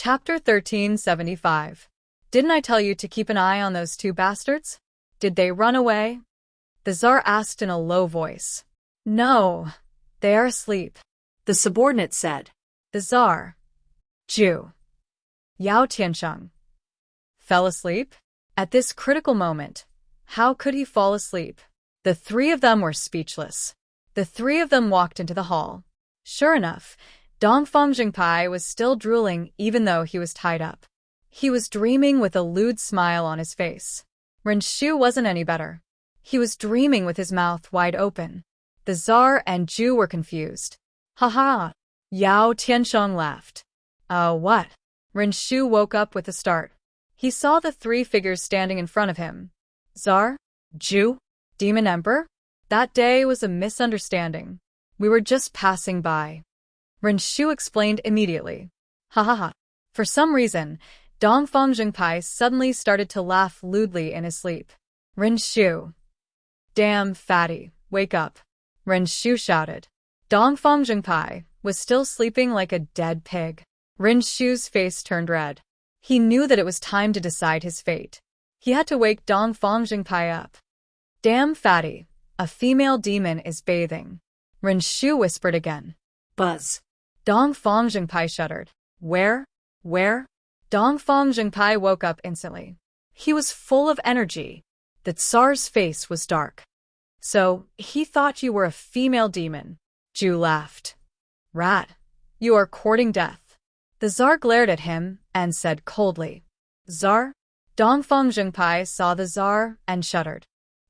Chapter 1375. Didn't I tell you to keep an eye on those two bastards? Did they run away? The Tsar asked in a low voice. No, they are asleep, the subordinate said. The Tsar, Ju, Yao Tiansheng, fell asleep? At this critical moment, how could he fall asleep? The three of them were speechless. The three of them walked into the hall. Sure enough, Dongfang Jingpai was still drooling even though he was tied up. He was dreaming with a lewd smile on his face. Ren Shu wasn't any better. He was dreaming with his mouth wide open. The Tsar and Ju were confused. Ha ha! Yao Tiansheng laughed. What? Ren Shu woke up with a start. He saw the three figures standing in front of him. Tsar? Ju? Demon Emperor? That day was a misunderstanding. We were just passing by. Ren Shu explained immediately. Ha ha ha. For some reason, Dongfang Jingpai suddenly started to laugh lewdly in his sleep. Ren Shu. Damn fatty, wake up. Ren Shu shouted. Dongfang Jingpai was still sleeping like a dead pig. Ren Shu's face turned red. He knew that it was time to decide his fate. He had to wake Dongfang Jingpai up. Damn fatty, a female demon is bathing. Ren Shu whispered again. Buzz. Dongfang Jingpai shuddered. Where? Dongfang Jingpai woke up instantly. He was full of energy. The Tsar's face was dark. So, he thought you were a female demon. Ju laughed. Rat, you are courting death. The Tsar glared at him and said coldly. Tsar? Dongfang Jingpai saw the Tsar and shuddered.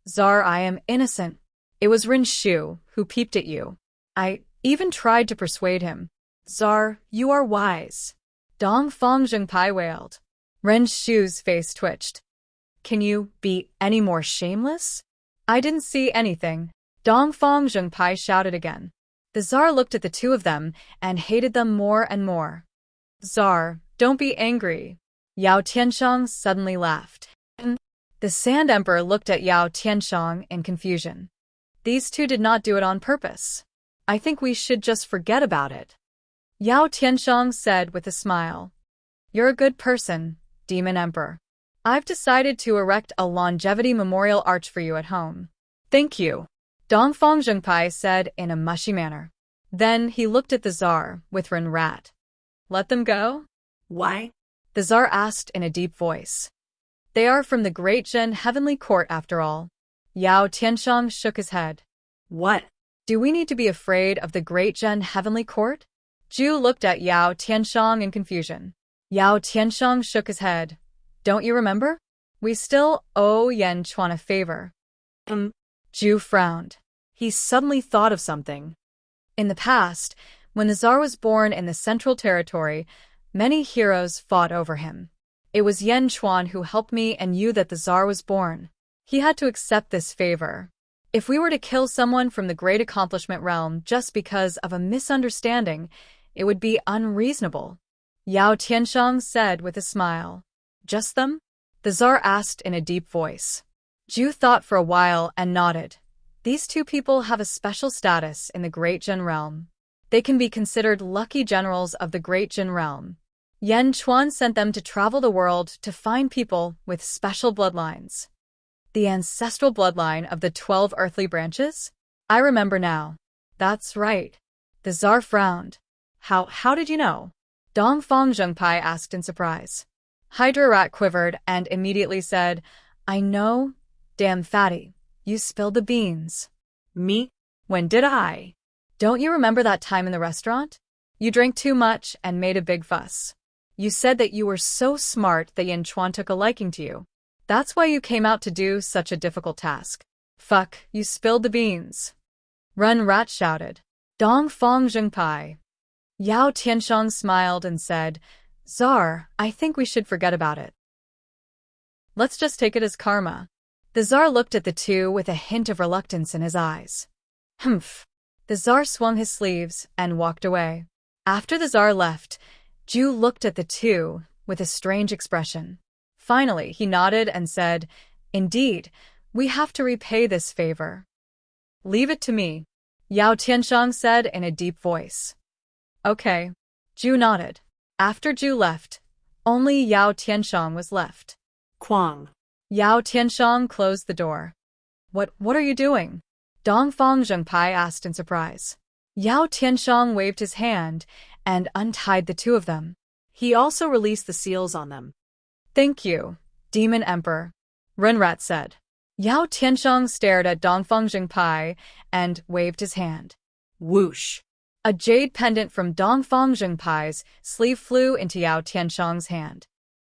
Tsar, I am innocent. It was Ren Shu who peeped at you. I even tried to persuade him. Tsar, you are wise. Dongfang Jingpai wailed. Ren Shu's face twitched. Can you be any more shameless? I didn't see anything. Dongfang Jingpai shouted again. The Tsar looked at the two of them and hated them more and more. Tsar, don't be angry. Yao Tiansheng suddenly laughed. The Sand Emperor looked at Yao Tiansheng in confusion. These two did not do it on purpose. I think we should just forget about it. Yao Tiansheng said with a smile. You're a good person, Demon Emperor. I've decided to erect a longevity memorial arch for you at home. Thank you, Dongfang Jingpai said in a mushy manner. Then he looked at the Tsar with Ren Rat. Let them go? Why? The Tsar asked in a deep voice. They are from the Great Jin Heavenly Court after all. Yao Tiansheng shook his head. What? Do we need to be afraid of the Great Jin Heavenly Court? Ju looked at Yao Tiansheng in confusion. Yao Tiansheng shook his head. Don't you remember? We still owe Yan Chuan a favor. Ju frowned. He suddenly thought of something. In the past, when the Tsar was born in the Central Territory, many heroes fought over him. It was Yan Chuan who helped me and you that the Tsar was born. He had to accept this favor. If we were to kill someone from the Great Accomplishment Realm just because of a misunderstanding, it would be unreasonable. Yao Tiansheng said with a smile. Just them? The Tsar asked in a deep voice. Ju thought for a while and nodded. These two people have a special status in the Great Jin Realm. They can be considered lucky generals of the Great Jin Realm. Yan Chuan sent them to travel the world to find people with special bloodlines. The ancestral bloodline of the 12 earthly branches? I remember now. That's right. The Tsar frowned. How did you know? Dongfang Jingpai asked in surprise. Hydra Rat quivered and immediately said, I know. Damn fatty. You spilled the beans. Me? When did I? Don't you remember that time in the restaurant? You drank too much and made a big fuss. You said that you were so smart that Yan Chuan took a liking to you. That's why you came out to do such a difficult task. Fuck, you spilled the beans. Ren Rat shouted. Dongfang Jingpai. Yao Tiansheng smiled and said, Tsar, I think we should forget about it. Let's just take it as karma. The Tsar looked at the two with a hint of reluctance in his eyes. Humph. The Tsar swung his sleeves and walked away. After the Tsar left, Ju looked at the two with a strange expression. Finally, he nodded and said, Indeed, we have to repay this favor. Leave it to me, Yao Tiansheng said in a deep voice. Okay. Ju nodded. After Zhu left, only Yao Tianshang was left. Quang. Yao Tianshang closed the door. What are you doing? Dongfang Zhengpai asked in surprise. Yao Tianshang waved his hand and untied the two of them. He also released the seals on them. Thank you, Demon Emperor, Renrat said. Yao Tianshang stared at Dongfang Zhengpai and waved his hand. Whoosh. A jade pendant from Dongfang Zhengpai's sleeve flew into Yao Tianshang's hand.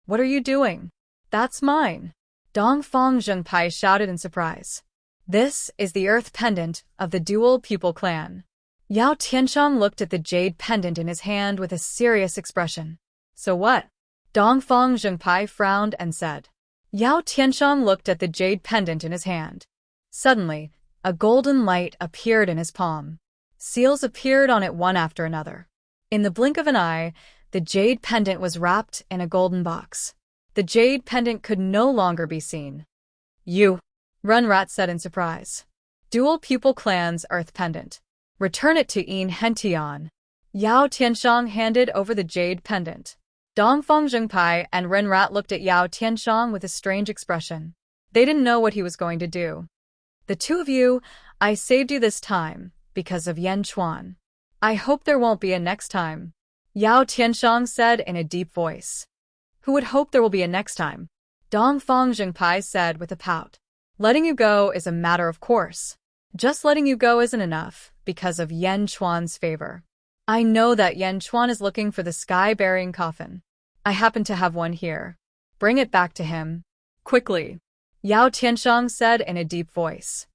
What are you doing? That's mine, Dongfang Zhengpai shouted in surprise. This is the earth pendant of the dual pupil clan. Yao Tianshang looked at the jade pendant in his hand with a serious expression. So what? Dongfang Zhengpai frowned and said. Yao Tianshang looked at the jade pendant in his hand. Suddenly, a golden light appeared in his palm. Seals appeared on it one after another. In the blink of an eye, the jade pendant was wrapped in a golden box. The jade pendant could no longer be seen. You, Renrat said in surprise. Dual pupil clan's earth pendant. Return it to Enrich. Yao Tianshang handed over the jade pendant. Dongfang Zhengpai and Renrat looked at Yao Tianshang with a strange expression. They didn't know what he was going to do. The two of you, I saved you this time, because of Yan Chuan. I hope there won't be a next time, Yao Tianshang said in a deep voice. Who would hope there will be a next time? Dongfang Zhengpai said with a pout. Letting you go is a matter of course. Just letting you go isn't enough, because of Yan Chuan's favor. I know that Yan Chuan is looking for the sky-bearing coffin. I happen to have one here. Bring it back to him. Quickly, Yao Tianshang said in a deep voice.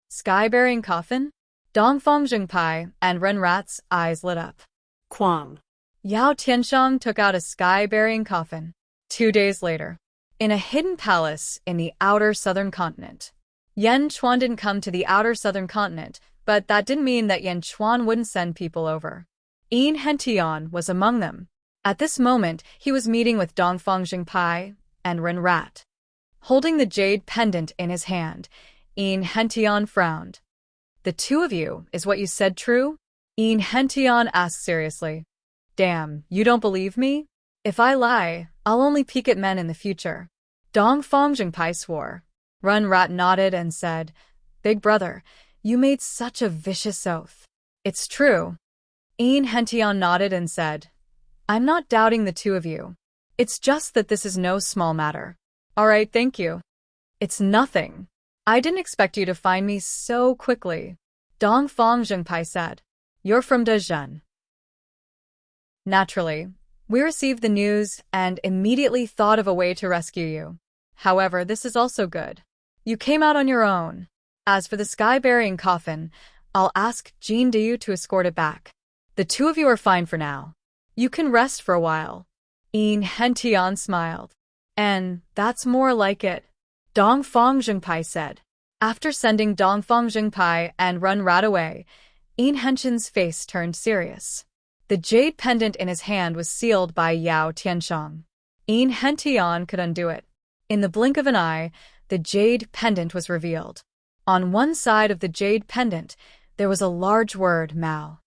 Sky-bearing coffin? Dongfang Zhengpai and Renrat's eyes lit up. Quang. Yao Tianshang took out a sky-bearing coffin. 2 days later, in a hidden palace in the outer southern continent. Yan Chuan didn't come to the outer southern continent, but that didn't mean that Yan Chuan wouldn't send people over. Enrich was among them. At this moment, he was meeting with Dongfang Zhengpai and Renrat. Holding the jade pendant in his hand, Enrich frowned. The two of you, is what you said true? Enrich asked seriously. Damn, you don't believe me? If I lie, I'll only peek at men in the future. Dongfang Zhengpai swore. Renrat nodded and said, Big brother, you made such a vicious oath. It's true. Enrich nodded and said, I'm not doubting the two of you. It's just that this is no small matter. All right, thank you. It's nothing. I didn't expect you to find me so quickly, Dongfang Zhengpai said. You're from Dezhen. Naturally, we received the news and immediately thought of a way to rescue you. However, this is also good. You came out on your own. As for the sky-bearing coffin, I'll ask Jean Diyu to escort it back. The two of you are fine for now. You can rest for a while. Enrich smiled. And that's more like it, Dongfang Zhengpai said. After sending Dongfang Zhengpai and Renrat away, Enrich's face turned serious. The jade pendant in his hand was sealed by Yao Tianshang. Enrich could undo it. In the blink of an eye, the jade pendant was revealed. On one side of the jade pendant, there was a large word, Mao.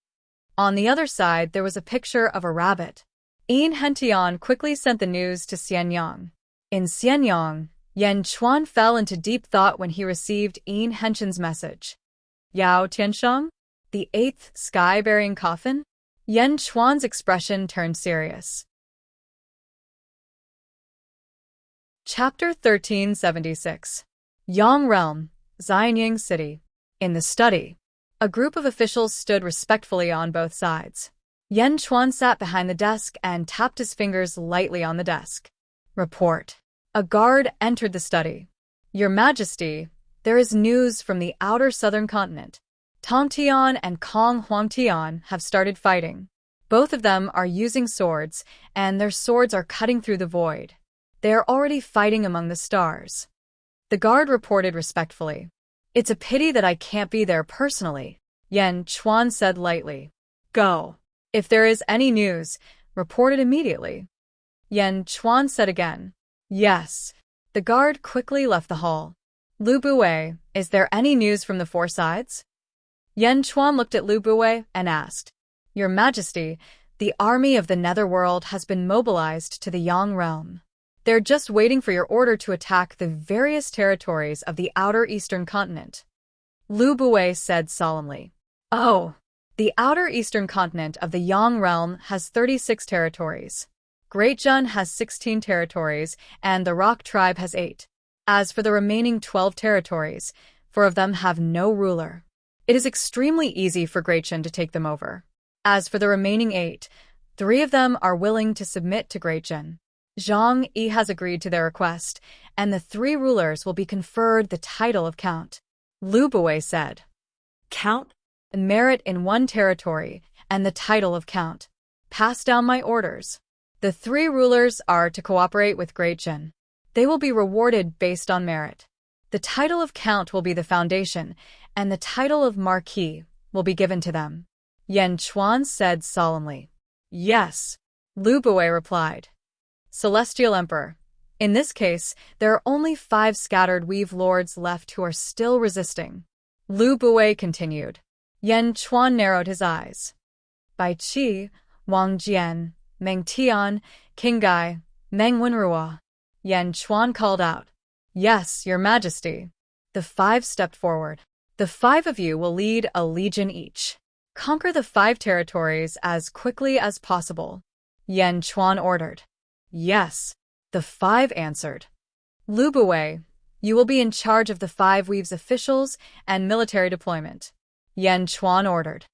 On the other side, there was a picture of a rabbit. Enrich quickly sent the news to Xianyang. In Xianyang, Yan Chuan fell into deep thought when he received Enrich's message. Yao Tianshang? The 8th sky-bearing coffin? Yan Chuan's expression turned serious. Chapter 1376. Yang Realm, Xianyang City. In the study, a group of officials stood respectfully on both sides. Yan Chuan sat behind the desk and tapped his fingers lightly on the desk. Report. A guard entered the study. Your Majesty, there is news from the outer southern continent. Tong Tian and Kong Huangtian have started fighting. Both of them are using swords, and their swords are cutting through the void. They are already fighting among the stars. The guard reported respectfully. It's a pity that I can't be there personally, Yan Chuan said lightly. Go. If there is any news, report it immediately. Yan Chuan said again. Yes. The guard quickly left the hall. Lu Buwei, is there any news from the four sides? Yan Chuan looked at Lu Buwei and asked. Your Majesty, The army of the Netherworld has been mobilized to the Yang realm. They're just waiting for your order to attack the various territories of the outer eastern continent. Lu Buwei said solemnly. Oh, the outer eastern continent of the Yang realm has 36 territories. Great Jun has 16 territories, and the Rock Tribe has 8. As for the remaining 12 territories, 4 of them have no ruler. It is extremely easy for Great Jun to take them over. As for the remaining 8, 3 of them are willing to submit to Great Jun. Zhang Yi has agreed to their request, and the 3 rulers will be conferred the title of Count. Lu Buwei said. Count? Merit in one territory, and the title of Count. Pass down my orders. The 3 rulers are to cooperate with Great Jun. They will be rewarded based on merit. The title of Count will be the foundation, and the title of Marquis will be given to them. Yan Chuan said solemnly. Yes. Lu Buwei replied. Celestial Emperor. In this case, there are only 5 scattered weave lords left who are still resisting. Lu Buwei continued. Yan Chuan narrowed his eyes. Bai Qi, Wang Jian, Meng Tian, King Gai, Meng Wenrua. Yan Chuan called out. Yes, Your Majesty. The 5 stepped forward. The 5 of you will lead a legion each. Conquer the 5 territories as quickly as possible. Yan Chuan ordered. Yes. The 5 answered. Lu Buwei, you will be in charge of the 5 Weaves officials and military deployment. Yan Chuan ordered.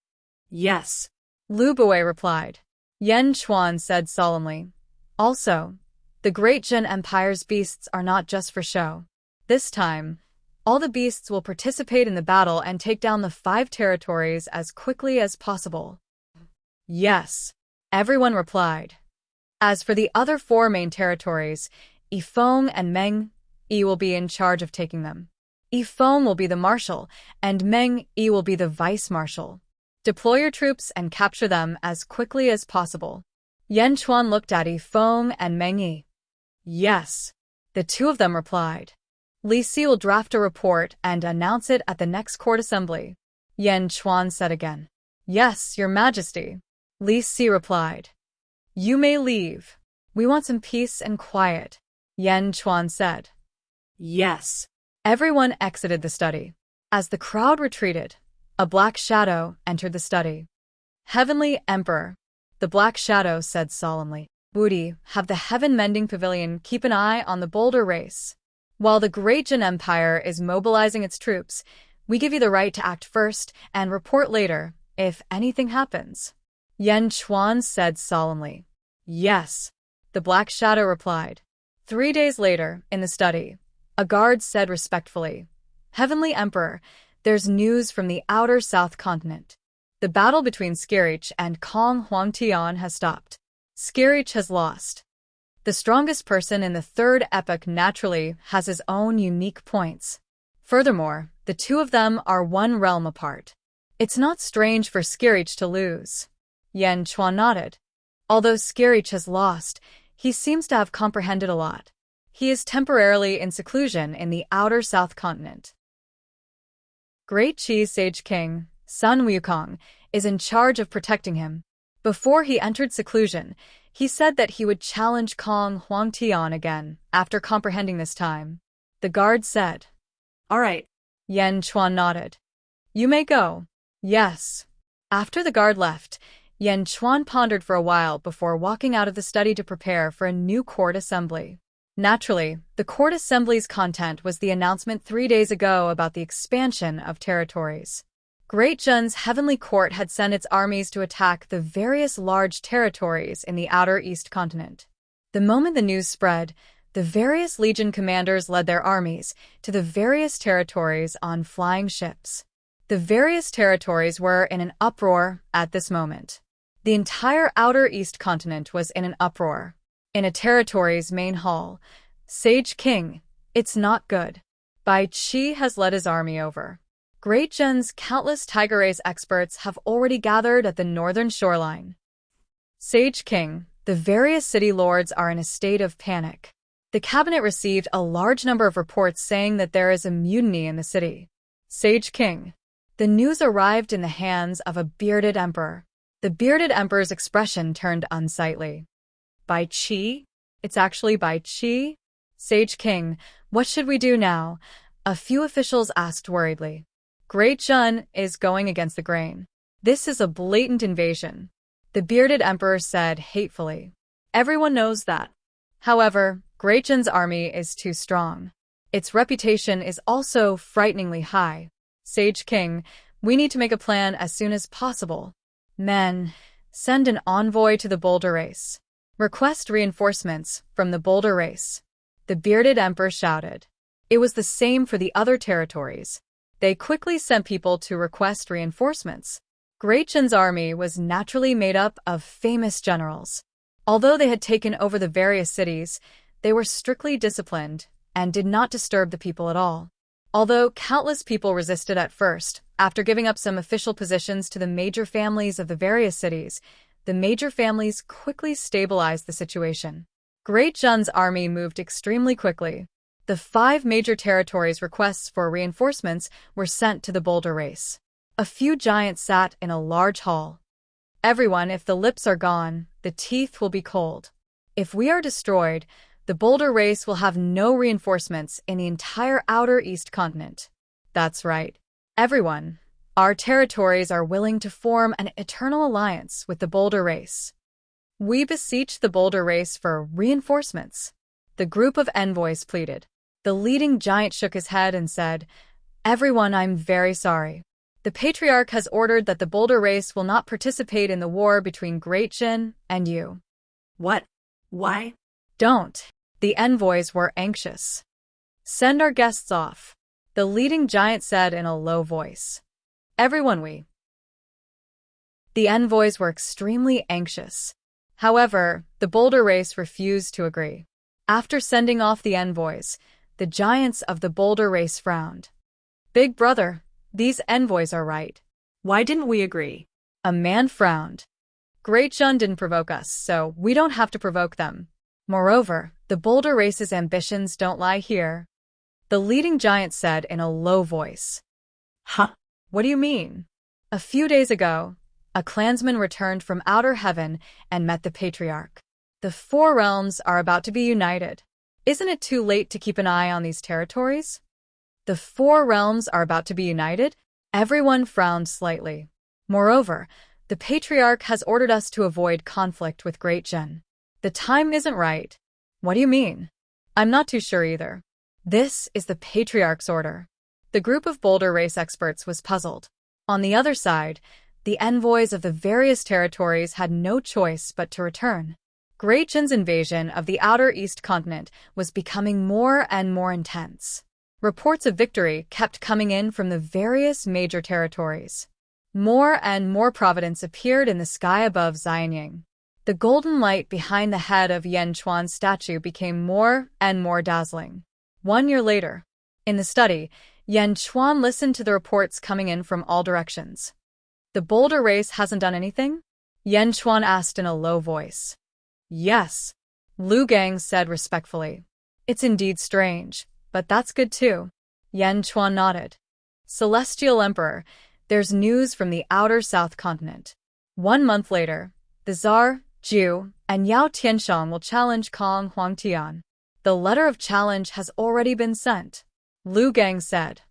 Yes. Lu Buwei replied. Yan Chuan said solemnly. Also, the Great Jin Empire's beasts are not just for show. This time, all the beasts will participate in the battle and take down the 5 territories as quickly as possible. Yes. Everyone replied. As for the other 4 main territories, Yifeng and Meng Yi will be in charge of taking them. Yifeng will be the marshal, and Meng Yi will be the vice-marshal. Deploy your troops and capture them as quickly as possible. Yan Chuan looked at Yifeng and Meng Yi. Yes. The 2 of them replied. Li Si will draft a report and announce it at the next court assembly. Yan Chuan said again. Yes, Your Majesty. Li Si replied. You may leave. We want some peace and quiet. Yan Chuan said. Yes. Everyone exited the study. As the crowd retreated, a black shadow entered the study. Heavenly Emperor, the black shadow said solemnly. Woody, have the heaven-mending pavilion keep an eye on the boulder race. While the Great Jin Empire is mobilizing its troops, we give you the right to act first and report later if anything happens. Yan Chuan said solemnly. Yes. The black shadow replied. 3 days later, in the study, a guard said respectfully, Heavenly Emperor, there's news from the outer south continent. The battle between Skirich and Kong Huangtian has stopped. Skirich has lost. The strongest person in the 3rd epoch naturally has his own unique points. Furthermore, the 2 of them are 1 realm apart. It's not strange for Skirich to lose. Yan Chuan nodded. Although Skirich has lost, he seems to have comprehended a lot. He is temporarily in seclusion in the outer south continent. Great Qi Sage King, Sun Wukong, is in charge of protecting him. Before he entered seclusion, he said that he would challenge Kong Huangtian again after comprehending this time. The guard said. All right. Yan Chuan nodded. You may go. Yes. After the guard left, Yan Chuan pondered for a while before walking out of the study to prepare for a new court assembly. Naturally, the court assembly's content was the announcement 3 days ago about the expansion of territories. Great Jun's heavenly court had sent its armies to attack the various large territories in the outer east continent. The moment the news spread, the various legion commanders led their armies to the various territories on flying ships. The various territories were in an uproar at this moment. The entire outer east continent was in an uproar. In a territory's main hall, Sage King, it's not good. Bai Qi has led his army over. Great Jun's countless Tiger Race experts have already gathered at the northern shoreline. Sage King, the various city lords are in a state of panic. The cabinet received a large number of reports saying that there is a mutiny in the city. Sage King, the news arrived in the hands of a bearded emperor. The bearded emperor's expression turned unsightly. By Qi? It's actually by Qi? Sage King, what should we do now? A few officials asked worriedly. Great Jun is going against the grain. This is a blatant invasion, the bearded emperor said hatefully. Everyone knows that. However, Great Jun's army is too strong. Its reputation is also frighteningly high. Sage King, we need to make a plan as soon as possible. Men, send an envoy to the boulder race. Request reinforcements from the boulder race. The bearded emperor shouted. It was the same for the other territories. They quickly sent people to request reinforcements. Great Jun's army was naturally made up of famous generals. Although they had taken over the various cities, they were strictly disciplined and did not disturb the people at all. Although countless people resisted at first, after giving up some official positions to the major families of the various cities, the major families quickly stabilized the situation. Great Jun's army moved extremely quickly. The 5 major territories' requests for reinforcements were sent to the boulder race. A few giants sat in a large hall. Everyone, if the lips are gone, the teeth will be cold. If we are destroyed, the boulder race will have no reinforcements in the entire outer East continent. That's right. Everyone. Our territories are willing to form an eternal alliance with the boulder race. We beseech the boulder race for reinforcements. The group of envoys pleaded. The leading giant shook his head and said, Everyone, I'm very sorry. The Patriarch has ordered that the boulder race will not participate in the war between Great Jin and you. What? Why? Don't. The envoys were anxious. Send our guests off, the leading giant said in a low voice. Everyone, we. The envoys were extremely anxious. However, the boulder race refused to agree. After sending off the envoys, the giants of the boulder race frowned. Big brother, these envoys are right. Why didn't we agree? A man frowned. Great Jun didn't provoke us, so we don't have to provoke them. Moreover, the boulder race's ambitions don't lie here. The leading giant said in a low voice. Huh? What do you mean? A few days ago, a clansman returned from outer heaven and met the Patriarch. The 4 realms are about to be united. Isn't it too late to keep an eye on these territories? The 4 realms are about to be united? Everyone frowned slightly. Moreover, the Patriarch has ordered us to avoid conflict with Great Jin. The time isn't right. What do you mean? I'm not too sure either. This is the Patriarch's order. The group of boulder race experts was puzzled. On the other side, the envoys of the various territories had no choice but to return. Great Jin's invasion of the outer East continent was becoming more and more intense. Reports of victory kept coming in from the various major territories. More and more providence appeared in the sky above Xianying. The golden light behind the head of Yan Chuan's statue became more and more dazzling. 1 year later, in the study, Yan Chuan listened to the reports coming in from all directions. The boulder race hasn't done anything? Yan Chuan asked in a low voice. Yes, Lu Gang said respectfully. It's indeed strange, but that's good too. Yan Chuan nodded. Celestial Emperor, there's news from the outer South continent. 1 month later, the Tsar, Zhu, and Yao Tianshang will challenge Kong Huangtian. The letter of challenge has already been sent. Lu Gang said.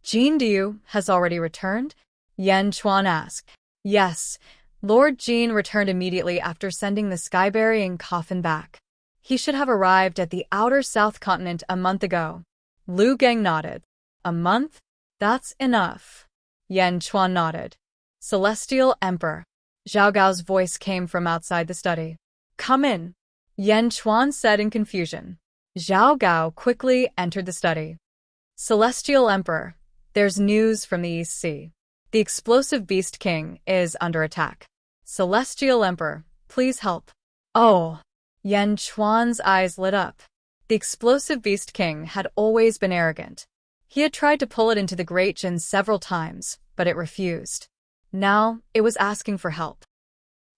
Jin Diu has already returned? Yan Chuan asked. Yes, Lord Jin returned immediately after sending the sky-burying coffin back. He should have arrived at the outer South continent a month ago. Lu Gang nodded. A month? That's enough. Yan Chuan nodded. Celestial Emperor. Zhao Gao's voice came from outside the study. Come in. Yan Chuan said in confusion. Zhao Gao quickly entered the study. Celestial Emperor, there's news from the East Sea. The explosive Beast King is under attack. Celestial Emperor, please help. Oh! Yan Chuan's eyes lit up. The explosive Beast King had always been arrogant. He had tried to pull it into the Great Jin several times, but it refused. Now, it was asking for help.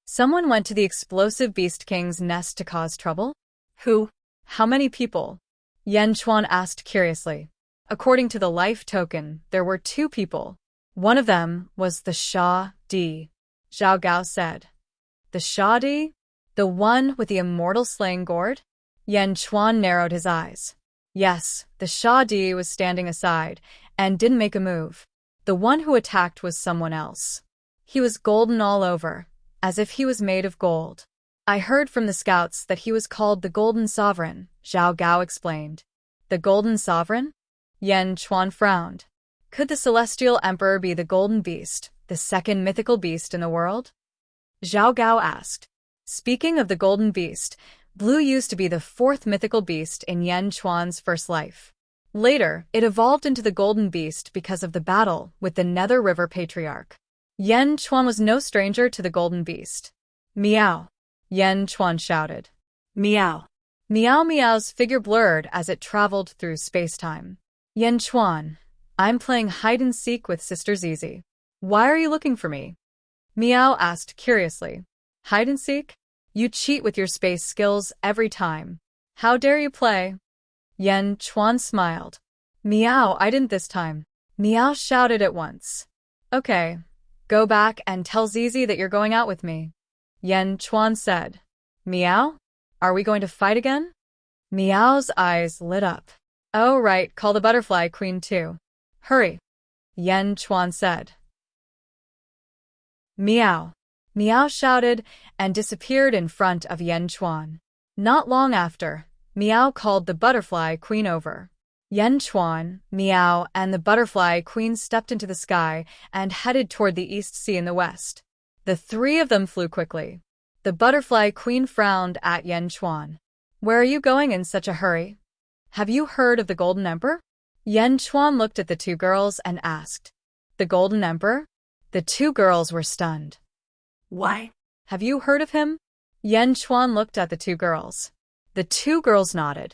Someone went to the explosive Beast King's nest to cause trouble? Who? How many people? Yan Chuan asked curiously. According to the life token, there were 2 people. One of them was the Shah D. Zhao Gao said. The Shadi? The one with the immortal slaying gourd? Yan Chuan narrowed his eyes. Yes, the Shadi was standing aside and didn't make a move. The one who attacked was someone else. He was golden all over, as if he was made of gold. I heard from the scouts that he was called the Golden Sovereign, Zhao Gao explained. The Golden Sovereign? Yan Chuan frowned. Could the Celestial Emperor be the Golden Beast, the second mythical beast in the world? Zhao Gao asked. Speaking of the Golden Beast, Blue used to be the fourth mythical beast in Yan Chuan's first life. Later, it evolved into the Golden Beast because of the battle with the Nether River Patriarch. Yan Chuan was no stranger to the Golden Beast. Meow! Yan Chuan shouted. Meow. Meow Meow's figure blurred as it traveled through space-time. Yan Chuan, I'm playing hide-and-seek with Sister Zizi. Why are you looking for me? Meow asked curiously. Hide-and-seek? You cheat with your space skills every time. How dare you play? Yan Chuan smiled. Meow, I didn't this time. Meow shouted at once. Okay, go back and tell Zizi that you're going out with me. Yan Chuan said. Meow? Are we going to fight again? Meow's eyes lit up. Oh right, call the Butterfly Queen too. Hurry. Yan Chuan said. Meow. Meow shouted and disappeared in front of Yan Chuan. Not long after, Meow called the Butterfly Queen over. Yan Chuan, Meow, and the Butterfly Queen stepped into the sky and headed toward the East Sea in the west. The three of them flew quickly. The Butterfly Queen frowned at Yan Chuan. Where are you going in such a hurry? Have you heard of the Golden Emperor? Yan Chuan looked at the two girls and asked. The Golden Emperor? The two girls were stunned. Why? Have you heard of him? Yan Chuan looked at the two girls. The two girls nodded.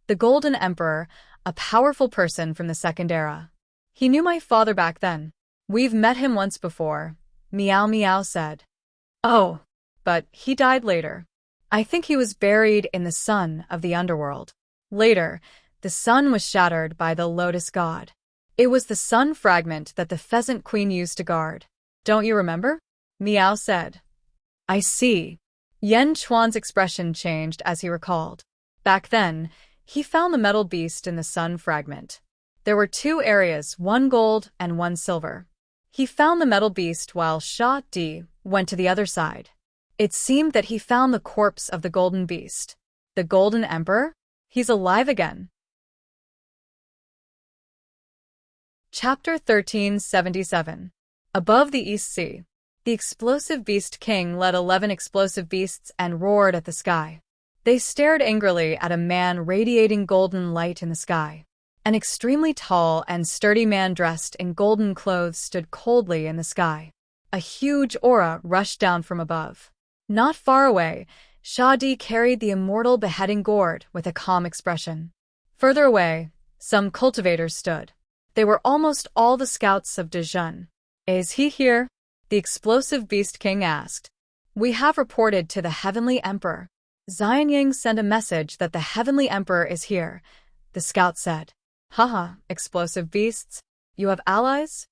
The Golden Emperor, a powerful person from the Second Era. He knew my father back then. We've met him once before, Meow Meow said. Oh, but he died later. I think he was buried in the sun of the underworld. Later, the sun was shattered by the Lotus God. It was the sun fragment that the Pheasant Queen used to guard. Don't you remember? Meow said. I see. Yan Chuan's expression changed as he recalled. Back then, he found the metal beast in the sun fragment. There were two areas, one gold and one silver. He found the metal beast while Sha Di went to the other side. It seemed that he found the corpse of the golden beast. The Golden Emperor? He's alive again. Chapter 1377. Above the East Sea. The explosive beast king led 11 explosive beasts and roared at the sky. They stared angrily at a man radiating golden light in the sky. An extremely tall and sturdy man dressed in golden clothes stood coldly in the sky. A huge aura rushed down from above. Not far away, Shadi carried the immortal beheading gourd with a calm expression. Further away, some cultivators stood. They were almost all the scouts of Dejun. Is he here? The explosive beast king asked. We have reported to the Heavenly Emperor. Xianying sent a message that the Heavenly Emperor is here, the scout said. Haha, explosive beasts, you have allies?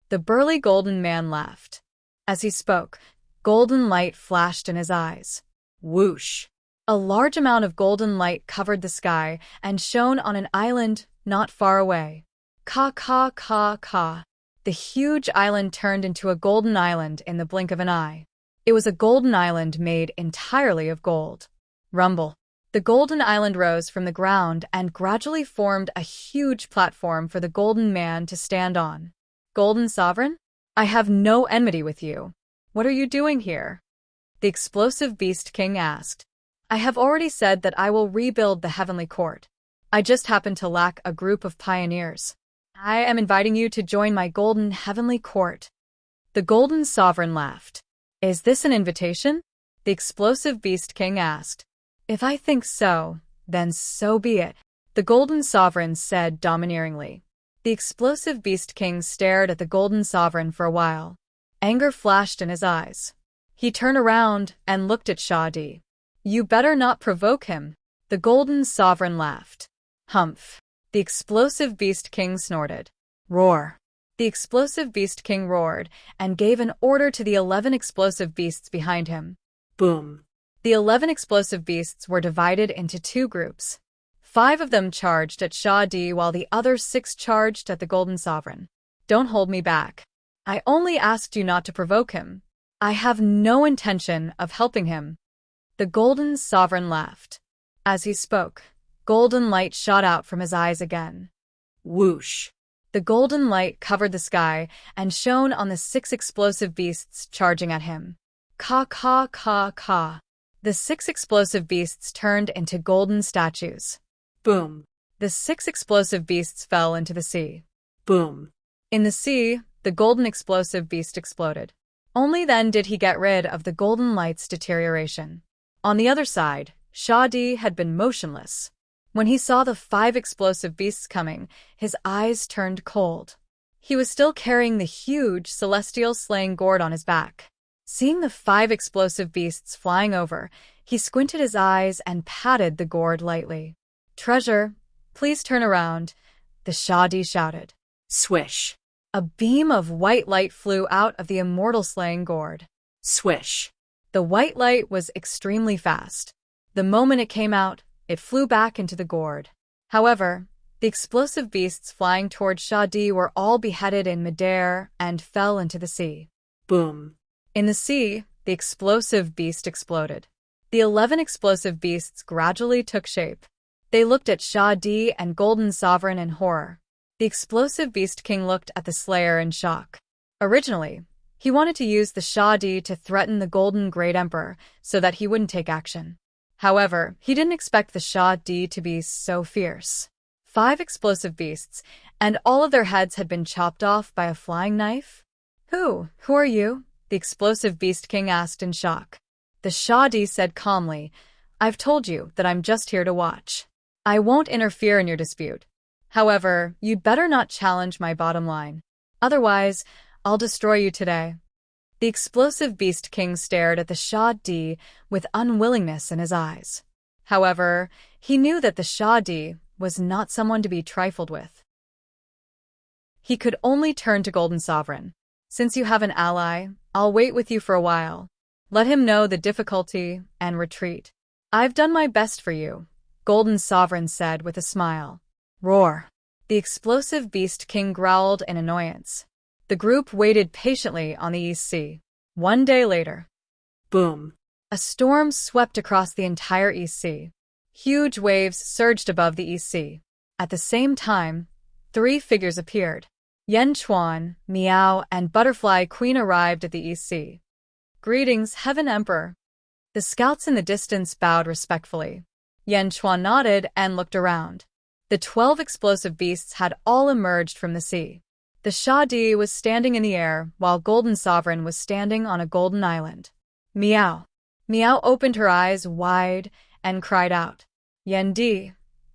The burly golden man laughed. As he spoke, golden light flashed in his eyes. Whoosh! A large amount of golden light covered the sky and shone on an island not far away. Ka ka ka ka. The huge island turned into a golden island in the blink of an eye. It was a golden island made entirely of gold. Rumble. The golden island rose from the ground and gradually formed a huge platform for the golden man to stand on. Golden Sovereign? I have no enmity with you. What are you doing here? The explosive beast king asked. I have already said that I will rebuild the heavenly court. I just happen to lack a group of pioneers. I am inviting you to join my golden heavenly court. The golden sovereign laughed. Is this an invitation? The explosive beast king asked. If I think so, then so be it, the golden sovereign said domineeringly. The explosive beast king stared at the golden sovereign for a while. Anger flashed in his eyes. He turned around and looked at Shadi. You better not provoke him. The golden sovereign laughed. Humph. The explosive beast king snorted. Roar. The explosive beast king roared and gave an order to the 11 explosive beasts behind him. Boom. The 11 explosive beasts were divided into 2 groups. 5 of them charged at Shah Di while the other 6 charged at the Golden Sovereign. Don't hold me back. I only asked you not to provoke him. I have no intention of helping him. The Golden Sovereign laughed. As he spoke, golden light shot out from his eyes again. Whoosh. The golden light covered the sky and shone on the 6 explosive beasts charging at him. Ka ka ka ka. The 6 explosive beasts turned into golden statues. Boom. The 6 explosive beasts fell into the sea. Boom. In the sea, the golden explosive beast exploded. Only then did he get rid of the golden light's deterioration. On the other side, Shah Di had been motionless. When he saw the 5 explosive beasts coming, his eyes turned cold. He was still carrying the huge celestial slaying gourd on his back. Seeing the 5 explosive beasts flying over, he squinted his eyes and patted the gourd lightly. "Treasure, please turn around," the Shah Di shouted. Swish. A beam of white light flew out of the immortal slaying gourd. Swish. The white light was extremely fast. The moment it came out, it flew back into the gourd. However, the explosive beasts flying toward Shah Di were all beheaded in midair and fell into the sea. Boom. In the sea, the explosive beast exploded. The 11 explosive beasts gradually took shape. They looked at Shah Di and Golden Sovereign in horror. The explosive beast king looked at the Slayer in shock. Originally, he wanted to use the Shah Di to threaten the Golden Great Emperor so that he wouldn't take action. However, he didn't expect the Shah Di to be so fierce. 5 explosive beasts, and all of their heads had been chopped off by a flying knife? Who are you?" the explosive beast king asked in shock. The Shah Di said calmly, "I've told you that I'm just here to watch. I won't interfere in your dispute. However, you'd better not challenge my bottom line. Otherwise, I'll destroy you today." The explosive beast king stared at the Shah Di with unwillingness in his eyes. However, he knew that the Shah Di was not someone to be trifled with. He could only turn to Golden Sovereign. "Since you have an ally, I'll wait with you for a while. Let him know the difficulty and retreat. I've done my best for you," Golden Sovereign said with a smile. Roar. The explosive beast king growled in annoyance. The group waited patiently on the East Sea. 1 day later. Boom. A storm swept across the entire East Sea. Huge waves surged above the East Sea. At the same time, 3 figures appeared. Yen Chuan, Miao, and Butterfly Queen arrived at the East Sea. "Greetings, Heaven Emperor." The scouts in the distance bowed respectfully. Yen Chuan nodded and looked around. The 12 explosive beasts had all emerged from the sea. The Shah Di was standing in the air, while Golden Sovereign was standing on a golden island. Miao. Miao opened her eyes wide and cried out, "Yen Di,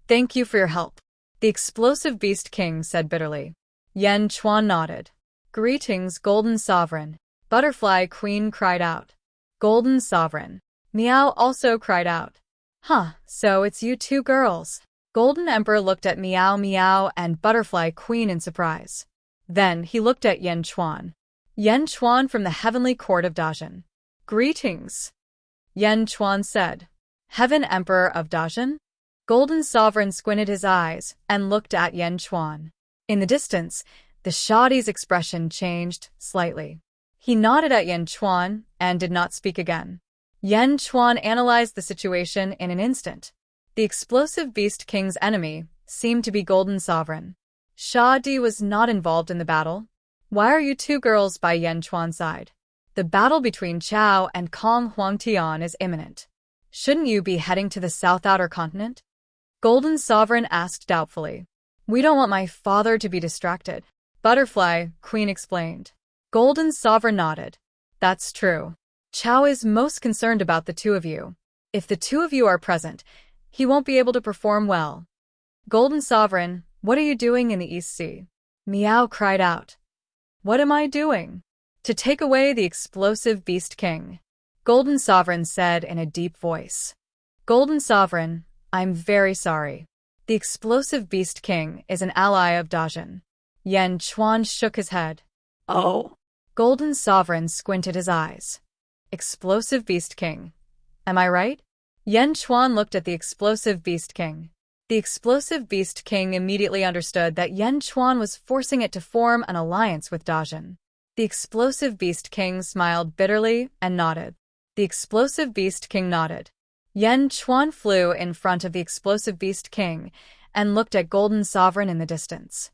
thank you for your help," the explosive beast king said bitterly. Yen Chuan nodded. "Greetings, Golden Sovereign," Butterfly Queen cried out. "Golden Sovereign." Miao also cried out. So it's you 2 girls." Golden Emperor looked at Miao Miao and Butterfly Queen in surprise. Then he looked at Yen Chuan. "Yen Chuan from the Heavenly Court of Dajin." "Greetings," Yen Chuan said. "Heaven Emperor of Dajin?" Golden Sovereign squinted his eyes and looked at Yen Chuan. In the distance, the Shah Di's expression changed slightly. He nodded at Yen Chuan and did not speak again. Yen Chuan analyzed the situation in an instant. The explosive beast king's enemy seemed to be Golden Sovereign. Shah Di was not involved in the battle. "Why are you 2 girls by Yen Chuan's side? The battle between Chao and Kong Huangtian is imminent. Shouldn't you be heading to the South Outer Continent?" Golden Sovereign asked doubtfully. "We don't want my father to be distracted," Butterfly Queen explained. Golden Sovereign nodded. "That's true. Chao is most concerned about the 2 of you. If the 2 of you are present, he won't be able to perform well." "Golden Sovereign, what are you doing in the East Sea?" Miao cried out. "What am I doing?" "To take away the explosive beast king," Golden Sovereign said in a deep voice. "Golden Sovereign, I'm very sorry. The explosive beast king is an ally of Dajin. Yan Chuan shook his head. Oh. Golden Sovereign squinted his eyes. Explosive Beast King. Am I right? Yan Chuan looked at the Explosive Beast King. The Explosive Beast King immediately understood that Yan Chuan was forcing it to form an alliance with Dajin. The Explosive Beast King smiled bitterly and nodded. The Explosive Beast King nodded. Yan Chuan flew in front of the Explosive Beast King and looked at Golden Sovereign in the distance.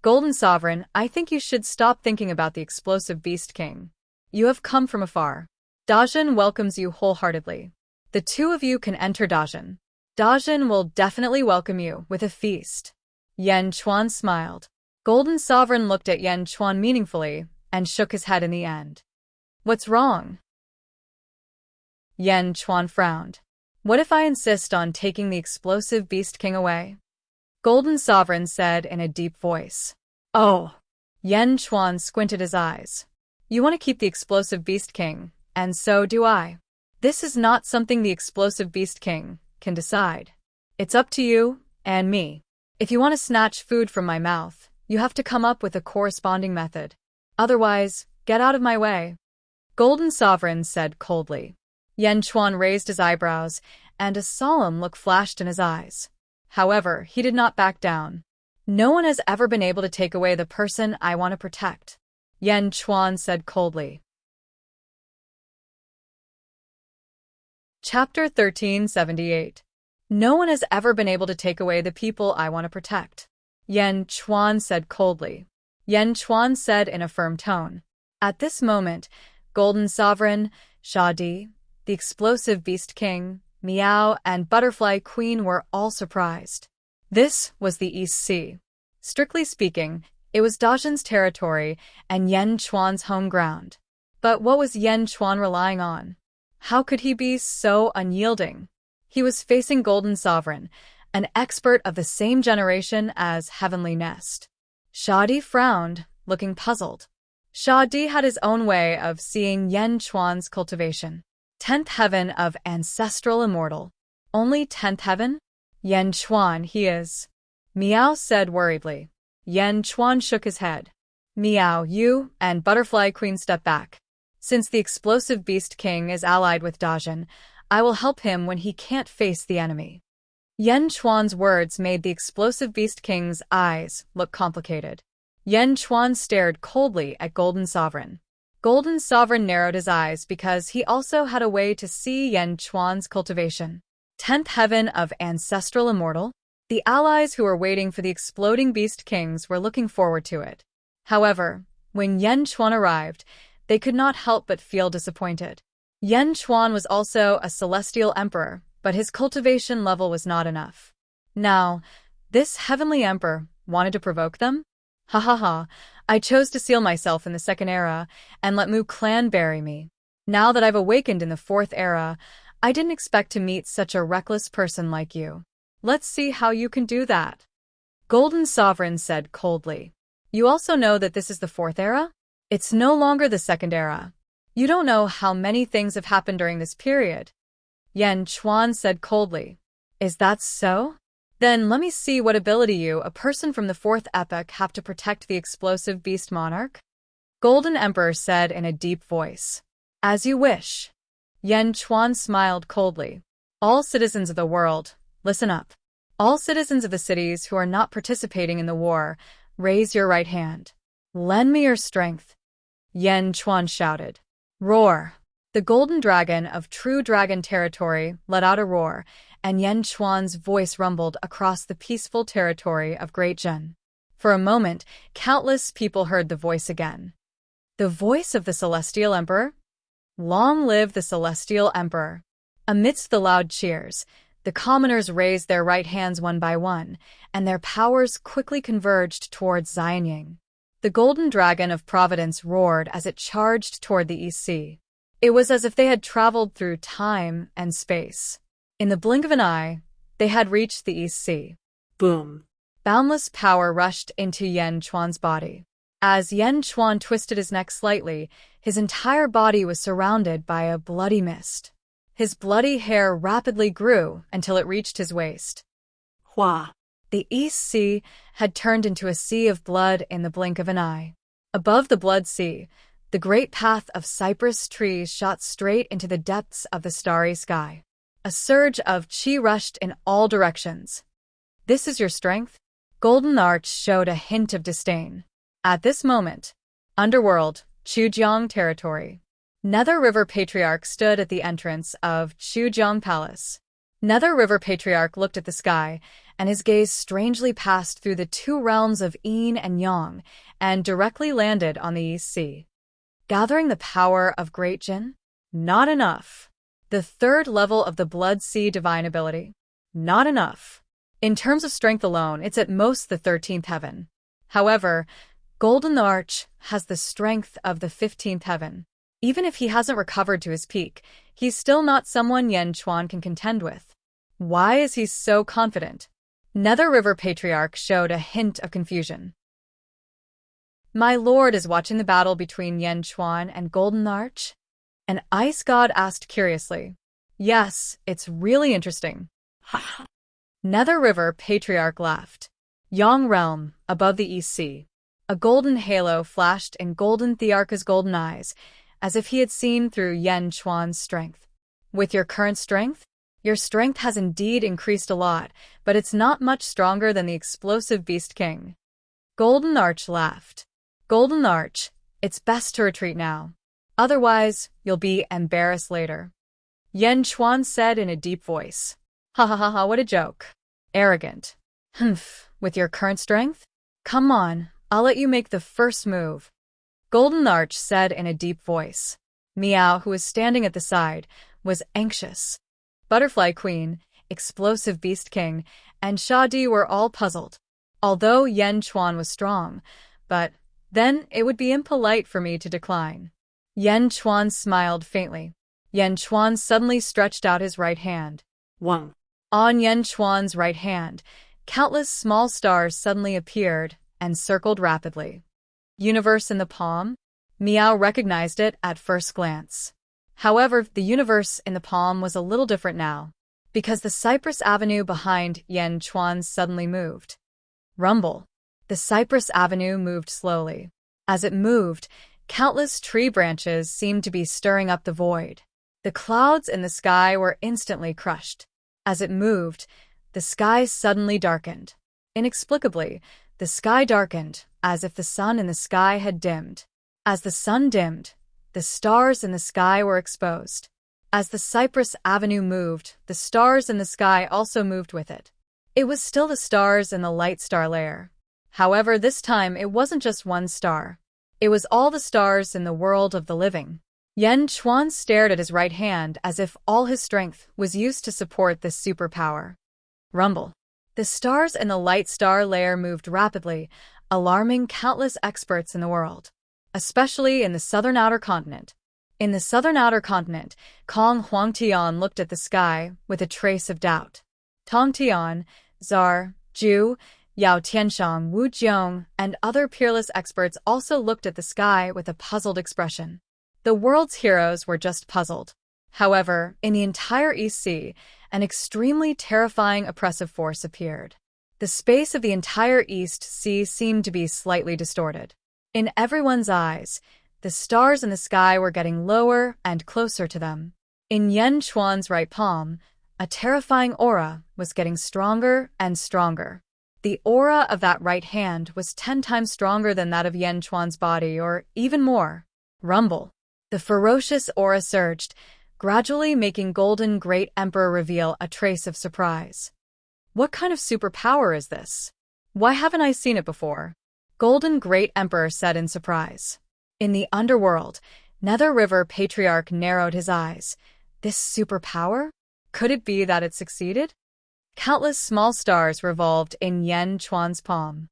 Golden Sovereign, I think you should stop thinking about the Explosive Beast King. You have come from afar. Dajin welcomes you wholeheartedly. The two of you can enter Dajin. Dajin will definitely welcome you with a feast. Yan Chuan smiled. Golden Sovereign looked at Yan Chuan meaningfully and shook his head in the end. What's wrong? Yan Chuan frowned. What if I insist on taking the Explosive Beast King away? Golden Sovereign said in a deep voice. Oh. Yan Chuan squinted his eyes. You want to keep the Explosive Beast King, and so do I. This is not something the Explosive Beast King can decide. It's up to you and me. If you want to snatch food from my mouth, you have to come up with a corresponding method. Otherwise, get out of my way. Golden Sovereign said coldly. Yan Chuan raised his eyebrows, and a solemn look flashed in his eyes. However, he did not back down. No one has ever been able to take away the person I want to protect. Yan Chuan said coldly. Chapter 1378. No one has ever been able to take away the people I want to protect. Yan Chuan said coldly. Yan Chuan said in a firm tone. At this moment, Golden Sovereign, Shadi, the Explosive Beast King, Meow, and Butterfly Queen were all surprised. This was the East Sea. Strictly speaking, it was Dajin's territory and Yan Chuan's home ground. But what was Yan Chuan relying on? How could he be so unyielding? He was facing Golden Sovereign, an expert of the same generation as Heavenly Nest. Shadi frowned, looking puzzled. Shadi had his own way of seeing Yan Chuan's cultivation. 10th heaven of ancestral immortal. Only 10th heaven? Yan Chuan, he is. Meow said worriedly. Yan Chuan shook his head. Meow, you and Butterfly Queen step back. Since the Explosive Beast King is allied with Dajin, I will help him when he can't face the enemy. Yan Chuan's words made the Explosive Beast King's eyes look complicated. Yan Chuan stared coldly at Golden Sovereign. Golden Sovereign narrowed his eyes because he also had a way to see Yan Chuan's cultivation. 10th heaven of ancestral immortal? The allies who were waiting for the Exploding Beast Kings were looking forward to it. However, when Yan Chuan arrived, they could not help but feel disappointed. Yan Chuan was also a celestial emperor, but his cultivation level was not enough. Now, this heavenly emperor wanted to provoke them? Ha ha ha, I chose to seal myself in the second era and let Mu clan bury me. Now that I've awakened in the fourth era, I didn't expect to meet such a reckless person like you. Let's see how you can do that. Golden Sovereign said coldly. You also know that this is the fourth era? It's no longer the second era. You don't know how many things have happened during this period. Yan Chuan said coldly. Is that so? Then let me see what ability you, a person from the fourth epoch, have to protect the Explosive Beast Monarch. Golden Emperor said in a deep voice. As you wish. Yan Chuan smiled coldly. All citizens of the world, listen up. All citizens of the cities who are not participating in the war, raise your right hand. Lend me your strength. Yan Chuan shouted. Roar! The golden dragon of True Dragon territory let out a roar, and Yan Chuan's voice rumbled across the peaceful territory of Great Zhen. For a moment, countless people heard the voice again. The voice of the Celestial Emperor? Long live the Celestial Emperor! Amidst the loud cheers, the commoners raised their right hands one by one, and their powers quickly converged towards Xianying. The golden dragon of Providence roared as it charged toward the East Sea. It was as if they had traveled through time and space. In the blink of an eye, they had reached the East Sea. Boom. Boundless power rushed into Yan Chuan's body. As Yan Chuan twisted his neck slightly, his entire body was surrounded by a bloody mist. His bloody hair rapidly grew until it reached his waist. Hua. The East Sea had turned into a sea of blood in the blink of an eye. Above the blood sea, the great path of cypress trees shot straight into the depths of the starry sky. A surge of chi rushed in all directions. "This is your strength?" Golden Arch showed a hint of disdain. At this moment, underworld, Chujiang territory. Nether River Patriarch stood at the entrance of Chujiang Palace. Nether River Patriarch looked at the sky, and his gaze strangely passed through the two realms of Yin and Yang and directly landed on the East Sea. Gathering the power of Great Jin? Not enough. The third level of the Blood Sea divine ability? Not enough. In terms of strength alone, it's at most the 13th heaven. However, Golden Arch has the strength of the 15th heaven. Even if he hasn't recovered to his peak, he's still not someone Yen Chuan can contend with. Why is he so confident? Nether River Patriarch showed a hint of confusion. "My lord is watching the battle between Yen Chuan and Golden Arch?" An ice god asked curiously. "Yes, it's really interesting." Nether River Patriarch laughed. Yang Realm, above the East Sea. A golden halo flashed in Golden Thearcha's golden eyes, as if he had seen through Yen Chuan's strength. "With your current strength? Your strength has indeed increased a lot, but it's not much stronger than the explosive Beast King." Golden Arch laughed. "Golden Arch, it's best to retreat now. Otherwise, you'll be embarrassed later." Yen Chuan said in a deep voice. "Ha ha ha ha, what a joke. Arrogant. Humph, with your current strength? Come on, I'll let you make the first move." Golden Arch said in a deep voice. Meow, who was standing at the side, was anxious. Butterfly Queen, Explosive Beast King, and Shadi were all puzzled. Although Yen Chuan was strong, but then it would be impolite for me to decline. Yen Chuan smiled faintly. Yen Chuan suddenly stretched out his right hand. Wang. On Yen Chuan's right hand, countless small stars suddenly appeared and circled rapidly. Universe in the palm? Meow recognized it at first glance. However, the universe in the palm was a little different now, because the cypress avenue behind Yen Chuan suddenly moved. Rumble. The cypress avenue moved slowly. As it moved, countless tree branches seemed to be stirring up the void. The clouds in the sky were instantly crushed. As it moved, the sky suddenly darkened. Inexplicably, the sky darkened, as if the sun in the sky had dimmed. As the sun dimmed, the stars in the sky were exposed. As the cypress avenue moved, the stars in the sky also moved with it. It was still the stars in the light star layer. However, this time it wasn't just one star. It was all the stars in the world of the living. Yen Chuan stared at his right hand as if all his strength was used to support this superpower. Rumble. The stars in the light star layer moved rapidly, alarming countless experts in the world, especially in the southern outer continent. In the southern outer continent, Kong Huangtian looked at the sky with a trace of doubt. Tongtian, Zar, Zhu, Yao Tianshang, Wu Jiong, and other peerless experts also looked at the sky with a puzzled expression. The world's heroes were just puzzled. However, in the entire East Sea, an extremely terrifying oppressive force appeared. The space of the entire East Sea seemed to be slightly distorted. In everyone's eyes, the stars in the sky were getting lower and closer to them. In Yen Chuan's right palm, a terrifying aura was getting stronger and stronger. The aura of that right hand was 10 times stronger than that of Yen Chuan's body, or even more. Rumble. The ferocious aura surged, gradually making Golden Great Emperor reveal a trace of surprise. What kind of superpower is this? Why haven't I seen it before? Golden Great Emperor said in surprise. In the underworld, Nether River Patriarch narrowed his eyes. This superpower? Could it be that it succeeded? Countless small stars revolved in Yen Chuan's palm.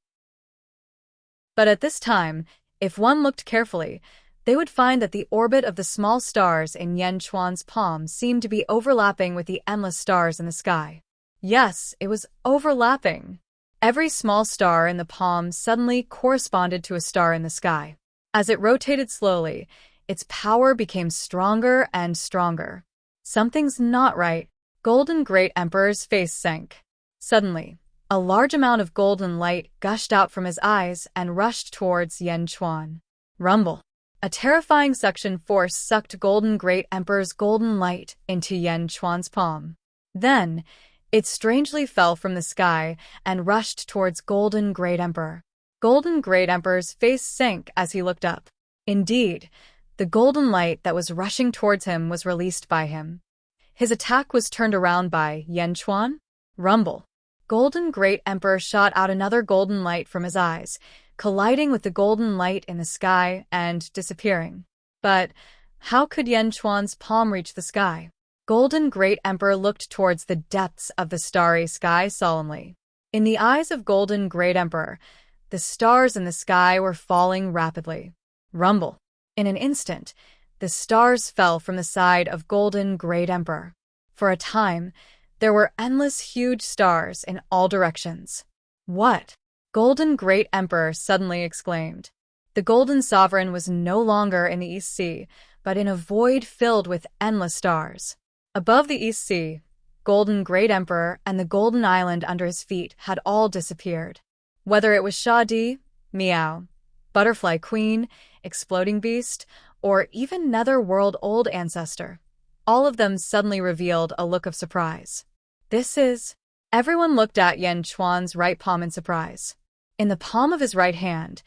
But at this time, if one looked carefully, they would find that the orbit of the small stars in Yen Chuan's palm seemed to be overlapping with the endless stars in the sky. Yes, it was overlapping. Every small star in the palm suddenly corresponded to a star in the sky. As it rotated slowly, its power became stronger and stronger. Something's not right. Golden Great Emperor's face sank. Suddenly, A large amount of golden light gushed out from his eyes and rushed towards Yan Chuan. Rumble. A terrifying suction force sucked Golden Great Emperor's golden light into Yan Chuan's palm. Then, it strangely fell from the sky and rushed towards Golden Great Emperor. Golden Great Emperor's face sank as he looked up. Indeed, the golden light that was rushing towards him was released by him. His attack was turned around by Yan Chuan. Rumble. Golden Great Emperor shot out another golden light from his eyes, colliding with the golden light in the sky and disappearing. But how could Yan Chuan's palm reach the sky? Golden Great Emperor looked towards the depths of the starry sky solemnly. In the eyes of Golden Great Emperor, the stars in the sky were falling rapidly. Rumble. In an instant, the stars fell from the side of Golden Great Emperor. For a time, there were endless huge stars in all directions. What? Golden Great Emperor suddenly exclaimed. The Golden Sovereign was no longer in the East Sea, but in a void filled with endless stars. Above the East Sea, Golden Great Emperor and the Golden Island under his feet had all disappeared. Whether it was Shadi, Meow, Butterfly Queen, Exploding Beast, or even Netherworld Old Ancestor, all of them suddenly revealed a look of surprise. This is... Everyone looked at Yan Chuan's right palm in surprise. In the palm of his right hand,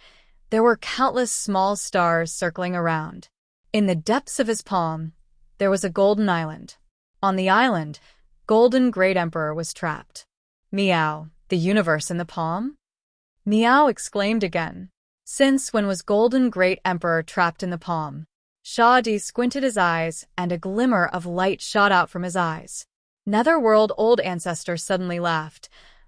there were countless small stars circling around. In the depths of his palm, there was a golden island. On the island, Golden Great Emperor was trapped. Meow, the universe in the palm? Meow exclaimed again. Since when was Golden Great Emperor trapped in the palm? Shadi squinted his eyes, and a glimmer of light shot out from his eyes. Netherworld Old Ancestor suddenly laughed.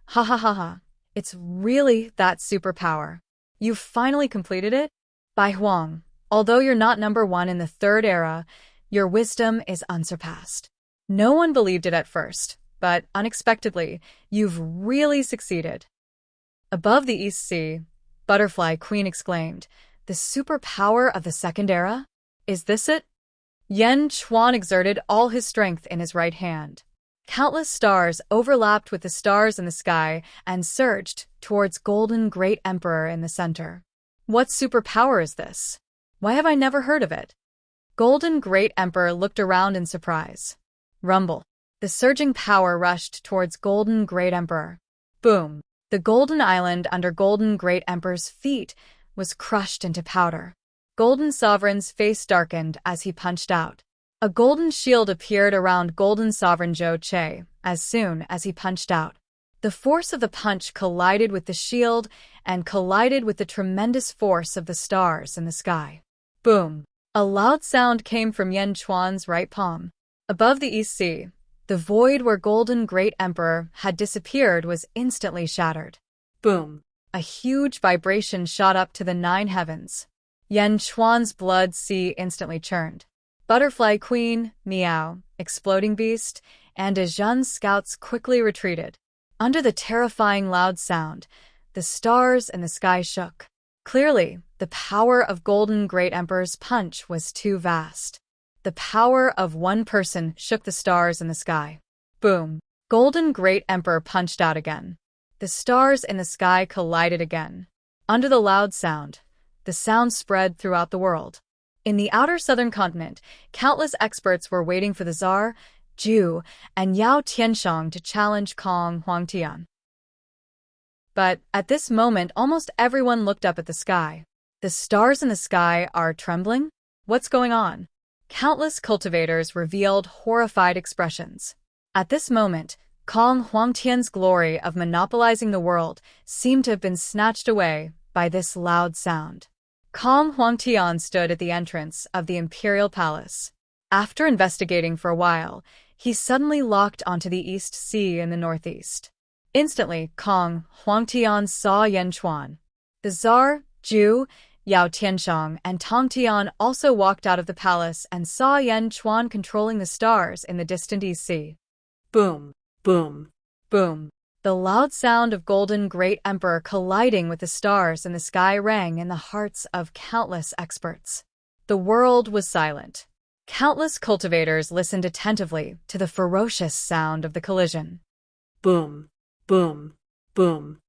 Ha ha ha ha. It's really that superpower. You've finally completed it? Bai Huang, although you're not number one in the third era, your wisdom is unsurpassed. No one believed it at first, but unexpectedly, you've really succeeded. Above the East Sea, Butterfly Queen exclaimed, the superpower of the second era? Is this it? Yan Chuan exerted all his strength in his right hand. Countless stars overlapped with the stars in the sky and surged towards Golden Great Emperor in the center. What superpower is this? Why have I never heard of it? Golden Great Emperor looked around in surprise. Rumble. The surging power rushed towards Golden Great Emperor. Boom. The golden island under Golden Great Emperor's feet was crushed into powder. Golden Sovereign's face darkened as he punched out. A golden shield appeared around Golden Sovereign Zhou Che as soon as he punched out. The force of the punch collided with the shield and collided with the tremendous force of the stars in the sky. Boom! A loud sound came from Yan Chuan's right palm. Above the East Sea, the void where Golden Great Emperor had disappeared was instantly shattered. Boom! A huge vibration shot up to the 9 heavens. Yan Chuan's blood sea instantly churned. Butterfly Queen, Meow, Exploding Beast, and Ajun's scouts quickly retreated. Under the terrifying loud sound, the stars in the sky shook. Clearly, the power of Golden Great Emperor's punch was too vast. The power of one person shook the stars in the sky. Boom! Golden Great Emperor punched out again. The stars in the sky collided again. Under the loud sound, the sound spread throughout the world. In the outer southern continent, countless experts were waiting for the Tsar, Zhu, and Yao Tianshang to challenge Kong Huangtian. But at this moment, almost everyone looked up at the sky. The stars in the sky are trembling? What's going on? Countless cultivators revealed horrified expressions. At this moment, Kong Huangtian's glory of monopolizing the world seemed to have been snatched away by this loud sound. Kong Huangtian stood at the entrance of the imperial palace. After investigating for a while, he suddenly locked onto the East Sea in the northeast. Instantly, Kong Huangtian saw Yan Chuan. The Tsar, Zhu, Yao Tianshang, and Tong Tian also walked out of the palace and saw Yan Chuan controlling the stars in the distant East Sea. Boom, boom, boom. The loud sound of Golden Great Emperor colliding with the stars in the sky rang in the hearts of countless experts. The world was silent. Countless cultivators listened attentively to the ferocious sound of the collision. Boom, boom, boom,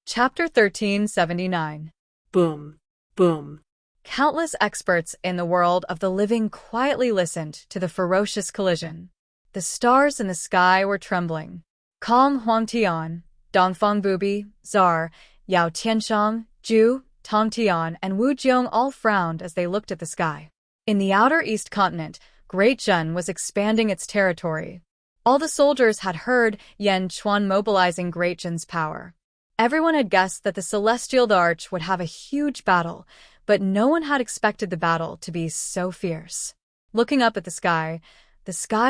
Chapter 1379. boom, boom, Countless experts in the world of the living quietly listened to the ferocious collision. The stars in the sky were trembling. Kong Huangtian, Dongfeng Bubi, Zar, Yao Tianshang, Zhu, Tong Tian, and Wu Jiong all frowned as they looked at the sky. In the outer east continent, Great Zhen was expanding its territory. All the soldiers had heard Yan Chuan mobilizing Great Zhen's power. Everyone had guessed that the Celestial Arch would have a huge battle, but no one had expected the battle to be so fierce. Looking up at the sky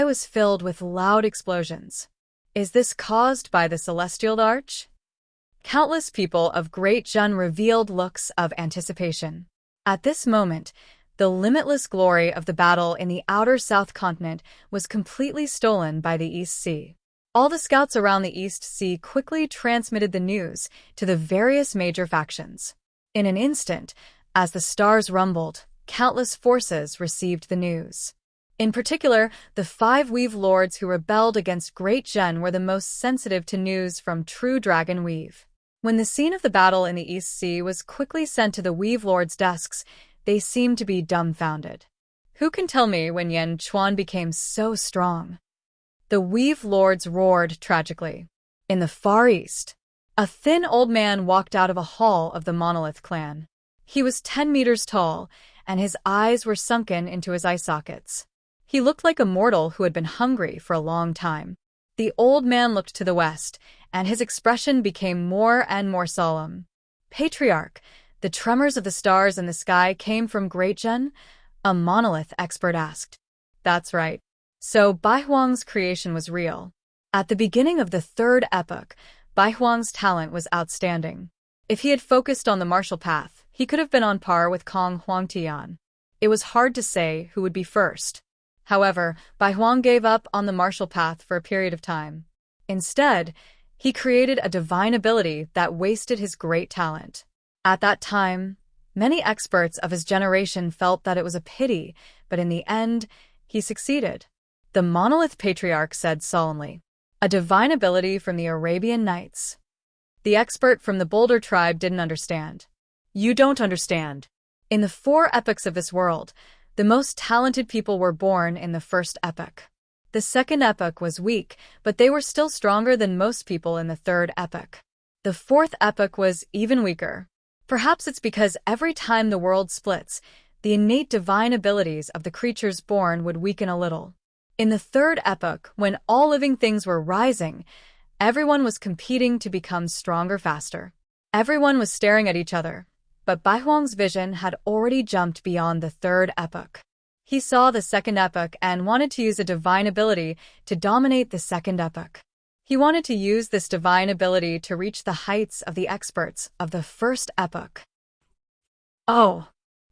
was filled with loud explosions. Is this caused by the Celestial Arch? Countless people of Great Zhen revealed looks of anticipation. At this moment, the limitless glory of the battle in the outer South Continent was completely stolen by the East Sea. All the scouts around the East Sea quickly transmitted the news to the various major factions. In an instant, as the stars rumbled, countless forces received the news. In particular, the 5 Weave Lords who rebelled against Great Zhen were the most sensitive to news from true Dragon Weave. When the scene of the battle in the East Sea was quickly sent to the Weave Lords' desks, they seemed to be dumbfounded. Who can tell me when Yan Chuan became so strong? The Weave Lords roared tragically. In the Far East, a thin old man walked out of a hall of the Monolith clan. He was 10 meters tall, and his eyes were sunken into his eye sockets. He looked like a mortal who had been hungry for a long time. The old man looked to the west, and his expression became more and more solemn. Patriarch, the tremors of the stars in the sky came from Great Zhen? A monolith expert asked. That's right. So Bai Huang's creation was real. At the beginning of the 3rd epoch, Bai Huang's talent was outstanding. If he had focused on the martial path, he could have been on par with Kong Huangtian. It was hard to say who would be first. However, Bai Huang gave up on the martial path for a period of time. Instead, he created a divine ability that wasted his great talent. At that time, many experts of his generation felt that it was a pity, but in the end, he succeeded. The Monolith Patriarch said solemnly, "A divine ability from the Arabian Nights." The expert from the Boulder tribe didn't understand. You don't understand. In the 4 epochs of this world, the most talented people were born in the 1st epoch. The 2nd epoch was weak, but they were still stronger than most people in the 3rd epoch. The 4th epoch was even weaker. Perhaps it's because every time the world splits, the innate divine abilities of the creatures born would weaken a little. In the 3rd epoch, when all living things were rising, everyone was competing to become stronger faster. Everyone was staring at each other, but Bai Huang's vision had already jumped beyond the 3rd epoch. He saw the 2nd epoch and wanted to use a divine ability to dominate the 2nd epoch. He wanted to use this divine ability to reach the heights of the experts of the 1st epoch. Oh!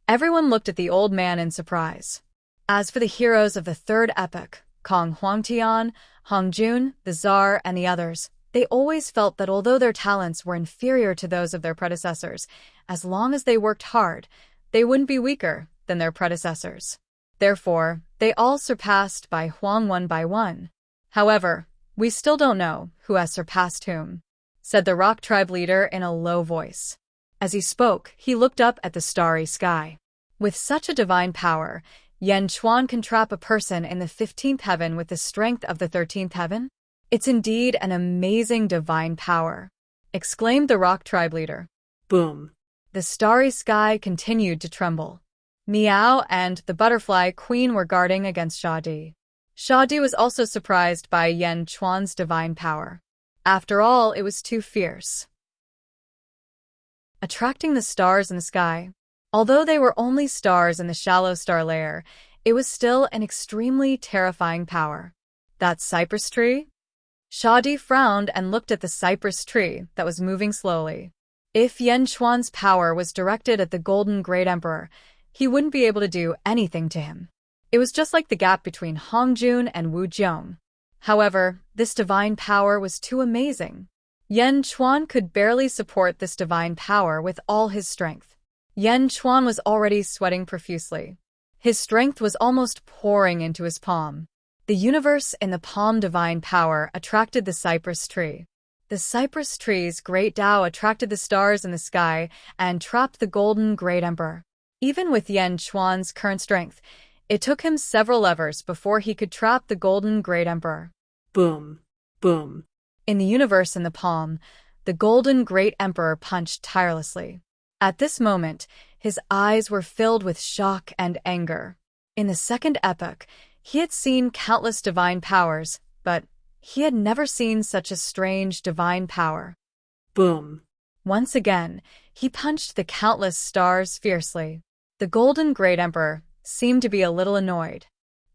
Everyone looked at the old man in surprise. As for the heroes of the 3rd epoch, Kong Huangtian, Hongjun, the Tsar, and the others, they always felt that although their talents were inferior to those of their predecessors, as long as they worked hard, they wouldn't be weaker than their predecessors. Therefore, they all surpassed Bai Huang one by one. However, we still don't know who has surpassed whom, said the Rock Tribe leader in a low voice. As he spoke, he looked up at the starry sky. With such a divine power, Yan Chuan can trap a person in the 15th heaven with the strength of the 13th heaven? It's indeed an amazing divine power, exclaimed the Rock Tribe leader. boom, The starry sky continued to tremble. Meow and the Butterfly Queen were guarding against Shadi. Shadi was also surprised by Yan Chuan's divine power. After all, it was too fierce. Attracting the stars in the sky. Although they were only stars in the shallow star layer, it was still an extremely terrifying power. That cypress tree? Shadi frowned and looked at the cypress tree that was moving slowly. If Yan Chuan's power was directed at the Golden Great Emperor, he wouldn't be able to do anything to him. It was just like the gap between Hongjun and Wu Jiong. However, this divine power was too amazing. Yan Chuan could barely support this divine power with all his strength. Yan Chuan was already sweating profusely. His strength was almost pouring into his palm. The universe in the palm divine power attracted the cypress tree. The cypress tree's great Tao attracted the stars in the sky and trapped the golden great emperor. Even with Yan Chuan's current strength, it took him several levers before he could trap the golden great emperor. Boom. Boom. In the universe in the palm, the golden great emperor punched tirelessly. At this moment, his eyes were filled with shock and anger. In the second epoch, he had seen countless divine powers, but he had never seen such a strange divine power. Boom. Once again, he punched the countless stars fiercely. The golden great emperor seemed to be a little annoyed.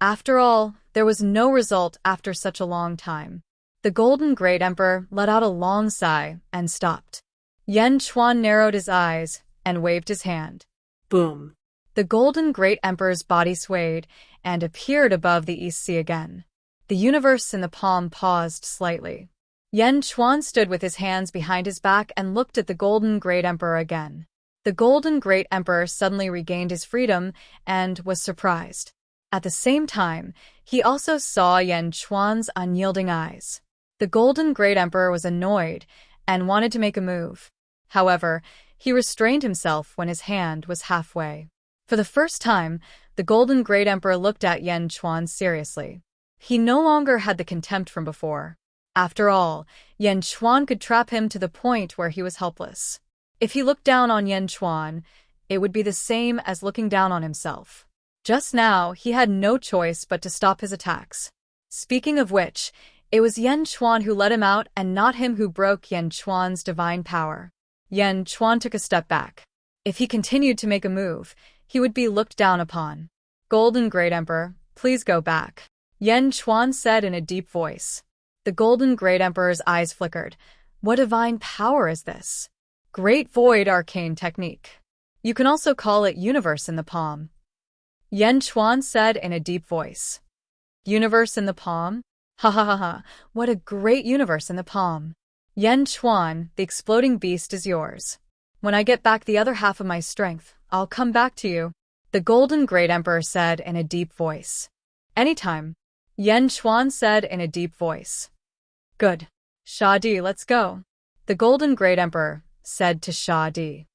After all, there was no result after such a long time. The golden great emperor let out a long sigh and stopped. Yan Chuan narrowed his eyes and waved his hand. Boom. The golden great emperor's body swayed and appeared above the East Sea again. The universe in the palm paused slightly. Yan Chuan stood with his hands behind his back and looked at the golden great emperor again. The golden great emperor suddenly regained his freedom and was surprised. At the same time, he also saw Yan Chuan's unyielding eyes. The golden great emperor was annoyed and wanted to make a move. However, he restrained himself when his hand was halfway. For the first time, the golden great emperor looked at Yan Chuan seriously. He no longer had the contempt from before. After all, Yan Chuan could trap him to the point where he was helpless. If he looked down on Yan Chuan, it would be the same as looking down on himself. Just now, he had no choice but to stop his attacks. Speaking of which, it was Yan Chuan who let him out and not him who broke Yan Chuan's divine power. Yan Chuan took a step back. If he continued to make a move, he would be looked down upon. Golden Great Emperor, please go back, Yan Chuan said in a deep voice. The Golden Great Emperor's eyes flickered. What divine power is this? Great Void Arcane Technique. You can also call it Universe in the Palm, Yan Chuan said in a deep voice. Universe in the Palm? Ha ha ha ha, what a great universe in the palm. Yan Chuan, the exploding beast is yours. When I get back the other half of my strength, I'll come back to you, the Golden Great Emperor said in a deep voice. Anytime, Yan Chuan said in a deep voice. Good. Sha Di, let's go, the Golden Great Emperor said to Sha Di.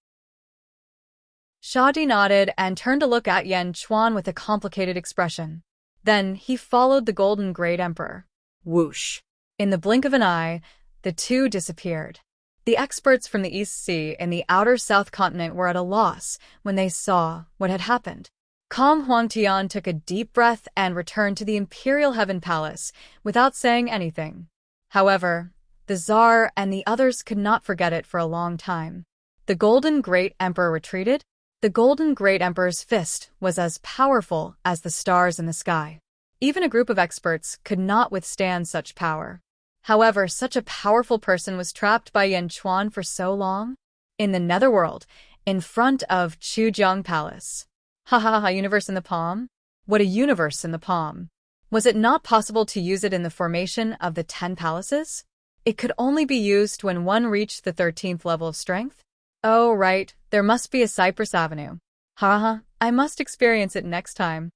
Sha Di nodded and turned to look at Yan Chuan with a complicated expression. Then he followed the Golden Great Emperor. Whoosh. In the blink of an eye, the two disappeared. The experts from the East Sea and the outer South Continent were at a loss when they saw what had happened. Calm Huangtian took a deep breath and returned to the Imperial Heaven Palace without saying anything. However, the Tsar and the others could not forget it for a long time. The Golden Great Emperor retreated. The Golden Great Emperor's fist was as powerful as the stars in the sky. Even a group of experts could not withstand such power. However, such a powerful person was trapped by Yan Chuan for so long. In the Netherworld, in front of Chujiang Palace. Ha ha ha, universe in the palm? What a universe in the palm. Was it not possible to use it in the formation of the 10 palaces? It could only be used when one reached the 13th level of strength? Oh, right, there must be a Cypress Avenue. Ha ha, I must experience it next time.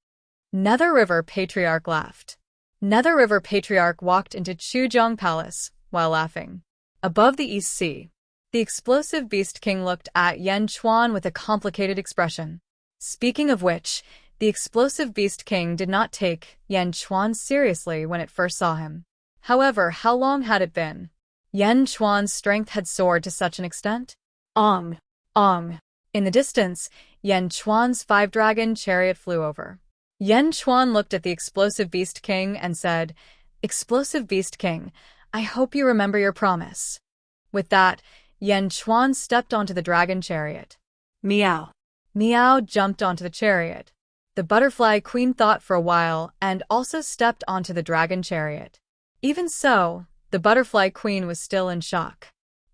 Nether River Patriarch laughed. Nether River Patriarch walked into Chujiang Palace while laughing. Above the East Sea, the explosive Beast King looked at Yan Chuan with a complicated expression. Speaking of which, the explosive Beast King did not take Yan Chuan seriously when it first saw him. However, how long had it been? Yan Chuan's strength had soared to such an extent? Ong, ong. In the distance, Yan Chuan's 5-dragon chariot flew over. Yan Chuan looked at the explosive Beast King and said, Explosive Beast King, I hope you remember your promise. With that, Yan Chuan stepped onto the dragon chariot. Meow. Meow jumped onto the chariot. The butterfly queen thought for a while and also stepped onto the dragon chariot. Even so, the butterfly queen was still in shock.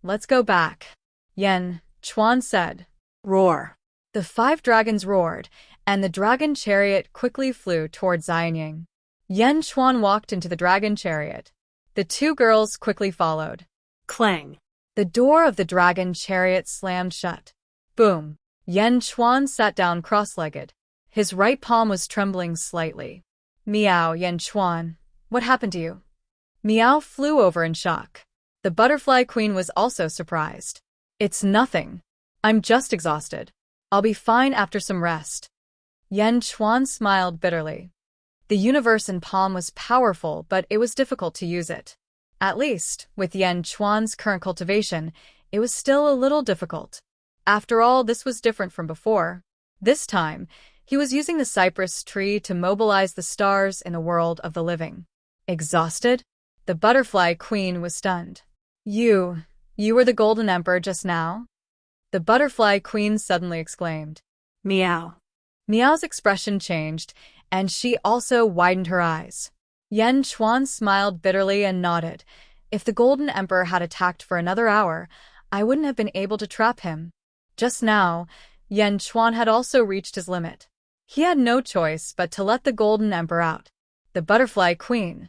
Let's go back, Yan Chuan said. Roar. The 5 dragons roared, and the dragon chariot quickly flew towards Xianying. Yan Chuan walked into the dragon chariot. The 2 girls quickly followed. Clang. The door of the dragon chariot slammed shut. Boom. Yan Chuan sat down cross-legged. His right palm was trembling slightly. Meow, Yan Chuan. What happened to you? Meow flew over in shock. The butterfly queen was also surprised. It's nothing. I'm just exhausted. I'll be fine after some rest. Yan Chuan smiled bitterly. The universe in Palm was powerful, but it was difficult to use it. At least, with Yan Chuan's current cultivation, it was still a little difficult. After all, this was different from before. This time, he was using the cypress tree to mobilize the stars in the world of the living. Exhausted? The butterfly queen was stunned. You were the Golden Emperor just now? The butterfly queen suddenly exclaimed. Meow. Meow's expression changed, and she also widened her eyes. Yan Chuan smiled bitterly and nodded. If the Golden Emperor had attacked for another hour, I wouldn't have been able to trap him. Just now, Yan Chuan had also reached his limit. He had no choice but to let the Golden Emperor out. The butterfly queen.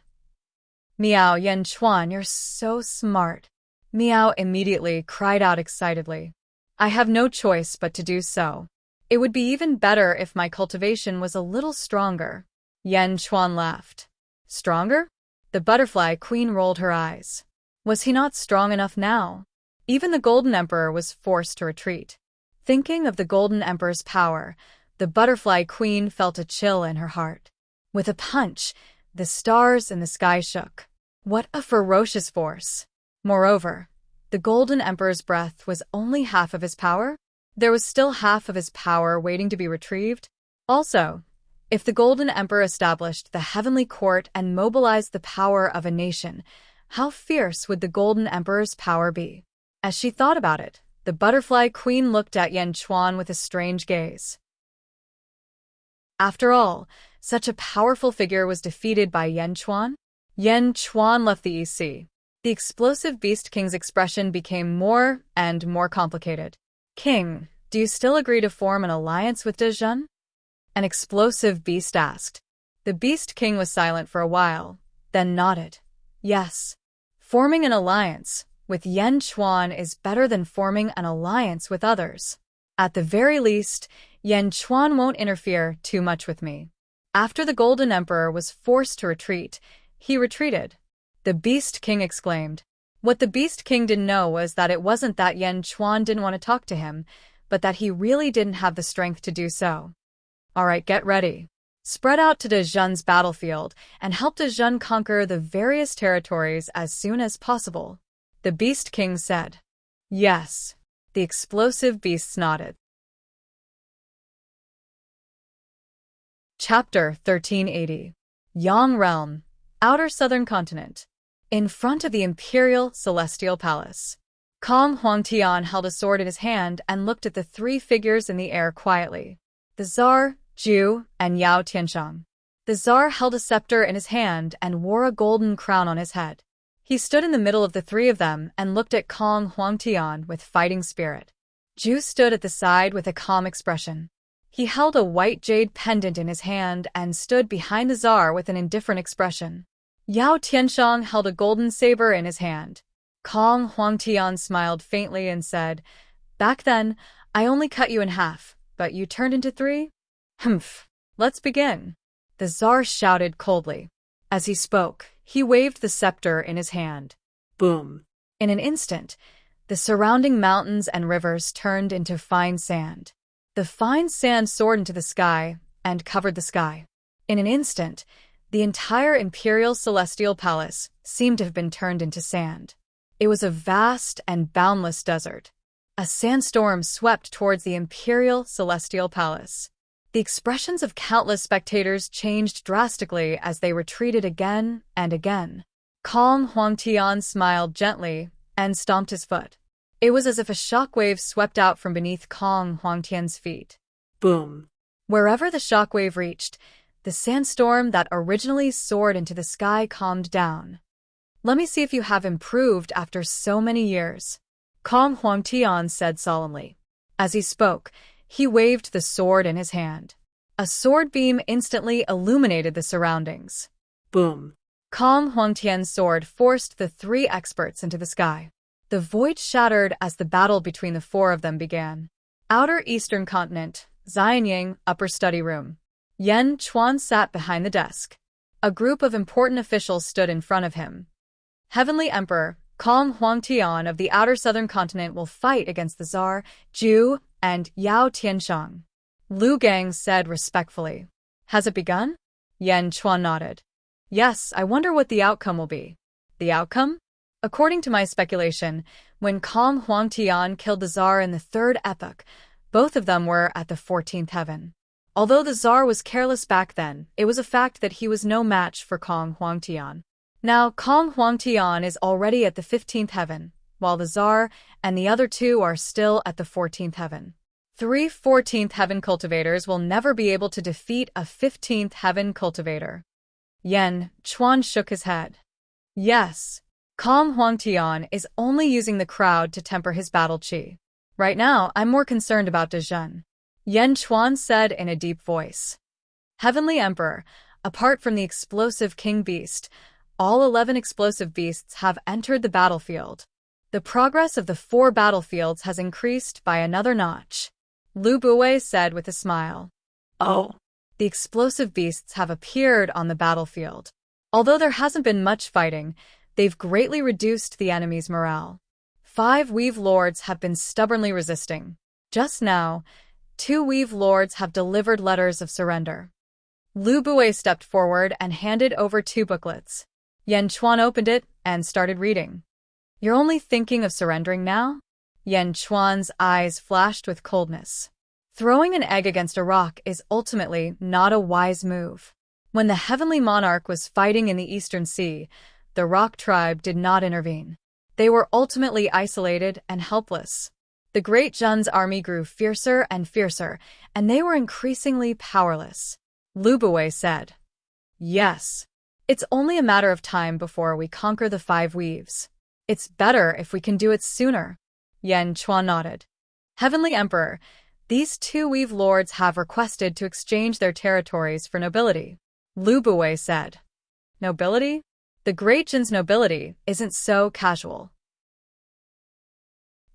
Meow, Yan Chuan, you're so smart. Meow immediately cried out excitedly. I have no choice but to do so. It would be even better if my cultivation was a little stronger. Yan Chuan laughed. Stronger? The butterfly queen rolled her eyes. Was he not strong enough now? Even the Golden Emperor was forced to retreat. Thinking of the Golden Emperor's power, the butterfly queen felt a chill in her heart. With a punch, the stars in the sky shook. What a ferocious force! Moreover, the Golden Emperor's breath was only half of his power? There was still half of his power waiting to be retrieved. Also, if the Golden Emperor established the heavenly court and mobilized the power of a nation, how fierce would the Golden Emperor's power be? As she thought about it, the butterfly queen looked at Yan Chuan with a strange gaze. After all, such a powerful figure was defeated by Yan Chuan? Yan Chuan left the EC. The explosive Beast King's expression became more and more complicated. King, do you still agree to form an alliance with De Zhen? An explosive beast asked. The Beast King was silent for a while, then nodded. Yes. Forming an alliance with Yan Chuan is better than forming an alliance with others. At the very least, Yan Chuan won't interfere too much with me. After the Golden Emperor was forced to retreat, he retreated. The Beast King exclaimed. What the Beast King didn't know was that it wasn't that Yan Chuan didn't want to talk to him, but that he really didn't have the strength to do so. Alright, get ready. Spread out to De Zhen's battlefield and help De Zhen conquer the various territories as soon as possible. The Beast King said. Yes. The explosive beasts nodded. Chapter 1380. Yang Realm, Outer Southern Continent. In front of the Imperial Celestial Palace. Kong Huangtian held a sword in his hand and looked at the three figures in the air quietly. The Tsar, Zhu, and Yao Tianshang. The Tsar held a scepter in his hand and wore a golden crown on his head. He stood in the middle of the three of them and looked at Kong Huangtian with fighting spirit. Zhu stood at the side with a calm expression. He held a white jade pendant in his hand and stood behind the Tsar with an indifferent expression. Yao Tianshang held a golden saber in his hand. Kong Huangtian smiled faintly and said, Back then, I only cut you in half, but you turned into three? Humph. Let's begin. The Tsar shouted coldly. As he spoke, he waved the scepter in his hand. Boom. In an instant, the surrounding mountains and rivers turned into fine sand. The fine sand soared into the sky and covered the sky. In an instant, the entire Imperial Celestial Palace seemed to have been turned into sand. It was a vast and boundless desert. A sandstorm swept towards the Imperial Celestial Palace. The expressions of countless spectators changed drastically as they retreated again and again. Kong Huangtian smiled gently and stomped his foot. It was as if a shockwave swept out from beneath Kong Huangtian's feet. Boom. Wherever the shockwave reached, the sandstorm that originally soared into the sky calmed down. Let me see if you have improved after so many years, Kong Huangtian said solemnly. As he spoke, he waved the sword in his hand. A sword beam instantly illuminated the surroundings. Boom. Kong Huangtian's sword forced the three experts into the sky. The void shattered as the battle between the four of them began. Outer Eastern Continent, Xianying, Upper Study Room. Yan Chuan sat behind the desk. A group of important officials stood in front of him. Heavenly Emperor, Kong Huangtian of the outer southern continent will fight against the Tsar, Zhu, and Yao Tianshang. Lu Gang said respectfully. Has it begun? Yan Chuan nodded. Yes, I wonder what the outcome will be. The outcome? According to my speculation, when Kong Huangtian killed the Tsar in the third epoch, both of them were at the 14th heaven. Although the Tsar was careless back then, it was a fact that he was no match for Kong Huangtian. Now, Kong Huangtian is already at the 15th heaven, while the Tsar and the other two are still at the 14th heaven. 3 14th heaven cultivators will never be able to defeat a 15th heaven cultivator. Yan Chuan shook his head. Yes, Kong Huangtian is only using the crowd to temper his battle chi. Right now, I'm more concerned about Dezhen. Yan Chuan said in a deep voice. Heavenly Emperor, apart from the explosive king beast, all 11 explosive beasts have entered the battlefield. The progress of the 4 battlefields has increased by another notch. Lu Buwei said with a smile. Oh. The explosive beasts have appeared on the battlefield. Although there hasn't been much fighting, they've greatly reduced the enemy's morale. 5 Weave Lords have been stubbornly resisting. Just now, 2 Weave Lords have delivered letters of surrender. Lu Buwei stepped forward and handed over 2 booklets. Yan Chuan opened it and started reading. You're only thinking of surrendering now? Yan Chuan's eyes flashed with coldness. Throwing an egg against a rock is ultimately not a wise move. When the Heavenly Monarch was fighting in the Eastern Sea, the Rock Tribe did not intervene. They were ultimately isolated and helpless. The Great Zhen's army grew fiercer and fiercer, and they were increasingly powerless. Lu Buwei said. Yes. It's only a matter of time before we conquer the 5 weaves. It's better if we can do it sooner. Yan Chuan nodded. Heavenly Emperor, these 2 Weave Lords have requested to exchange their territories for nobility. Lu Buwei said. Nobility? The Great Zhen's nobility isn't so casual.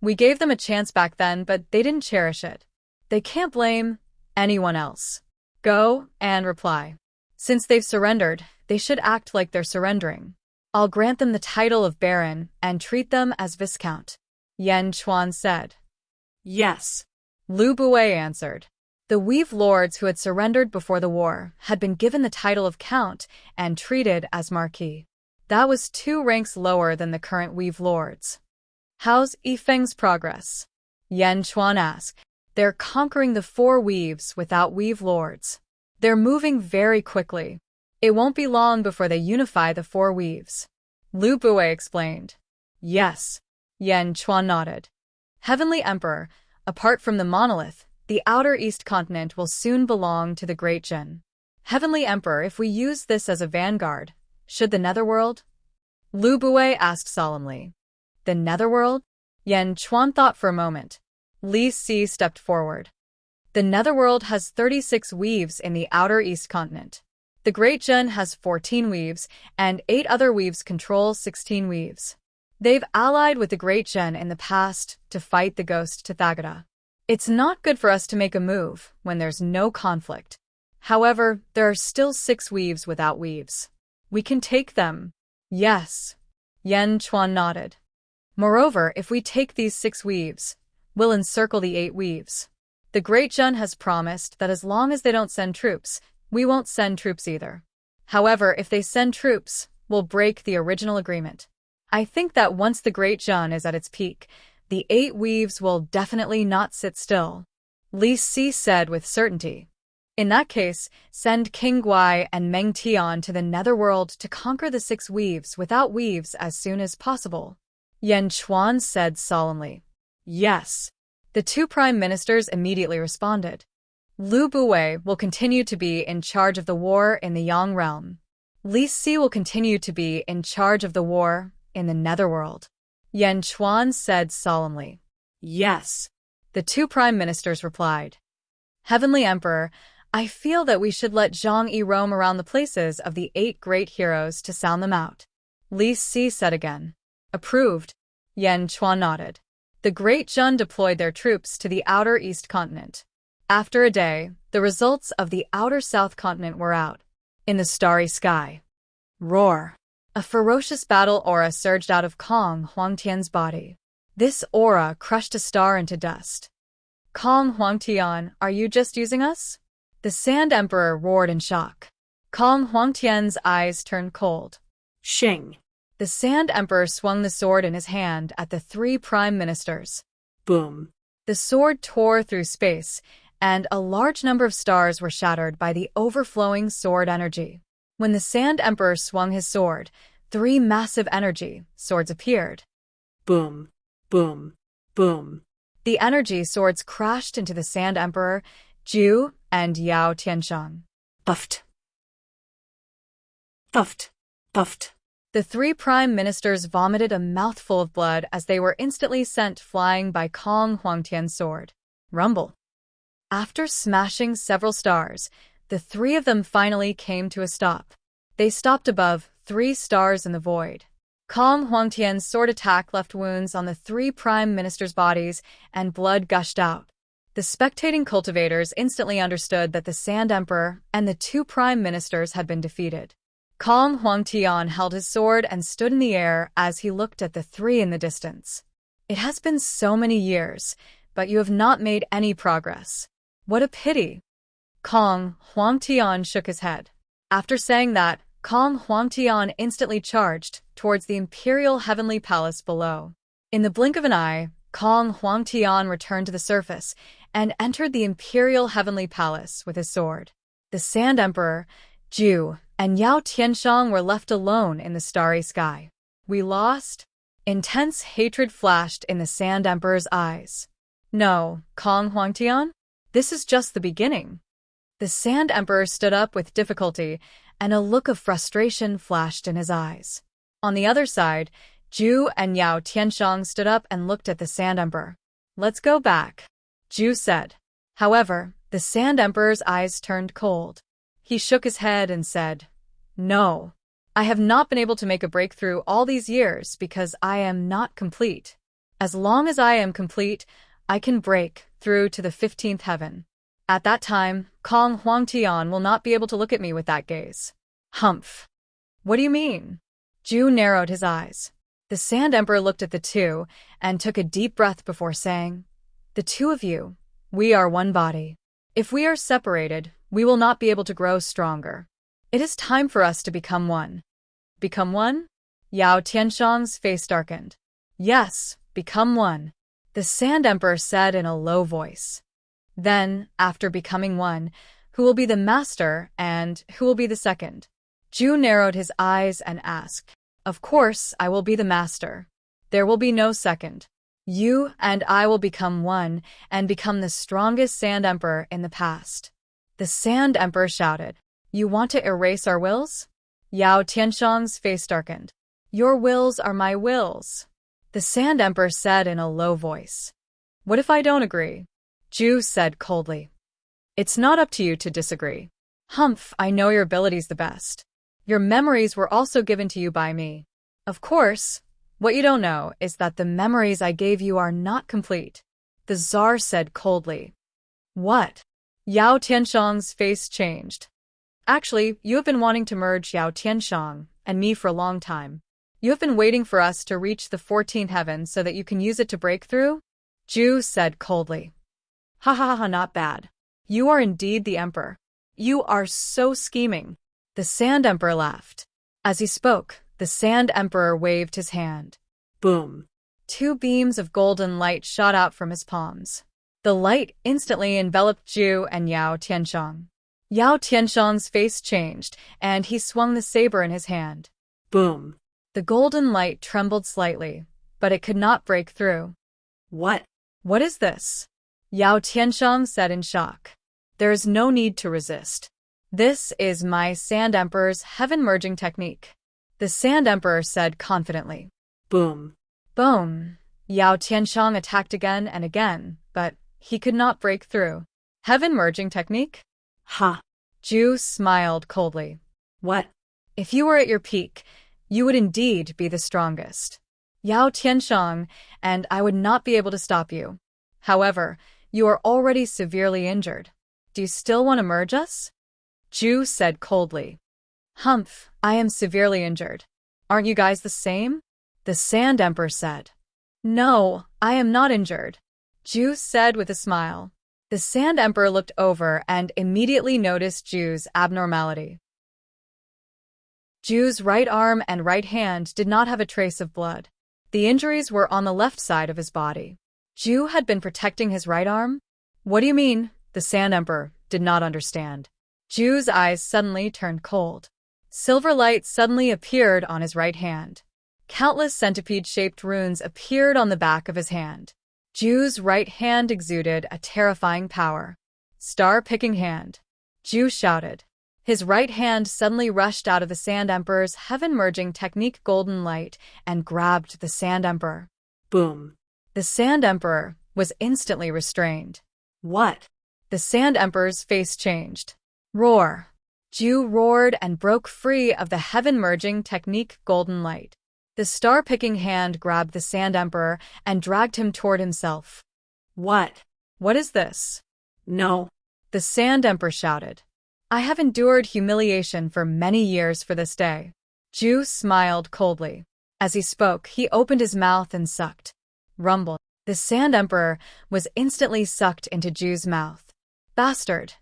We gave them a chance back then, but they didn't cherish it. They can't blame anyone else. Go and reply. Since they've surrendered, they should act like they're surrendering. I'll grant them the title of Baron and treat them as Viscount. Yan Chuan said. Yes. Lu Buwei answered. The Weave Lords who had surrendered before the war had been given the title of Count and treated as Marquis. That was 2 ranks lower than the current Weave Lords. How's Yifeng's progress? Yan Chuan asked. They're conquering the 4 weaves without Weave Lords. They're moving very quickly. It won't be long before they unify the 4 weaves. Lu Buwei explained. Yes. Yan Chuan nodded. Heavenly Emperor, apart from the monolith, the outer east continent will soon belong to the Great Zhen. Heavenly Emperor, if we use this as a vanguard, should the Netherworld? Lu Buwei asked solemnly. The Netherworld? Yan Chuan thought for a moment. Li Si stepped forward. The Netherworld has 36 weaves in the outer east continent. The Great Zhen has 14 weaves, and 8 other weaves control 16 weaves. They've allied with the Great Zhen in the past to fight the ghost Tathagata. It's not good for us to make a move when there's no conflict. However, there are still 6 weaves without weaves. We can take them. Yes. Yan Chuan nodded. Moreover, if we take these 6 weaves, we'll encircle the 8 weaves. The Great Zhen has promised that as long as they don't send troops, we won't send troops either. However, if they send troops, we'll break the original agreement. I think that once the Great Zhen is at its peak, the 8 weaves will definitely not sit still. Li Si said with certainty. In that case, send King Guai and Meng Tian to the Netherworld to conquer the 6 weaves without weaves as soon as possible. Yan Chuan said solemnly. Yes. The 2 prime ministers immediately responded. Lu Buwei will continue to be in charge of the war in the Yang realm. Li Si will continue to be in charge of the war in the Netherworld. Yan Chuan said solemnly. Yes. The 2 prime ministers replied. Heavenly Emperor, I feel that we should let Zhang Yi roam around the places of the 8 great heroes to sound them out. Li Si said again. Approved. Yan Chuan nodded. The Great Zhen deployed their troops to the outer east continent. After a day, the results of the outer south continent were out. In the starry sky. Roar. A ferocious battle aura surged out of Kong Huangtian's body. This aura crushed a star into dust. Kong Huangtian, are you just using us? The Sand Emperor roared in shock. Kong Huangtian's eyes turned cold. Shing. The Sand Emperor swung the sword in his hand at the three prime ministers. Boom. The sword tore through space, and a large number of stars were shattered by the overflowing sword energy. When the Sand Emperor swung his sword, three massive energy swords appeared. Boom. Boom. Boom. The energy swords crashed into the Sand Emperor, Zhu, and Yao Tianshang. Thuft. Thuft. Thuft. The three prime ministers vomited a mouthful of blood as they were instantly sent flying by Kong Huangtian's sword. Rumble. After smashing several stars, the three of them finally came to a stop. They stopped above 3 stars in the void. Kong Huangtian's sword attack left wounds on the three prime ministers' bodies, and blood gushed out. The spectating cultivators instantly understood that the Sand Emperor and the 2 prime ministers had been defeated. Kong Huangtian held his sword and stood in the air as he looked at the 3 in the distance. It has been so many years, but you have not made any progress. What a pity. Kong Huangtian shook his head. After saying that, Kong Huangtian instantly charged towards the Imperial Heavenly Palace below. In the blink of an eye, Kong Huangtian returned to the surface and entered the Imperial Heavenly Palace with his sword. The Sand Emperor, Zhu, and Yao Tianshang were left alone in the starry sky. We lost? Intense hatred flashed in the Sand Emperor's eyes. No, Kong Huangtian? This is just the beginning. The Sand Emperor stood up with difficulty, and a look of frustration flashed in his eyes. On the other side, Zhu and Yao Tianshang stood up and looked at the Sand Emperor. Let's go back, Zhu said. However, the Sand Emperor's eyes turned cold. He shook his head and said, No. I have not been able to make a breakthrough all these years because I am not complete. As long as I am complete, I can break through to the 15th heaven. At that time, Kong Huangtian will not be able to look at me with that gaze. Humph. What do you mean? Zhu narrowed his eyes. The Sand Emperor looked at the 2 and took a deep breath before saying, The 2 of you, we are one body. If we are separated, we will not be able to grow stronger. It is time for us to become one. Become one? Yao Tianshang's face darkened. Yes, become one, the Sand Emperor said in a low voice. Then, after becoming one, who will be the master and who will be the second? Zhu narrowed his eyes and asked. Of course, I will be the master. There will be no second. You and I will become one and become the strongest Sand Emperor in the past. The Sand Emperor shouted. You want to erase our wills? Yao Tianshang's face darkened. Your wills are my wills, the Sand Emperor said in a low voice. What if I don't agree? Zhu said coldly. It's not up to you to disagree. Humph, I know your abilities the best. Your memories were also given to you by me. Of course, what you don't know is that the memories I gave you are not complete, the Tsar said coldly. What? Yao Tianshang's face changed. Actually, you have been wanting to merge Yao Tianshang and me for a long time. You have been waiting for us to reach the 14th heaven so that you can use it to break through? Zhu said coldly. Ha ha ha, not bad. You are indeed the Emperor. You are so scheming. The Sand Emperor laughed. As he spoke, the Sand Emperor waved his hand. Boom. 2 beams of golden light shot out from his palms. The light instantly enveloped Zhu and Yao Tianshang. Yao Tianshang's face changed, and he swung the saber in his hand. Boom. The golden light trembled slightly, but it could not break through. What? What is this? Yao Tianshang said in shock. There is no need to resist. This is my Sand Emperor's heaven-merging technique, the Sand Emperor said confidently. Boom. Boom. Yao Tianshang attacked again and again, but he could not break through. Heaven-merging technique? Ha. Zhu smiled coldly. What? If you were at your peak, you would indeed be the strongest, Yao Tianshang, and I would not be able to stop you. However, you are already severely injured. Do you still want to merge us? Zhu said coldly. Humph, I am severely injured. Aren't you guys the same? The Sand Emperor said. No, I am not injured, Ju said with a smile. The Sand Emperor looked over and immediately noticed Ju's abnormality. Ju's right arm and right hand did not have a trace of blood. The injuries were on the left side of his body. Ju had been protecting his right arm? What do you mean? The Sand Emperor did not understand. Ju's eyes suddenly turned cold. Silver light suddenly appeared on his right hand. Countless centipede-shaped runes appeared on the back of his hand. Ju's right hand exuded a terrifying power. Star-picking hand. Ju shouted. His right hand suddenly rushed out of the Sand Emperor's heaven-merging technique golden light and grabbed the Sand Emperor. Boom. The Sand Emperor was instantly restrained. What? The Sand Emperor's face changed. Roar. Ju roared and broke free of the heaven-merging technique golden light. The star-picking hand grabbed the Sand Emperor and dragged him toward himself. What? What is this? No. The Sand Emperor shouted. I have endured humiliation for many years for this day. Ju smiled coldly. As he spoke, he opened his mouth and sucked. Rumble. The Sand Emperor was instantly sucked into Ju's mouth. Bastard!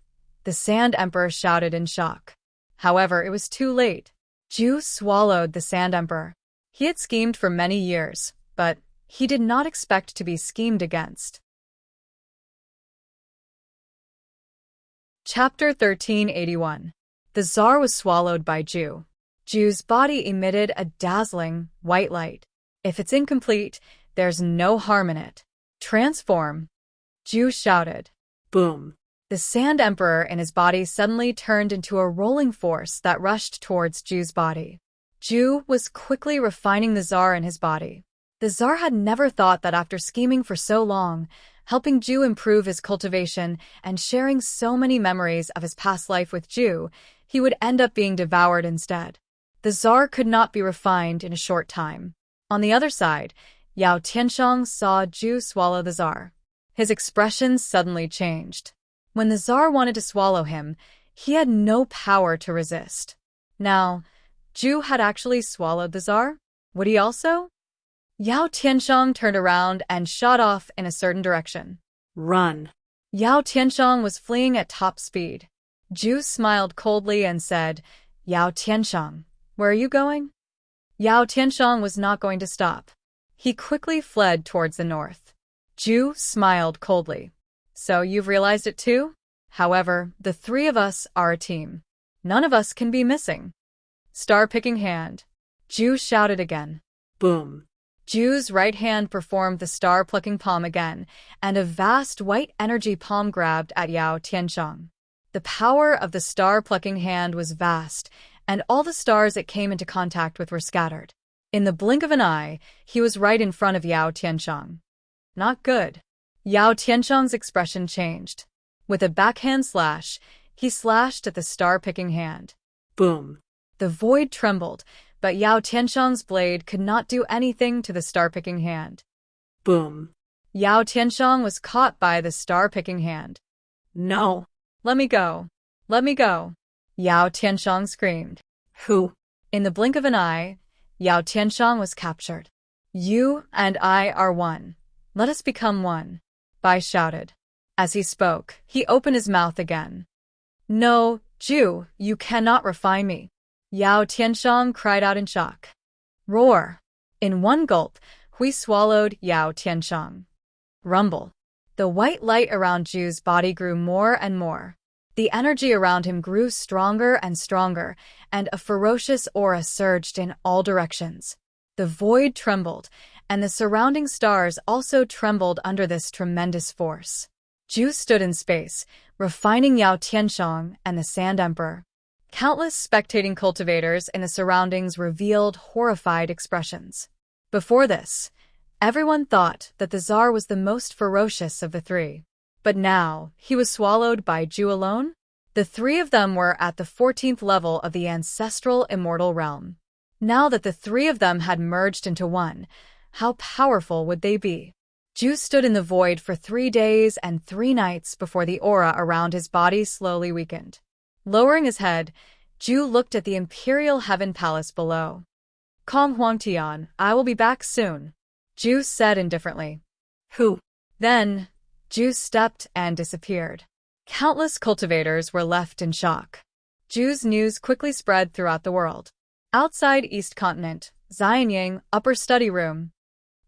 The Sand Emperor shouted in shock. However, it was too late. Ju swallowed the Sand Emperor. He had schemed for many years, but he did not expect to be schemed against. Chapter 1381. The Tsar was swallowed by Ju. Ju's body emitted a dazzling, white light. If it's incomplete, there's no harm in it. Transform! Ju shouted. Boom. The Sand Emperor in his body suddenly turned into a rolling force that rushed towards Ju's body. Ju was quickly refining the Tsar in his body. The Tsar had never thought that after scheming for so long, helping Ju improve his cultivation, and sharing so many memories of his past life with Ju, he would end up being devoured instead. The Tsar could not be refined in a short time. On the other side, Yao Tianshang saw Ju swallow the Tsar. His expression suddenly changed. When the Tsar wanted to swallow him, he had no power to resist. Now, Ju had actually swallowed the Tsar? Would he also? Yao Tianshang turned around and shot off in a certain direction. Run. Yao Tianshang was fleeing at top speed. Ju smiled coldly and said, Yao Tianshang, where are you going? Yao Tianshang was not going to stop. He quickly fled towards the north. Ju smiled coldly. So you've realized it too? However, the three of us are a team. None of us can be missing. Star-picking hand. Ju shouted again. Boom. Ju's right hand performed the star-plucking palm again, and a vast white energy palm grabbed at Yao Tianshang. The power of the star-plucking hand was vast, and all the stars it came into contact with were scattered. In the blink of an eye, he was right in front of Yao Tianshang. Not good. Yao Tianshang's expression changed. With a backhand slash, he slashed at the star-picking hand. Boom. The void trembled, but Yao Tianshang's blade could not do anything to the star-picking hand. Boom. Yao Tianshang was caught by the star-picking hand. No. Let me go. Let me go. Yao Tianshang screamed. Who? In the blink of an eye, Yao Tianshang was captured. You and I are one. Let us become one. Bai shouted. As he spoke, he opened his mouth again. No, Ju, you cannot refine me. Yao Tianshang cried out in shock. Roar! In one gulp, Hui swallowed Yao Tianshang. Rumble! The white light around Ju's body grew more and more. The energy around him grew stronger and stronger, and a ferocious aura surged in all directions. The void trembled, and the surrounding stars also trembled under this tremendous force. Ju stood in space, refining Yao Tianshang and the Sand Emperor. Countless spectating cultivators in the surroundings revealed horrified expressions. Before this, everyone thought that the Tsar was the most ferocious of the three. But now, he was swallowed by Ju alone? The three of them were at the 14th level of the ancestral immortal realm. Now that the three of them had merged into one, how powerful would they be? Ju stood in the void for 3 days and 3 nights before the aura around his body slowly weakened. Lowering his head, Ju looked at the Imperial Heaven Palace below. Kong Huangtian, I will be back soon, Ju said indifferently. Who? Then, Ju stepped and disappeared. Countless cultivators were left in shock. Ju's news quickly spread throughout the world. Outside East Continent, Xianying, upper study room.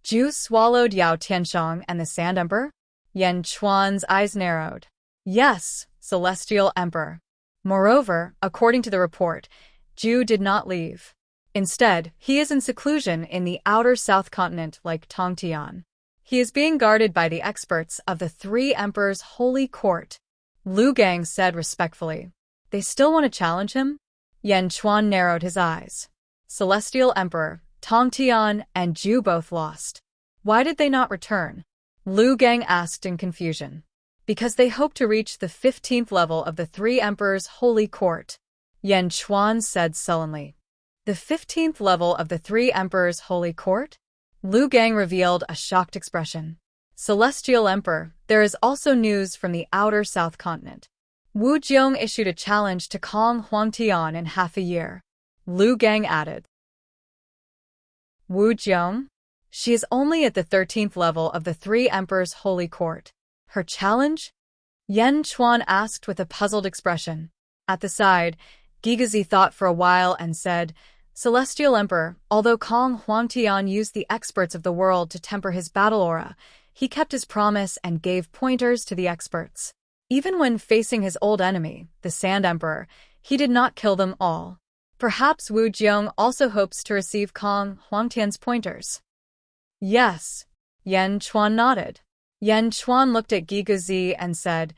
Ju swallowed Yao Tianshang and the Sand Emperor? Yan Chuan's eyes narrowed. Yes, Celestial Emperor. Moreover, according to the report, Ju did not leave. Instead, he is in seclusion in the outer South Continent like Tongtian. He is being guarded by the experts of the Three Emperors' Holy Court, Lu Gang said respectfully. They still want to challenge him? Yan Chuan narrowed his eyes. Celestial Emperor, Tongtian, and Ju both lost. Why did they not return? Lu Gang asked in confusion. Because they hope to reach the 15th level of the Three Emperors' Holy Court, Yan Chuan said sullenly. The 15th level of the Three Emperors' Holy Court? Lu Gang revealed a shocked expression. Celestial Emperor, there is also news from the outer South Continent. Wu Jiong issued a challenge to Kong Huangtian in half a year. Lu Gang added. Wu Jiong? She is only at the 13th level of the Three Emperors' Holy Court. Her challenge? Yan Chuan asked with a puzzled expression. At the side, Gigazi thought for a while and said, Celestial Emperor, although Kong Huangtian used the experts of the world to temper his battle aura, he kept his promise and gave pointers to the experts. Even when facing his old enemy, the Sand Emperor, he did not kill them all. Perhaps Wu Jiong also hopes to receive Kong Huangtian's pointers. Yes, Yan Chuan nodded. Yan Chuan looked at Gigazi and said,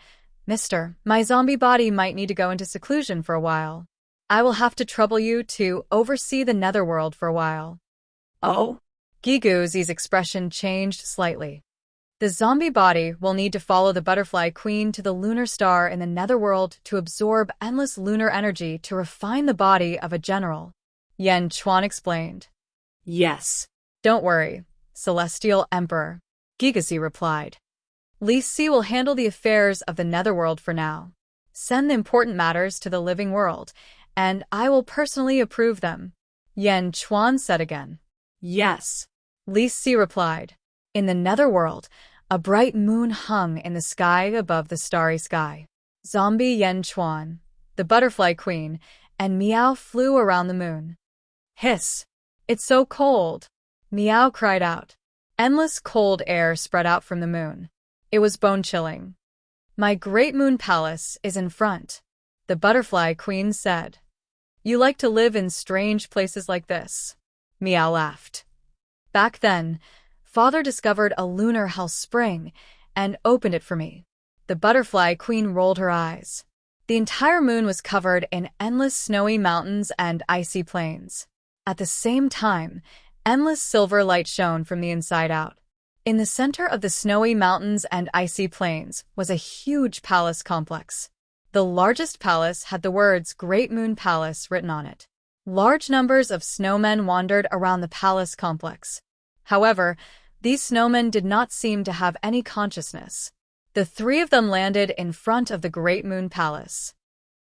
Mister, my zombie body might need to go into seclusion for a while. I will have to trouble you to oversee the netherworld for a while. Oh? Gigazi's expression changed slightly. The zombie body will need to follow the Butterfly Queen to the lunar star in the netherworld to absorb endless lunar energy to refine the body of a general, Yan Chuan explained. Yes. Don't worry, Celestial Emperor, Gigazi replied. Li Si will handle the affairs of the netherworld for now. Send the important matters to the living world, and I will personally approve them, Yan Chuan said again. Yes, Li Si replied. In the netherworld, a bright moon hung in the sky above the starry sky. Zombie Yan Chuan, the Butterfly Queen, and Meow flew around the moon. Hiss! It's so cold! Meow cried out. Endless cold air spread out from the moon. It was bone-chilling. My great moon palace is in front, the Butterfly Queen said. You like to live in strange places like this? Meow laughed. Back then, Father discovered a lunar house spring and opened it for me. The Butterfly Queen rolled her eyes. The entire moon was covered in endless snowy mountains and icy plains. At the same time, endless silver light shone from the inside out. In the center of the snowy mountains and icy plains was a huge palace complex. The largest palace had the words Great Moon Palace written on it. Large numbers of snowmen wandered around the palace complex. However, these snowmen did not seem to have any consciousness. The three of them landed in front of the Great Moon Palace.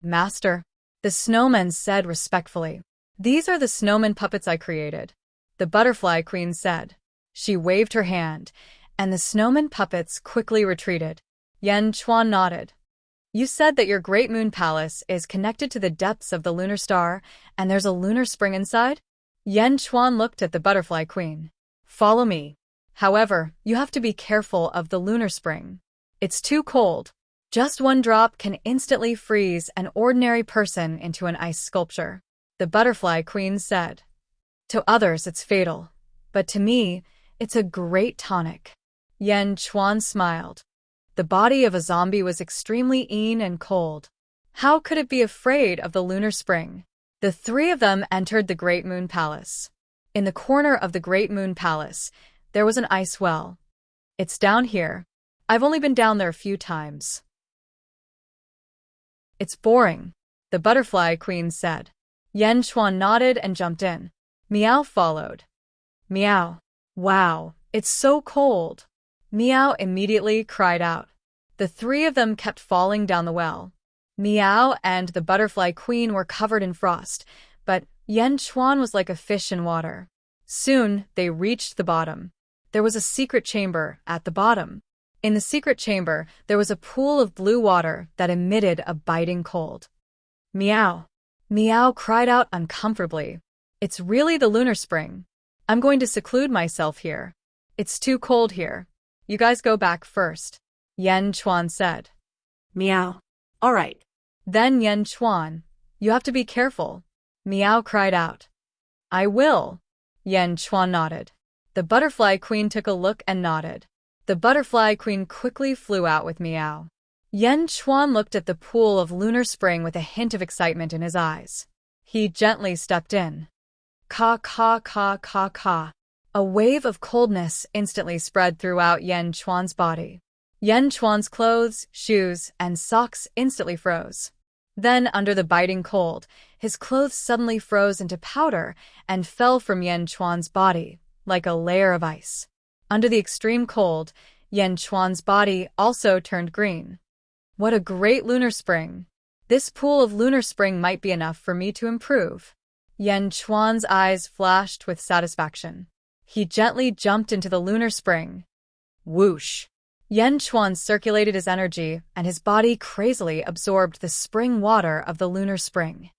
Master, the snowmen said respectfully. These are the snowman puppets I created, the Butterfly Queen said. She waved her hand, and the snowman puppets quickly retreated. Yan Chuan nodded. You said that your Great Moon Palace is connected to the depths of the lunar star, and there's a lunar spring inside? Yan Chuan looked at the Butterfly Queen. Follow me. However, you have to be careful of the lunar spring. It's too cold. Just one drop can instantly freeze an ordinary person into an ice sculpture, the Butterfly Queen said. To others it's fatal, but to me, it's a great tonic. Yan Chuan smiled. The body of a zombie was extremely lean and cold. How could it be afraid of the lunar spring? The three of them entered the Great Moon Palace. In the corner of the Great Moon Palace, there was an ice well. It's down here. I've only been down there a few times. It's boring, the Butterfly Queen said. Yan Chuan nodded and jumped in. Meow followed. Meow. Wow, it's so cold. Meow immediately cried out. The three of them kept falling down the well. Meow and the butterfly queen were covered in frost, but Yen Chuan was like a fish in water. Soon, they reached the bottom. There was a secret chamber at the bottom. In the secret chamber, there was a pool of blue water that emitted a biting cold. Meow. Meow cried out uncomfortably. It's really the lunar spring. I'm going to seclude myself here. It's too cold here. You guys go back first, Yen Chuan said. Meow. All right. Then Yen Chuan, you have to be careful. Meow cried out. I will. Yen Chuan nodded. The butterfly queen took a look and nodded. The butterfly queen quickly flew out with Meow. Yen Chuan looked at the pool of lunar spring with a hint of excitement in his eyes. He gently stepped in. Ka ka ka ka ka. A wave of coldness instantly spread throughout Yen Chuan's body. Yen Chuan's clothes, shoes, and socks instantly froze. Then, under the biting cold, his clothes suddenly froze into powder and fell from Yen Chuan's body, like a layer of ice. Under the extreme cold, Yen Chuan's body also turned green. What a great lunar spring! This pool of lunar spring might be enough for me to improve. Yen Chuan's eyes flashed with satisfaction. He gently jumped into the lunar spring. Whoosh! Yen Chuan circulated his energy, and his body crazily absorbed the spring water of the lunar spring.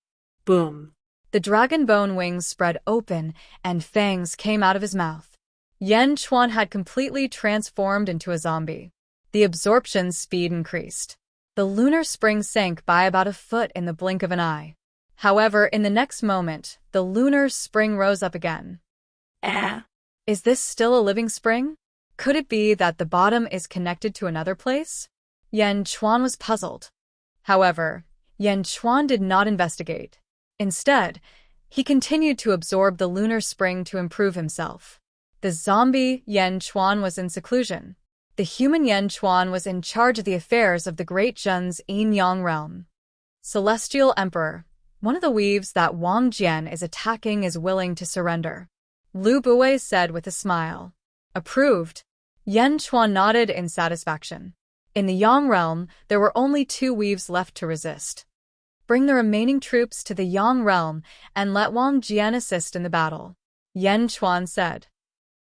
Boom. The dragon bone wings spread open, and fangs came out of his mouth. Yen Chuan had completely transformed into a zombie. The absorption speed increased. The lunar spring sank by about a foot in the blink of an eye. However, in the next moment, the lunar spring rose up again. Is this still a living spring? Could it be that the bottom is connected to another place? Yen Chuan was puzzled. However, Yen Chuan did not investigate. Instead, he continued to absorb the lunar spring to improve himself. The zombie Yen Chuan was in seclusion. The human Yen Chuan was in charge of the affairs of the Great Zhen's Yin-Yang realm. Celestial Emperor, one of the weaves that Wang Jian is attacking is willing to surrender, Lu Buwei said with a smile. Approved. Yen Chuan nodded in satisfaction. In the Yang realm, there were only 2 weaves left to resist. Bring the remaining troops to the Yang realm and let Wang Jian assist in the battle, Yen Chuan said.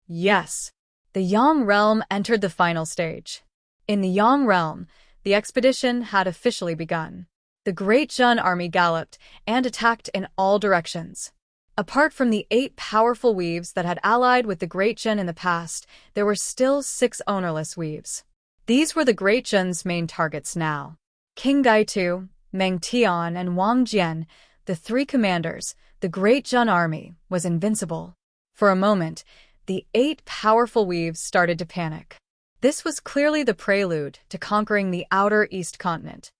Yes. The Yang realm entered the final stage. In the Yang realm, the expedition had officially begun. The Great Zhen army galloped and attacked in all directions. Apart from the 8 powerful weaves that had allied with the Great Zhen in the past, there were still 6 ownerless weaves. These were the Great Zhen's main targets now. King Gaitu, Meng Tian, and Wang Jian, the 3 commanders, the Great Zhen army, was invincible. For a moment, the 8 powerful weaves started to panic. This was clearly the prelude to conquering the outer East continent.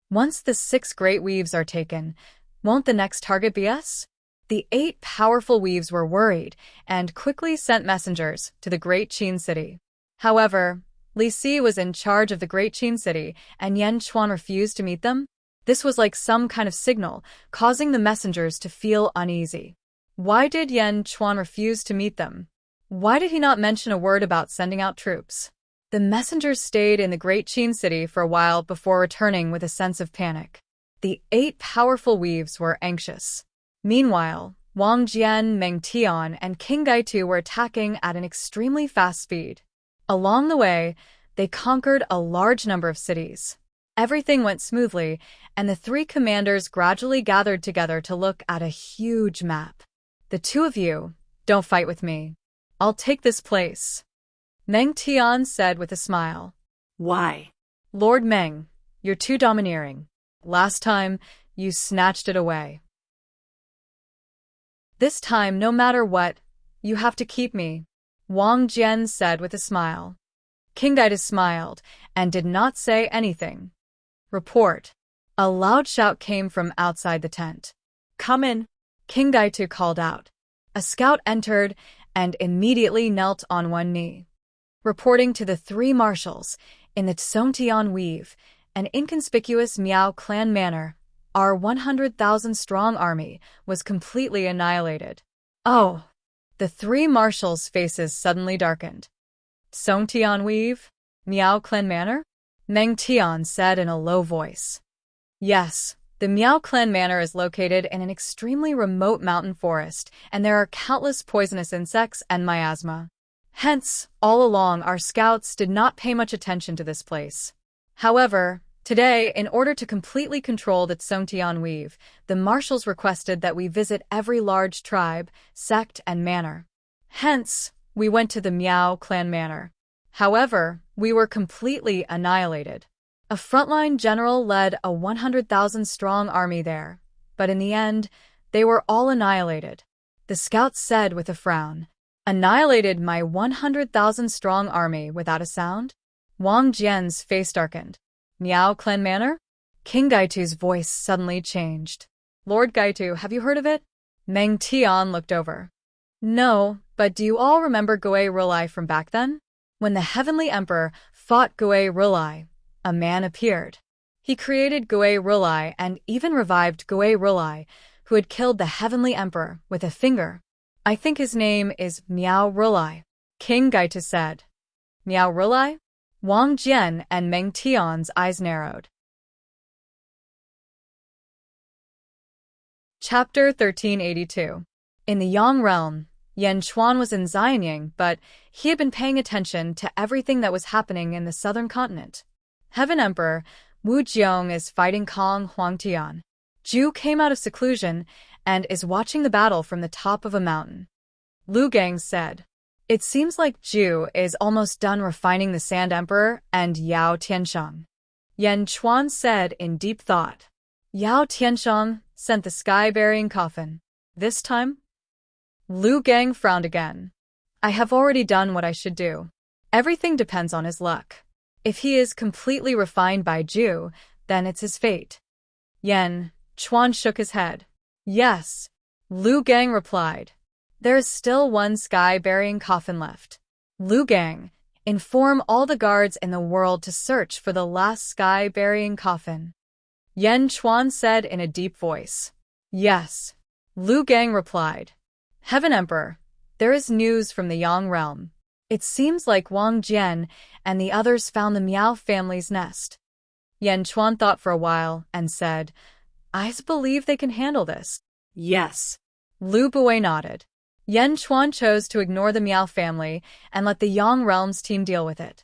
Once the 6 great weaves are taken, won't the next target be us? The 8 powerful weaves were worried and quickly sent messengers to the Great Qin city. However, Li Si was in charge of the Great Qin city and Yen Chuan refused to meet them. This was like some kind of signal, causing the messengers to feel uneasy. Why did Yen Chuan refuse to meet them? Why did he not mention a word about sending out troops? The messengers stayed in the Great Qin city for a while before returning with a sense of panic. The 8 powerful weaves were anxious. Meanwhile, Wang Jian, Meng Tian, and King Gaitu were attacking at an extremely fast speed. Along the way, they conquered a large number of cities. Everything went smoothly, and the 3 commanders gradually gathered together to look at a huge map. The 2 of you, don't fight with me. I'll take this place, Meng Tian said with a smile. Why? Lord Meng, you're too domineering. Last time, you snatched it away. This time, no matter what, you have to keep me, Wang Jian said with a smile. King Gaitu smiled and did not say anything. Report. A loud shout came from outside the tent. Come in, King Gaitu called out. A scout entered and immediately knelt on one knee. Reporting to the 3 marshals, in the Tsongtian weave, an inconspicuous Miao clan manor, our 100,000-strong army was completely annihilated. Oh! The 3 marshals' faces suddenly darkened. Tsongtian weave? Miao clan manor? Meng Tian said in a low voice. Yes, the Miao Clan Manor is located in an extremely remote mountain forest, and there are countless poisonous insects and miasma. Hence, all along our scouts did not pay much attention to this place. However, today, in order to completely control the Tsongtian weave, the marshals requested that we visit every large tribe, sect, and manor. Hence, we went to the Miao Clan Manor. However, we were completely annihilated. A frontline general led a 100,000-strong army there, but in the end, they were all annihilated. The scouts said with a frown, "Annihilated my 100,000-strong army without a sound?" Wang Jian's face darkened. Miao Clan Manor? King Gaitu's voice suddenly changed. Lord Gaitu, have you heard of it? Meng Tian looked over. No, but do you all remember Gui Rulai from back then? When the Heavenly Emperor fought Gui Rulai, a man appeared. He created Gui Rulai and even revived Gui Rulai, who had killed the Heavenly Emperor with a finger. I think his name is Miao Rulai, King Gaitu said. Miao Rulai? Wang Jian and Meng Tian's eyes narrowed. Chapter 1382. In the Yang realm, Yan Chuan was in Xianying, but he had been paying attention to everything that was happening in the southern continent. Heaven Emperor Wu Jiong is fighting Kong Huangtian. Zhu came out of seclusion and is watching the battle from the top of a mountain. Lu Gang said, "It seems like Zhu is almost done refining the Sand Emperor and Yao Tianshang." Yan Chuan said in deep thought. Yao Tianshang sent the sky-burying coffin. This time? Lu Gang frowned again. "I have already done what I should do. Everything depends on his luck. If he is completely refined by Zhu, then it's his fate." Yan Chuan shook his head. "Yes," Lu Gang replied. "There is still one sky-burying coffin left. Lu Gang, inform all the guards in the world to search for the last sky-burying coffin." Yan Chuan said in a deep voice. "Yes," Lu Gang replied. "Heaven Emperor, there is news from the Yang realm. It seems like Wang Jian and the others found the Miao family's nest." Yan Chuan thought for a while and said, "I believe they can handle this." Yes. Lu Bui nodded. Yan Chuan chose to ignore the Miao family and let the Yang realm's team deal with it.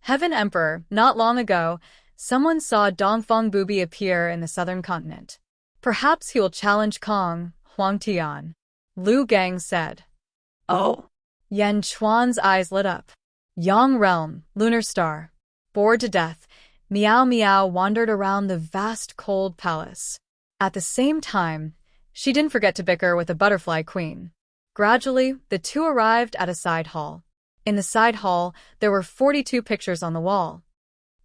Heaven Emperor, not long ago, someone saw Dongfang Bubi appear in the southern continent. Perhaps he will challenge Kong Huangtian, Lu Gang said. Oh. Yan Chuan's eyes lit up. Yang realm, lunar star. Bored to death, Miao Miao wandered around the vast cold palace. At the same time, she didn't forget to bicker with the butterfly queen. Gradually, the two arrived at a side hall. In the side hall, there were 42 pictures on the wall.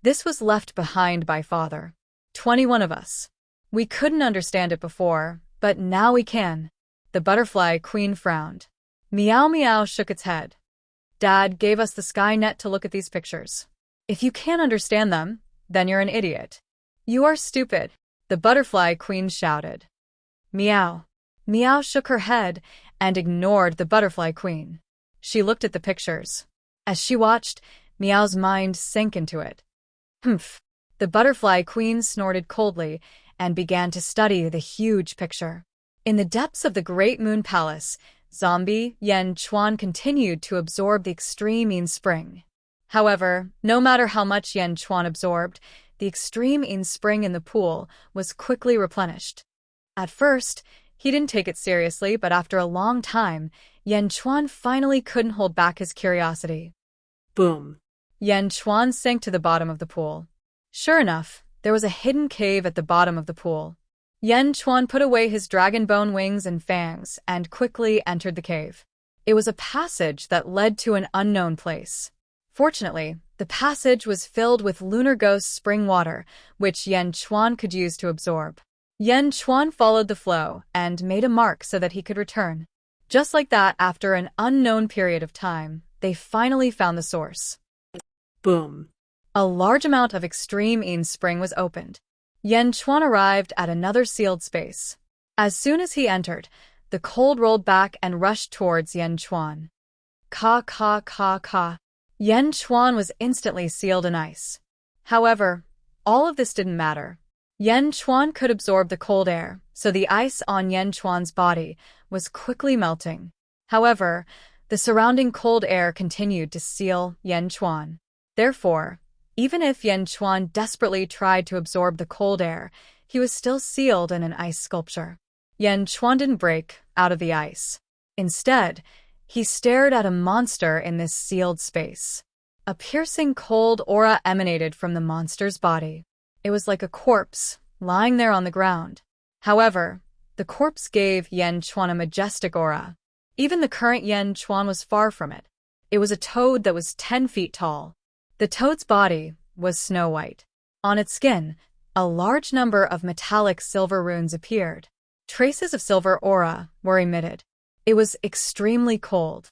This was left behind by father. 21 of us. We couldn't understand it before, but now we can. The butterfly queen frowned. Miao Miao shook its head. Dad gave us the sky net to look at these pictures. If you can't understand them, then you're an idiot. You are stupid, the butterfly queen shouted. Miao. Miao shook her head and ignored the butterfly queen. She looked at the pictures. As she watched, Miao's mind sank into it. Humph. The butterfly queen snorted coldly and began to study the huge picture. In the depths of the Great Moon Palace, zombie Yan Chuan continued to absorb the extreme Yin Spring. However, no matter how much Yan Chuan absorbed, the extreme Yin Spring in the pool was quickly replenished. At first, he didn't take it seriously, but after a long time, Yan Chuan finally couldn't hold back his curiosity. Boom. Yan Chuan sank to the bottom of the pool. Sure enough, there was a hidden cave at the bottom of the pool. Yan Chuan put away his dragon bone wings and fangs and quickly entered the cave. It was a passage that led to an unknown place. Fortunately, the passage was filled with lunar ghost spring water, which Yan Chuan could use to absorb. Yan Chuan followed the flow and made a mark so that he could return. Just like that, after an unknown period of time, they finally found the source. Boom. A large amount of extreme Yin Spring was opened. Yan Chuan arrived at another sealed space. As soon as he entered, the cold rolled back and rushed towards Yan Chuan. Ka ka ka ka. Yan Chuan was instantly sealed in ice. However, all of this didn't matter. Yan Chuan could absorb the cold air, so the ice on Yan Chuan's body was quickly melting. However, the surrounding cold air continued to seal Yan Chuan. Therefore, even if Yan Chuan desperately tried to absorb the cold air, he was still sealed in an ice sculpture. Yan Chuan didn't break out of the ice. Instead, he stared at a monster in this sealed space. A piercing cold aura emanated from the monster's body. It was like a corpse, lying there on the ground. However, the corpse gave Yan Chuan a majestic aura. Even the current Yan Chuan was far from it. It was a toad that was 10 feet tall. The toad's body was snow white. On its skin, a large number of metallic silver runes appeared. Traces of silver aura were emitted. It was extremely cold.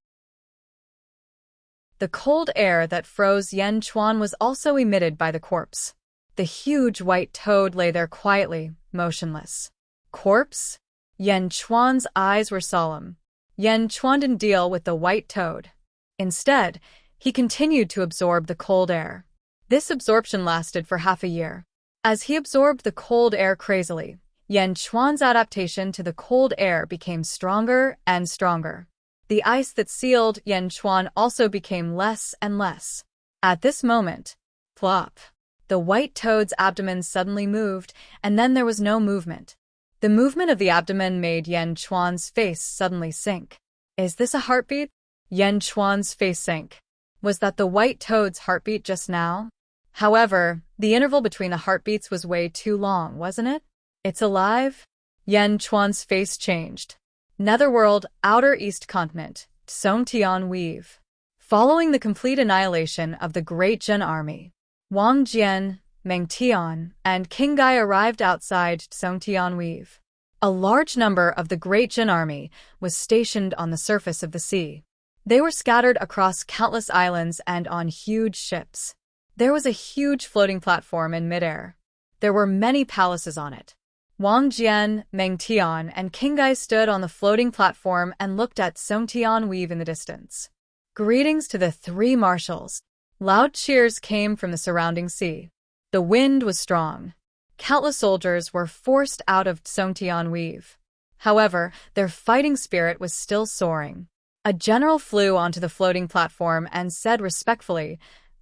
The cold air that froze Yan Chuan was also emitted by the corpse. The huge white toad lay there quietly, motionless. Corpse? Yan Chuan's eyes were solemn. Yan Chuan didn't deal with the white toad. Instead, he continued to absorb the cold air. This absorption lasted for half a year. As he absorbed the cold air crazily, Yan Chuan's adaptation to the cold air became stronger and stronger. The ice that sealed Yan Chuan also became less and less. At this moment, plop, the white toad's abdomen suddenly moved, and then there was no movement. The movement of the abdomen made Yan Chuan's face suddenly sink. Is this a heartbeat? Yan Chuan's face sank. Was that the white toad's heartbeat just now? However, the interval between the heartbeats was way too long, wasn't it? It's alive? Yan Chuan's face changed. Netherworld, Outer East Continent, Songtian Weave. Following the complete annihilation of the Great Jin army, Wang Jian, Meng Tian, and King Gai arrived outside Songtian Weave. A large number of the Great Jin army was stationed on the surface of the sea. They were scattered across countless islands and on huge ships. There was a huge floating platform in midair. There were many palaces on it. Wang Jian, Meng Tian, and King Gai stood on the floating platform and looked at Songtian Weave in the distance. Greetings to the 3 marshals. Loud cheers came from the surrounding sea. The wind was strong. Countless soldiers were forced out of Songtian Weave. However, their fighting spirit was still soaring. A general flew onto the floating platform and said respectfully,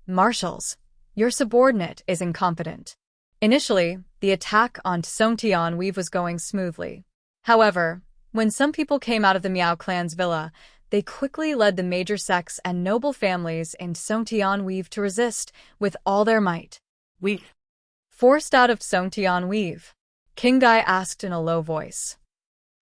"Marshals, your subordinate is incompetent." Initially, the attack on Songtian Weave was going smoothly. However, when some people came out of the Miao clan's villa, they quickly led the major sects and noble families in Songtian Weave to resist with all their might. Forced out of Songtian Weave, King Gai asked in a low voice.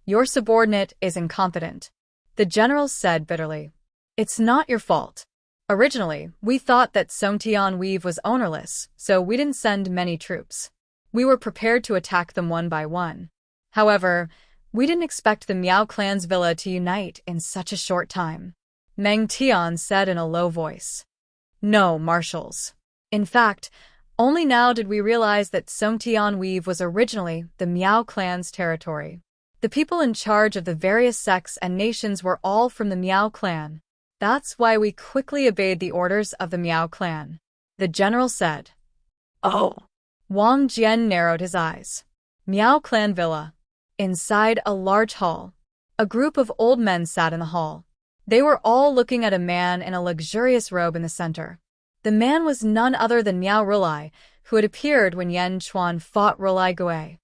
"Your subordinate is incompetent," the general said bitterly. "It's not your fault. Originally, we thought that Songtian Weave was ownerless, so we didn't send many troops. We were prepared to attack them one by one. However, we didn't expect the Miao clan's villa to unite in such a short time," Meng Tian said in a low voice. "No, marshals. In fact, only now did we realize that Songtian Weave was originally the Miao clan's territory. The people in charge of the various sects and nations were all from the Miao clan. That's why we quickly obeyed the orders of the Miao clan," the general said. Oh. Wang Jian narrowed his eyes. Miao clan villa. Inside a large hall, a group of old men sat in the hall. They were all looking at a man in a luxurious robe in the center. The man was none other than Miao Rulai, who had appeared when Yan Chuan fought Rulai Gui.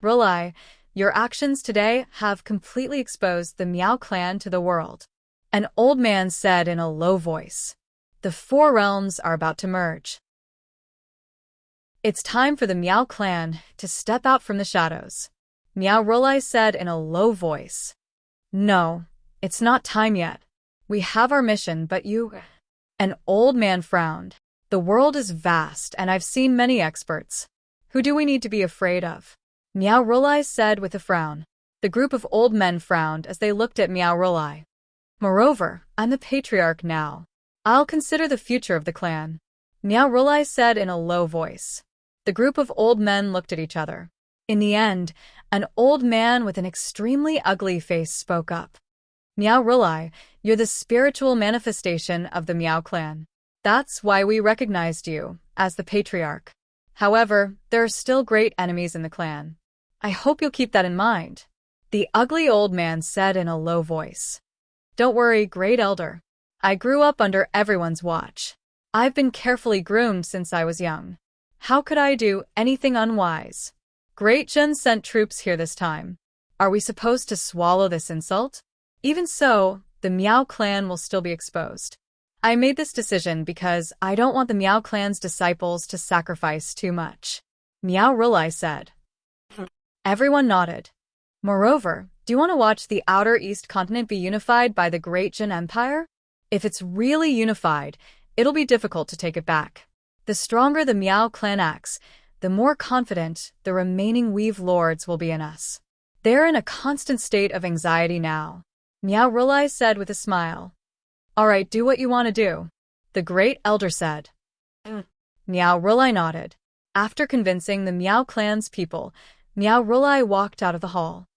"Rulai, your actions today have completely exposed the Miao clan to the world," an old man said in a low voice. "The 4 realms are about to merge. It's time for the Miao clan to step out from the shadows," Miao Rulai said in a low voice. "No, it's not time yet. We have our mission, but you..." An old man frowned. "The world is vast, and I've seen many experts. Who do we need to be afraid of?" Miao Rulai said with a frown. The group of old men frowned as they looked at Miao Rulai. "Moreover, I'm the patriarch now. I'll consider the future of the clan," Miao Rulai said in a low voice. The group of old men looked at each other. In the end, an old man with an extremely ugly face spoke up. "Miao Rulai, you're the spiritual manifestation of the Miao clan. That's why we recognized you as the patriarch. However, there are still great enemies in the clan. I hope you'll keep that in mind, the ugly old man said in a low voice. Don't worry, Great Elder. I grew up under everyone's watch. I've been carefully groomed since I was young. How could I do anything unwise? Great Jin sent troops here this time. Are we supposed to swallow this insult? Even so, the Miao clan will still be exposed. I made this decision because I don't want the Miao clan's disciples to sacrifice too much, Miao Rulai said. Everyone nodded. Moreover, do you want to watch the Outer East continent be unified by the Great Jin Empire? If it's really unified, it'll be difficult to take it back. The stronger the Miao clan acts, the more confident the remaining Weave Lords will be in us. They're in a constant state of anxiety now, Miao Rulai said with a smile. All right, do what you want to do, the Great Elder said. Miao Rulai nodded. After convincing the Miao clan's people, Miao Rulai walked out of the hall.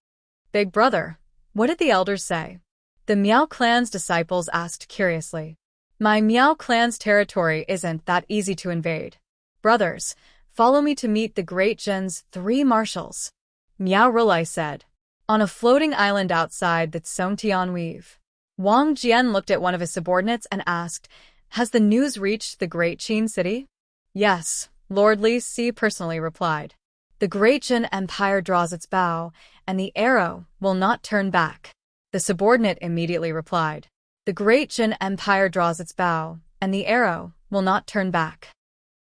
Big brother, what did the elders say? The Miao clan's disciples asked curiously. My Miao clan's territory isn't that easy to invade. Brothers, follow me to meet the Great Jin's 3 marshals, Miao Rulai said. On a floating island outside the Songtian Weave. Wang Jian looked at one of his subordinates and asked, Has the news reached the Great Qin city? Yes, Lord Li Si personally replied. The Great Jin Empire draws its bow, and the arrow will not turn back. The subordinate immediately replied. The Great Jin Empire draws its bow, and the arrow will not turn back.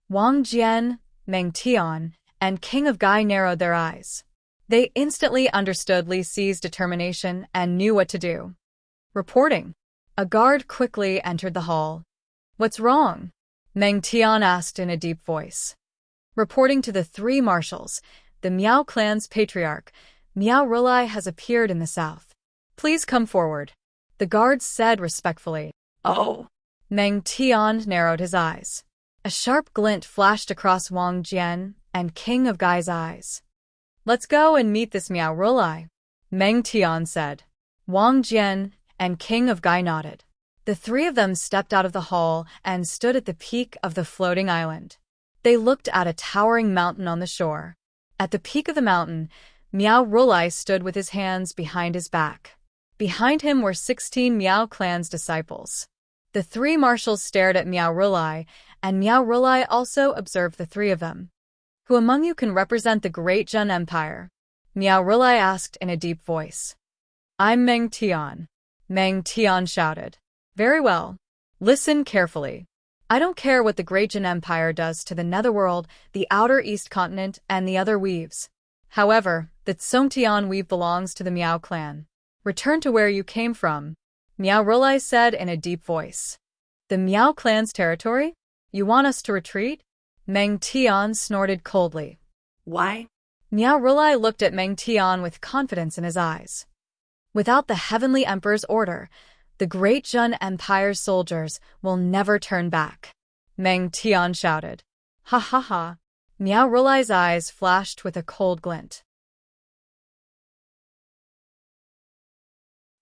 Wang Jian, Meng Tian, and King of Gai narrowed their eyes. They instantly understood Li Si's determination and knew what to do. Reporting. A guard quickly entered the hall. What's wrong? Meng Tian asked in a deep voice. Reporting to the 3 marshals, the Miao clan's patriarch, Miao Rulai has appeared in the south. Please come forward, the guards said respectfully. Oh. Meng Tian narrowed his eyes. A sharp glint flashed across Wang Jian and King of Gai's eyes. Let's go and meet this Miao Rulai, Meng Tian said. Wang Jian and King of Gai nodded. The 3 of them stepped out of the hall and stood at the peak of the floating island. They looked at a towering mountain on the shore. At the peak of the mountain, Miao Rulai stood with his hands behind his back. Behind him were 16 Miao clan's disciples. The 3 marshals stared at Miao Rulai, and Miao Rulai also observed the 3 of them. Who among you can represent the Great Jin Empire? Miao Rulai asked in a deep voice. I'm Meng Tian. Meng Tian shouted. Very well. Listen carefully. I don't care what the Great Jin Empire does to the Netherworld, the Outer East Continent, and the other weaves. However, the Songtian weave belongs to the Miao clan. Return to where you came from, Miao Rulai said in a deep voice. The Miao clan's territory? You want us to retreat? Meng Tian snorted coldly. Why? Miao Rulai looked at Meng Tian with confidence in his eyes. Without the Heavenly Emperor's order, the Great Jin Empire's soldiers will never turn back, Meng Tian shouted. Ha ha ha. Miao Rulai's eyes flashed with a cold glint.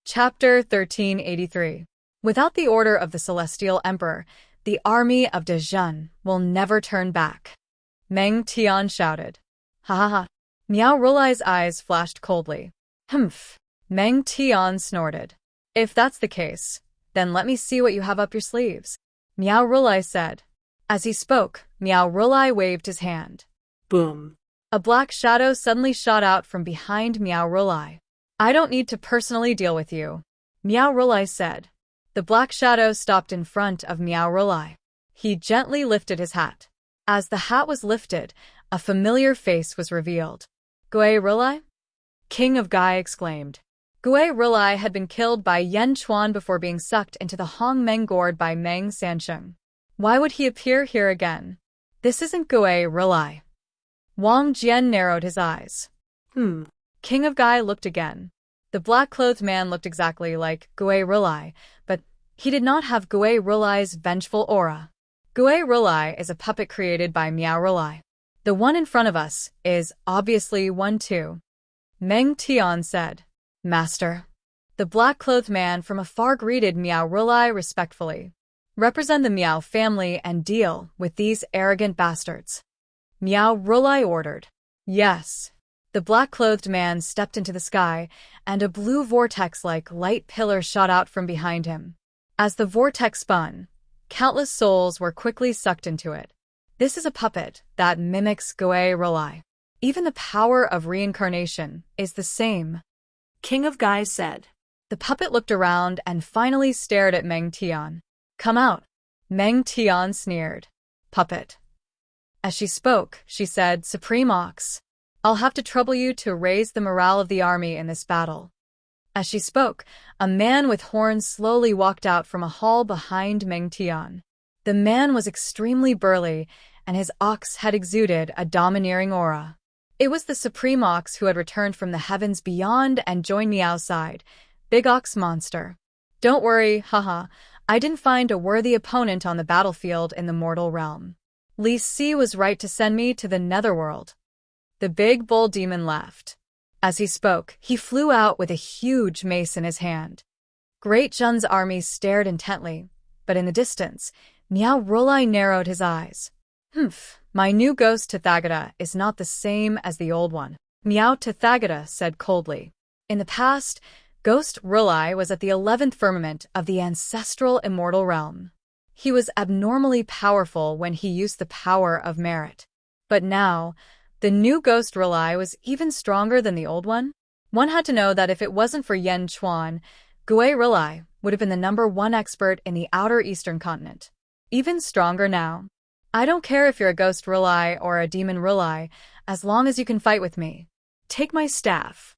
Chapter 1383. Without the order of the Celestial Emperor, the army of Dezhun will never turn back, Meng Tian shouted. Ha ha ha. Miao Rulai's eyes flashed coldly. Humph. Meng Tian snorted. If that's the case, then let me see what you have up your sleeves, Miao Rulai said. As he spoke, Miao Rulai waved his hand. Boom. A black shadow suddenly shot out from behind Miao Rulai. I don't need to personally deal with you, Miao Rulai said. The black shadow stopped in front of Miao Rulai. He gently lifted his hat. As the hat was lifted, a familiar face was revealed. Gui Rulai? King of Gai exclaimed. Gui Rulai had been killed by Yen Chuan before being sucked into the Hong Meng gourd by Meng Sansheng. Why would he appear here again? This isn't Gui Rulai. Wang Jian narrowed his eyes. King of Gai looked again. The black-clothed man looked exactly like Gui Rulai, but he did not have Gui Rulai's vengeful aura. Gui Rulai is a puppet created by Miao Rulai. The one in front of us is obviously one too, Meng Tian said. Master. The black-clothed man from afar greeted Miao Rulai respectfully. Represent the Miao family and deal with these arrogant bastards. Meow Rulai ordered. Yes. The black-clothed man stepped into the sky, and a blue vortex-like light pillar shot out from behind him. As the vortex spun, countless souls were quickly sucked into it. This is a puppet that mimics Gui Rulai. Even the power of reincarnation is the same. King of Guys said. The puppet looked around and finally stared at Meng Tian. Come out. Meng Tian sneered. Puppet. As she spoke, she said, Supreme Ox, I'll have to trouble you to raise the morale of the army in this battle. As she spoke, a man with horns slowly walked out from a hall behind Meng Tian. The man was extremely burly, and his ox had exuded a domineering aura. It was the Supreme Ox who had returned from the heavens beyond and joined me outside. Big Ox Monster. Don't worry, haha, I didn't find a worthy opponent on the battlefield in the mortal realm. Li Si was right to send me to the netherworld. The big bull demon laughed. As he spoke, he flew out with a huge mace in his hand. Great Jun's army stared intently, but in the distance, Meow Rulai narrowed his eyes. My new ghost Tathagata is not the same as the old one. Meow Tathagata said coldly. In the past, Ghost Rulai was at the 11th firmament of the ancestral immortal realm. He was abnormally powerful when he used the power of merit. But now, the new Ghost Rulai was even stronger than the old one. One had to know that if it wasn't for Yen Chuan, Gui Rulai would have been the #1 expert in the outer eastern continent. Even stronger now. I don't care if you're a Ghost Rulai or a Demon Rulai, as long as you can fight with me. Take my staff.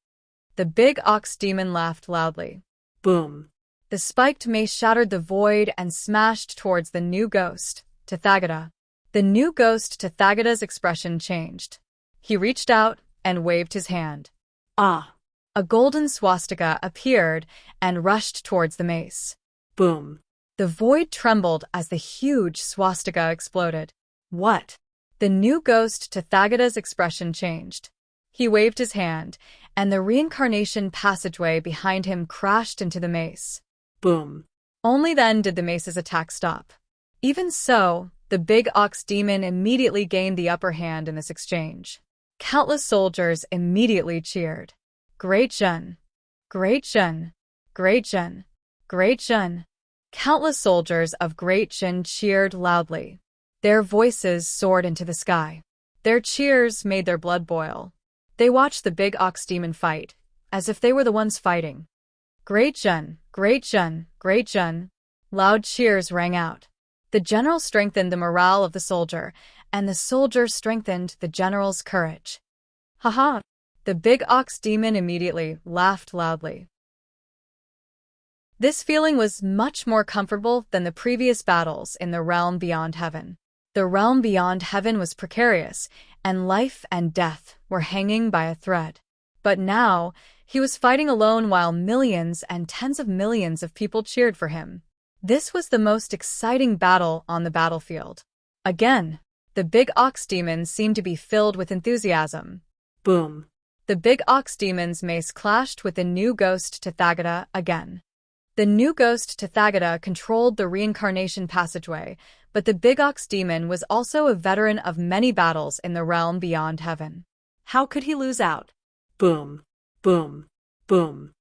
The big ox demon laughed loudly. Boom. The spiked mace shattered the void and smashed towards the new ghost, Tathagata. The new ghost Tathagata's expression changed. He reached out and waved his hand. Ah. A golden swastika appeared and rushed towards the mace. Boom. The void trembled as the huge swastika exploded. What? The new ghost Tathagata's expression changed. He waved his hand, and the reincarnation passageway behind him crashed into the mace. Boom. Only then did the mace's attack stop. Even so, the big ox demon immediately gained the upper hand in this exchange. Countless soldiers immediately cheered. Great Jun! Great Jun! Great Jun! Great Jun! Countless soldiers of Great Jun cheered loudly. Their voices soared into the sky. Their cheers made their blood boil. They watched the big ox demon fight, as if they were the ones fighting. Great Jun! Great Jun! Great Jun! Loud cheers rang out. The general strengthened the morale of the soldier, and the soldier strengthened the general's courage. Haha! The big ox demon immediately laughed loudly. This feeling was much more comfortable than the previous battles in the realm beyond heaven. The realm beyond heaven was precarious, and life and death were hanging by a thread. But now, he was fighting alone while millions and tens of millions of people cheered for him. This was the most exciting battle on the battlefield. Again, the big ox demon seemed to be filled with enthusiasm. Boom. The big ox demon's mace clashed with the new ghost Tathagata again. The new ghost Tathagata controlled the reincarnation passageway, but the big ox demon was also a veteran of many battles in the realm beyond heaven. How could he lose out? Boom. Boom. Boom.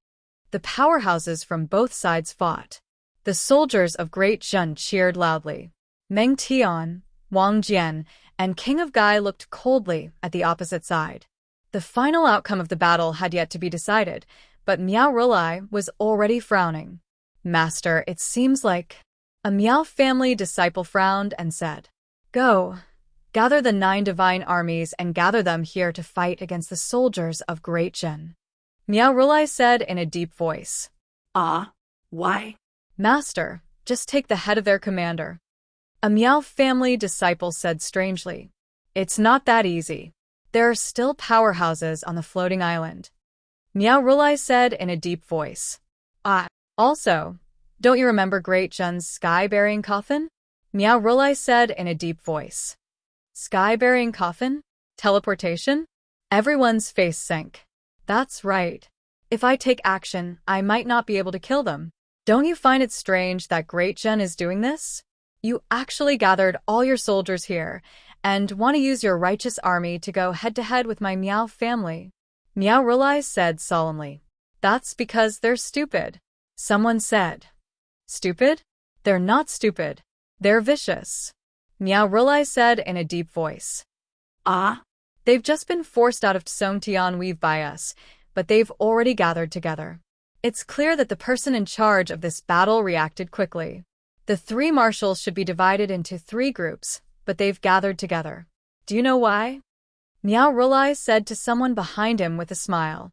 The powerhouses from both sides fought. The soldiers of Great Jun cheered loudly. Meng Tian, Wang Jian, and King of Gai looked coldly at the opposite side. The final outcome of the battle had yet to be decided, but Meow Rulai was already frowning. Master, it seems like... A Meow family disciple frowned and said, Go, gather the 9 divine armies and gather them here to fight against the soldiers of Great Jun. Meow Rulai said in a deep voice. Ah, why? Master, just take the head of their commander. A Meow family disciple said strangely. It's not that easy. There are still powerhouses on the floating island. Meow Rulai said in a deep voice. Also, don't you remember Great Jun's sky-burying coffin? Meow Rulai said in a deep voice. Sky-burying coffin? Teleportation? Everyone's face sank. That's right. If I take action, I might not be able to kill them. Don't you find it strange that Great Jun is doing this? You actually gathered all your soldiers here, and want to use your righteous army to go head-to-head with my Meow family. Meow Rulai said solemnly. That's because they're stupid. Someone said. Stupid? They're not stupid. They're vicious. Meow Rulai said in a deep voice. Ah? They've just been forced out of Tsongtian Weave by us, but they've already gathered together. It's clear that the person in charge of this battle reacted quickly. The three marshals should be divided into 3 groups, but they've gathered together. Do you know why? Meow Rulai said to someone behind him with a smile.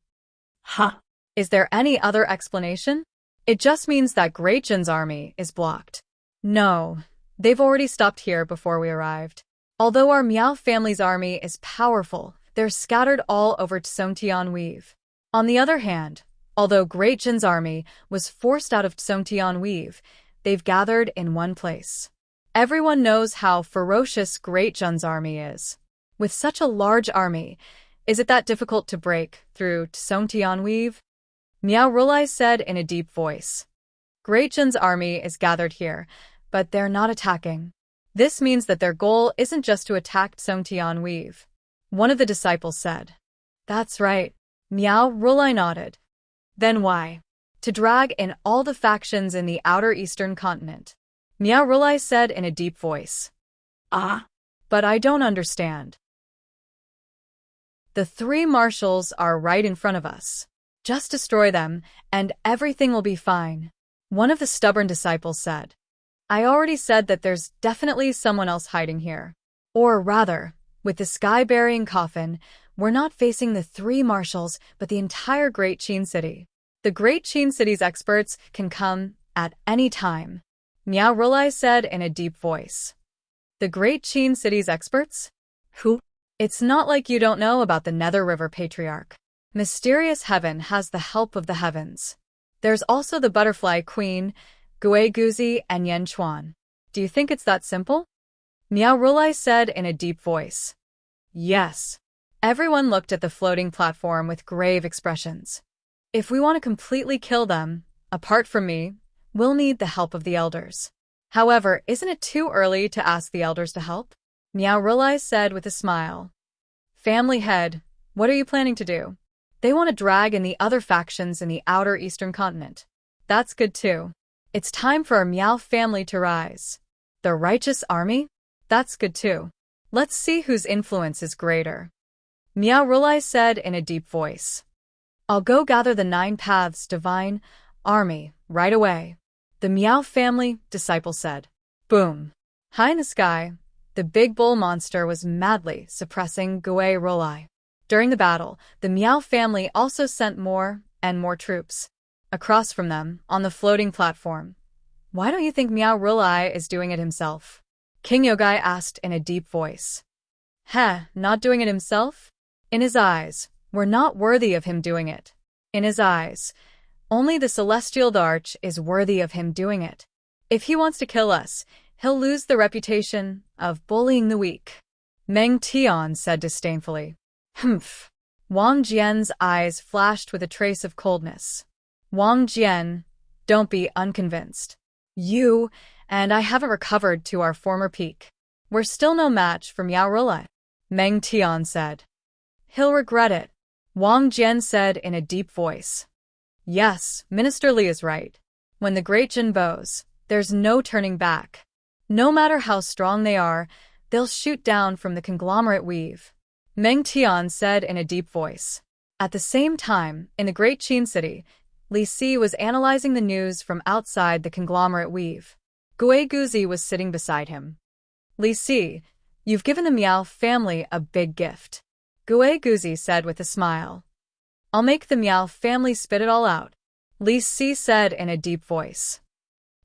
Huh? Is there any other explanation? It just means that Great Jin's army is blocked. No, they've already stopped here before we arrived. Although our Meow family's army is powerful, they're scattered all over Tsongtian Weave. On the other hand, although Great Jin's army was forced out of Tsongtian Weave, they've gathered in one place. Everyone knows how ferocious Great Jin's army is. With such a large army, is it that difficult to break through Tsongtian Weave? Meow Rulai said in a deep voice. Great Jin's army is gathered here, but they're not attacking. This means that their goal isn't just to attack Tsongtian Weave. One of the disciples said. That's right. Meow Rulai nodded. Then why? To drag in all the factions in the outer eastern continent. Meow Rulai said in a deep voice. Ah? But I don't understand. The 3 marshals are right in front of us. Just destroy them, and everything will be fine. One of the stubborn disciples said. I already said that there's definitely someone else hiding here. Or rather, with the sky-burying coffin, we're not facing the 3 marshals, but the entire Great Qin City. The Great Qin City's experts can come at any time. Meow Rulai said in a deep voice. The Great Qin City's experts? Who? It's not like you don't know about the Nether River Patriarch. Mysterious Heaven has the help of the heavens. There's also the Butterfly Queen, Gui Guzi, and Yen Chuan. Do you think it's that simple? Meow Rulai said in a deep voice. Yes. Everyone looked at the floating platform with grave expressions. If we want to completely kill them, apart from me, we'll need the help of the elders. However, isn't it too early to ask the elders to help? Meow Rulai said with a smile. Family head, what are you planning to do? They want to drag in the other factions in the outer eastern continent. That's good too. It's time for our Meow family to rise. The righteous army? That's good too. Let's see whose influence is greater. Meow Rulai said in a deep voice. I'll go gather the 9 paths divine army right away. The Meow family, disciple said. Boom. High in the sky, the big bull monster was madly suppressing Gui Rulai. During the battle, the Meow family also sent more and more troops. Across from them, on the floating platform. Why don't you think Meow Rulai is doing it himself? King Yogai asked in a deep voice. Not doing it himself? In his eyes, we're not worthy of him doing it. In his eyes, only the Celestial Arch is worthy of him doing it. If he wants to kill us, he'll lose the reputation of bullying the weak. Meng Tian said disdainfully. Humph. Wang Jian's eyes flashed with a trace of coldness. Wang Jian, don't be unconvinced. You and I haven't recovered to our former peak. We're still no match for Meow Rulai, Meng Tian said. He'll regret it, Wang Jian said in a deep voice. Yes, Minister Li is right. When the Great Jin bows, there's no turning back. No matter how strong they are, they'll shoot down from the conglomerate weave. Meng Tian said in a deep voice. At the same time, in the Great Qin City, Li Si was analyzing the news from outside the conglomerate weave. Gui Guzi was sitting beside him. Li Si, you've given the Meow family a big gift. Gui Guzi said with a smile. I'll make the Meow family spit it all out, Li Si said in a deep voice.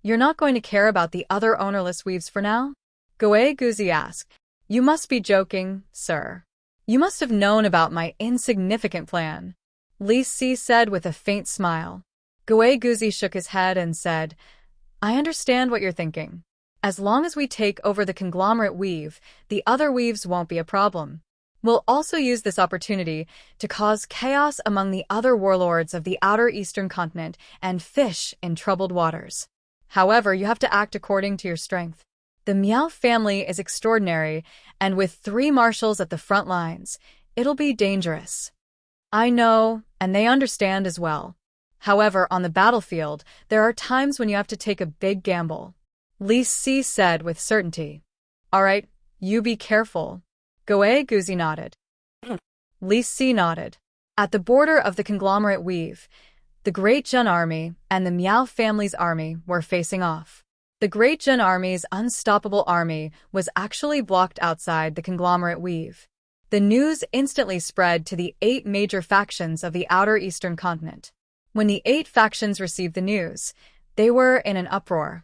You're not going to care about the other ownerless weaves for now? Gui Guzi asked. You must be joking, sir. You must have known about my insignificant plan, Li Si said with a faint smile. Gui Guzi shook his head and said, I understand what you're thinking. As long as we take over the conglomerate weave, the other weaves won't be a problem. We'll also use this opportunity to cause chaos among the other warlords of the outer eastern continent and fish in troubled waters. However, you have to act according to your strength. The Miao family is extraordinary, and with 3 marshals at the front lines, it'll be dangerous. I know, and they understand as well. However, on the battlefield, there are times when you have to take a big gamble. Li Si said with certainty. All right, you be careful. Goe Guzi nodded. Li Si nodded. At the border of the conglomerate weave, the Great Jun Army and the Miao family's army were facing off. The Great Jun Army's unstoppable army was actually blocked outside the conglomerate weave. The news instantly spread to the 8 major factions of the outer eastern continent. When the 8 factions received the news, they were in an uproar.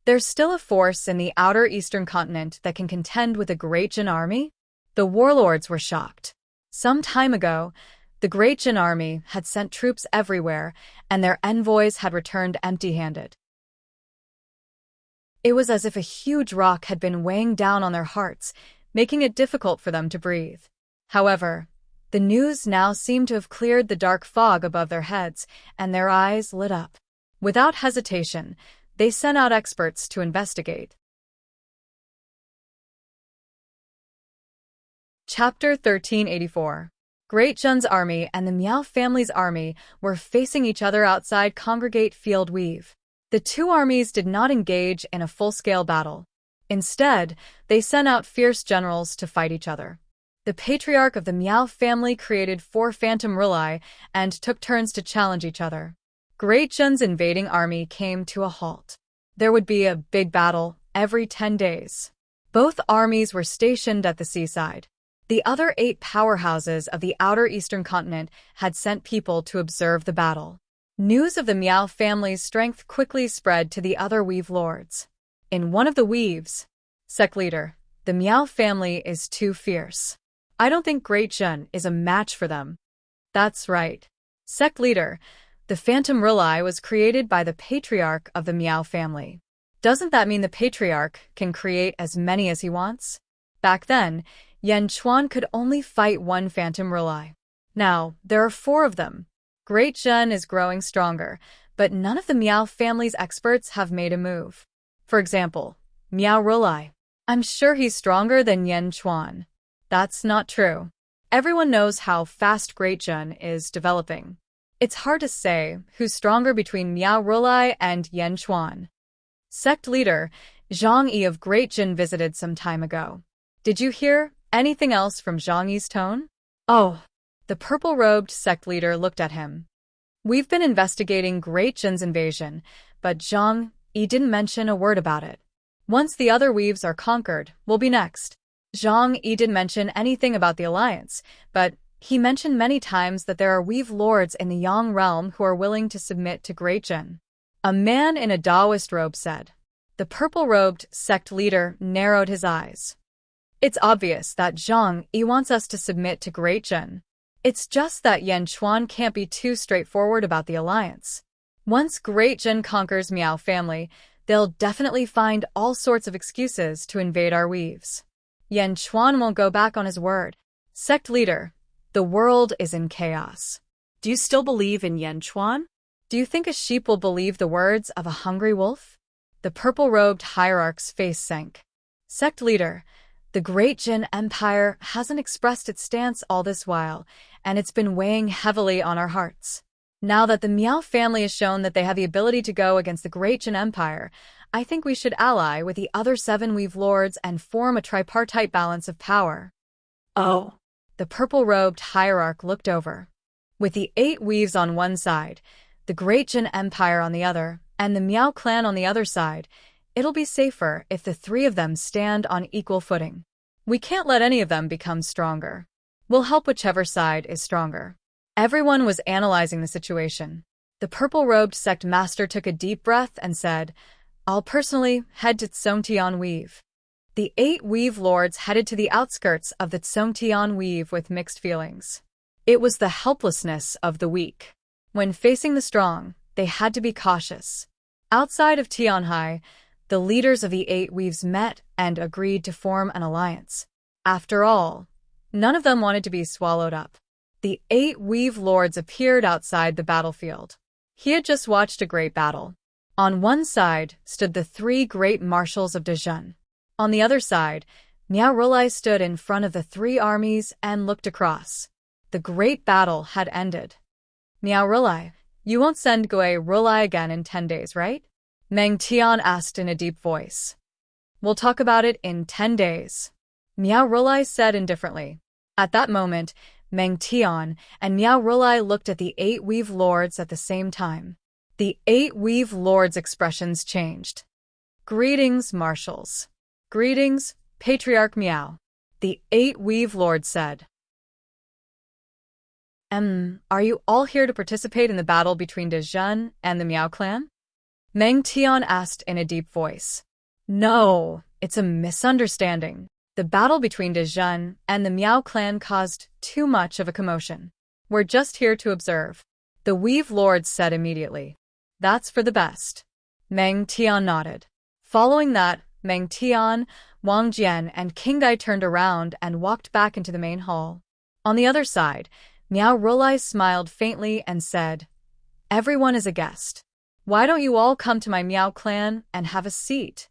There's still a force in the outer eastern continent that can contend with the Great Jin Army? The warlords were shocked. Some time ago, the Great Jin Army had sent troops everywhere, and their envoys had returned empty-handed. It was as if a huge rock had been weighing down on their hearts, making it difficult for them to breathe. However, the news now seemed to have cleared the dark fog above their heads, and their eyes lit up. Without hesitation, they sent out experts to investigate. Chapter 1384. Great Jun's army and the Miao family's army were facing each other outside Congregate Field Weave. The 2 armies did not engage in a full-scale battle. Instead, they sent out fierce generals to fight each other. The patriarch of the Miao family created 4 phantom R'lyeh and took turns to challenge each other. Great Jun's invading army came to a halt. There would be a big battle every 10 days. Both armies were stationed at the seaside. The other 8 powerhouses of the outer eastern continent had sent people to observe the battle. News of the Miao family's strength quickly spread to the other weave lords. In one of the weaves, Sect Leader, the Miao family is too fierce. I don't think Great Jun is a match for them. That's right. Sect Leader, the Phantom R'lyeh was created by the patriarch of the Miao family. Doesn't that mean the patriarch can create as many as he wants? Back then, Yan Chuan could only fight 1 Phantom R'lyeh. Now, there are 4 of them. Great Jun is growing stronger, but none of the Miao family's experts have made a move. For example, Miao R'lyeh. I'm sure he's stronger than Yan Chuan. That's not true. Everyone knows how fast Great Jun is developing. It's hard to say who's stronger between Miao R'lyeh and Yan Chuan. Sect Leader, Zhang Yi of Great Jun visited some time ago. Did you hear anything else from Zhang Yi's tone? Oh, the purple-robed sect leader looked at him. We've been investigating Great Jun's invasion, but Zhang Yi didn't mention a word about it. Once the other weaves are conquered, we'll be next. Zhang Yi didn't mention anything about the alliance, but he mentioned many times that there are weave lords in the Yang realm who are willing to submit to Great Jun. A man in a Taoist robe said. The purple-robed sect leader narrowed his eyes. It's obvious that Zhang Yi wants us to submit to Great Jun. It's just that Yan Chuan can't be too straightforward about the alliance. Once Great Jun conquers Miao family, they'll definitely find all sorts of excuses to invade our weaves. Yan Chuan won't go back on his word. Sect Leader, the world is in chaos. Do you still believe in Yan Chuan? Do you think a sheep will believe the words of a hungry wolf? The purple-robed hierarch's face sank. Sect Leader, the Great Jin Empire hasn't expressed its stance all this while, and it's been weighing heavily on our hearts. Now that the Miao family has shown that they have the ability to go against the Great Jin Empire, I think we should ally with the other 7 weave lords and form a tripartite balance of power. Oh. The purple-robed hierarch looked over. With the 8 weaves on one side, the Great Jin Empire on the other, and the Miao clan on the other side, it'll be safer if the 3 of them stand on equal footing. We can't let any of them become stronger. We'll help whichever side is stronger. Everyone was analyzing the situation. The purple-robed sect master took a deep breath and said, I'll personally head to Tsongtian Weave. The 8 weave lords headed to the outskirts of the Tsongtian Weave with mixed feelings. It was the helplessness of the weak. When facing the strong, they had to be cautious. Outside of Tianhai, the leaders of the 8 weaves met and agreed to form an alliance. After all, none of them wanted to be swallowed up. The 8 weave lords appeared outside the battlefield. He had just watched a great battle. On one side stood the 3 great marshals of Dezhun. On the other side, Meow Rolai stood in front of the three armies and looked across. The great battle had ended. Meow Rolai, you won't send Gui Rolai again in 10 days, right? Meng Tian asked in a deep voice. We'll talk about it in 10 days. Meow Rolai said indifferently. At that moment, Meng Tian and Meow Rolai looked at the 8 Weave Lords at the same time. The 8 Weave Lords' expressions changed. Greetings, marshals. Greetings, Patriarch Meow. The 8 Weave Lords said. Are you all here to participate in the battle between Dezhen and the Meow clan? Meng Tian asked in a deep voice. No, it's a misunderstanding. The battle between Dezhen and the Meow clan caused too much of a commotion. We're just here to observe. The Weave Lords said immediately. That's for the best. Meng Tian nodded. Following that, Meng Tian, Wang Jian, and King Gai turned around and walked back into the main hall. On the other side, Meow Rolai smiled faintly and said, Everyone is a guest. Why don't you all come to my Meow clan and have a seat?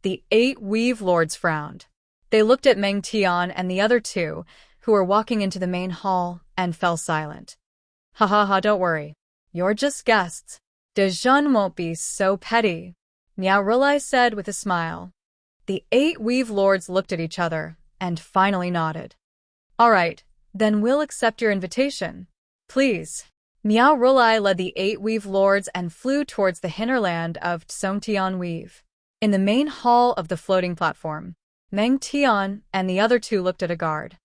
The 8 Weave Lords frowned. They looked at Meng Tian and the other 2, who were walking into the main hall, and fell silent. Ha ha ha, don't worry. You're just guests. Dezhen won't be so petty, Meow Rolai said with a smile. The 8 Weave Lords looked at each other and finally nodded. All right, then we'll accept your invitation. Please. Meow Rolai led the 8 Weave Lords and flew towards the hinterland of Songtian Weave. In the main hall of the floating platform, Meng Tian and the other 2 looked at a guard.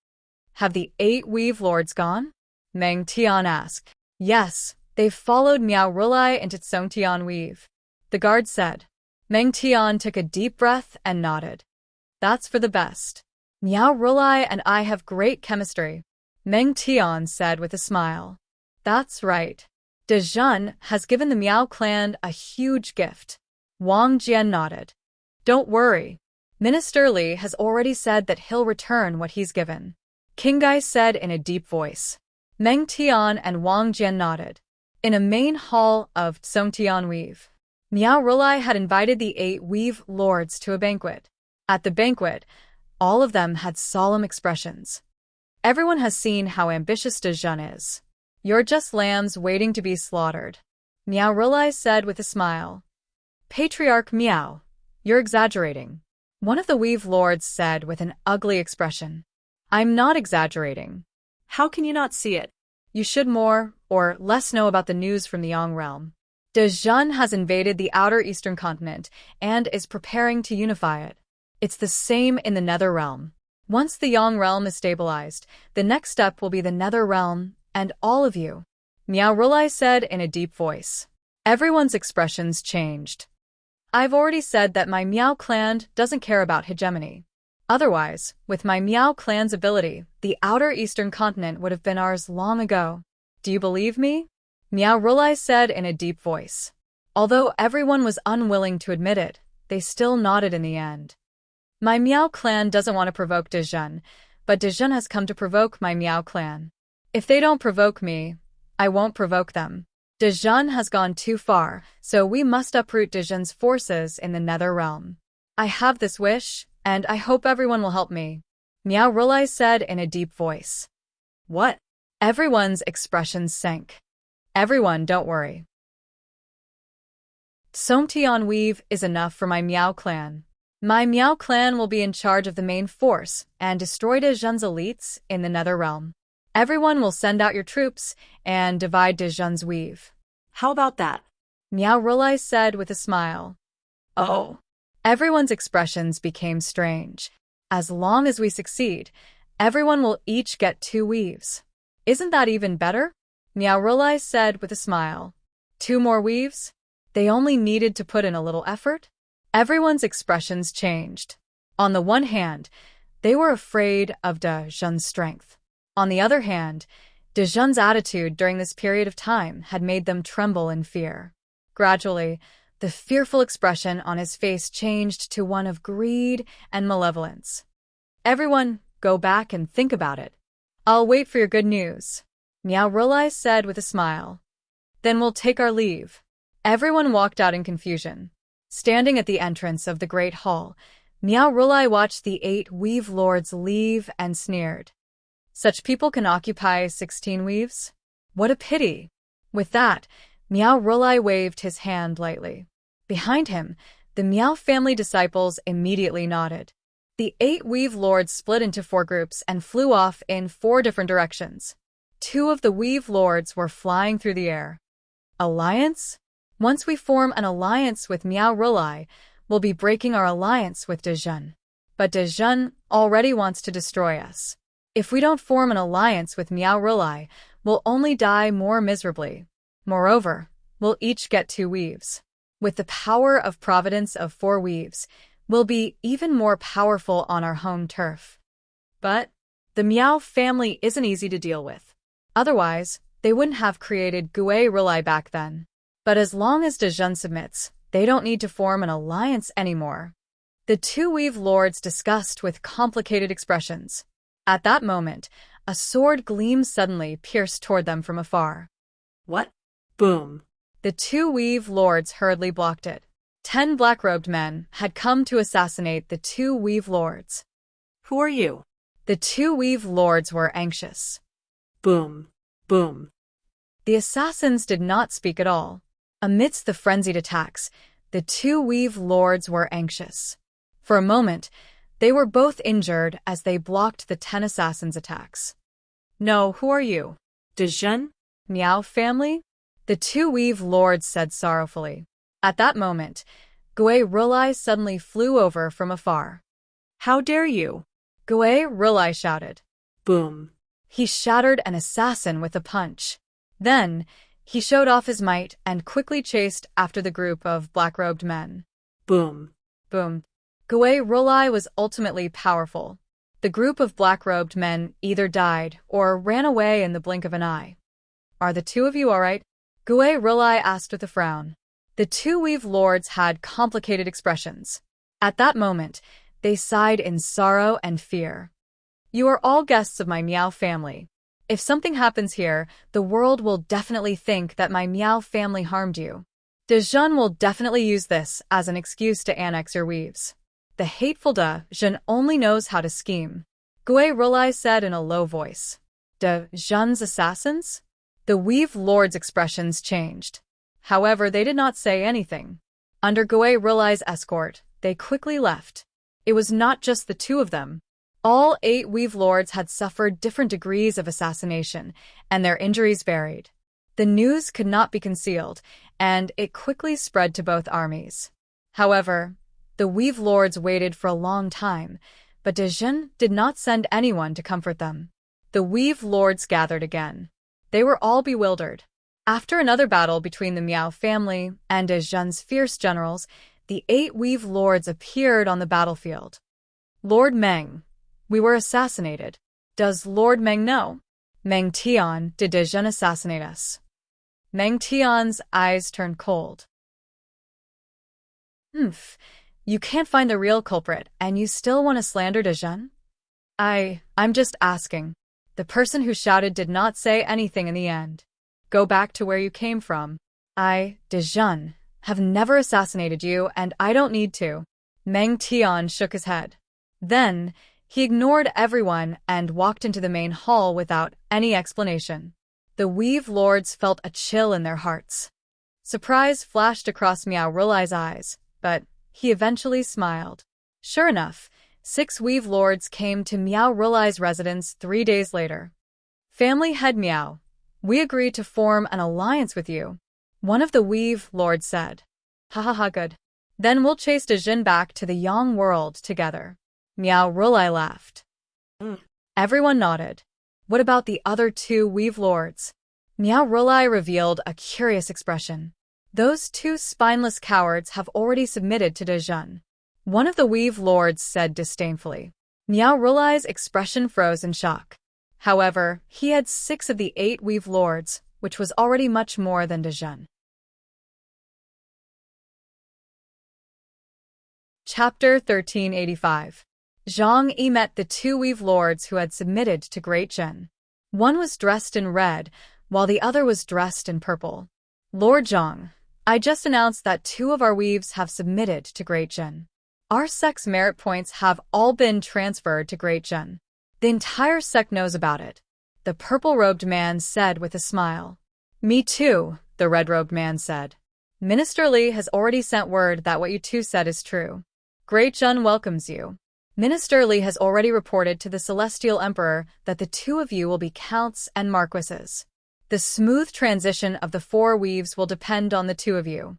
Have the 8 Weave Lords gone? Meng Tian asked. Yes, they've followed Meow Rolai into Songtian Weave. The guard said. Meng Tian took a deep breath and nodded. That's for the best. Meow Rolai and I have great chemistry, Meng Tian said with a smile. That's right. Dezhen has given the Meow clan a huge gift. Wang Jian nodded. Don't worry. Minister Li has already said that he'll return what he's given, King Gai said in a deep voice. Meng Tian and Wang Jian nodded. In a main hall of Songtian Weave, Meow Rolai had invited the 8 Weave Lords to a banquet. At the banquet, all of them had solemn expressions. Everyone has seen how ambitious Dezhen is. You're just lambs waiting to be slaughtered, Meow Rolai said with a smile. Patriarch Meow, you're exaggerating, one of the Weave Lords said with an ugly expression. I'm not exaggerating. How can you not see it? You should more or less know about the news from the Yang realm. Dezhen has invaded the outer eastern continent and is preparing to unify it. It's the same in the Nether realm. Once the Yang realm is stabilized, the next step will be the Nether realm, and all of you, Meow Rolai said in a deep voice. Everyone's expressions changed. I've already said that my Meow clan doesn't care about hegemony. Otherwise, with my Meow clan's ability, the outer eastern continent would have been ours long ago. Do you believe me? Meow Rolai said in a deep voice. Although everyone was unwilling to admit it, they still nodded in the end. My Meow clan doesn't want to provoke Dezhen, but Dezhen has come to provoke my Meow clan. If they don't provoke me, I won't provoke them. Dezhen has gone too far, so we must uproot Dezhen's forces in the Nether realm. I have this wish, and I hope everyone will help me, Meow Rolai said in a deep voice. What? Everyone's expressions sank. Everyone, don't worry. Songtian Weave is enough for my Meow clan. My Meow clan will be in charge of the main force and destroy Dezhen's elites in the Nether realm. Everyone will send out your troops and divide Dezhen's weave. How about that? Meow Rolai said with a smile. Oh. Everyone's expressions became strange. As long as we succeed, everyone will each get 2 weaves. Isn't that even better? Meow Rolai said with a smile. 2 more weaves? They only needed to put in a little effort? Everyone's expressions changed. On the one hand, they were afraid of Dezhen's strength. On the other hand, Dezhen's attitude during this period of time had made them tremble in fear. Gradually, the fearful expression on his face changed to one of greed and malevolence. Everyone, go back and think about it. I'll wait for your good news, Meow Rolai said with a smile. Then we'll take our leave. Everyone walked out in confusion. Standing at the entrance of the Great Hall, Miao Rulai watched the 8 weave lords leave and sneered. Such people can occupy 16 weaves? What a pity! With that, Miao Rulai waved his hand lightly. Behind him, the Miao family disciples immediately nodded. The 8 weave lords split into 4 groups and flew off in 4 different directions. 2 of the weave lords were flying through the air. Alliance? Once we form an alliance with Miao Rulai, we'll be breaking our alliance with Dezhen. But Dezhen already wants to destroy us. If we don't form an alliance with Miao Rulai, we'll only die more miserably. Moreover, we'll each get 2 weaves. With the power of providence of 4 weaves, we'll be even more powerful on our home turf. But the Miao family isn't easy to deal with. Otherwise, they wouldn't have created Gui Rulai back then. But as long as Dezhen submits, they don't need to form an alliance anymore. The 2 weave lords discussed with complicated expressions. At that moment, a sword gleamed suddenly pierced toward them from afar. What? Boom. The 2 weave lords hurriedly blocked it. 10 black-robed men had come to assassinate the 2 weave lords. Who are you? The 2 weave lords were anxious. Boom. Boom. The assassins did not speak at all. Amidst the frenzied attacks, the 2 weave lords were anxious. For a moment, they were both injured as they blocked the 10 assassins' attacks. No, who are you? Dezhen? Miao family? The 2 weave lords said sorrowfully. At that moment, Gui Rulai suddenly flew over from afar. How dare you? Gui Rulai shouted. Boom. He shattered an assassin with a punch. Then, he showed off his might and quickly chased after the group of black-robed men. Boom. Boom. Gui Rulai was ultimately powerful. The group of black-robed men either died or ran away in the blink of an eye. Are the 2 of you all right? Gui Rulai asked with a frown. The 2 weave lords had complicated expressions. At that moment, they sighed in sorrow and fear. You are all guests of my Miao family. If something happens here, the world will definitely think that my Miao family harmed you. Dezhen will definitely use this as an excuse to annex your weaves. The hateful Dezhen only knows how to scheme. Gui Rulai said in a low voice. Dezhen's assassins? The weave lords' expressions changed. However, they did not say anything. Under Gui Rulai's escort, they quickly left. It was not just the 2 of them. All 8 weave lords had suffered different degrees of assassination, and their injuries varied. The news could not be concealed, and it quickly spread to both armies. However, the weave lords waited for a long time, but Dezhen did not send anyone to comfort them. The weave lords gathered again. They were all bewildered. After another battle between the Miao family and Dezhen's fierce generals, the 8 weave lords appeared on the battlefield. Lord Meng, we were assassinated. Does Lord Meng know? Meng Tian, did Dezhen assassinate us? Meng Tian's eyes turned cold. You can't find the real culprit, and you still want to slander Dezhen? I'm just asking. The person who shouted did not say anything in the end. Go back to where you came from. Dezhen, have never assassinated you, and I don't need to. Meng Tian shook his head. Then, he ignored everyone and walked into the main hall without any explanation. The weave lords felt a chill in their hearts. Surprise flashed across Miao Rulai's eyes, but he eventually smiled. Sure enough, 6 weave lords came to Miao Rulai's residence 3 days later. Family head Miao, we agreed to form an alliance with you. One of the weave lords said. Ha ha ha, good. Then we'll chase Dezhen back to the Yang world together. Miao Rulai laughed. Everyone nodded. What about the other 2 weave lords? Miao Rulai revealed a curious expression. Those 2 spineless cowards have already submitted to Dezhen. One of the weave lords said disdainfully. Miao Rulai's expression froze in shock. However, he had 6 of the 8 weave lords, which was already much more than Dezhen. Chapter 1385. Zhang Yi met the 2 weave lords who had submitted to Great Zhen. One was dressed in red, while the other was dressed in purple. Lord Zhang, I just announced that 2 of our weaves have submitted to Great Zhen. Our sect's merit points have all been transferred to Great Gen. The entire sect knows about it, the purple-robed man said with a smile. Me too, the red-robed man said. Minister Li has already sent word that what you two said is true. Great Gen welcomes you. Minister Li has already reported to the Celestial Emperor that the two of you will be counts and marquises. The smooth transition of the four weaves will depend on the two of you.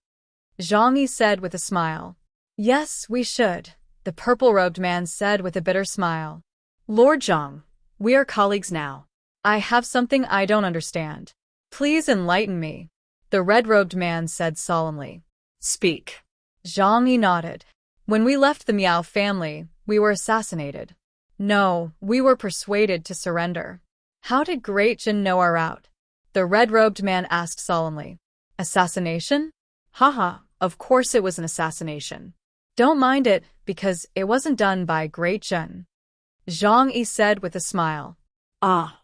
Zhang Yi said with a smile. Yes, we should, the purple-robed man said with a bitter smile. Lord Zhang, we are colleagues now. I have something I don't understand. Please enlighten me, the red-robed man said solemnly. Speak. Zhang Yi nodded. When we left the Miao family, we were assassinated. No, we were persuaded to surrender. How did Great Jin know our route? The red-robed man asked solemnly. Assassination? Haha, of course it was an assassination. Don't mind it, because it wasn't done by Great Jin. Zhang Yi said with a smile. Ah.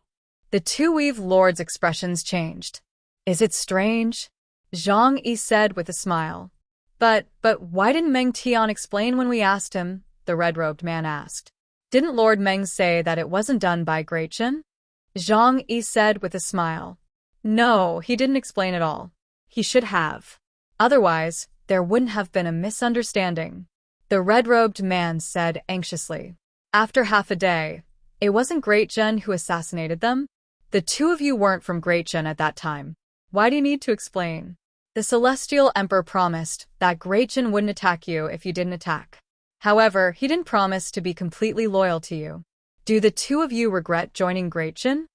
The two weave lords' expressions changed. Is it strange? Zhang Yi said with a smile. But why didn't Meng Tian explain when we asked him? The red-robed man asked. Didn't Lord Meng say that it wasn't done by Great Jin? Zhang Yi said with a smile. No, he didn't explain at all. He should have. Otherwise, there wouldn't have been a misunderstanding. The red-robed man said anxiously. After half a day, it wasn't Great Jin who assassinated them? The two of you weren't from Great Jin at that time. Why do you need to explain? The Celestial Emperor promised that Great Jin wouldn't attack you if you didn't attack. However, he didn't promise to be completely loyal to you. Do the two of you regret joining Great Jin?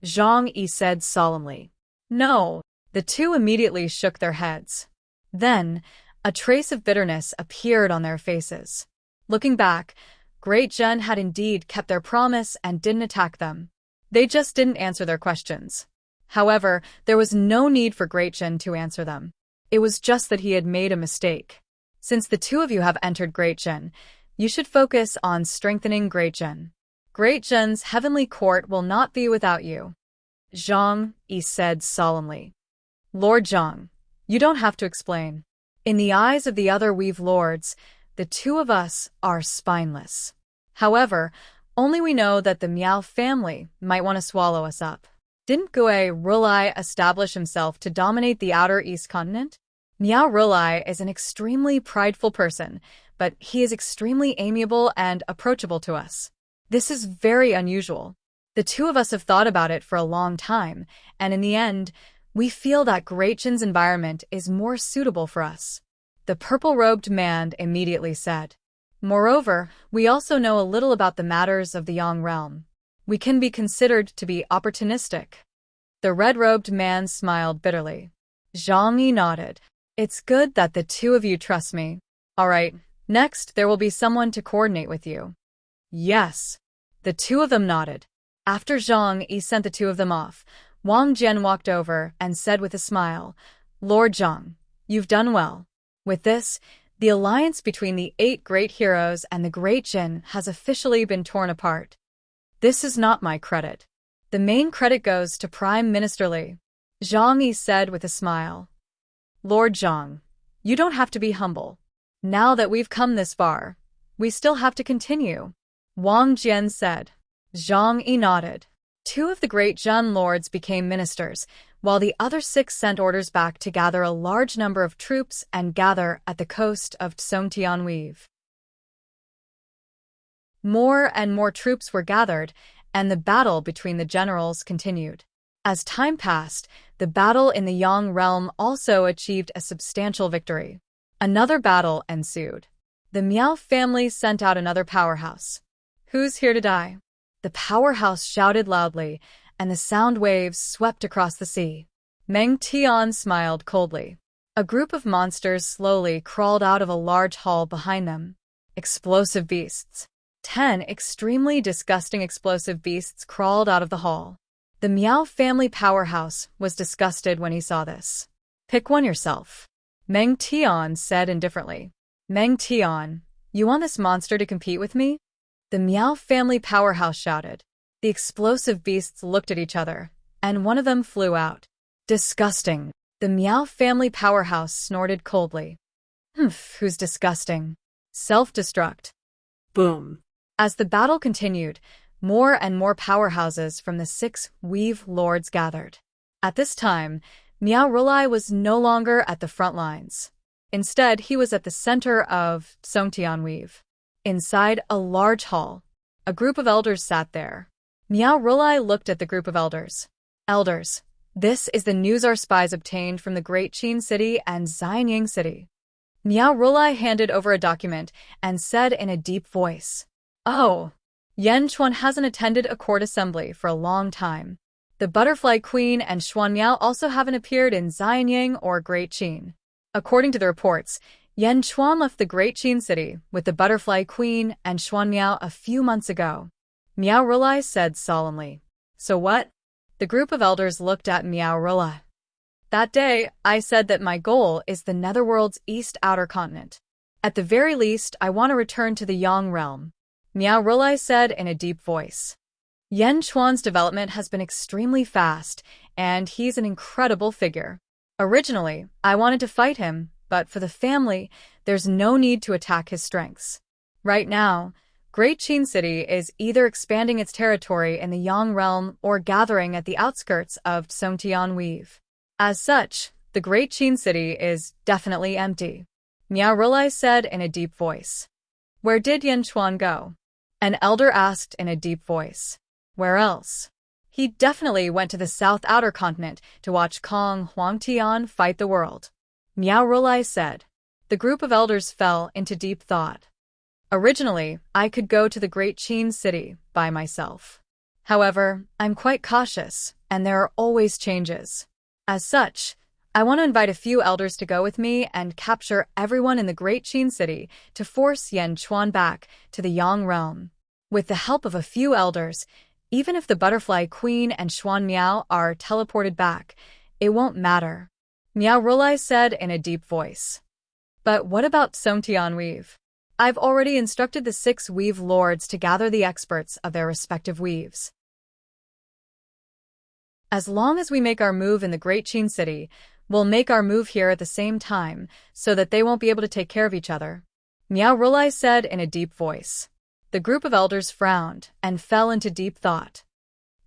Zhang Yi said solemnly. No. The two immediately shook their heads. Then, a trace of bitterness appeared on their faces. Looking back, Great Jin had indeed kept their promise and didn't attack them. They just didn't answer their questions. However, there was no need for Great Jin to answer them. It was just that he had made a mistake. Since the two of you have entered Great Jin, you should focus on strengthening Great Jin. Great Jin's heavenly court will not be without you. Zhang Yi said solemnly. Lord Zhang, you don't have to explain. In the eyes of the other weave lords, the two of us are spineless. However, only we know that the Miao family might want to swallow us up. Didn't Gue Rulai establish himself to dominate the outer East continent? Miao Rulai is an extremely prideful person, but he is extremely amiable and approachable to us. This is very unusual. The two of us have thought about it for a long time, and in the end, we feel that Great Jin's environment is more suitable for us. The purple-robed man immediately said. Moreover, we also know a little about the matters of the Yang realm. We can be considered to be opportunistic. The red-robed man smiled bitterly. Zhang Yi nodded. It's good that the two of you trust me. All right, next there will be someone to coordinate with you. Yes. The two of them nodded. After Zhang Yi sent the two of them off, Wang Jian walked over and said with a smile, Lord Zhang, you've done well. With this, the alliance between the 8 great heroes and the Great Jin has officially been torn apart. This is not my credit. The main credit goes to Prime Minister Li. Zhang Yi said with a smile. Lord Zhang, you don't have to be humble. Now that we've come this far, we still have to continue. Wang Jian said. Zhang Yi nodded. 2 of the great Jin lords became ministers, while the other 6 sent orders back to gather a large number of troops and gather at the coast of Songtian Weave. More and more troops were gathered, and the battle between the generals continued. As time passed, the battle in the Yang realm also achieved a substantial victory. Another battle ensued. The Miao family sent out another powerhouse. Who's here to die? The powerhouse shouted loudly, and the sound waves swept across the sea. Meng Tian smiled coldly. A group of monsters slowly crawled out of a large hall behind them. Explosive beasts. 10 extremely disgusting explosive beasts crawled out of the hall. The Miao family powerhouse was disgusted when he saw this. Pick one yourself. Meng Tian said indifferently. Meng Tian, you want this monster to compete with me? The Miao family powerhouse shouted. The explosive beasts looked at each other, and one of them flew out. Disgusting. The Miao family powerhouse snorted coldly. Who's disgusting? Self-destruct. Boom. As the battle continued, more and more powerhouses from the 6 Weave Lords gathered. At this time, Miao Rulai was no longer at the front lines. Instead, he was at the center of Songtian Weave. Inside a large hall, a group of elders sat there. Miao Rulai looked at the group of elders. Elders, this is the news our spies obtained from the Great Qin City and Xianying City. Miao Rulai handed over a document and said in a deep voice, "Oh, Yan Chuan hasn't attended a court assembly for a long time. The Butterfly Queen and Xuan Miao also haven't appeared in Xianying or Great Qin." According to the reports, Yan Chuan left the Great Qin City with the Butterfly Queen and Xuan Miao a few months ago. Miao Rulai said solemnly. So what? The group of elders looked at Miao Rulai. That day, I said that my goal is the Netherworld's East Outer Continent. At the very least, I want to return to the Yang realm. Miao Rulai said in a deep voice. Yan Chuan's development has been extremely fast, and he's an incredible figure. Originally, I wanted to fight him, but for the family, there's no need to attack his strengths. Right now, Great Qin City is either expanding its territory in the Yang realm or gathering at the outskirts of Songtian Weave. As such, the Great Qin City is definitely empty. Miao Rulai said in a deep voice. Where did Yan Chuan go? An elder asked in a deep voice. Where else? He definitely went to the South Outer Continent to watch Kong Huangtian fight the world. Miao Rulai said. The group of elders fell into deep thought. Originally, I could go to the Great Qin City by myself. However, I'm quite cautious, and there are always changes. As such, I want to invite a few elders to go with me and capture everyone in the Great Qin City to force Yan Chuan back to the Yang realm. With the help of a few elders, even if the Butterfly Queen and Xuan Miao are teleported back, it won't matter. Miao Rulai said in a deep voice. But what about Songtian Weave? I've already instructed the 6 Weave Lords to gather the experts of their respective weaves. As long as we make our move in the Great Qin City, we'll make our move here at the same time so that they won't be able to take care of each other. Miao Rulai said in a deep voice. The group of elders frowned and fell into deep thought.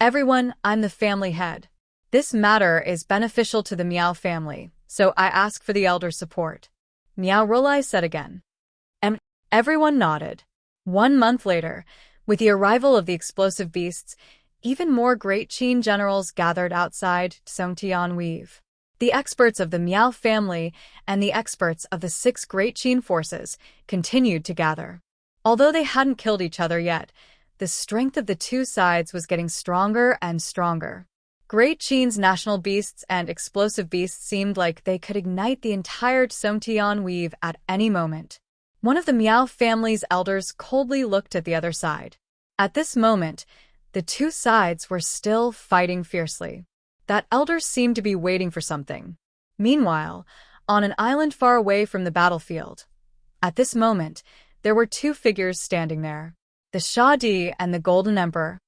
Everyone, I'm the family head. This matter is beneficial to the Miao family, so I ask for the elder support. Miao Rulai said again. Everyone nodded. 1 month later, with the arrival of the explosive beasts, even more Great Qin generals gathered outside Songtian Weave. The experts of the Miao family and the experts of the 6 Great Qin forces continued to gather. Although they hadn't killed each other yet, the strength of the two sides was getting stronger and stronger. Great Qin's national beasts and explosive beasts seemed like they could ignite the entire Songtian Weave at any moment. One of the Miao family's elders coldly looked at the other side. At this moment, the two sides were still fighting fiercely. That elder seemed to be waiting for something. Meanwhile, on an island far away from the battlefield, at this moment, there were 2 figures standing there. The Shah Di and the Golden Emperor.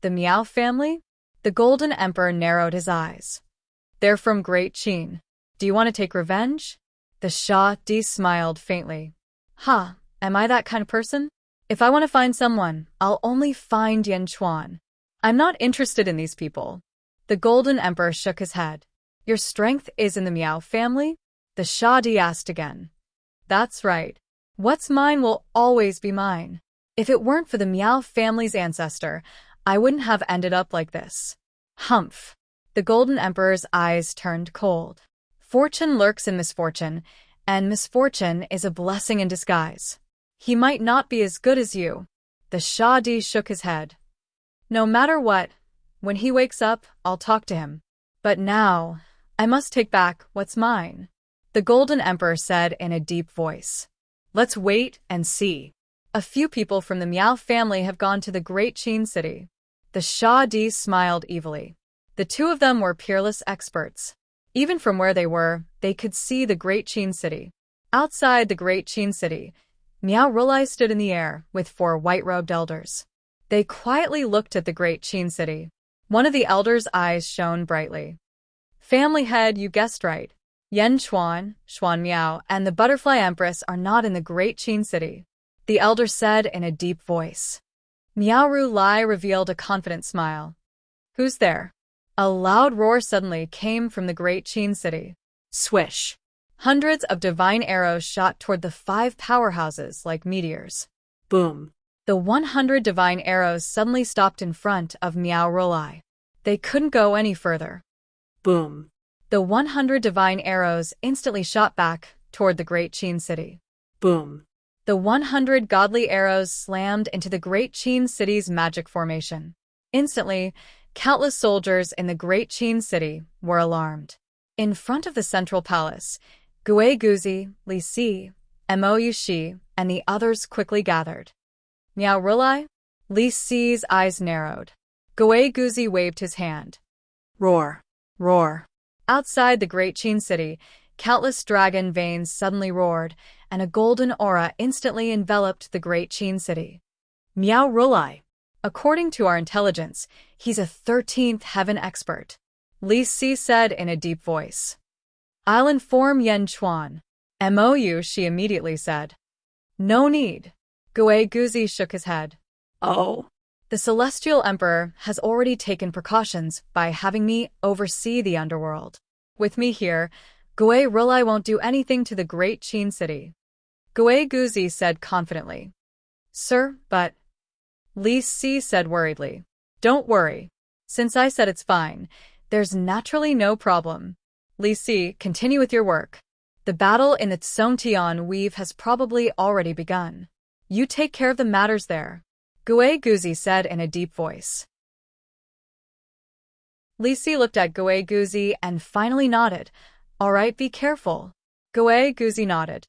The Miao family? The Golden Emperor narrowed his eyes. They're from Great Qin. Do you want to take revenge? The Shah Di smiled faintly. Am I that kind of person? If I want to find someone, I'll only find Yan Chuan. I'm not interested in these people. The Golden Emperor shook his head. Your strength is in the Miao family? The Shah Di asked again. That's right. What's mine will always be mine. If it weren't for the Miao family's ancestor, I wouldn't have ended up like this. Humph. The Golden Emperor's eyes turned cold. Fortune lurks in misfortune, and misfortune is a blessing in disguise. He might not be as good as you. The Shah Di shook his head. No matter what, when he wakes up, I'll talk to him. But now, I must take back what's mine. The Golden Emperor said in a deep voice. Let's wait and see. A few people from the Miao family have gone to the Great Qin City. The Shah Di smiled evilly. The 2 of them were peerless experts. Even from where they were, they could see the Great Qin City. Outside the Great Qin City, Miao Rulai stood in the air with 4 white-robed elders. They quietly looked at the Great Qin City. One of the elders' eyes shone brightly. Family head, you guessed right. Yen Chuan, Xuan Miao, and the Butterfly Empress are not in the Great Qin City, the elder said in a deep voice. Miao Ru Lai revealed a confident smile. Who's there? A loud roar suddenly came from the Great Qin City. Swish. Hundreds of divine arrows shot toward the 5 powerhouses like meteors. Boom. The 100 divine arrows suddenly stopped in front of Miao Ru Lai. They couldn't go any further. Boom. The 100 divine arrows instantly shot back toward the Great Qin City. Boom. The 100 godly arrows slammed into the Great Qin City's magic formation. Instantly, countless soldiers in the Great Qin City were alarmed. In front of the central palace, Gui Guzi, Li Si, Mou Shi, and the others quickly gathered. Miao Ru Lai? Li Si's eyes narrowed. Gui Guzi waved his hand. Roar. Roar. Outside the Great Qin City, countless dragon veins suddenly roared, and a golden aura instantly enveloped the Great Qin City. Miao Ru Lai. According to our intelligence, he's a 13th heaven expert, Li Si said in a deep voice. I'll inform Yen Chuan. Mou Shi immediately said. No need. Gui Guzi shook his head. Oh. The Celestial Emperor has already taken precautions by having me oversee the underworld. With me here, Gui Ru Lai won't do anything to the Great Qin City. Gui Guzi said confidently. Sir, but... Li Si said worriedly. Don't worry. Since I said it's fine, there's naturally no problem. Li Si, continue with your work. The battle in the Tsongtian Weave has probably already begun. You take care of the matters there. Gui Guzi said in a deep voice. Li Si looked at Gui Guzi and finally nodded. All right, be careful. Gui Guzi nodded.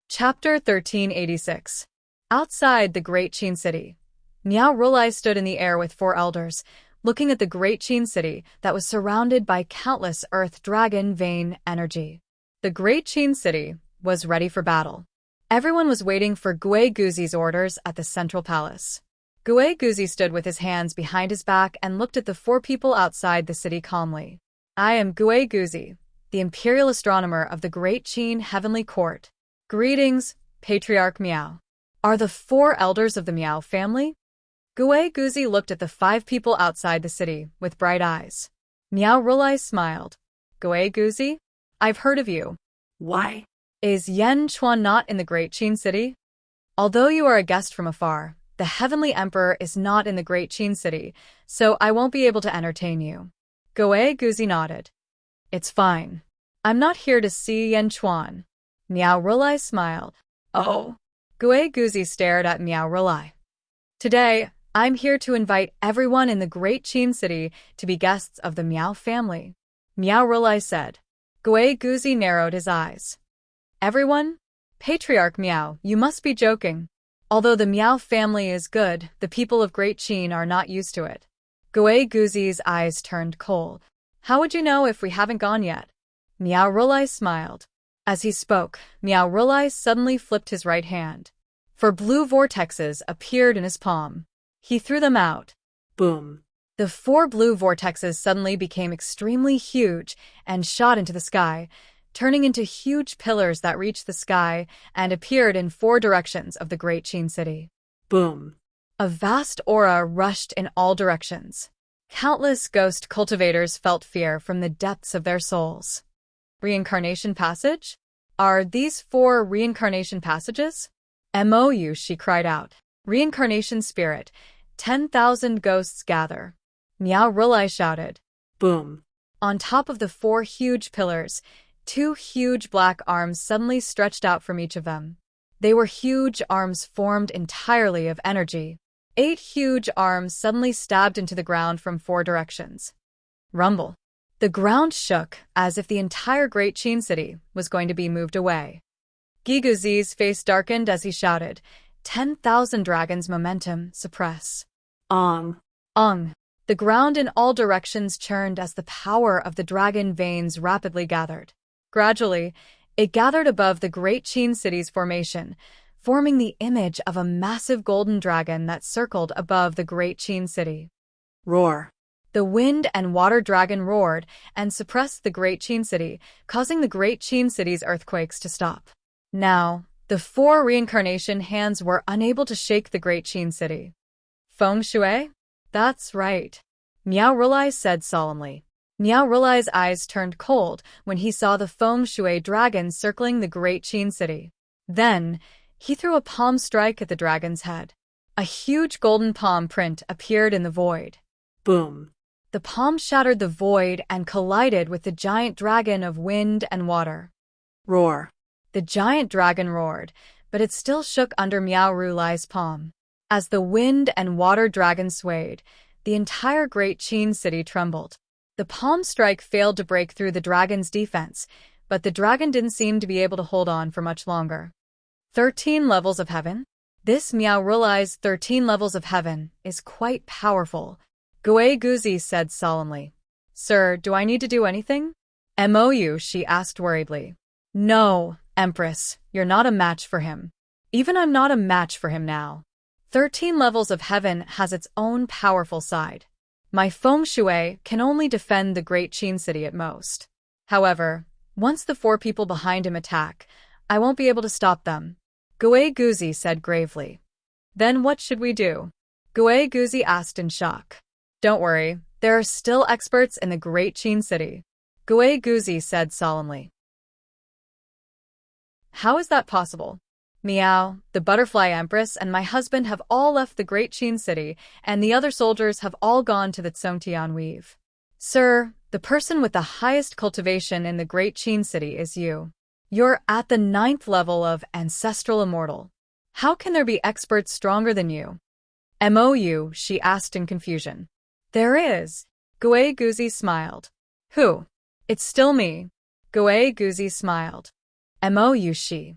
Chapter 1386. Outside the Great Qin City, Miao Ru Lai stood in the air with 4 elders, looking at the Great Qin City that was surrounded by countless earth dragon vein energy. The Great Qin City was ready for battle. Everyone was waiting for Gui Guzi's orders at the central palace. Gui Guzi stood with his hands behind his back and looked at the 4 people outside the city calmly. I am Gui Guzi, the imperial astronomer of the Great Qin Heavenly Court. Greetings, Patriarch Miao. Are the 4 elders of the Miao family? Gui Guzi looked at the 5 people outside the city with bright eyes. Miao Ru Lai smiled. Gui Guzi? I've heard of you. Why? Is Yen Chuan not in the Great Qin City? Although you are a guest from afar, the Heavenly Emperor is not in the Great Qin City, so I won't be able to entertain you. Gui Guzi nodded. It's fine. I'm not here to see Yen Chuan. Miao Ru Lai smiled. Oh. Gui Guzi stared at Miao Ru Lai. Today, I'm here to invite everyone in the Great Qin City to be guests of the Miao family. Miao Ru Lai said. Gui Guzi narrowed his eyes. Everyone? Patriarch Miao, you must be joking. Although the Miao family is good, the people of Great Qin are not used to it. Gui Guzi's eyes turned cold. How would you know if we haven't gone yet? Miao Ru Lai smiled. As he spoke, Miao Ru Lai suddenly flipped his right hand. 4 blue vortexes appeared in his palm. He threw them out. Boom. The 4 blue vortexes suddenly became extremely huge and shot into the sky, turning into huge pillars that reached the sky and appeared in 4 directions of the Great Qin City. Boom. A vast aura rushed in all directions. Countless ghost cultivators felt fear from the depths of their souls. Reincarnation passage? Are these 4 reincarnation passages? Mou Shi cried out. Reincarnation spirit, 10,000 ghosts gather. Miao Ru Lai shouted. Boom. On top of the 4 huge pillars, 2 huge black arms suddenly stretched out from each of them. They were huge arms formed entirely of energy. 8 huge arms suddenly stabbed into the ground from 4 directions. Rumble. The ground shook as if the entire Great Qin City was going to be moved away. Guiguzi's face darkened as he shouted, 10,000 dragons momentum, suppress. Ong. The ground in all directions churned as the power of the dragon veins rapidly gathered. Gradually, it gathered above the Great Qin City's formation, forming the image of a massive golden dragon that circled above the Great Qin City. Roar. The wind and water dragon roared and suppressed the Great Qin City, causing the Great Qin City's earthquakes to stop. Now, the 4 reincarnation hands were unable to shake the Great Qin City. Feng Shui? That's right, Miao Rulai said solemnly. Miao Rulai's eyes turned cold when he saw the Feng Shui dragon circling the Great Qin City. Then, he threw a palm strike at the dragon's head. A huge golden palm print appeared in the void. Boom. The palm shattered the void and collided with the giant dragon of wind and water. Roar. The giant dragon roared, but it still shook under Miao Rulai's palm. As the wind and water dragon swayed, the entire Great Qin City trembled. The palm strike failed to break through the dragon's defense, but the dragon didn't seem to be able to hold on for much longer. 13 levels of heaven? This Miao Rulai's 13 levels of heaven is quite powerful, Gui Guzi said solemnly. Sir, do I need to do anything? Mou, she asked worriedly. No, Empress, you're not a match for him. Even I'm not a match for him now. 13 levels of heaven has its own powerful side. My Feng Shui can only defend the Great Qin City at most. However, once the 4 people behind him attack, I won't be able to stop them, Gui Guzi said gravely. Then what should we do? Gui Guzi asked in shock. Don't worry, there are still experts in the Great Qin City, Gui Guzi said solemnly. How is that possible? Miao, the Butterfly Empress, and my husband have all left the Great Qin City, and the other soldiers have all gone to the Zhongtian Weave. Sir, the person with the highest cultivation in the Great Qin City is you. You're at the 9th level of Ancestral Immortal. How can there be experts stronger than you? Mou, she asked in confusion. There is. Gui Guzi smiled. Who? It's still me. Gui Guzi smiled. Mou, she.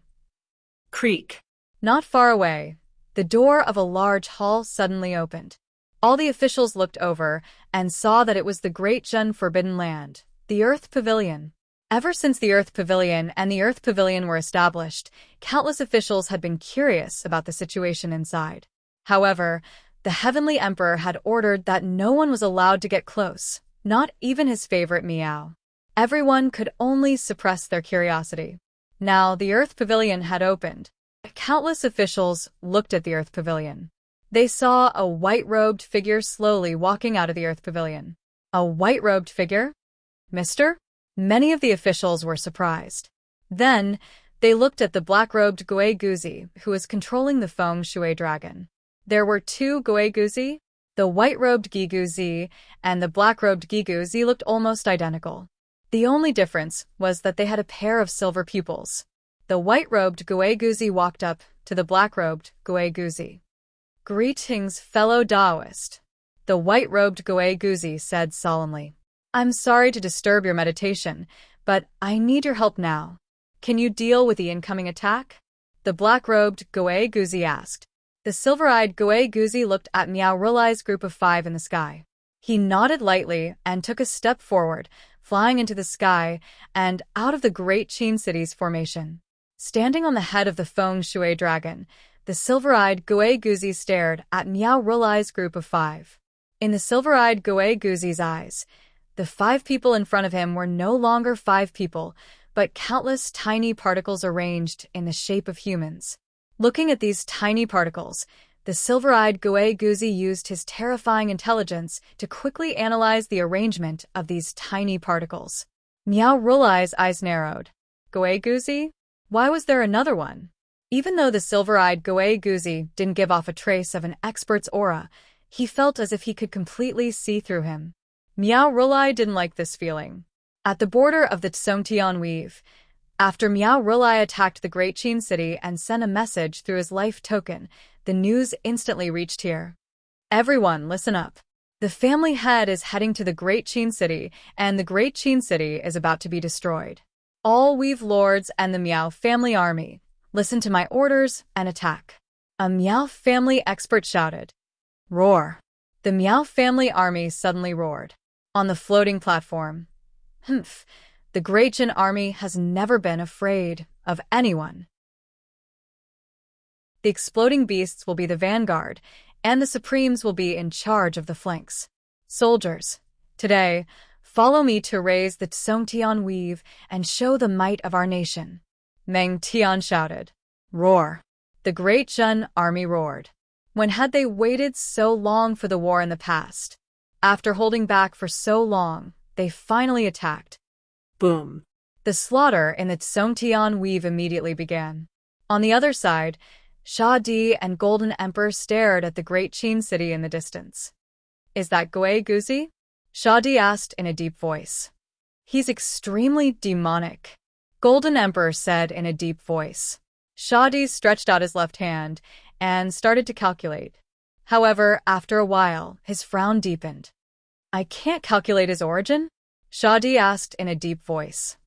Creak. Not far away, the door of a large hall suddenly opened. All the officials looked over and saw that it was the Great Zhen Forbidden Land, the Earth Pavilion. Ever since the Earth Pavilion and the Earth Pavilion were established, countless officials had been curious about the situation inside. However, the Heavenly Emperor had ordered that no one was allowed to get close, not even his favorite Miao. Everyone could only suppress their curiosity. Now the Earth Pavilion had opened. Countless officials looked at the Earth Pavilion. They saw a white-robed figure slowly walking out of the Earth Pavilion. A white-robed figure? Mister? Many of the officials were surprised. Then, they looked at the black-robed Gui Guzi, who was controlling the Feng Shui dragon. There were 2 Gui Guzi. The white-robed Gi Guzi and the black-robed Gi Guzi looked almost identical. The only difference was that they had a pair of silver pupils. The white-robed Gui Guzi walked up to the black-robed Gui Guzi. Greetings, fellow Taoist, the white-robed Gui Guzi said solemnly. I'm sorry to disturb your meditation, but I need your help now. Can you deal with the incoming attack? The black-robed Gui Guzi asked. The silver-eyed Gui Guzi looked at Miao Rulai's group of 5 in the sky. He nodded lightly and took a step forward, flying into the sky and out of the Great Qin City's formation. Standing on the head of the Feng Shui dragon, the silver-eyed Gui Guzi stared at Miao Rulai's group of 5. In the silver-eyed Gui Guzi's eyes, the 5 people in front of him were no longer 5 people, but countless tiny particles arranged in the shape of humans. Looking at these tiny particles, the silver-eyed Gui Guzi used his terrifying intelligence to quickly analyze the arrangement of these tiny particles. Miao Rulai's eyes narrowed. Gui Guzi? Why was there another one? Even though the silver-eyed Gui Guzi didn't give off a trace of an expert's aura, he felt as if he could completely see through him. Miao Rulai didn't like this feeling. At the border of the Zhongtian Weave, after Miao Rulai attacked the Great Qin City and sent a message through his life token, the news instantly reached here. Everyone, listen up. The family head is heading to the Great Qin City, and the Great Qin City is about to be destroyed. All Weave Lords and the Miao family army, listen to my orders and attack. A Miao family expert shouted. Roar. The Miao family army suddenly roared. On the floating platform. Humph. The Great Jin army has never been afraid of anyone. The exploding beasts will be the vanguard, and the Supremes will be in charge of the flanks. Soldiers, Today, follow me to raise the Tsongtian weave and show the might of our nation. Meng Tian shouted. Roar. The great Zhen army roared. When had they waited so long for the war in the past? After holding back for so long, they finally attacked. Boom. The slaughter in the Tsongtian weave immediately began. On the other side, Sha Di and Golden Emperor stared at the great Qin city in the distance. Is that Gui Guzi? Sha Di asked in a deep voice. He's extremely demonic, Golden Emperor said in a deep voice. Sha Di stretched out his left hand and started to calculate. However, after a while, his frown deepened. I can't calculate his origin? Sha Di asked in a deep voice.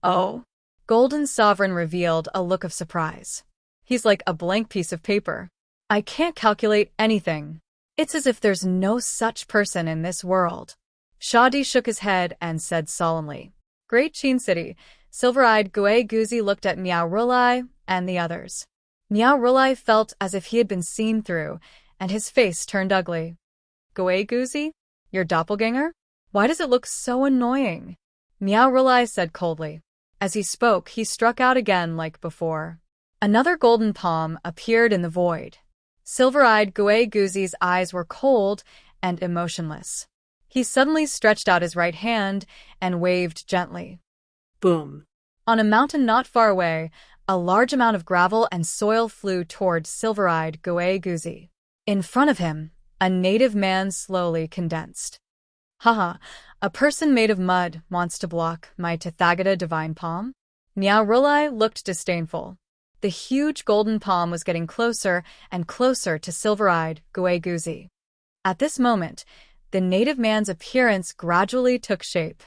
Oh? Golden Sovereign revealed a look of surprise. He's like a blank piece of paper. I can't calculate anything. It's as if there's no such person in this world. Sha Di shook his head and said solemnly. Great Qin City, silver-eyed Gui Guzi looked at Miao Rulai and the others. Miao Rulai felt as if he had been seen through, and his face turned ugly. Gui Guzi? Your doppelganger? Why does it look so annoying? Miao Rulai said coldly. As he spoke, he struck out again like before. Another golden palm appeared in the void. Silver-eyed Gui Guzi's eyes were cold and emotionless. He suddenly stretched out his right hand and waved gently. Boom. On a mountain not far away, a large amount of gravel and soil flew toward silver-eyed Gui Guzi. In front of him, a native man slowly condensed. Haha, a person made of mud wants to block my Tathagata divine palm? Miao Rulai looked disdainful. The huge golden palm was getting closer and closer to silver-eyed Gui Guzi. At this moment, the native man's appearance gradually took shape.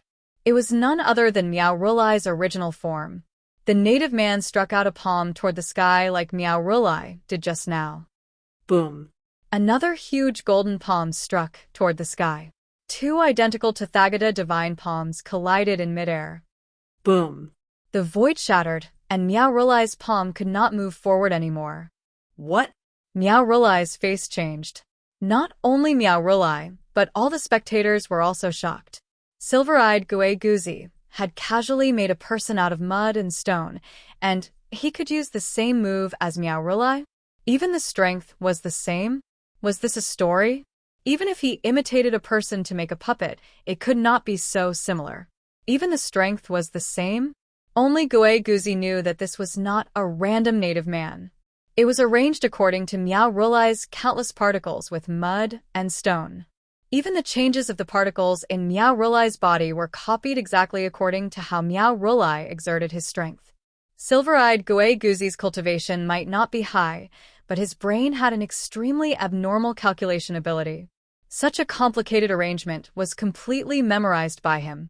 It was none other than Miao Rulai's original form. The native man struck out a palm toward the sky like Miao Rulai did just now. Boom. Another huge golden palm struck toward the sky. Two identical Tathagata divine palms collided in midair. Boom. The void shattered, and Miao Rulai's palm could not move forward anymore. What? Miao Rulai's face changed. Not only Miao Rulai, but all the spectators were also shocked. Silver-eyed Gui Guzi had casually made a person out of mud and stone, and he could use the same move as Miao Rulai? Even the strength was the same? Was this a story? Even if he imitated a person to make a puppet, it could not be so similar. Even the strength was the same? Only Gui Guzi knew that this was not a random native man. It was arranged according to Miao Rulai's countless particles with mud and stone. Even the changes of the particles in Miao Rulai's body were copied exactly according to how Miao Rulai exerted his strength. Silver-eyed Gui Guzi's cultivation might not be high, but his brain had an extremely abnormal calculation ability. Such a complicated arrangement was completely memorized by him.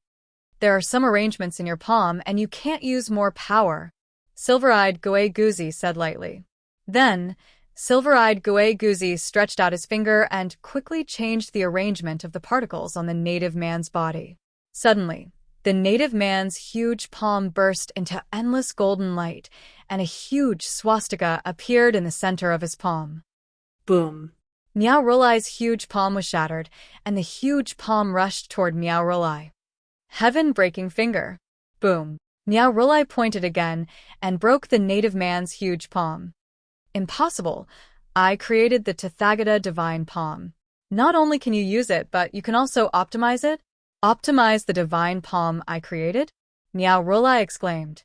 There are some arrangements in your palm and you can't use more power, Silver-eyed Gui Guzi said lightly. Then, Silver-eyed Gui Guzi stretched out his finger and quickly changed the arrangement of the particles on the native man's body. Suddenly, the native man's huge palm burst into endless golden light, and a huge swastika appeared in the center of his palm. Boom. Miao Rulai's huge palm was shattered, and the huge palm rushed toward Miao Rulai. Heaven-breaking finger. Boom. Miao Rulai pointed again and broke the native man's huge palm. Impossible. I created the Tathagata divine palm. Not only can you use it, but you can also optimize it? Optimize the divine palm I created? Miao Rulai exclaimed.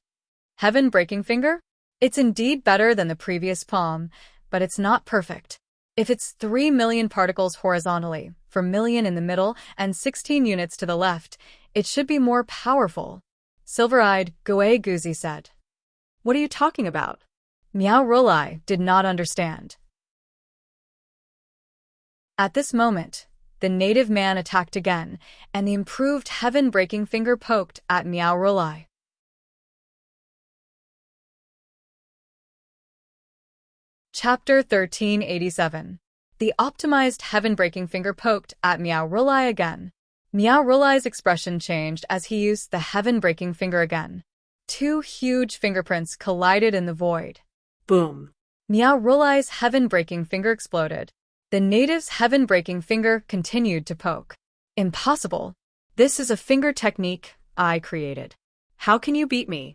Heaven-breaking finger? It's indeed better than the previous palm, but it's not perfect. If it's 3 million particles horizontally, for million in the middle, and 16 units to the left, it should be more powerful, Silver-eyed Gui Guzi said. What are you talking about? Miao Rulai did not understand. At this moment, the native man attacked again, and the improved heaven-breaking finger poked at Miao Rulai. Chapter 1387. The optimized heaven-breaking finger poked at Miao Rulai again. Miao Rulai's expression changed as he used the heaven-breaking finger again. Two huge fingerprints collided in the void. Boom. Miao Rulai's heaven-breaking finger exploded. The native's heaven-breaking finger continued to poke. Impossible. This is a finger technique I created. How can you beat me?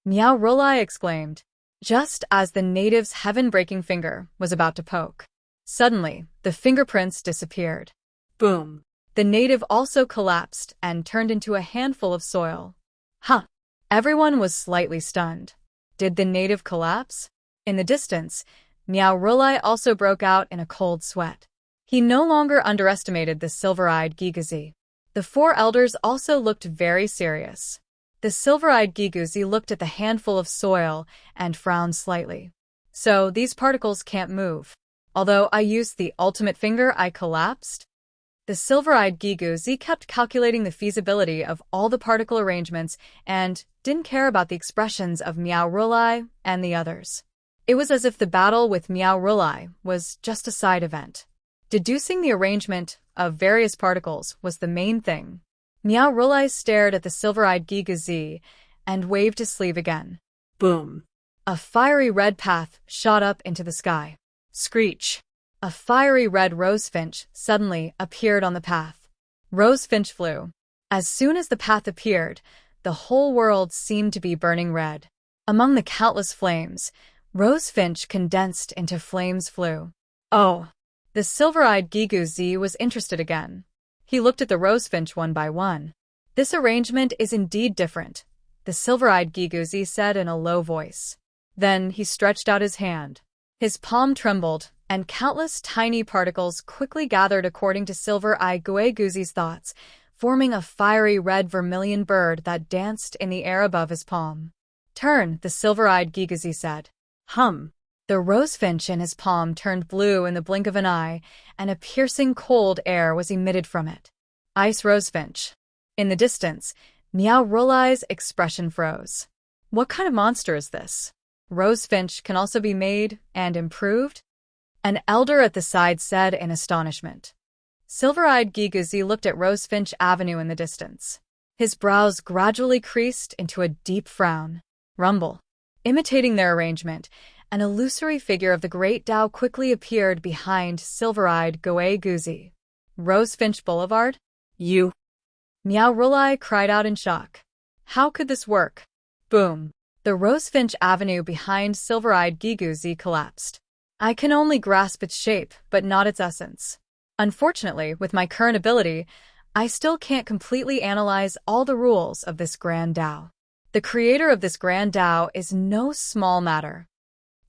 Miao Rolai exclaimed, just as the native's heaven-breaking finger was about to poke. Suddenly, the fingerprints disappeared. Boom. The native also collapsed and turned into a handful of soil. Huh! Everyone was slightly stunned. Did the native collapse? In the distance, Miao Rolai also broke out in a cold sweat. He no longer underestimated the silver-eyed Gigazi. The four elders also looked very serious. The silver-eyed Gigazi looked at the handful of soil and frowned slightly. So these particles can't move. Although I used the ultimate finger, I collapsed? The silver-eyed Gigazi kept calculating the feasibility of all the particle arrangements and didn't care about the expressions of Miao Rolai and the others. It was as if the battle with Miao Rolai was just a side event. Deducing the arrangement of various particles was the main thing. Miao Rolai stared at the silver-eyed Gigazi and waved his sleeve again. Boom. A fiery red path shot up into the sky. Screech! A fiery red rosefinch suddenly appeared on the path. Rosefinch flew. As soon as the path appeared, the whole world seemed to be burning red. Among the countless flames, Rosefinch condensed into flames flew. Oh! The silver-eyed Gigazi was interested again. He looked at the rosefinch one by one. This arrangement is indeed different, the silver-eyed Gigazi said in a low voice. Then he stretched out his hand. His palm trembled, and countless tiny particles quickly gathered according to silver-eyed Gigazi's thoughts, forming a fiery red vermilion bird that danced in the air above his palm. Turn, the silver-eyed Gigazi said. Hum. The rosefinch in his palm turned blue in the blink of an eye, and a piercing cold air was emitted from it. Ice rosefinch. In the distance, Miao Rolai's expression froze. What kind of monster is this? Rosefinch can also be made and improved? An elder at the side said in astonishment. Silver-eyed Gigazi looked at Rosefinch Avenue in the distance. His brows gradually creased into a deep frown. Rumble. Imitating their arrangement, an illusory figure of the Great Tao quickly appeared behind silver-eyed Gigazi. Rosefinch Boulevard? You. Miao Rolai cried out in shock. How could this work? Boom. The Rosefinch Avenue behind silver-eyed Gigazi collapsed. I can only grasp its shape, but not its essence. Unfortunately, with my current ability, I still can't completely analyze all the rules of this Grand Tao. The creator of this Grand Tao is no small matter.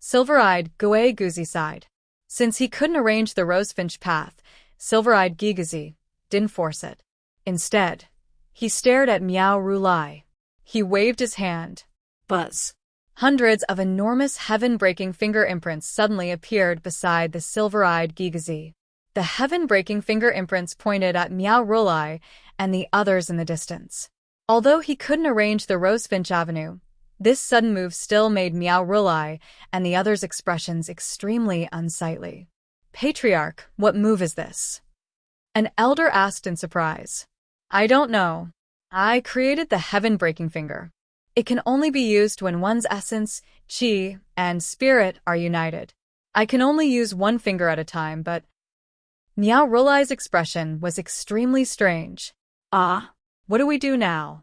Silver-eyed Gigazi sighed. Since he couldn't arrange the rosefinch path, silver-eyed Gigazi didn't force it. Instead, he stared at Miao Rolai. He waved his hand. Buzz. Hundreds of enormous heaven-breaking finger imprints suddenly appeared beside the silver-eyed Gigazi. The heaven-breaking finger imprints pointed at Miao Rolai and the others in the distance. Although he couldn't arrange the Rosefinch Avenue, this sudden move still made Miao Rolai and the others' expressions extremely unsightly. Patriarch, what move is this? An elder asked in surprise. I don't know. I created the heaven-breaking finger. It can only be used when one's essence, qi, and spirit are united. I can only use one finger at a time, but... Miao Rolai's expression was extremely strange. Ah? What do we do now?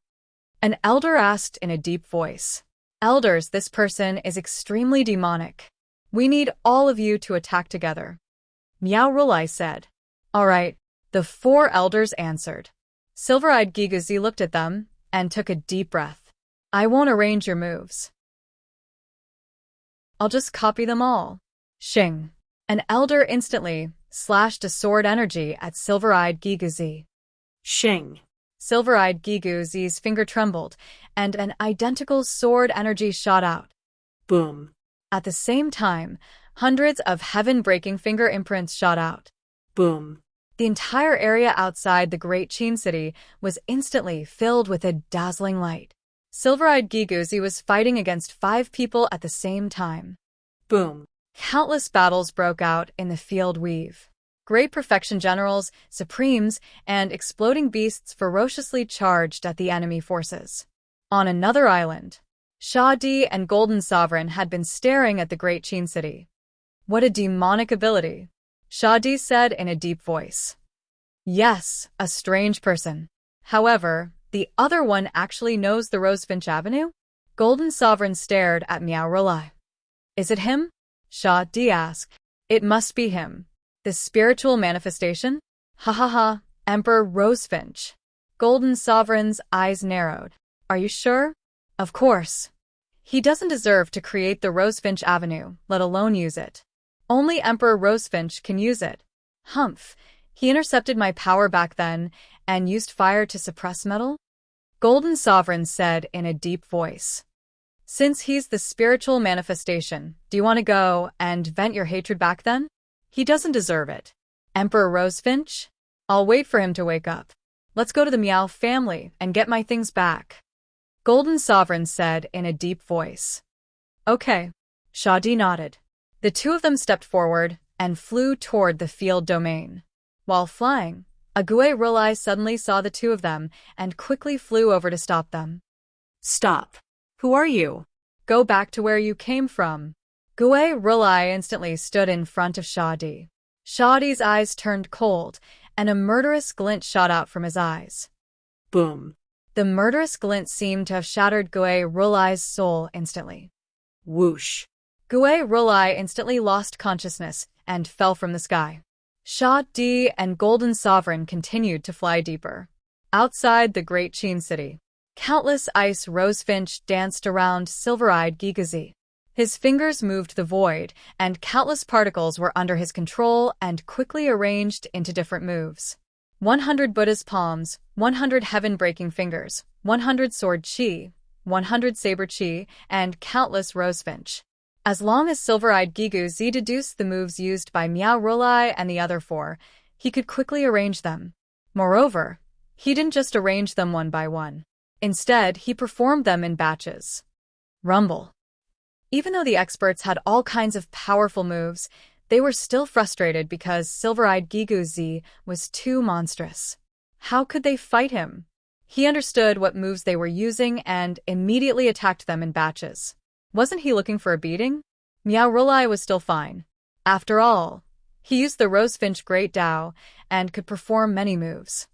An elder asked in a deep voice. Elders, this person is extremely demonic. We need all of you to attack together. Miao Rolai said. All right, the four elders answered. Silver-eyed Gigazi looked at them and took a deep breath. I won't arrange your moves. I'll just copy them all. Shing. An elder instantly slashed a sword energy at Silver-eyed Gigazi. Shing. Silver-eyed Gigazi's finger trembled, and an identical sword energy shot out. Boom. At the same time, hundreds of heaven-breaking finger imprints shot out. Boom. The entire area outside the Great Qin City was instantly filled with a dazzling light. Silver-eyed Gigazi was fighting against 5 people at the same time. Boom. Countless battles broke out in the field weave. Great perfection generals, supremes, and exploding beasts ferociously charged at the enemy forces. On another island, Sha Di and Golden Sovereign had been staring at the Great Qin City. What a demonic ability, Sha Di said in a deep voice. Yes, a strange person. However, the other one actually knows the Rosefinch Avenue? Golden Sovereign stared at Meow Rolai. Is it him? Sha Di asked. It must be him. The spiritual manifestation? Ha ha ha, Emperor Rosefinch. Golden Sovereign's eyes narrowed. Are you sure? Of course. He doesn't deserve to create the Rosefinch Avenue, let alone use it. Only Emperor Rosefinch can use it. Humph. He intercepted my power back then and used fire to suppress metal? Golden Sovereign said in a deep voice. Since he's the spiritual manifestation, do you want to go and vent your hatred back then? He doesn't deserve it. Emperor Rosefinch? I'll wait for him to wake up. Let's go to the Meow family and get my things back. Golden Sovereign said in a deep voice. Okay. Shadi nodded. The two of them stepped forward and flew toward the field domain. While flying, Ague Rolai suddenly saw the two of them and quickly flew over to stop them. Stop. Who are you? Go back to where you came from. Gue Rolai instantly stood in front of Shadi. Shadi's eyes turned cold, and a murderous glint shot out from his eyes. Boom. The murderous glint seemed to have shattered Gue Rolai's soul instantly. Whoosh. Gue Rolai instantly lost consciousness and fell from the sky. Sha Di and Golden Sovereign continued to fly deeper. Outside the Great Qin City, countless ice rosefinch danced around silver-eyed Gigazi. His fingers moved the void, and countless particles were under his control and quickly arranged into different moves. 100 Buddha's palms, 100 heaven-breaking fingers, 100 sword chi, 100 saber chi, and countless rosefinch. As long as silver-eyed Gigu Z deduced the moves used by Meow Rolai and the other four, he could quickly arrange them. Moreover, he didn't just arrange them one by one. Instead, he performed them in batches. Rumble. Even though the experts had all kinds of powerful moves, they were still frustrated because silver-eyed Gigu Z was too monstrous. How could they fight him? He understood what moves they were using and immediately attacked them in batches. Wasn't he looking for a beating? Meow Rolai was still fine. After all, he used the Rosefinch Great Dao and could perform many moves.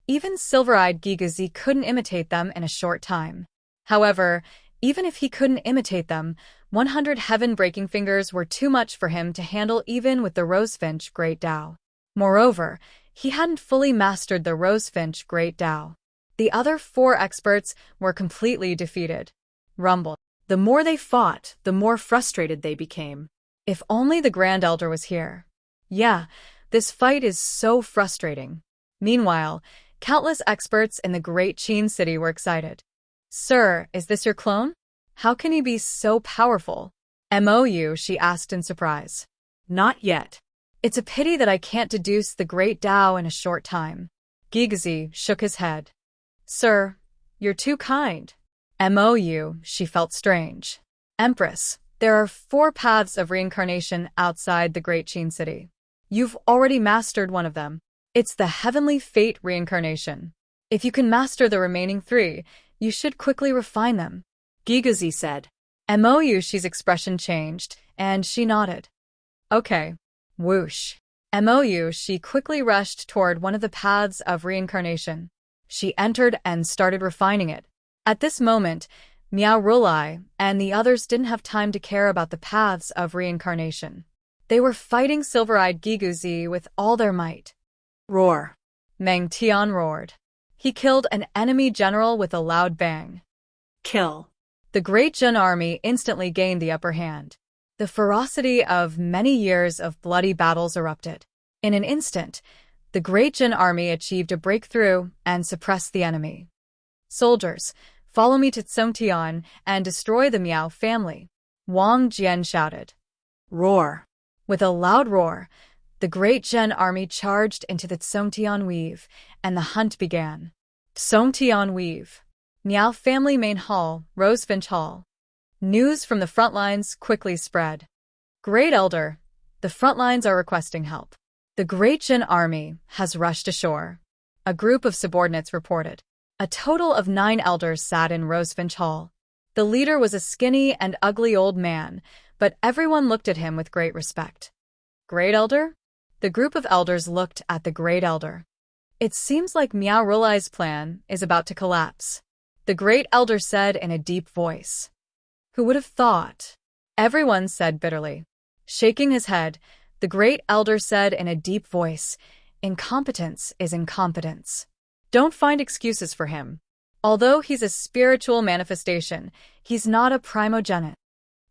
Even silver-eyed Gigazi couldn't imitate them in a short time. However, even if he couldn't imitate them, 100 heaven-breaking fingers were too much for him to handle even with the Rosefinch Great Dao. Moreover, he hadn't fully mastered the Rosefinch Great Dao. The other four experts were completely defeated. Rumble. The more they fought, the more frustrated they became. If only the Grand Elder was here. Yeah, this fight is so frustrating. Meanwhile, countless experts in the Great Qin City were excited. Sir, is this your clone? How can he be so powerful? MOU, she asked in surprise. Not yet. It's a pity that I can't deduce the Great Dao in a short time. Gigazi shook his head. Sir, you're too kind. MOU, she felt strange. Empress, there are 4 paths of reincarnation outside the Great Qin City. You've already mastered one of them. It's the Heavenly Fate reincarnation. If you can master the remaining 3, you should quickly refine them. Gigazi said. MOU, she's expression changed, and she nodded. Okay. Whoosh. MOU, she quickly rushed toward one of the paths of reincarnation. She entered and started refining it. At this moment, Meow Rolai and the others didn't have time to care about the paths of reincarnation. They were fighting silver-eyed Gigazi with all their might. Roar. Meng Tian roared. He killed an enemy general with a loud bang. Kill. The Great Jin army instantly gained the upper hand. The ferocity of many years of bloody battles erupted. In an instant, the Great Jin army achieved a breakthrough and suppressed the enemy. Soldiers, follow me to Tsongtian and destroy the Miao family, Wang Jian shouted. Roar. With a loud roar, the Great Jin army charged into the Tsongtian Weave, and the hunt began. Tsongtian Weave. Miao family main hall, Rosefinch Hall. News from the front lines quickly spread. Great Elder, the front lines are requesting help. The Great Jin army has rushed ashore. A group of subordinates reported. A total of 9 elders sat in Rosefinch Hall. The leader was a skinny and ugly old man, but everyone looked at him with great respect. Great Elder? The group of elders looked at the Great Elder. It seems like Meow Rulai's plan is about to collapse, the Great Elder said in a deep voice. Who would have thought? Everyone said bitterly. Shaking his head, the Great Elder said in a deep voice, incompetence is incompetence. Don't find excuses for him. Although he's a spiritual manifestation, he's not a primogenic.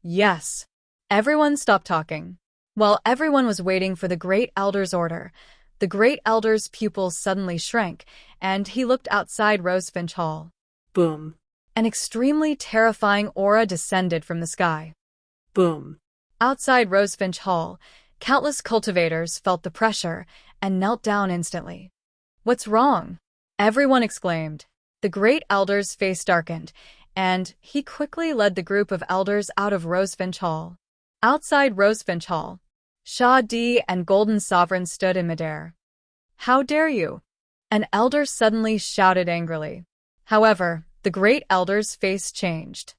Yes. Everyone stopped talking. While everyone was waiting for the Great Elder's order, the Great Elder's pupils suddenly shrank, and he looked outside Rosefinch Hall. Boom. An extremely terrifying aura descended from the sky. Boom. Outside Rosefinch Hall, countless cultivators felt the pressure and knelt down instantly. What's wrong? Everyone exclaimed. The Great Elder's face darkened, and he quickly led the group of elders out of Rosefinch Hall. Outside Rosefinch Hall, Shah D and Golden Sovereign stood in midair. How dare you? An elder suddenly shouted angrily. However, the Great Elder's face changed.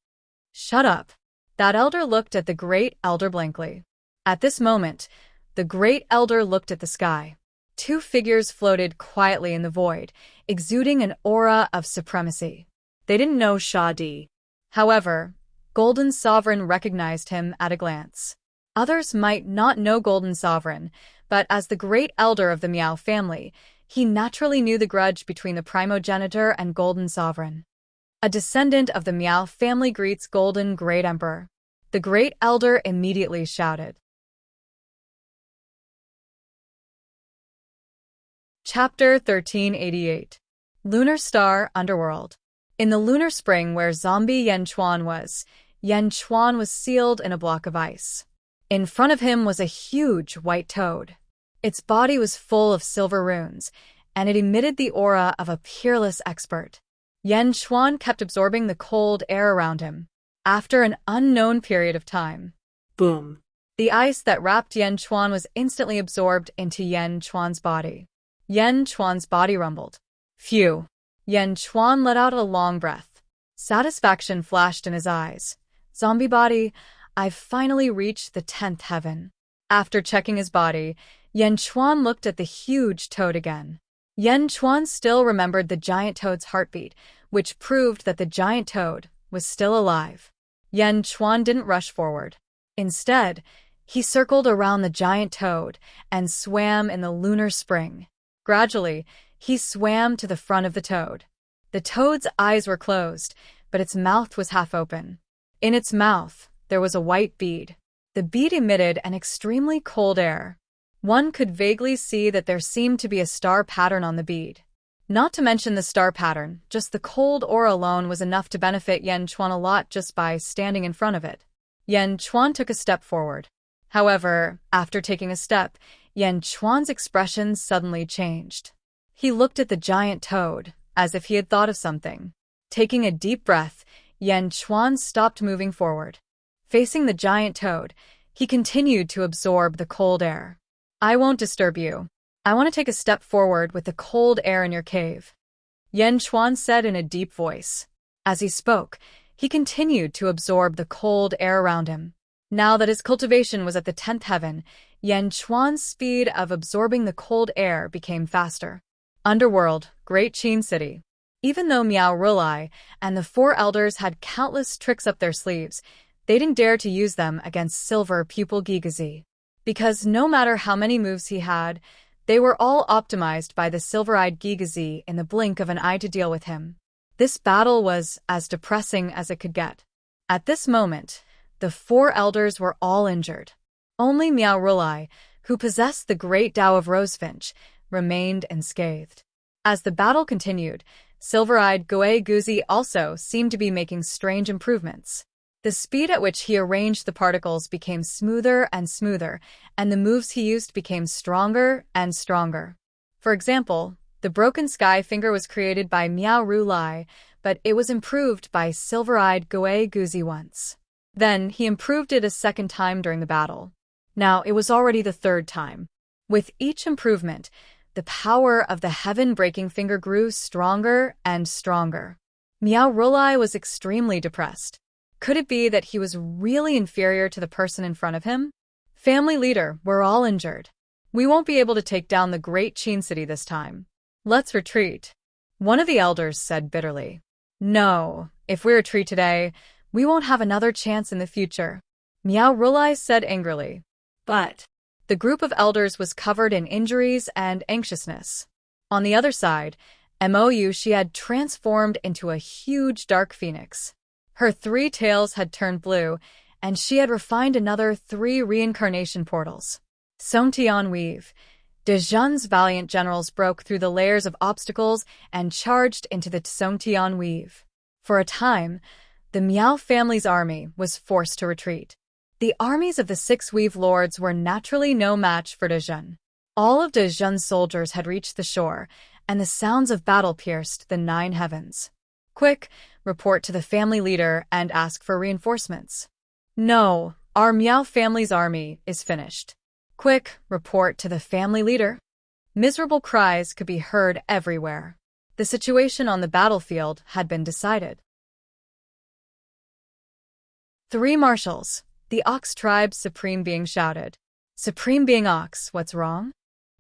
Shut up. That elder looked at the Great Elder blankly. At this moment, the Great Elder looked at the sky. Two figures floated quietly in the void, exuding an aura of supremacy. They didn't know Shah D. However, Golden Sovereign recognized him at a glance. Others might not know Golden Sovereign, but as the Great Elder of the Meow family, he naturally knew the grudge between the primogenitor and Golden Sovereign. A descendant of the Meow family greets Golden Great Emperor. The Great Elder immediately shouted. Chapter 1388. Lunar Star Underworld. In the lunar spring where zombie Yen Chuan was sealed in a block of ice. In front of him was a huge white toad. Its body was full of silver runes, and it emitted the aura of a peerless expert. Yen Chuan kept absorbing the cold air around him. After an unknown period of time, boom. The ice that wrapped Yen Chuan was instantly absorbed into Yen Chuan's body. Yen Chuan's body rumbled. Phew. Yen Chuan let out a long breath. Satisfaction flashed in his eyes. Zombie body, I've finally reached the 10th heaven. After checking his body, Yen Chuan looked at the huge toad again. Yen Chuan still remembered the giant toad's heartbeat, which proved that the giant toad was still alive. Yen Chuan didn't rush forward. Instead, he circled around the giant toad and swam in the lunar spring. Gradually, he swam to the front of the toad. The toad's eyes were closed, but its mouth was half open. In its mouth, there was a white bead. The bead emitted an extremely cold air. One could vaguely see that there seemed to be a star pattern on the bead. Not to mention the star pattern, just the cold aura alone was enough to benefit Yen Chuan a lot just by standing in front of it. Yen Chuan took a step forward. However, after taking a step, Yen Chuan's expression suddenly changed. He looked at the giant toad, as if he had thought of something. Taking a deep breath, Yen Chuan stopped moving forward. Facing the giant toad, he continued to absorb the cold air. I won't disturb you. I want to take a step forward with the cold air in your cave, Yen Chuan said in a deep voice. As he spoke, he continued to absorb the cold air around him. Now that his cultivation was at the 10th heaven, Yen Chuan's speed of absorbing the cold air became faster. Underworld, Great Qin City. Even though Meow Rulai and the four elders had countless tricks up their sleeves, they didn't dare to use them against Silver Pupil Gigazi. Because no matter how many moves he had, they were all optimized by the silver-eyed Gigazi in the blink of an eye to deal with him. This battle was as depressing as it could get. At this moment, the four elders were all injured. Only Meow Rulai, who possessed the great Tao of Rosefinch, remained unscathed. As the battle continued, silver-eyed Goe Guzi also seemed to be making strange improvements. The speed at which he arranged the particles became smoother and smoother, and the moves he used became stronger and stronger. For example, the broken sky finger was created by Meow Rulai, but it was improved by silver-eyed Goe Guzi once. Then he improved it a second time during the battle. Now it was already the third time. With each improvement, the power of the heaven-breaking finger grew stronger and stronger. Meow Rulai was extremely depressed. Could it be that he was really inferior to the person in front of him? Family leader, we're all injured. We won't be able to take down the Great Qin City this time. Let's retreat. One of the elders said bitterly. No, if we retreat today, we won't have another chance in the future. Meow Rulai said angrily. But the group of elders was covered in injuries and anxiousness. On the other side, she had transformed into a huge dark phoenix. Her 3 tails had turned blue, and she had refined another 3 reincarnation portals. Songtian Weave. Dejun's valiant generals broke through the layers of obstacles and charged into the Songtian Weave. For a time, the Miao family's army was forced to retreat. The armies of the 6 Weave lords were naturally no match for Dejun. All of Dejun's soldiers had reached the shore, and the sounds of battle pierced the 9 heavens. Quick, report to the family leader and ask for reinforcements. No, our Miao family's army is finished. Quick, report to the family leader. Miserable cries could be heard everywhere. The situation on the battlefield had been decided. 3 marshals. The Ox tribe's supreme being shouted. Supreme being Ox, what's wrong?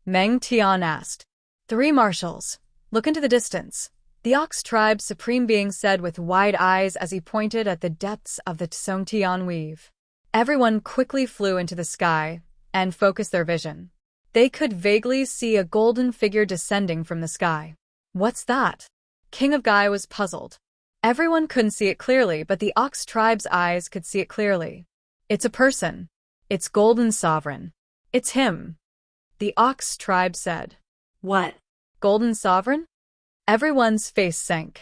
Meng Tian asked. 3 marshals. Look into the distance. The Ox tribe's supreme being said with wide eyes as he pointed at the depths of the Songtian Weave. Everyone quickly flew into the sky and focused their vision. They could vaguely see a golden figure descending from the sky. What's that? King of Gai was puzzled. Everyone couldn't see it clearly, but the Ox tribe's eyes could see it clearly. It's a person. It's Golden Sovereign. It's him. The Ox tribe said. What? Golden Sovereign? Everyone's face sank.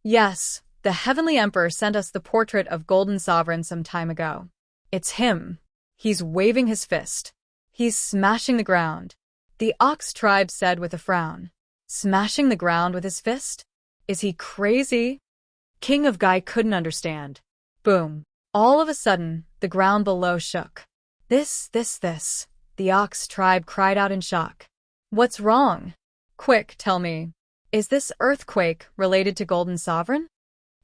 Yes, the Heavenly Emperor sent us the portrait of Golden Sovereign some time ago. It's him. He's waving his fist. He's smashing the ground. The Ox tribe said with a frown. Smashing the ground with his fist? Is he crazy? King of Gai couldn't understand. Boom. All of a sudden, the ground below shook. This. The Ox tribe cried out in shock. What's wrong? Quick, tell me. Is this earthquake related to Golden Sovereign?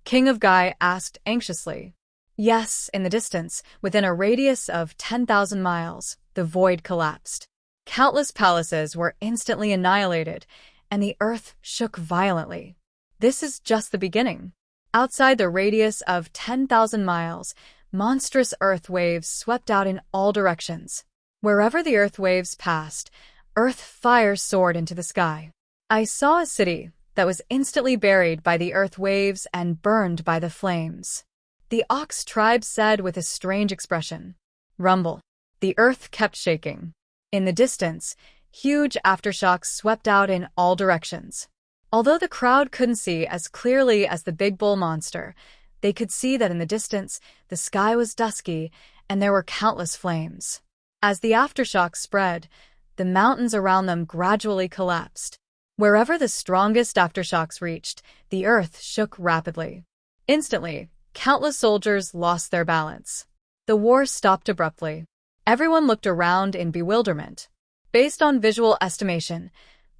King of Gai asked anxiously. Yes, in the distance, within a radius of 10,000 miles, the void collapsed. Countless palaces were instantly annihilated, and the earth shook violently. This is just the beginning. Outside the radius of 10,000 miles, monstrous earth waves swept out in all directions. Wherever the earth waves passed, earth fire soared into the sky. I saw a city that was instantly buried by the earth waves and burned by the flames. The Ox tribe said with a strange expression. Rumble. The earth kept shaking. In the distance, huge aftershocks swept out in all directions. Although the crowd couldn't see as clearly as the big bull monster, they could see that in the distance, the sky was dusky and there were countless flames. As the aftershocks spread, the mountains around them gradually collapsed. Wherever the strongest aftershocks reached, the earth shook rapidly. Instantly, countless soldiers lost their balance. The war stopped abruptly. Everyone looked around in bewilderment. Based on visual estimation,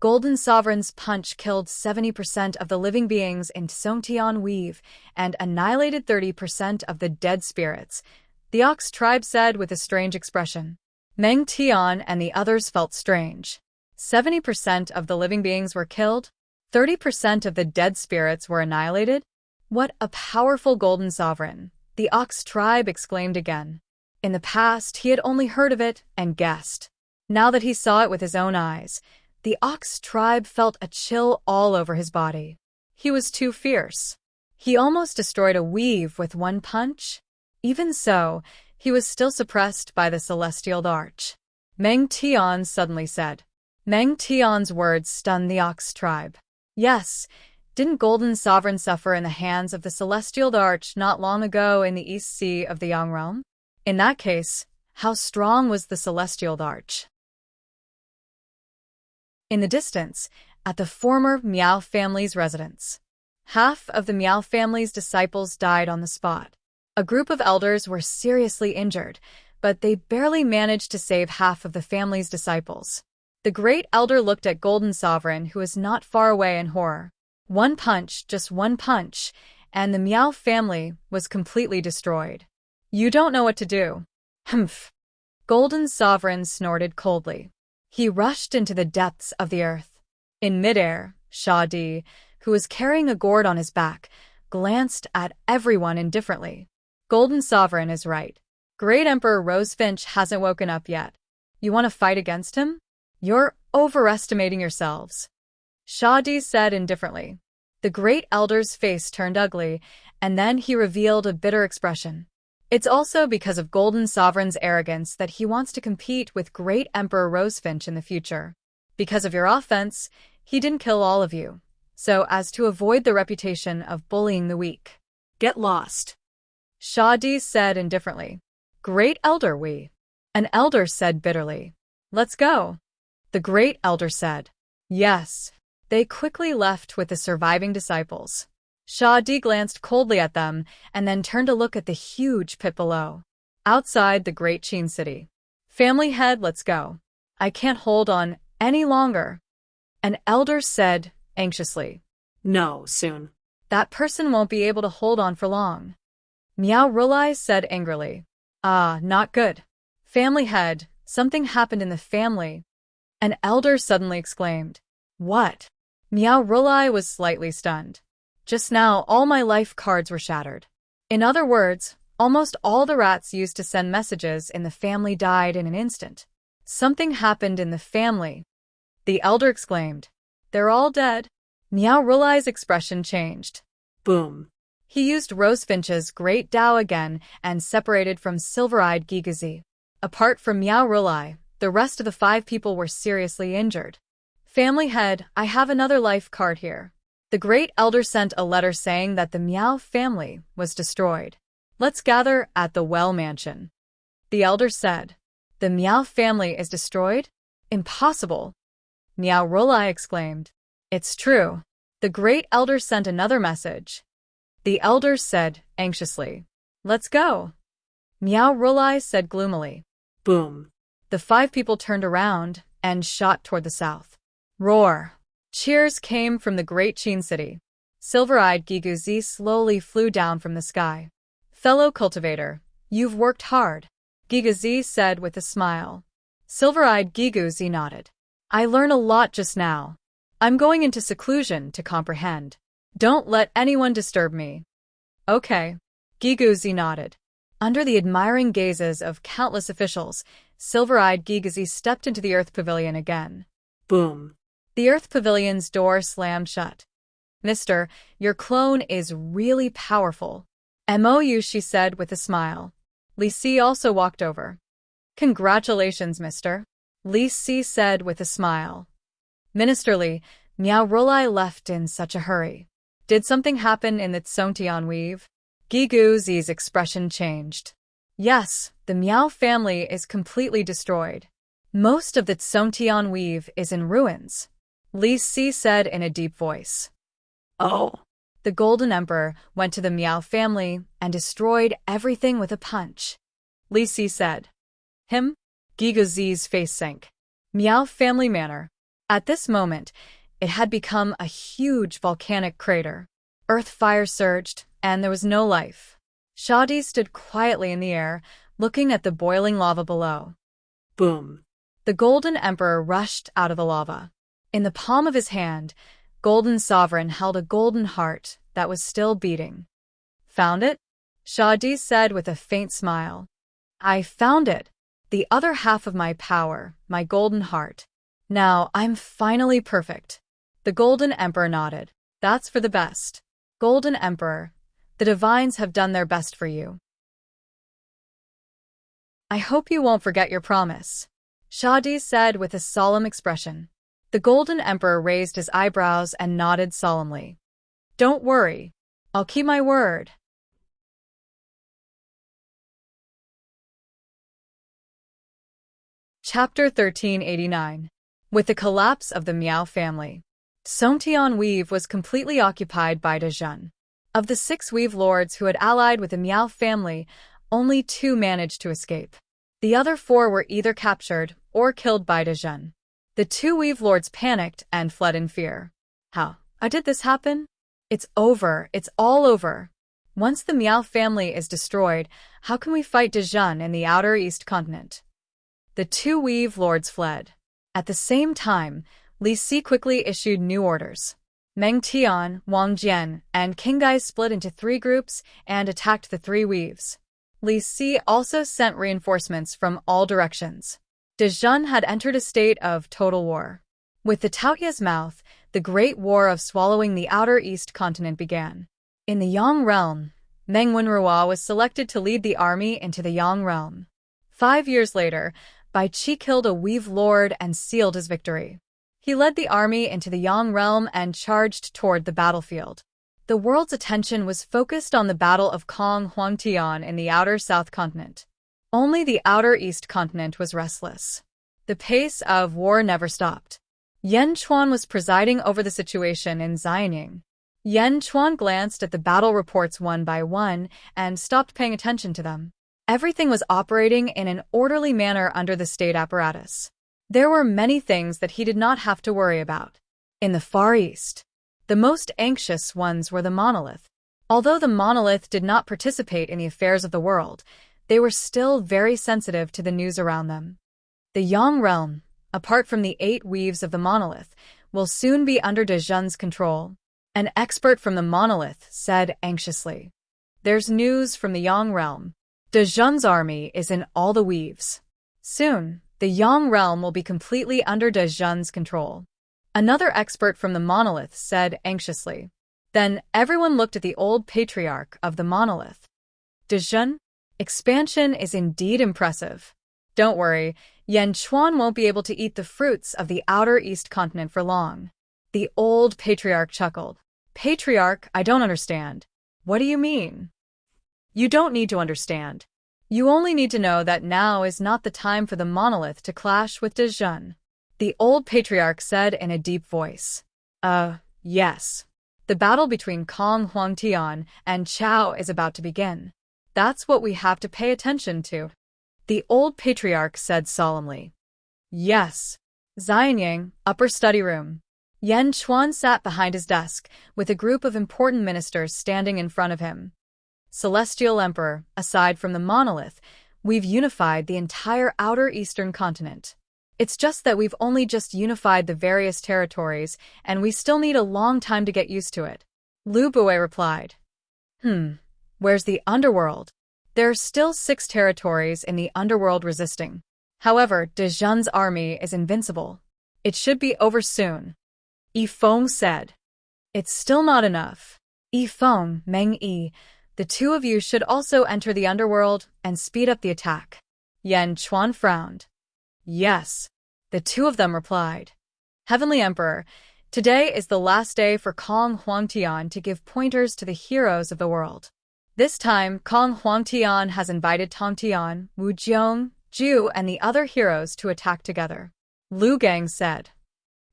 Golden Sovereign's punch killed 70% of the living beings in Songtian Weave and annihilated 30% of the dead spirits, the Ox tribe said with a strange expression. Meng Tian and the others felt strange. 70% of the living beings were killed, 30% of the dead spirits were annihilated. What a powerful Golden Sovereign, the Ox tribe exclaimed again. In the past, he had only heard of it and guessed. Now that he saw it with his own eyes, the Ox tribe felt a chill all over his body. He was too fierce. He almost destroyed a weave with one punch. Even so, he was still suppressed by the Celestial Arch. Meng Tian suddenly said. Meng Tian's words stunned the Ox tribe. Yes, didn't Golden Sovereign suffer in the hands of the Celestial Arch not long ago in the East Sea of the Yang Realm? In that case, how strong was the Celestial Arch? In the distance, at the former Miao family's residence. Half of the Miao family's disciples died on the spot. A group of elders were seriously injured, but they barely managed to save half of the family's disciples. The great elder looked at Golden Sovereign, who was not far away, in horror. One punch, just one punch, and the Miao family was completely destroyed. You don't know what to do. Humph. Golden Sovereign snorted coldly. He rushed into the depths of the earth. In midair, Shadi, who was carrying a gourd on his back, glanced at everyone indifferently. Golden Sovereign is right. Great Emperor Rosefinch hasn't woken up yet. You want to fight against him? You're overestimating yourselves. Shadi said indifferently. The Great Elder's face turned ugly, and then he revealed a bitter expression. It's also because of Golden Sovereign's arrogance that he wants to compete with Great Emperor Rosefinch in the future. Because of your offense, he didn't kill all of you, so as to avoid the reputation of bullying the weak. Get lost. Shadi said indifferently. Great Elder, An elder said bitterly. Let's go. The Great Elder said. Yes. They quickly left with the surviving disciples. Shadi glanced coldly at them and then turned to look at the huge pit below. Outside the Great Qin City. Family head, let's go. I can't hold on any longer. An elder said anxiously. No, soon. That person won't be able to hold on for long. Meow Rulai said angrily. Ah, not good. Family head, something happened in the family. An elder suddenly exclaimed. What? Meow Rulai was slightly stunned. Just now, all my life cards were shattered. In other words, almost all the rats used to send messages in the family died in an instant. Something happened in the family. The elder exclaimed. They're all dead. Meow Rulai's expression changed. Boom. He used Rosefinch's Great Tao again and separated from Silver-Eyed Gigazi. Apart from Meow Rulai, the rest of the 5 people were seriously injured. Family head, I have another life card here. The Great Elder sent a letter saying that the Meow family was destroyed. Let's gather at the Well Mansion. The elder said. The Meow family is destroyed? Impossible. Meow Rulai exclaimed. It's true. The Great Elder sent another message. The elder said anxiously. Let's go. Meow Rulai said gloomily. Boom. The 5 people turned around and shot toward the south. Roar. Cheers came from the Great Qin City. Silver-Eyed Gigazi slowly flew down from the sky. Fellow cultivator, you've worked hard, Gigazi said with a smile. Silver-Eyed Gigazi nodded. I learned a lot just now. I'm going into seclusion to comprehend. Don't let anyone disturb me. Okay. Gigazi nodded. Under the admiring gazes of countless officials, Silver-Eyed Gigazi stepped into the Earth Pavilion again. Boom. The Earth Pavilion's door slammed shut. Mister, your clone is really powerful. MOU, she said with a smile. Li Si also walked over. Congratulations, mister. Li Si said with a smile. Minister Li, Meow Rulai left in such a hurry. Did something happen in the Tsontian weave? Gigu Zi's expression changed. Yes, the Meow family is completely destroyed. Most of the Tsontian weave is in ruins. Li Si said in a deep voice. Oh. The Golden Emperor went to the Meow family and destroyed everything with a punch. Li Si said. Him? Giga Z's face sank. Meow family manor. At this moment, it had become a huge volcanic crater. Earth fire surged, and there was no life. Shadi stood quietly in the air, looking at the boiling lava below. Boom. The Golden Emperor rushed out of the lava. In the palm of his hand, Golden Sovereign held a golden heart that was still beating. Found it? Shadi said with a faint smile. I found it. The other half of my power, my golden heart. Now I'm finally perfect. The Golden Emperor nodded. That's for the best. Golden Emperor, the divines have done their best for you. I hope you won't forget your promise, Shadi said with a solemn expression. The Golden Emperor raised his eyebrows and nodded solemnly. Don't worry. I'll keep my word. Chapter 1389. With the collapse of the Meow family, Tsontian weave was completely occupied by Dejun. Of the 6 weave lords who had allied with the Meow family, only 2 managed to escape. The other 4 were either captured or killed by Dejun. The 2 weave lords panicked and fled in fear. How did this happen? It's over. It's all over. Once the Meow family is destroyed, how can we fight Dejun in the outer east continent? The 2 weave lords fled. At the same time, Li Si quickly issued new orders. Meng Tian, Wang Jian, and Qingai split into 3 groups and attacked the 3 weaves. Li Si also sent reinforcements from all directions. De Zhen had entered a state of total war. With the Taoya's mouth, the Great War of swallowing the Outer East continent began. In the Yang realm, Meng Wenruo was selected to lead the army into the Yang realm. 5 years later, Bai Qi killed a weave lord and sealed his victory. He led the army into the Yang realm and charged toward the battlefield. The world's attention was focused on the Battle of Kong Huangtian in the outer South continent. Only the outer East continent was restless. The pace of war never stopped. Yan Chuan was presiding over the situation in Xianying. Yan Chuan glanced at the battle reports one by one and stopped paying attention to them. Everything was operating in an orderly manner under the state apparatus. There were many things that he did not have to worry about. In the Far East, the most anxious ones were the monolith. Although the monolith did not participate in the affairs of the world, they were still very sensitive to the news around them. The Yang realm, apart from the 8 weaves of the monolith, will soon be under De Zhen's control. An expert from the monolith said anxiously. There's news from the Yang realm. De Zhen's army is in all the weaves. Soon, the Yang realm will be completely under De Zhen's control. Another expert from the monolith said anxiously. Then everyone looked at the old patriarch of the monolith. De Zhen, expansion is indeed impressive. Don't worry, Yan Chuan won't be able to eat the fruits of the outer East continent for long. The old patriarch chuckled. Patriarch, I don't understand. What do you mean? You don't need to understand. You only need to know that now is not the time for the monolith to clash with De Zhen. The old patriarch said in a deep voice. Yes. The battle between Kong Huangtian and Chao is about to begin. That's what we have to pay attention to. The old patriarch said solemnly. Yes. Xianying, upper study room. Yan Chuan sat behind his desk, with a group of important ministers standing in front of him. Celestial Emperor, aside from the monolith, we've unified the entire outer eastern continent. It's just that we've only just unified the various territories, and we still need a long time to get used to it. Lu Bui replied. Where's the underworld? There are still 6 territories in the underworld resisting. However, De Zhen's army is invincible. It should be over soon. Yi Feng said. It's still not enough. Yi Feng, Meng Yi, the 2 of you should also enter the underworld and speed up the attack. Yan Chuan frowned. Yes, the 2 of them replied. Heavenly Emperor, today is the last day for Kong Huangtian to give pointers to the heroes of the world. This time, Kong Huangtian has invited Tongtian, Wu Jiong, Zhu, and the other heroes to attack together. Lu Gang said.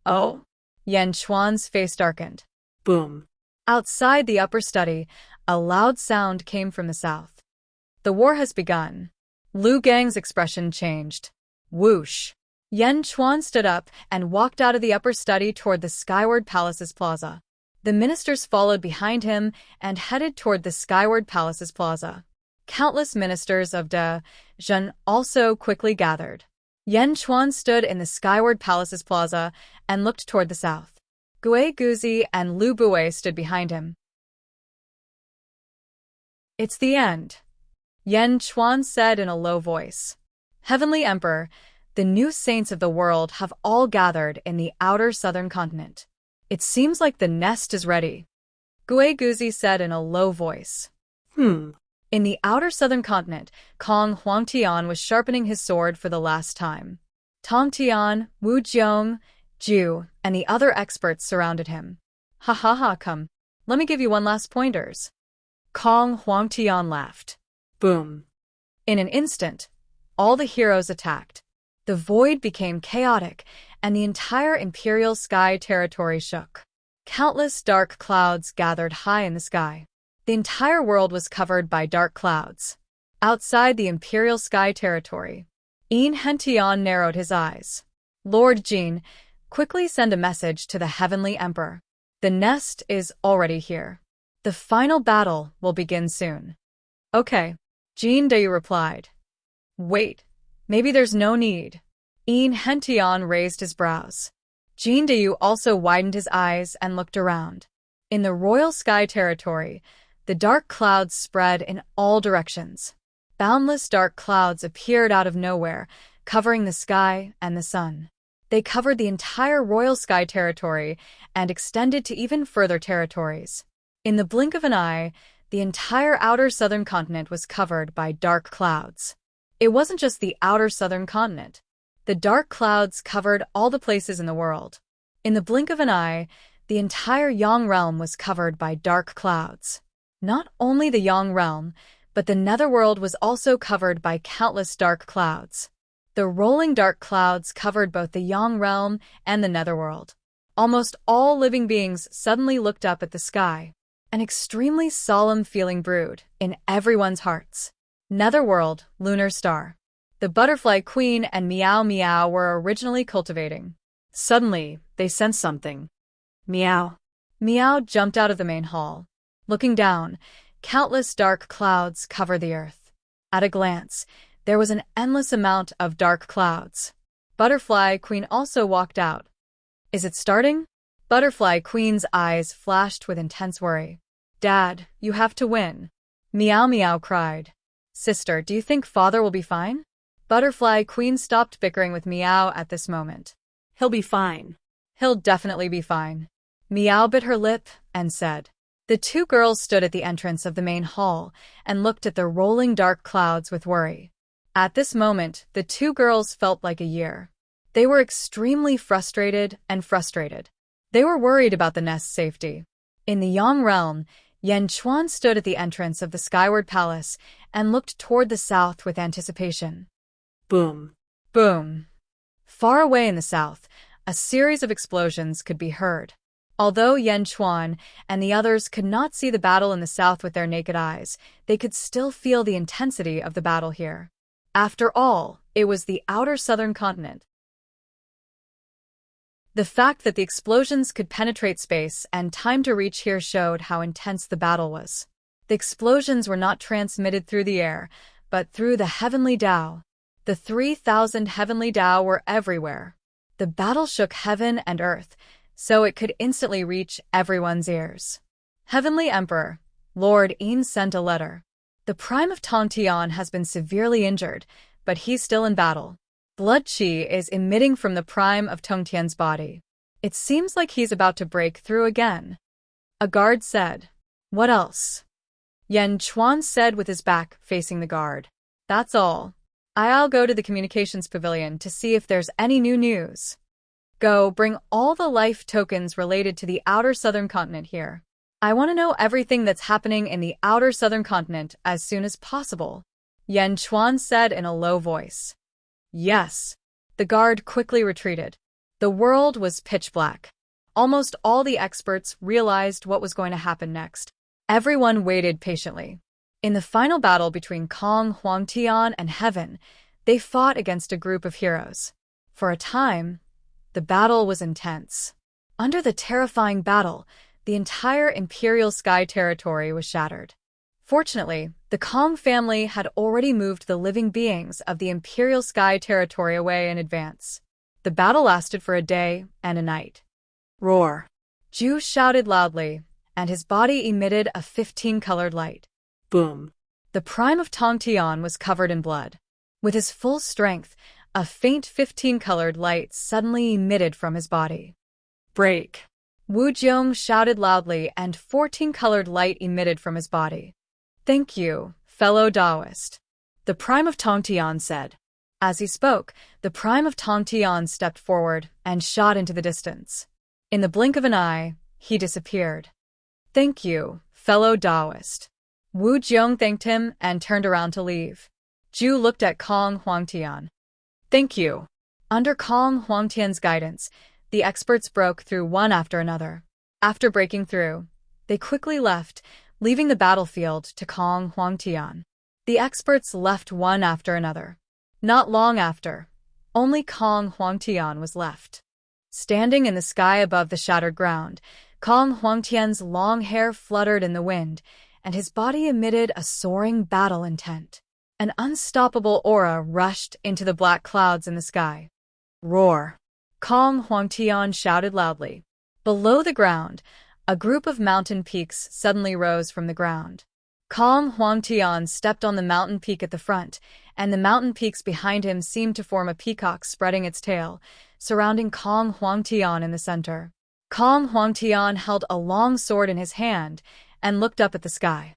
Oh. Yan Chuan's face darkened. Boom. Outside the upper study, a loud sound came from the south. The war has begun. Lu Gang's expression changed. Whoosh. Yan Chuan stood up and walked out of the upper study toward the Skyward Palace's plaza. The ministers followed behind him and headed toward the Skyward Palace's plaza. Countless ministers of De Zhen also quickly gathered. Yan Chuan stood in the Skyward Palace's plaza and looked toward the south. Gui Guzi and Lu Bui stood behind him. It's the end, Yan Chuan said in a low voice. Heavenly Emperor, the new saints of the world have all gathered in the outer southern continent. It seems like the nest is ready. Gui Guzi said in a low voice. In the outer southern continent, Kong Huangtian was sharpening his sword for the last time. Tongtian, Wu Jiong, Zhu, and the other experts surrounded him. Ha ha ha, come. Let me give you one last pointers. Kong Huangtian laughed. Boom. In an instant, all the heroes attacked. The void became chaotic, and the entire imperial sky territory shook. Countless dark clouds gathered high in the sky. The entire world was covered by dark clouds. Outside the imperial sky territory, Yin Hentian narrowed his eyes. Lord Jin, quickly send a message to the Heavenly Emperor. The nest is already here. The final battle will begin soon. Okay, Jin Dayu replied. Wait, maybe there's no need. Yin Hentian raised his brows. Jean Deyu also widened his eyes and looked around. In the royal sky territory, the dark clouds spread in all directions. Boundless dark clouds appeared out of nowhere, covering the sky and the sun. They covered the entire royal sky territory and extended to even further territories. In the blink of an eye, the entire outer southern continent was covered by dark clouds. It wasn't just the outer southern continent. The dark clouds covered all the places in the world. In the blink of an eye, the entire Yang realm was covered by dark clouds. Not only the Yang realm, but the netherworld was also covered by countless dark clouds. The rolling dark clouds covered both the Yang realm and the netherworld. Almost all living beings suddenly looked up at the sky. An extremely solemn feeling brewed in everyone's hearts. Netherworld, lunar star. The butterfly queen and Meow Meow were originally cultivating. Suddenly, they sensed something. Meow. Meow jumped out of the main hall. Looking down, countless dark clouds covered the earth. At a glance, there was an endless amount of dark clouds. Butterfly Queen also walked out. Is it starting? Butterfly Queen's eyes flashed with intense worry. Dad, you have to win. Meow Meow cried. Sister, do you think father will be fine? Butterfly Queen stopped bickering with Meow at this moment. He'll be fine. He'll definitely be fine. Meow bit her lip and said. The two girls stood at the entrance of the main hall and looked at the rolling dark clouds with worry. At this moment, the two girls felt like a year. They were extremely frustrated. They were worried about the nest's safety. In the Yang realm, Yan Chuan stood at the entrance of the Skyward Palace and looked toward the south with anticipation. Boom. Boom. Far away in the south, a series of explosions could be heard. Although Yan Chuan and the others could not see the battle in the south with their naked eyes, they could still feel the intensity of the battle here. After all, it was the outer southern continent. The fact that the explosions could penetrate space and time to reach here showed how intense the battle was. The explosions were not transmitted through the air, but through the heavenly Tao. The 3,000 heavenly Tao were everywhere. The battle shook heaven and earth, so it could instantly reach everyone's ears. Heavenly Emperor, Lord Yin sent a letter. The Prime of Tongtian has been severely injured, but he's still in battle. Blood qi is emitting from the Prime of Tongtian's body. It seems like he's about to break through again. A guard said. What else? Yan Chuan said with his back facing the guard. That's all. I'll go to the communications pavilion to see if there's any new news. Go, bring all the life tokens related to the outer southern continent here. I want to know everything that's happening in the outer southern continent as soon as possible, Yan Chuan said in a low voice. Yes. The guard quickly retreated. The world was pitch black. Almost all the experts realized what was going to happen next. Everyone waited patiently. In the final battle between Kong Huangtian and Heaven, they fought against a group of heroes. For a time, the battle was intense. Under the terrifying battle, the entire Imperial Sky territory was shattered. Fortunately, the Kong family had already moved the living beings of the Imperial Sky territory away in advance. The battle lasted for a day and a night. Roar. Zhu shouted loudly, and his body emitted a 15-colored light. Boom. The Prime of Tongtian was covered in blood. With his full strength, a faint 15-colored light suddenly emitted from his body. Break. Wu Jiong shouted loudly, and 14-colored light emitted from his body. Thank you, fellow Taoist, the Prime of Tongtian said. As he spoke, the Prime of Tongtian stepped forward and shot into the distance. In the blink of an eye, he disappeared. Thank you, fellow Taoist. Wu Jiong thanked him and turned around to leave. Zhu looked at Kong Huangtian. Thank you. Under Kong Huangtian's guidance, the experts broke through one after another. After breaking through, they quickly left, leaving the battlefield to Kong Huangtian. The experts left one after another. Not long after, only Kong Huangtian was left. Standing in the sky above the shattered ground, Kong Huangtian's long hair fluttered in the wind, and his body emitted a soaring battle intent. An unstoppable aura rushed into the black clouds in the sky. Roar. Kong Huangtian shouted loudly. Below the ground, a group of mountain peaks suddenly rose from the ground. Kong Huangtian stepped on the mountain peak at the front, and the mountain peaks behind him seemed to form a peacock spreading its tail, surrounding Kong Huangtian in the center. Kong Huangtian held a long sword in his hand and looked up at the sky.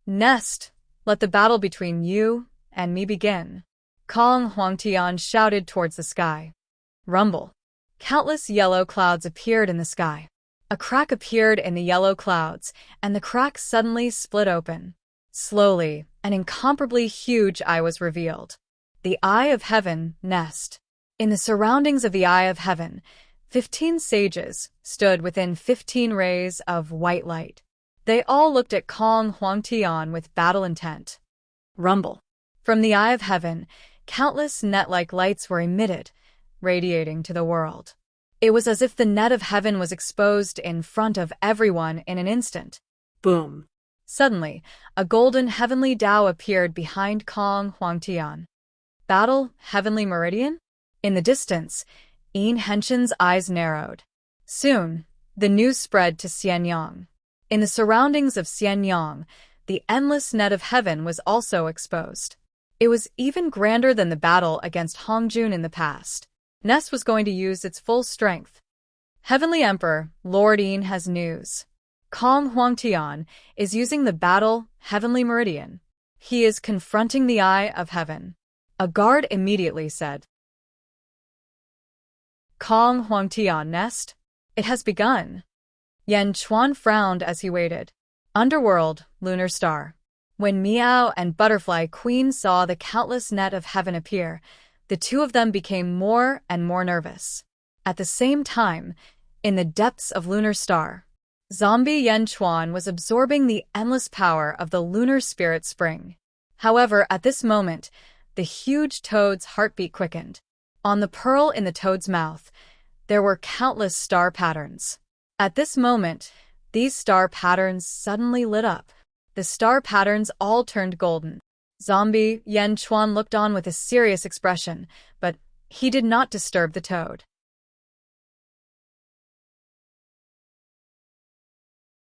Nest, let the battle between you and me begin. Kong Huangtian shouted towards the sky. Rumble. Countless yellow clouds appeared in the sky. A crack appeared in the yellow clouds, and the crack suddenly split open. Slowly, an incomparably huge eye was revealed. The Eye of Heaven, Nest. In the surroundings of the Eye of Heaven, 15 sages stood within 15 rays of white light. They all looked at Kong Huangtian with battle intent. Rumble. From the Eye of Heaven, countless net-like lights were emitted, radiating to the world. It was as if the net of heaven was exposed in front of everyone in an instant. Boom. Suddenly, a golden heavenly Tao appeared behind Kong Huangtian. Battle, Heavenly Meridian? In the distance, Yin Henshin's eyes narrowed. Soon, the news spread to Xianyang. In the surroundings of Xianyang, the endless net of heaven was also exposed. It was even grander than the battle against Hongjun in the past. Nest was going to use its full strength. Heavenly Emperor, Lord Yin has news. Kong Huangtian is using the battle, Heavenly Meridian. He is confronting the Eye of Heaven. A guard immediately said. Kong Huangtian, Nest? It has begun. Yan Chuan frowned as he waited. Underworld, Lunar Star. When Meow and Butterfly Queen saw the countless net of heaven appear, the two of them became more and more nervous. At the same time, in the depths of Lunar Star, Zombie Yan Chuan was absorbing the endless power of the lunar spirit spring. However, at this moment, the huge toad's heartbeat quickened. On the pearl in the toad's mouth, there were countless star patterns. At this moment, these star patterns suddenly lit up. The star patterns all turned golden. Zombie Yan Chuan looked on with a serious expression, but he did not disturb the toad.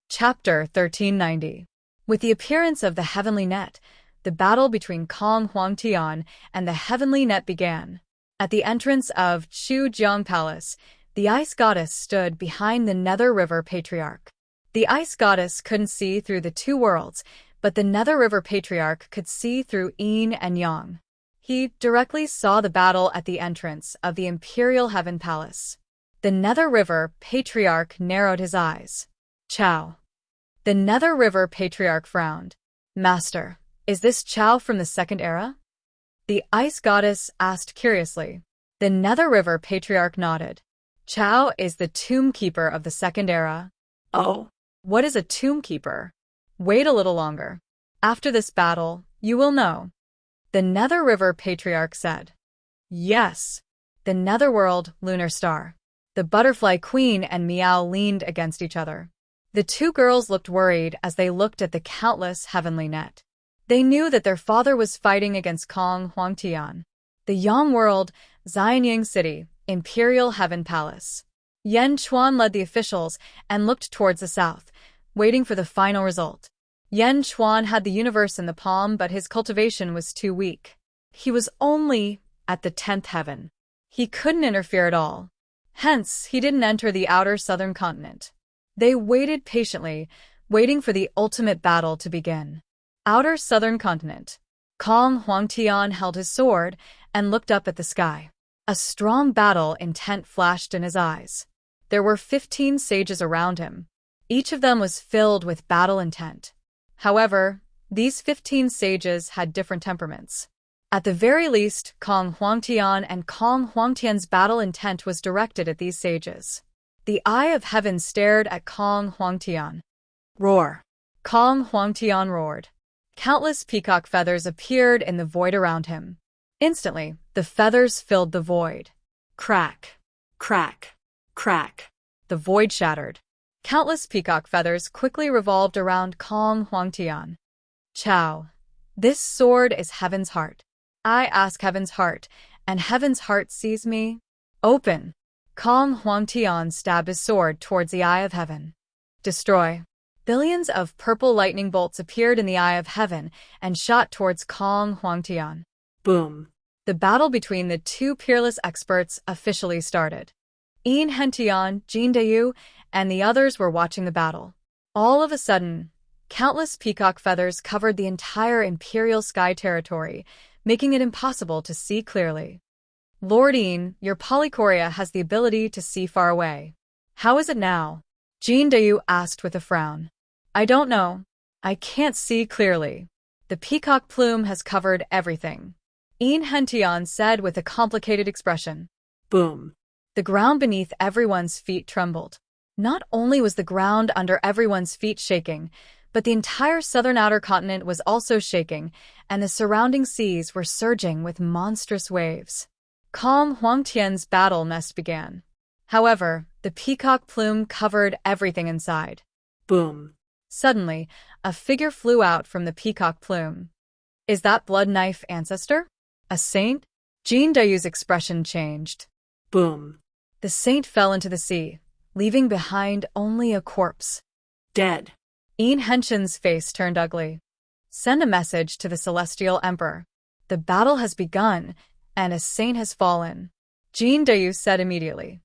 Chapter 1390. With the appearance of the heavenly net, the battle between Kong Huangtian and the heavenly net began. At the entrance of Chujiang Palace, the ice goddess stood behind the Nether River Patriarch. The ice goddess couldn't see through the two worlds, but the Nether River Patriarch could see through Yin and Yang. He directly saw the battle at the entrance of the Imperial Heaven Palace. The Nether River Patriarch narrowed his eyes. Chow. The Nether River Patriarch frowned. Master, is this Chow from the Second Era? The Ice Goddess asked curiously. The Nether River Patriarch nodded. Chow is the Tomb Keeper of the Second Era. Oh. What is a Tomb Keeper? Wait a little longer. After this battle, you will know. The Nether River Patriarch said. Yes. The Netherworld, Lunar Star. The Butterfly Queen and Meow leaned against each other. The two girls looked worried as they looked at the countless heavenly net. They knew that their father was fighting against Kong Huangtian. The Yang World, Xianyang City, Imperial Heaven Palace. Yan Chuan led the officials and looked towards the south, waiting for the final result. Yan Chuan had the universe in the palm, but his cultivation was too weak. He was only at the 10th heaven. He couldn't interfere at all. Hence, he didn't enter the outer southern continent. They waited patiently, waiting for the ultimate battle to begin. Outer southern continent. Kong Huangtian held his sword and looked up at the sky. A strong battle intent flashed in his eyes. There were 15 sages around him. Each of them was filled with battle intent. However, these 15 sages had different temperaments. At the very least, Kong Huangtian and Kong Huangtian's battle intent was directed at these sages. The Eye of Heaven stared at Kong Huangtian. Roar. Kong Huangtian roared. Countless peacock feathers appeared in the void around him. Instantly, the feathers filled the void. Crack. Crack. Crack. The void shattered. Countless peacock feathers quickly revolved around Kong Huangtian. Chow. This sword is Heaven's heart. I ask Heaven's heart, and Heaven's heart sees me. Open. Kong Huangtian stabbed his sword towards the Eye of Heaven. Destroy. Billions of purple lightning bolts appeared in the Eye of Heaven and shot towards Kong Huangtian. Boom. The battle between the two peerless experts officially started. Enchanting, Jin Dayu, and the others were watching the battle. All of a sudden, countless peacock feathers covered the entire imperial sky territory, making it impossible to see clearly. Lord Een, your polychoria has the ability to see far away. How is it now? Jin Dayu asked with a frown. I don't know. I can't see clearly. The peacock plume has covered everything. Enchanting said with a complicated expression. Boom. The ground beneath everyone's feet trembled. Not only was the ground under everyone's feet shaking, but the entire southern outer continent was also shaking, and the surrounding seas were surging with monstrous waves. Kong Huangtian's battle nest began. However, the peacock plume covered everything inside. Boom. Suddenly, a figure flew out from the peacock plume. Is that Blood Knife Ancestor? A saint? Jin Dayu's expression changed. Boom. The saint fell into the sea, leaving behind only a corpse. Dead. Enchanting's face turned ugly. Send a message to the Celestial Emperor. The battle has begun, and a saint has fallen. Jin Dayu said immediately.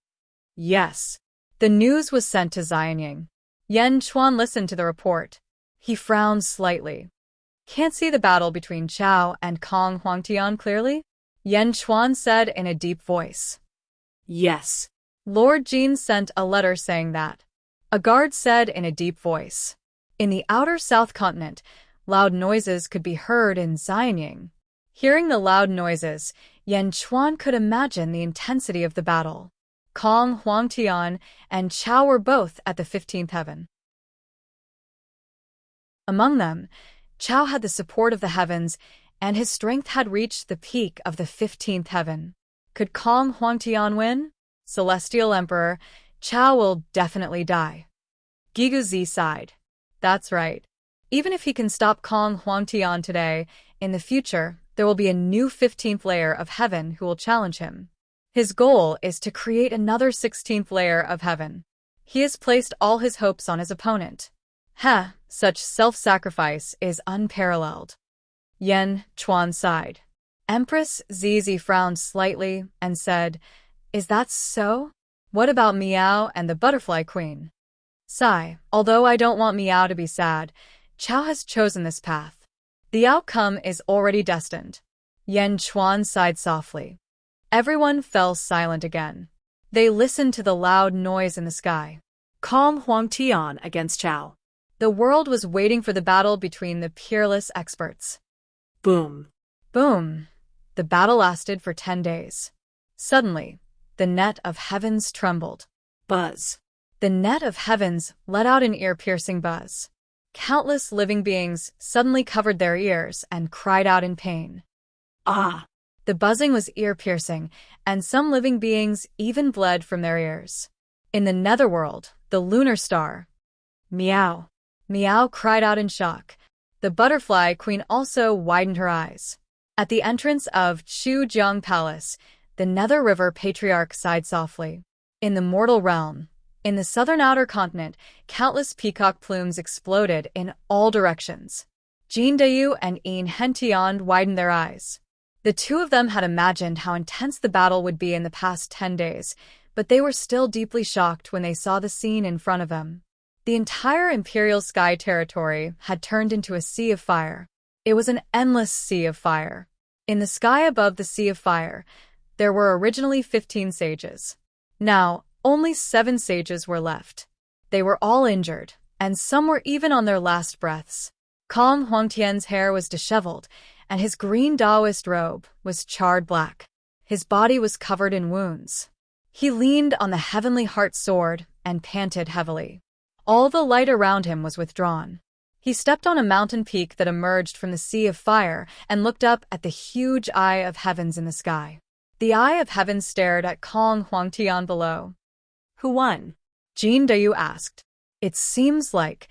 Yes. The news was sent to Xianying. Yen Chuan listened to the report. He frowned slightly. Can't see the battle between Chao and Kong Huangtian clearly? Yen Chuan said in a deep voice. Yes. Lord Jin sent a letter saying that. A guard said in a deep voice. In the outer south continent, loud noises could be heard in Xianying. Hearing the loud noises, Yen Chuan could imagine the intensity of the battle. Kong Huangtian and Chao were both at the 15th heaven. Among them, Chao had the support of the heavens, and his strength had reached the peak of the 15th heaven. Could Kong Huangtian win? Celestial Emperor, Chao will definitely die. Gigu Zi sighed. That's right. Even if he can stop Kong Huangtian today, in the future, there will be a new 15th layer of heaven who will challenge him. His goal is to create another 16th layer of heaven. He has placed all his hopes on his opponent. Such self-sacrifice is unparalleled. Yen Chuan sighed. Empress Zizi frowned slightly and said, Is that so? What about Miao and the Butterfly Queen? Sigh, although I don't want Miao to be sad, Chao has chosen this path. The outcome is already destined. Yen Chuan sighed softly. Everyone fell silent again. They listened to the loud noise in the sky. Kong Huangtian against Chao. The world was waiting for the battle between the peerless experts. Boom. Boom. The battle lasted for 10 days. Suddenly, the net of heavens trembled. Buzz. The net of heavens let out an ear-piercing buzz. Countless living beings suddenly covered their ears and cried out in pain. Ah! The buzzing was ear-piercing, and some living beings even bled from their ears. In the netherworld, the lunar star. Meow. Meow cried out in shock. The butterfly queen also widened her eyes. At the entrance of Chujiang Palace, the Nether River Patriarch sighed softly. In the mortal realm, in the southern outer continent, countless peacock plumes exploded in all directions. Jin Dayu and Enchanting widened their eyes. The two of them had imagined how intense the battle would be in the past 10 days, but they were still deeply shocked when they saw the scene in front of them. The entire imperial sky territory had turned into a sea of fire. It was an endless sea of fire. In the sky above the sea of fire, there were originally 15 sages. Now, only 7 sages were left. They were all injured, and some were even on their last breaths. Kong Huangtian's hair was disheveled, and his green Taoist robe was charred black. His body was covered in wounds. He leaned on the heavenly heart sword and panted heavily. All the light around him was withdrawn. He stepped on a mountain peak that emerged from the sea of fire and looked up at the huge eye of heavens in the sky. The eye of heaven stared at Kong Huangtian below. Who won? Jin Dayu asked. It seems like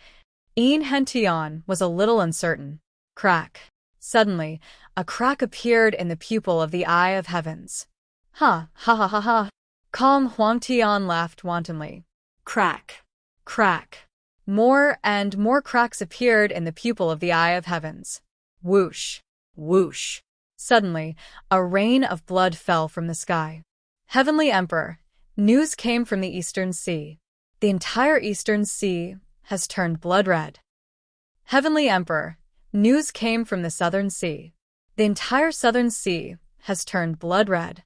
Enchanting was a little uncertain. Crack. Suddenly, a crack appeared in the pupil of the eye of heavens. Ha, ha ha ha ha. Kong Huangtian laughed wantonly. Crack. Crack. More and more cracks appeared in the pupil of the Eye of Heavens. Whoosh. Whoosh. Suddenly, a rain of blood fell from the sky. Heavenly Emperor, news came from the Eastern Sea. The entire Eastern Sea has turned blood red. Heavenly Emperor, news came from the Southern Sea. The entire Southern Sea has turned blood red.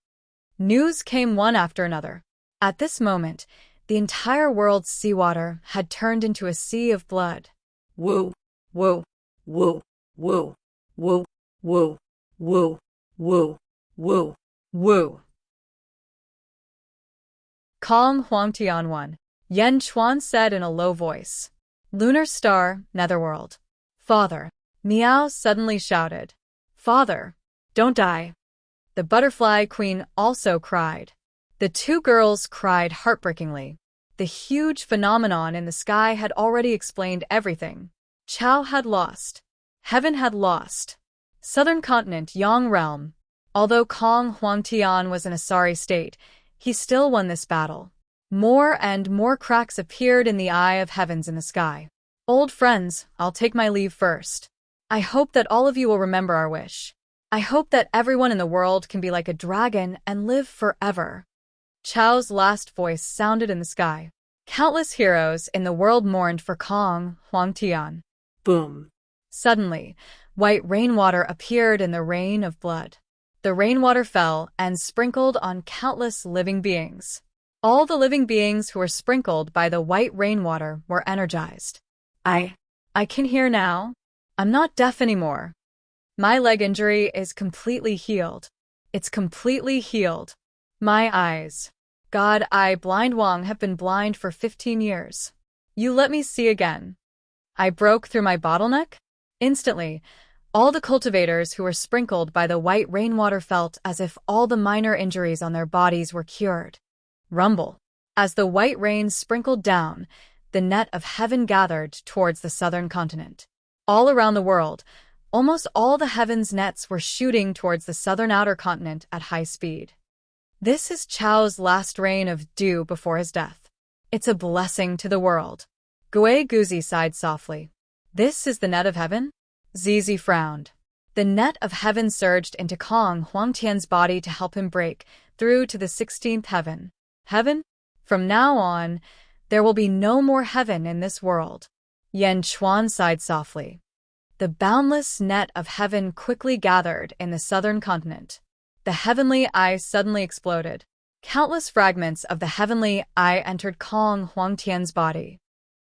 News came one after another. At this moment, the entire world's seawater had turned into a sea of blood. Woo, woo, woo, woo, woo, woo, woo, woo, woo, woo. Kong Huangtian 1. Yen Chuan said in a low voice. Lunar Star, Netherworld. Father. Meow suddenly shouted. Father, don't die. The Butterfly Queen also cried. The two girls cried heartbreakingly. The huge phenomenon in the sky had already explained everything. Chao had lost. Heaven had lost. Southern continent Yang realm. Although Kong Huangtian was in a sorry state, he still won this battle. More and more cracks appeared in the Eye of Heavens in the sky. Old friends, I'll take my leave first. I hope that all of you will remember our wish. I hope that everyone in the world can be like a dragon and live forever. Chao's last voice sounded in the sky. Countless heroes in the world mourned for Kong Huangtian. Boom. Suddenly, white rainwater appeared in the rain of blood. The rainwater fell and sprinkled on countless living beings. All the living beings who were sprinkled by the white rainwater were energized. I can hear now. I'm not deaf anymore. My leg injury is completely healed. It's completely healed. My eyes. God, I, Blind Wang, have been blind for 15 years. You let me see again. I broke through my bottleneck? Instantly, all the cultivators who were sprinkled by the white rainwater felt as if all the minor injuries on their bodies were cured. Rumble. As the white rain sprinkled down, the net of heaven gathered towards the southern continent. All around the world, almost all the heavens' nets were shooting towards the southern outer continent at high speed. This is Chao's last rain of dew before his death. It's a blessing to the world. Gui Guzi sighed softly. This is the net of heaven? Zizi frowned. The net of heaven surged into Kong Huangtian's body to help him break through to the 16th heaven. Heaven? From now on, there will be no more heaven in this world. Yen Chuan sighed softly. The boundless net of heaven quickly gathered in the southern continent. The heavenly eye suddenly exploded. Countless fragments of the heavenly eye entered Kong Huangtian's body.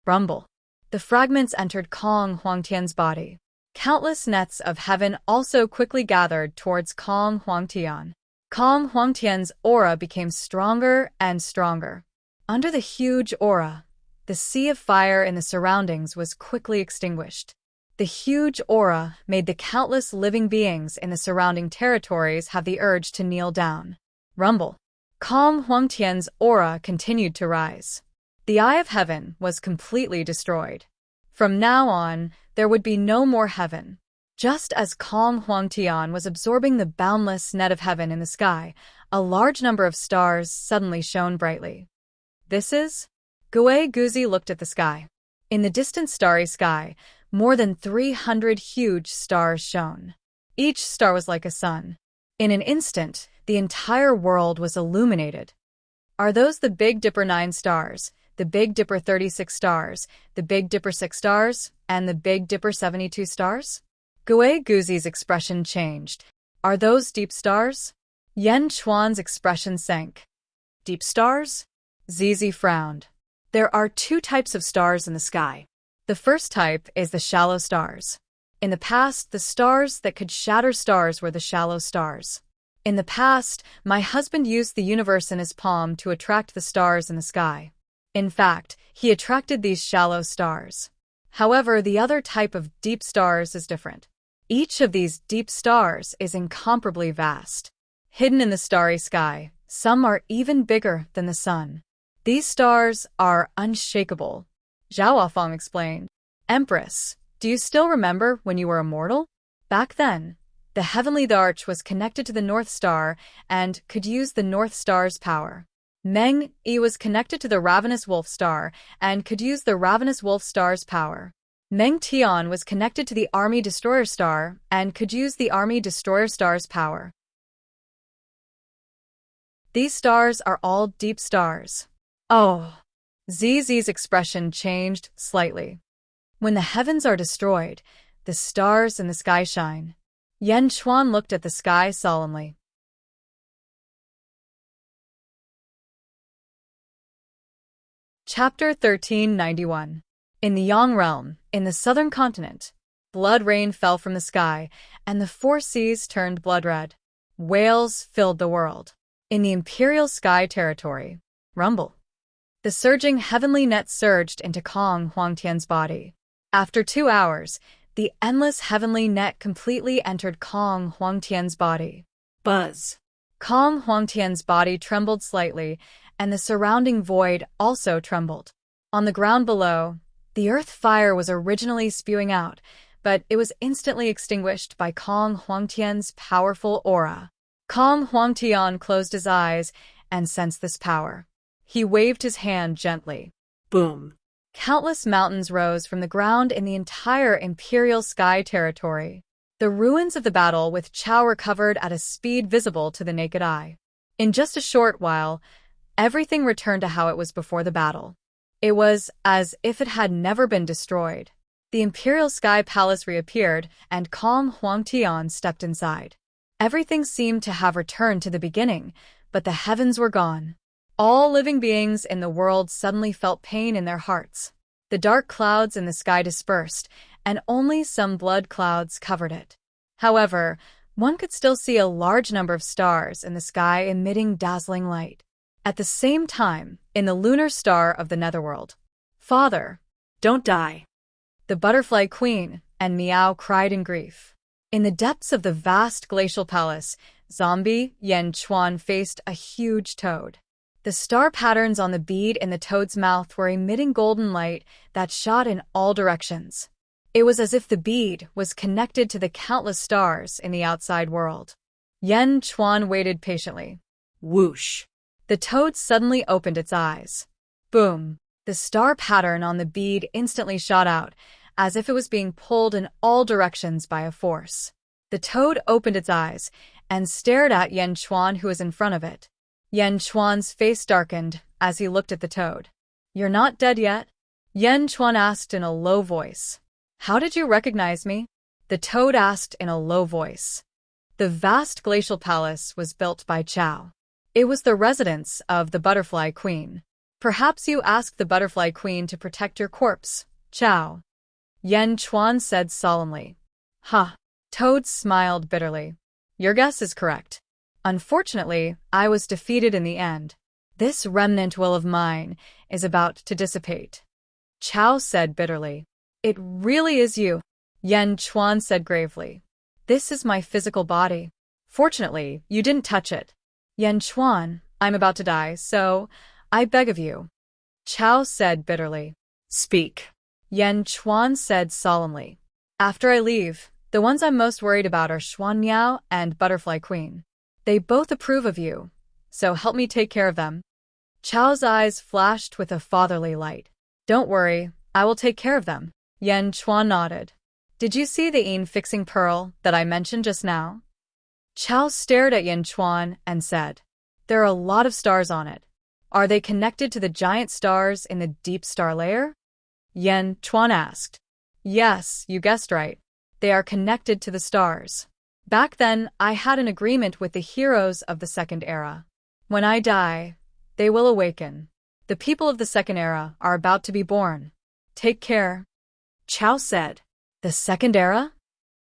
Rumble. The fragments entered Kong Huangtian's body. Countless nets of heaven also quickly gathered towards Kong Huangtian. Kong Huangtian's aura became stronger and stronger. Under the huge aura, the sea of fire in the surroundings was quickly extinguished. The huge aura made the countless living beings in the surrounding territories have the urge to kneel down. Rumble. Kong Huangtian's aura continued to rise. The Eye of Heaven was completely destroyed. From now on, there would be no more heaven. Just as Kong Huangtian was absorbing the boundless net of heaven in the sky, a large number of stars suddenly shone brightly. This is? Gui Guzi looked at the sky. In the distant starry sky, more than 300 huge stars shone. Each star was like a sun. In an instant, the entire world was illuminated. Are those the Big Dipper 9 stars, the Big Dipper 36 stars, the Big Dipper 6 stars, and the Big Dipper 72 stars? Gui Guzi's expression changed. Are those deep stars? Yen Chuan's expression sank. Deep stars? Zizi frowned. There are two types of stars in the sky. The first type is the shallow stars. In the past, the stars that could shatter stars were the shallow stars. In the past, my husband used the universe in his palm to attract the stars in the sky. In fact, he attracted these shallow stars. However, the other type of deep stars is different. Each of these deep stars is incomparably vast. Hidden in the starry sky, some are even bigger than the sun. These stars are unshakable. Zhao Feng explained. Empress, do you still remember when you were immortal? Back then, the heavenly arch was connected to the North Star and could use the North Star's power. Meng Yi was connected to the Ravenous Wolf Star and could use the Ravenous Wolf Star's power. Meng Tian was connected to the Army Destroyer Star and could use the Army Destroyer Star's power. These stars are all deep stars. Oh. ZZ's expression changed slightly. When the heavens are destroyed, the stars in the sky shine. Yan Chuan looked at the sky solemnly. Chapter 1391. In the Yang realm, in the southern continent, blood rain fell from the sky, and the four seas turned blood red. Wails filled the world. In the imperial sky territory, rumble. The surging heavenly net surged into Kong Huangtian's body. After 2 hours, the endless heavenly net completely entered Kong Huangtian's body. Buzz. Kong Huangtian's body trembled slightly, and the surrounding void also trembled. On the ground below, the earth fire was originally spewing out, but it was instantly extinguished by Kong Huangtian's powerful aura. Kong Huangtian closed his eyes and sensed this power. He waved his hand gently. Boom. Countless mountains rose from the ground in the entire imperial sky territory. The ruins of the battle with Chao recovered at a speed visible to the naked eye. In just a short while, everything returned to how it was before the battle. It was as if it had never been destroyed. The imperial sky palace reappeared, and Kong Huangtian stepped inside. Everything seemed to have returned to the beginning, but the heavens were gone. All living beings in the world suddenly felt pain in their hearts. The dark clouds in the sky dispersed, and only some blood clouds covered it. However, one could still see a large number of stars in the sky emitting dazzling light. At the same time, in the lunar star of the netherworld, "Father, don't die!" The butterfly queen and Miao cried in grief. In the depths of the vast glacial palace, zombie Yan Chuan faced a huge toad. The star patterns on the bead in the toad's mouth were emitting golden light that shot in all directions. It was as if the bead was connected to the countless stars in the outside world. Yan Chuan waited patiently. Whoosh! The toad suddenly opened its eyes. Boom! The star pattern on the bead instantly shot out, as if it was being pulled in all directions by a force. The toad opened its eyes and stared at Yan Chuan, who was in front of it. Yan Chuan's face darkened as he looked at the toad. "You're not dead yet?" Yan Chuan asked in a low voice. "How did you recognize me?" The toad asked in a low voice. The vast glacial palace was built by Chao. It was the residence of the butterfly queen. "Perhaps you asked the butterfly queen to protect your corpse, Chao," Yan Chuan said solemnly. "Huh." Toad smiled bitterly. "Your guess is correct. Unfortunately, I was defeated in the end. This remnant will of mine is about to dissipate," Chao said bitterly. "It really is you," Yan Chuan said gravely. "This is my physical body. Fortunately, you didn't touch it. Yan Chuan, I'm about to die, so I beg of you," Chao said bitterly. "Speak," Yan Chuan said solemnly. "After I leave, the ones I'm most worried about are Xuan Miao and Butterfly Queen. They both approve of you, so help me take care of them." Chao's eyes flashed with a fatherly light. "Don't worry, I will take care of them." Yan Chuan nodded. "Did you see the fixing pearl that I mentioned just now?" Chao stared at Yan Chuan and said, "There are a lot of stars on it. Are they connected to the giant stars in the deep star layer?" Yan Chuan asked. "Yes, you guessed right. They are connected to the stars. Back then, I had an agreement with the heroes of the Second Era. When I die, they will awaken. The people of the Second Era are about to be born. Take care." Chao said. "The Second Era?"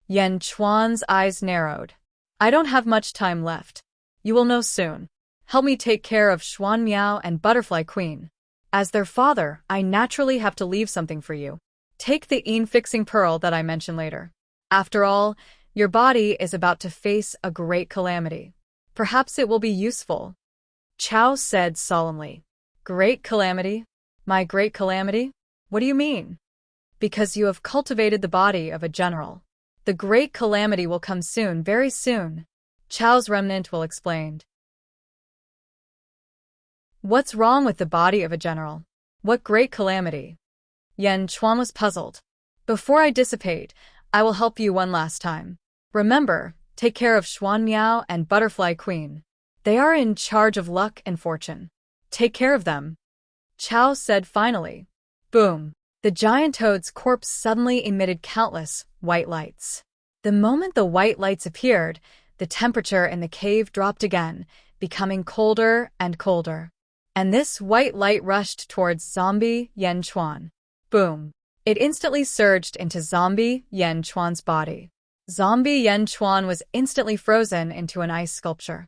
Yan Chuan's eyes narrowed. "I don't have much time left. You will know soon. Help me take care of Xuan Miao and Butterfly Queen. As their father, I naturally have to leave something for you. Take the fixing pearl that I mentioned later. After all, your body is about to face a great calamity. Perhaps it will be useful." Chao said solemnly. "Great calamity? My great calamity? What do you mean?" "Because you have cultivated the body of a general. The great calamity will come soon, very soon," Chao's remnant will explain. What's wrong with the body of a general? What great calamity? Yan Chuan was puzzled. Before I dissipate, I will help you one last time. Remember, take care of Xuan Miao and Butterfly Queen. They are in charge of luck and fortune. Take care of them. Chao said finally. Boom. The giant toad's corpse suddenly emitted countless white lights. The moment the white lights appeared, the temperature in the cave dropped again, becoming colder and colder. And this white light rushed towards zombie Yan Chuan. Boom. It instantly surged into zombie Yan Chuan's body. Zombie Yan Chuan was instantly frozen into an ice sculpture.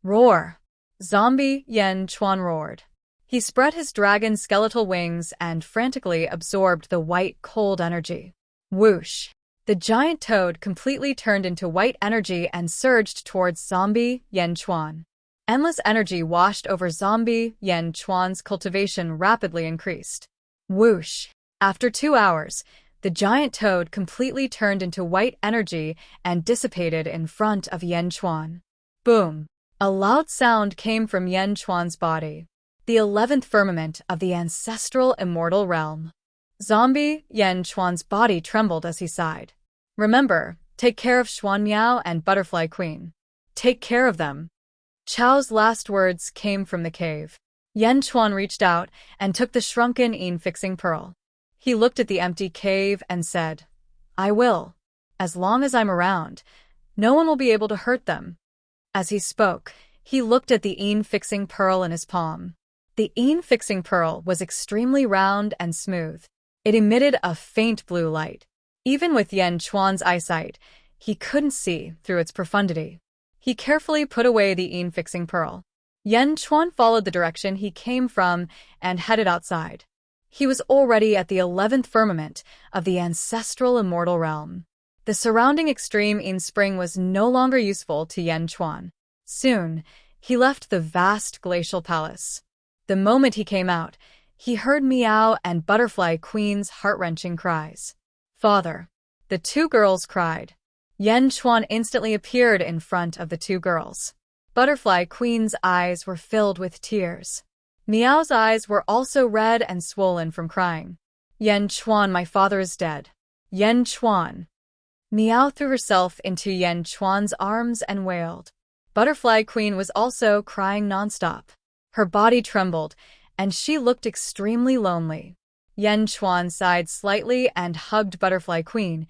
Roar! Zombie Yan Chuan roared. He spread his dragon skeletal wings and frantically absorbed the white, cold energy. Whoosh! The giant toad completely turned into white energy and surged towards zombie Yan Chuan. Endless energy washed over zombie Yan Chuan's cultivation rapidly increased. Whoosh! After 2 hours, the giant toad completely turned into white energy and dissipated in front of Yan Chuan. Boom! A loud sound came from Yan Chuan's body. The 11th firmament of the ancestral immortal realm. Zombie Yan Chuan's body trembled as he sighed. Remember, take care of Xuan Miao and Butterfly Queen. Take care of them. Chao's last words came from the cave. Yan Chuan reached out and took the shrunken fixing pearl. He looked at the empty cave and said, I will. As long as I'm around, no one will be able to hurt them. As he spoke, he looked at the fixing pearl in his palm. The fixing pearl was extremely round and smooth. It emitted a faint blue light. Even with Yan Chuan's eyesight, he couldn't see through its profundity. He carefully put away the fixing pearl. Yan Chuan followed the direction he came from and headed outside. He was already at the 11th firmament of the ancestral immortal realm. The surrounding extreme spring was no longer useful to Yan Chuan. Soon, he left the vast glacial palace. The moment he came out, he heard Meow and Butterfly Queen's heart-wrenching cries. Father! The 2 girls cried. Yan Chuan instantly appeared in front of the 2 girls. Butterfly Queen's eyes were filled with tears. Meow's eyes were also red and swollen from crying. Yan Chuan, my father is dead. Yan Chuan. Meow threw herself into Yan Chuan's arms and wailed. Butterfly Queen was also crying nonstop. Her body trembled, and she looked extremely lonely. Yan Chuan sighed slightly and hugged Butterfly Queen,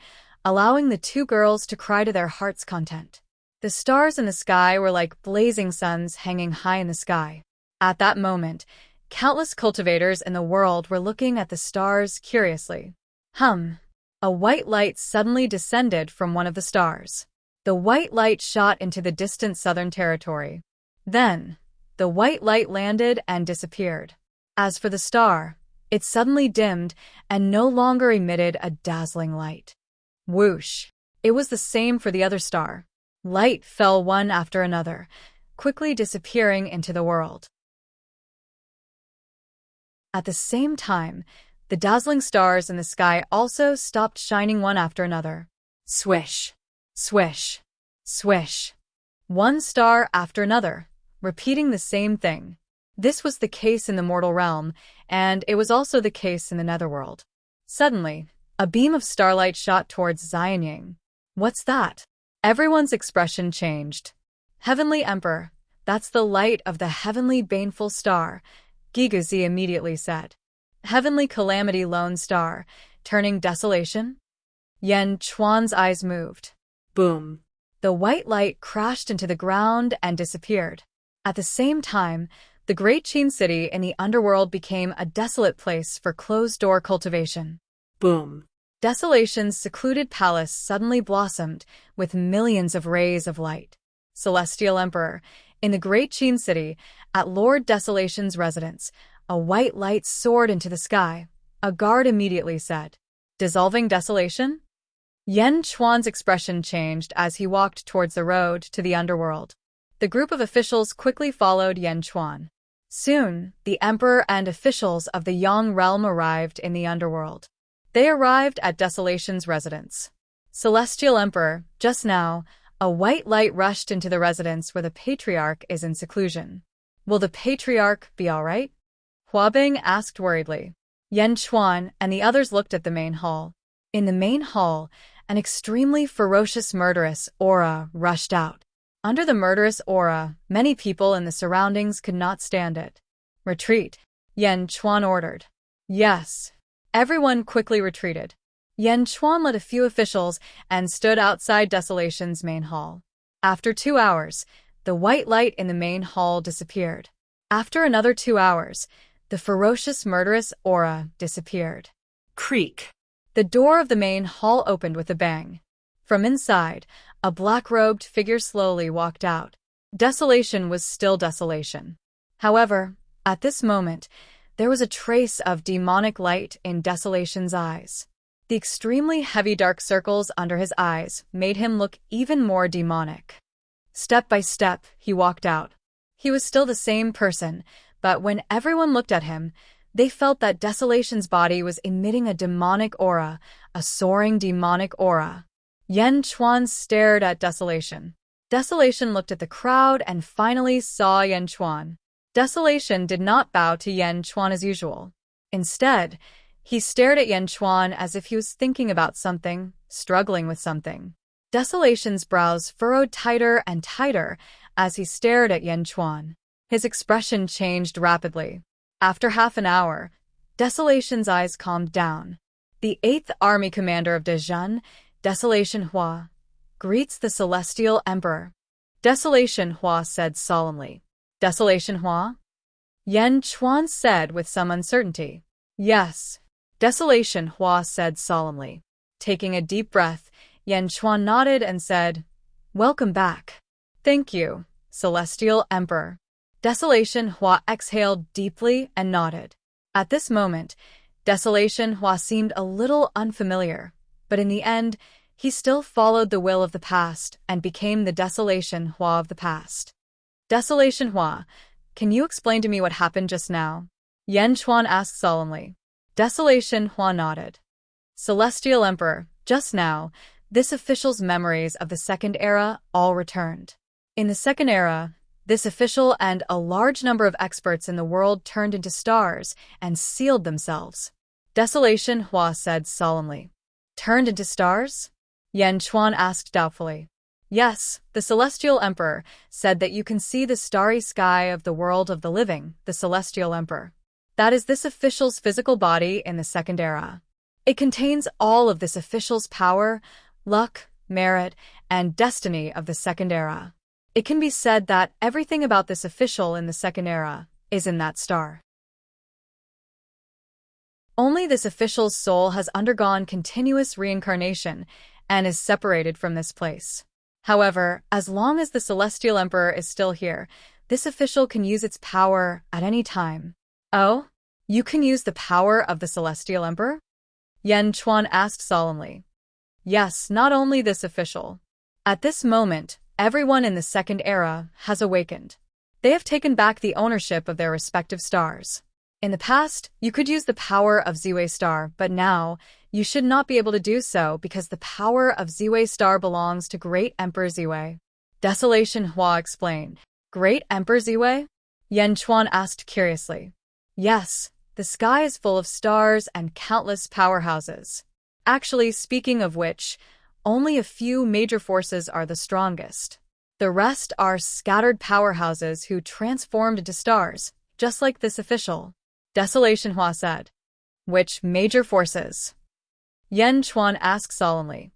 allowing the 2 girls to cry to their heart's content. The stars in the sky were like blazing suns hanging high in the sky. At that moment, countless cultivators in the world were looking at the stars curiously. A white light suddenly descended from one of the stars. The white light shot into the distant southern territory. Then, the white light landed and disappeared. As for the star, it suddenly dimmed and no longer emitted a dazzling light. Whoosh! It was the same for the other star. Light fell one after another, quickly disappearing into the world. At the same time, the dazzling stars in the sky also stopped shining one after another. Swish! Swish! Swish! One star after another, repeating the same thing. This was the case in the mortal realm, and it was also the case in the netherworld. Suddenly, a beam of starlight shot towards Xianying. What's that? Everyone's expression changed. Heavenly Emperor, that's the light of the heavenly baneful star, Gigazi immediately said. Heavenly calamity lone star, turning desolation? Yan Chuan's eyes moved. Boom. The white light crashed into the ground and disappeared. At the same time, the great Qin city in the underworld became a desolate place for closed-door cultivation. Boom. Desolation's secluded palace suddenly blossomed with millions of rays of light. Celestial Emperor, in the great Qin city, at Lord Desolation's residence, a white light soared into the sky. A guard immediately said, Dissolving desolation? Yan Chuan's expression changed as he walked towards the road to the underworld. The group of officials quickly followed Yan Chuan. Soon, the emperor and officials of the Yang realm arrived in the underworld. They arrived at Desolation's residence. Celestial Emperor, just now, a white light rushed into the residence where the patriarch is in seclusion. Will the patriarch be all right? Huabing asked worriedly. Yan Chuan and the others looked at the main hall. In the main hall, an extremely ferocious murderous aura rushed out. Under the murderous aura, many people in the surroundings could not stand it. Retreat, Yan Chuan ordered. Yes. Everyone quickly retreated. Yan Chuan led a few officials and stood outside Desolation's main hall. After 2 hours, the white light in the main hall disappeared. After another 2 hours, the ferocious murderous aura disappeared. Creak. The door of the main hall opened with a bang. From inside, a black-robed figure slowly walked out. Desolation was still desolation. However, at this moment, there was a trace of demonic light in Desolation's eyes. The extremely heavy dark circles under his eyes made him look even more demonic. Step by step, he walked out. He was still the same person, but when everyone looked at him, they felt that Desolation's body was emitting a demonic aura, a soaring demonic aura. Yan Chuan stared at Desolation. Desolation looked at the crowd and finally saw Yan Chuan. Desolation did not bow to Yan Chuan as usual. Instead, he stared at Yan Chuan as if he was thinking about something, struggling with something. Desolation's brows furrowed tighter and tighter as he stared at Yan Chuan. His expression changed rapidly. After half an hour, Desolation's eyes calmed down. The 8th Army Commander of Dezhun, Desolation Hua, greets the Celestial Emperor. Desolation Hua said solemnly. Desolation Hua? Yan Chuan said with some uncertainty. Yes. Desolation Hua said solemnly. Taking a deep breath, Yan Chuan nodded and said, Welcome back. Thank you, Celestial Emperor. Desolation Hua exhaled deeply and nodded. At this moment, Desolation Hua seemed a little unfamiliar, but in the end, he still followed the will of the past and became the Desolation Hua of the past. Desolation Hua, can you explain to me what happened just now? Yan Chuan asked solemnly. Desolation Hua nodded. Celestial Emperor, just now, this official's memories of the Second Era all returned. In the Second Era, this official and a large number of experts in the world turned into stars and sealed themselves. Desolation Hua said solemnly. Turned into stars? Yan Chuan asked doubtfully. Yes, the Celestial Emperor said that you can see the starry sky of the world of the living, the Celestial Emperor. That is this official's physical body in the Second Era. It contains all of this official's power, luck, merit, and destiny of the Second Era. It can be said that everything about this official in the Second Era is in that star. Only this official's soul has undergone continuous reincarnation and is separated from this place. However, as long as the Celestial Emperor is still here, this official can use its power at any time. Oh? You can use the power of the Celestial Emperor? Yan Chuan asked solemnly. Yes, not only this official. At this moment, everyone in the Second Era has awakened. They have taken back the ownership of their respective stars. In the past, you could use the power of Ziwei Star, but now, you should not be able to do so because the power of Ziwei Star belongs to Great Emperor Ziwei. Desolation Hua explained. Great Emperor Ziwei? Yan Chuan asked curiously. Yes, the sky is full of stars and countless powerhouses. Actually, speaking of which, only a few major forces are the strongest. The rest are scattered powerhouses who transformed into stars, just like this official. Desolation Hua said. Which major forces? Yan Chuan asked solemnly.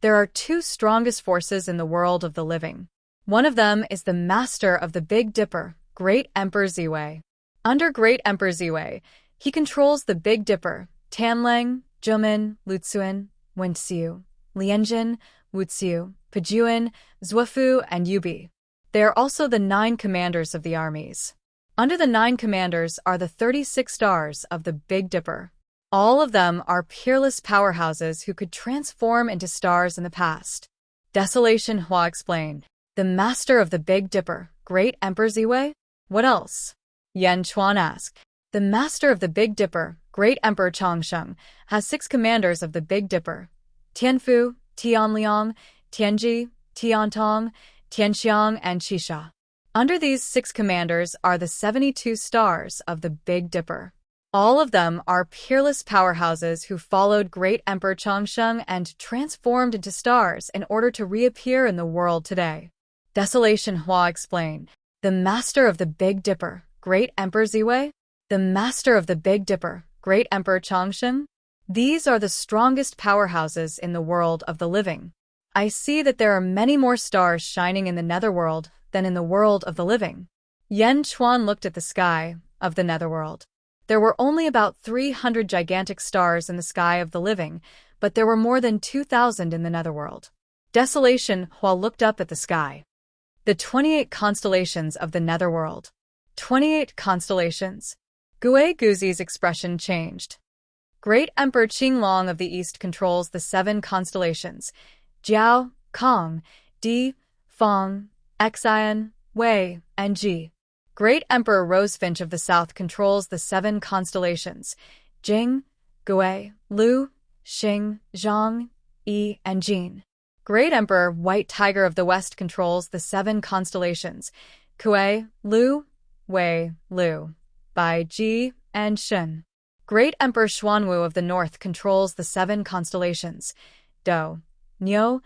There are 2 strongest forces in the world of the living. One of them is the master of the Big Dipper, Great Emperor Ziwei. Under Great Emperor Ziwei, he controls the Big Dipper, Tanlang, Zhemin, Luxuan, Wenxiu, Lianjin, Wuxiu, Pejuan, Zuofu, and Yubi. They are also the 9 commanders of the armies. Under the 9 commanders are the 36 stars of the Big Dipper. All of them are peerless powerhouses who could transform into stars in the past. Desolation Hua explained. The master of the Big Dipper, Great Emperor Ziwei? What else? Yan Chuan asked. The master of the Big Dipper, Great Emperor Changsheng, has 6 commanders of the Big Dipper. Tianfu, Tianliang, Tianji, Tiantong, Tianxiang, and Qisha. Under these 6 commanders are the 72 stars of the Big Dipper. All of them are peerless powerhouses who followed Great Emperor Changsheng and transformed into stars in order to reappear in the world today. Desolation Hua explained. The master of the Big Dipper, Great Emperor Ziwei? The master of the Big Dipper, Great Emperor Changsheng? These are the strongest powerhouses in the world of the living. I see that there are many more stars shining in the netherworld than in the world of the living. Yan Chuan looked at the sky of the netherworld. There were only about 300 gigantic stars in the sky of the living, but there were more than 2,000 in the netherworld. Desolation Hua looked up at the sky. The 28 constellations of the netherworld. 28 constellations. Gui Guzi's expression changed. Great Emperor Qinglong of the East controls the 7 constellations. Jiao, Kong, Di, Feng, Xian, Wei, and Ji. Great Emperor Rosefinch of the South controls the 7 constellations. Jing, Gui, Lu, Xing, Zhang, Yi, and Jin. Great Emperor White Tiger of the West controls the 7 constellations. Kui, Lu, Wei, Lu, Bai, Ji, and Shen. Great Emperor Xuanwu of the North controls the 7 constellations. Do, Niu,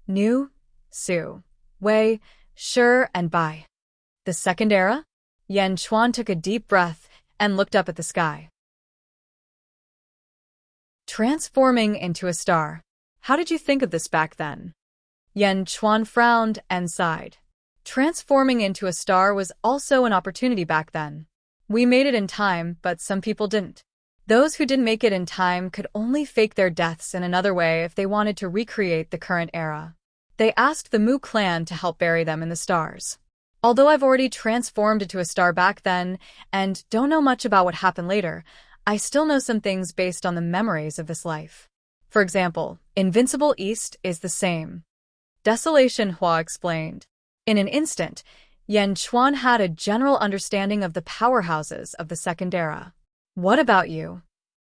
Nu, Su, Wei, Shi, and Bai. The second era? Yan Chuan took a deep breath and looked up at the sky. Transforming into a star. How did you think of this back then? Yan Chuan frowned and sighed. Transforming into a star was also an opportunity back then. We made it in time, but some people didn't. Those who didn't make it in time could only fake their deaths in another way if they wanted to recreate the current era. They asked the Mu clan to help bury them in the stars. Although I've already transformed into a star back then and don't know much about what happened later, I still know some things based on the memories of this life. For example, Invincible East is the same. Desolation Hua explained. In an instant, Yan Chuan had a general understanding of the powerhouses of the second era. What about you?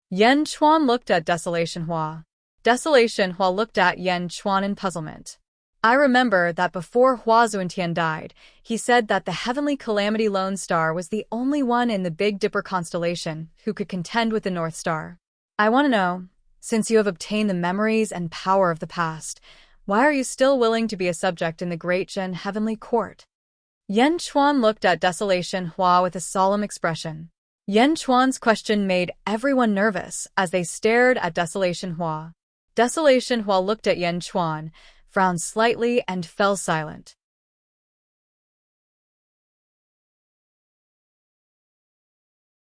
Yan Chuan looked at Desolation Hua. Desolation Hua looked at Yan Chuan in puzzlement. I remember that before Hua Zuntian died, he said that the Heavenly Calamity Lone Star was the only one in the Big Dipper constellation who could contend with the North Star. I want to know, since you have obtained the memories and power of the past, why are you still willing to be a subject in the Great Zhen Heavenly Court? Yan Chuan looked at Desolation Hua with a solemn expression. Yan Chuan's question made everyone nervous as they stared at Desolation Hua. Desolation Hua looked at Yan Chuan, frowned slightly, and fell silent.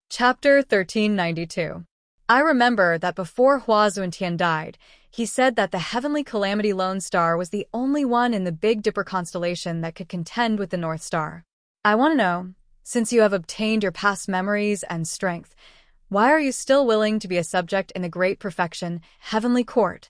Chapter 1392. I remember that before Hua Zuntian died, he said that the Heavenly Calamity Lone Star was the only one in the Big Dipper constellation that could contend with the North Star. I want to know, since you have obtained your past memories and strength, why are you still willing to be a subject in the Great Perfection Heavenly Court?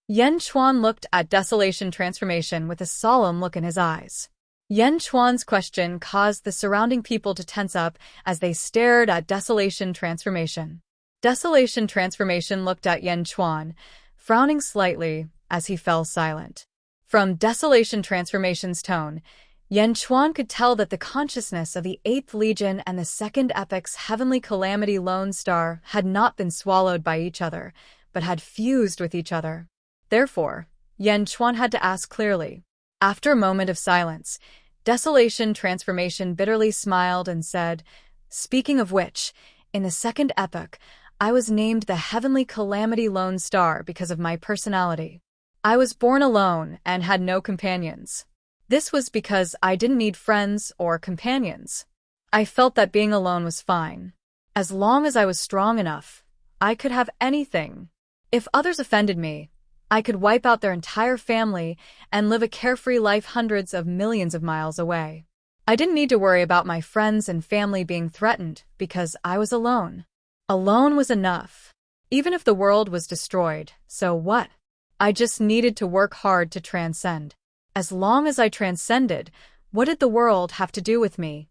Yan Chuan looked at Desolation Transformation with a solemn look in his eyes. Yan Chuan's question caused the surrounding people to tense up as they stared at Desolation Transformation. Desolation Transformation looked at Yan Chuan, frowning slightly as he fell silent. From Desolation Transformation's tone, Yan Chuan could tell that the consciousness of the 8th Legion and the Second Epoch's Heavenly Calamity Lone Star had not been swallowed by each other, but had fused with each other. Therefore, Yan Chuan had to ask clearly. After a moment of silence, Desolation Transformation bitterly smiled and said, "Speaking of which, in the Second Epoch, I was named the Heavenly Calamity Lone Star because of my personality. I was born alone and had no companions. This was because I didn't need friends or companions. I felt that being alone was fine. As long as I was strong enough, I could have anything. If others offended me, I could wipe out their entire family and live a carefree life hundreds of millions of miles away. I didn't need to worry about my friends and family being threatened because I was alone. Alone was enough. Even if the world was destroyed, so what? I just needed to work hard to transcend. As long as I transcended, what did the world have to do with me?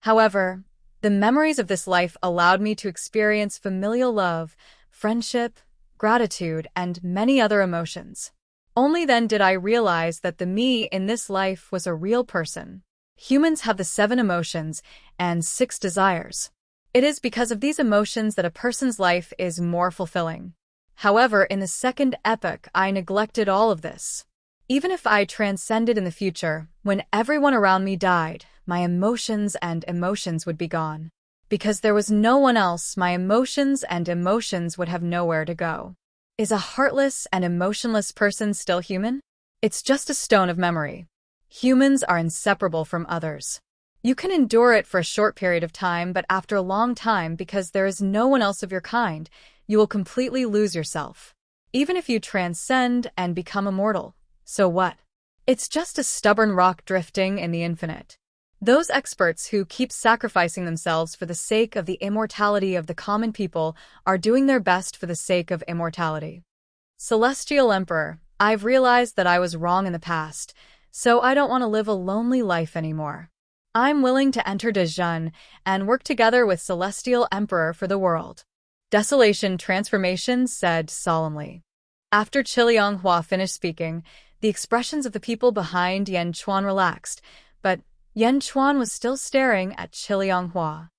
However, the memories of this life allowed me to experience familial love, friendship, gratitude, and many other emotions. Only then did I realize that the me in this life was a real person. Humans have the 7 emotions and 6 desires. It is because of these emotions that a person's life is more fulfilling. However, in the second epoch, I neglected all of this. Even if I transcended in the future, when everyone around me died, my emotions and emotions would be gone. Because there was no one else, my emotions and emotions would have nowhere to go. Is a heartless and emotionless person still human? It's just a stone of memory. Humans are inseparable from others. You can endure it for a short period of time, but after a long time, because there is no one else of your kind, you will completely lose yourself. Even if you transcend and become immortal, so what? It's just a stubborn rock drifting in the infinite. Those experts who keep sacrificing themselves for the sake of the immortality of the common people are doing their best for the sake of immortality. Celestial Emperor, I've realized that I was wrong in the past, so I don't want to live a lonely life anymore. I'm willing to enter Dejun and work together with Celestial Emperor for the world. Desolation Transformation said solemnly. After Qiliang Hua finished speaking, the expressions of the people behind Yan Chuan relaxed, but Yan Chuan was still staring at Qiliang Hua.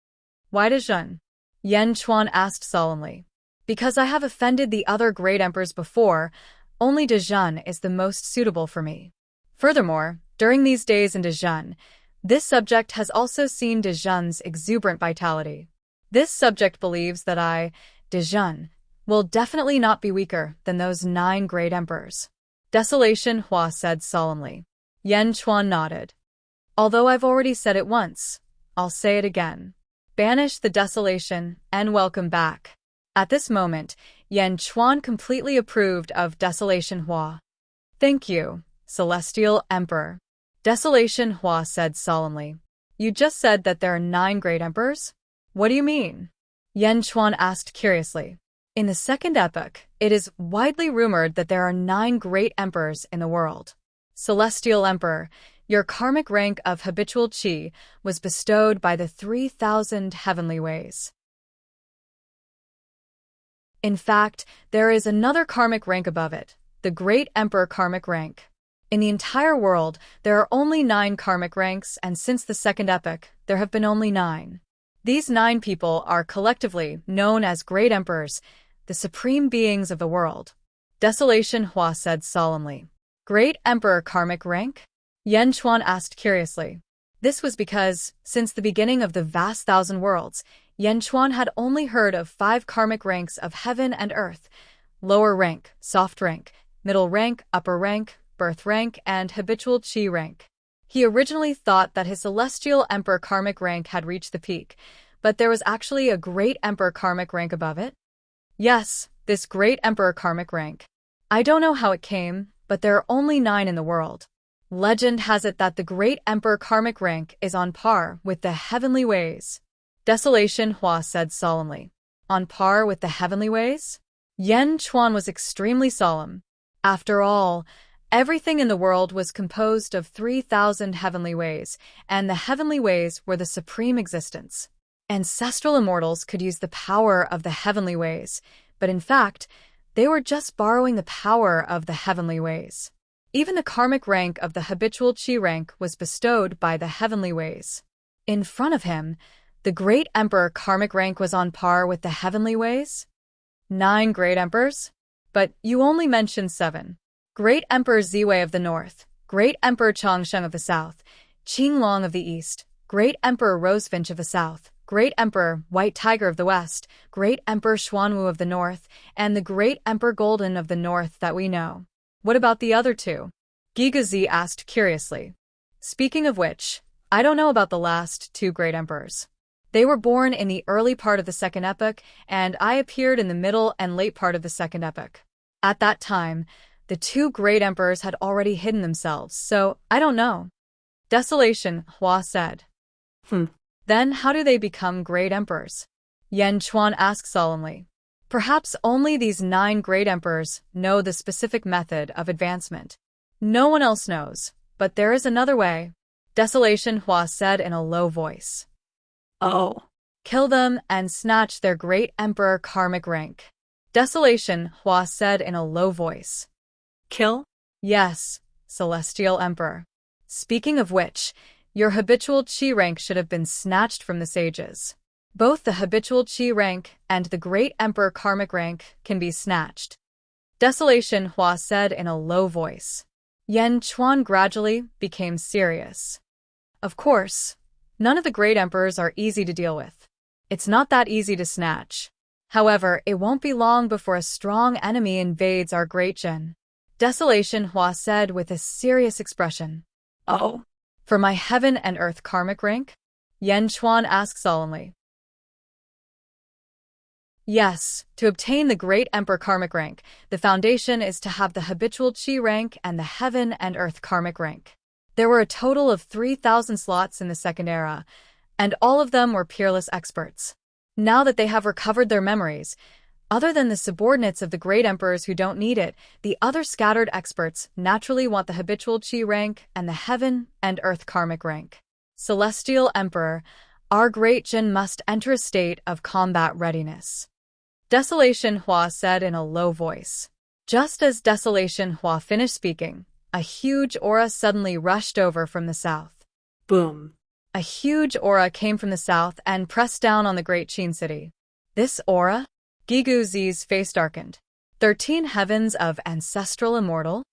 Why Dejun? Yan Chuan asked solemnly. Because I have offended the other great emperors before, only Dejun is the most suitable for me. Furthermore, during these days in Dejun, this subject has also seen Dejun's exuberant vitality. This subject believes that I, Dejun, will definitely not be weaker than those 9 great emperors. Desolation Hua said solemnly. Yan Chuan nodded. Although I've already said it once, I'll say it again. Banish the desolation and welcome back. At this moment, Yan Chuan completely approved of Desolation Hua. Thank you, Celestial Emperor. Desolation Hua said solemnly. You just said that there are 9 great emperors? What do you mean? Yan Chuan asked curiously. In the second epoch, it is widely rumored that there are 9 great emperors in the world. Celestial Emperor, your karmic rank of habitual qi was bestowed by the 3,000 heavenly ways. In fact, there is another karmic rank above it, the Great Emperor karmic rank. In the entire world, there are only 9 karmic ranks, and since the second epoch, there have been only 9. These 9 people are collectively known as Great Emperors, the supreme beings of the world. Desolation Hua said solemnly. Great Emperor karmic rank? Yan Chuan asked curiously. This was because, since the beginning of the vast 1,000 worlds, Yan Chuan had only heard of 5 karmic ranks of heaven and earth: lower rank, soft rank, middle rank, upper rank, birth rank, and habitual qi rank. He originally thought that his Celestial Emperor karmic rank had reached the peak, but there was actually a Great Emperor karmic rank above it? Yes, this Great Emperor karmic rank. I don't know how it came, but there are only 9 in the world. Legend has it that the Great Emperor karmic rank is on par with the heavenly ways. Desolation Hua said solemnly. On par with the heavenly ways? Yan Chuan was extremely solemn. After all, everything in the world was composed of 3,000 heavenly ways, and the heavenly ways were the supreme existence. Ancestral immortals could use the power of the heavenly ways, but in fact, they were just borrowing the power of the heavenly ways. Even the karmic rank of the habitual qi rank was bestowed by the heavenly ways. In front of him, the Great Emperor karmic rank was on par with the heavenly ways? 9 great emperors? But you only mentioned 7. Great Emperor Ziwei of the north, Great Emperor Changsheng of the south, Qinglong of the east, Great Emperor Rosefinch of the south, Great Emperor White Tiger of the west, Great Emperor Xuanwu of the north, and the Great Emperor Golden of the north that we know. What about the other 2? Gigazi asked curiously. Speaking of which, I don't know about the last 2 great emperors. They were born in the early part of the second epoch, and I appeared in the middle and late part of the second epoch. At that time, the 2 great emperors had already hidden themselves, so I don't know. Desolation Hua said. Then how do they become great emperors? Yan Chuan asked solemnly. Perhaps only these 9 great emperors know the specific method of advancement. No one else knows, but there is another way. Desolation Hua said in a low voice. Oh. Kill them and snatch their great emperor karmic rank. Desolation Hua said in a low voice. Kill? Yes, Celestial Emperor. Speaking of which, Your habitual chi rank should have been snatched from the sages. Both the habitual chi rank and the Great Emperor karmic rank can be snatched. Desolation, Hua said in a low voice. Yan Chuan gradually became serious. Of course, none of the great emperors are easy to deal with. It's not that easy to snatch. However, it won't be long before a strong enemy invades our great Jin. Desolation, Hua said with a serious expression. Oh? For my heaven and earth karmic rank? Yan Chuan asked solemnly. Yes, to obtain the Great Emperor karmic rank, the foundation is to have the habitual chi rank and the heaven and earth karmic rank. There were a total of 3,000 slots in the second era, and all of them were peerless experts. Now that they have recovered their memories, other than the subordinates of the great emperors who don't need it, the other scattered experts naturally want the habitual chi rank and the heaven and earth karmic rank. Celestial Emperor, our great Jin must enter a state of combat readiness. Desolation, Hua said in a low voice. Just as Desolation Hua finished speaking, a huge aura suddenly rushed over from the south. Boom. A huge aura came from the south and pressed down on the great Qin city. This aura? Gigu Zi's face darkened. 13 heavens of ancestral immortal?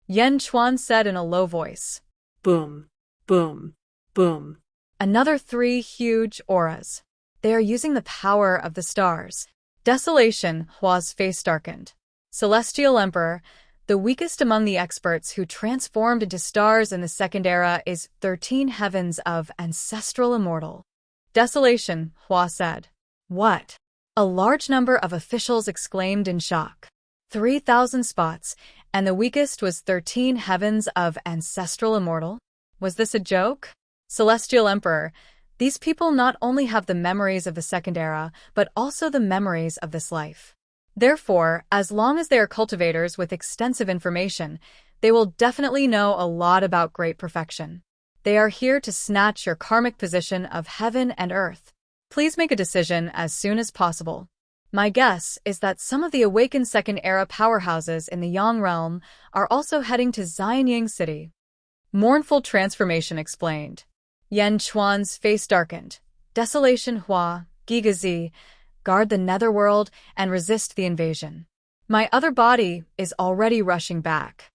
Yan Chuan said in a low voice. Boom. Boom. Boom. Another 3 huge auras. They are using the power of the stars. Desolation, Hua's face darkened. Celestial Emperor, the weakest among the experts who transformed into stars in the second era is 13 heavens of ancestral immortal. Desolation, Hua said. What? A large number of officials exclaimed in shock. 3,000 spots, and the weakest was 13 heavens of ancestral immortal? Was this a joke? Celestial Emperor, these people not only have the memories of the second era, but also the memories of this life. Therefore, as long as they are cultivators with extensive information, they will definitely know a lot about great perfection. They are here to snatch your karmic position of heaven and earth. Please make a decision as soon as possible. My guess is that some of the awakened second-era powerhouses in the Yang realm are also heading to Xianying City. Mournful Transformation explained. Yan Chuan's face darkened. Desolation Hua, Gigazi, guard the netherworld and resist the invasion. My other body is already rushing back.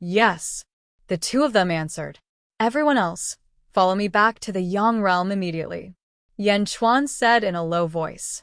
Yes, the two of them answered. Everyone else, follow me back to the Yang realm immediately. Yan Chuan said in a low voice.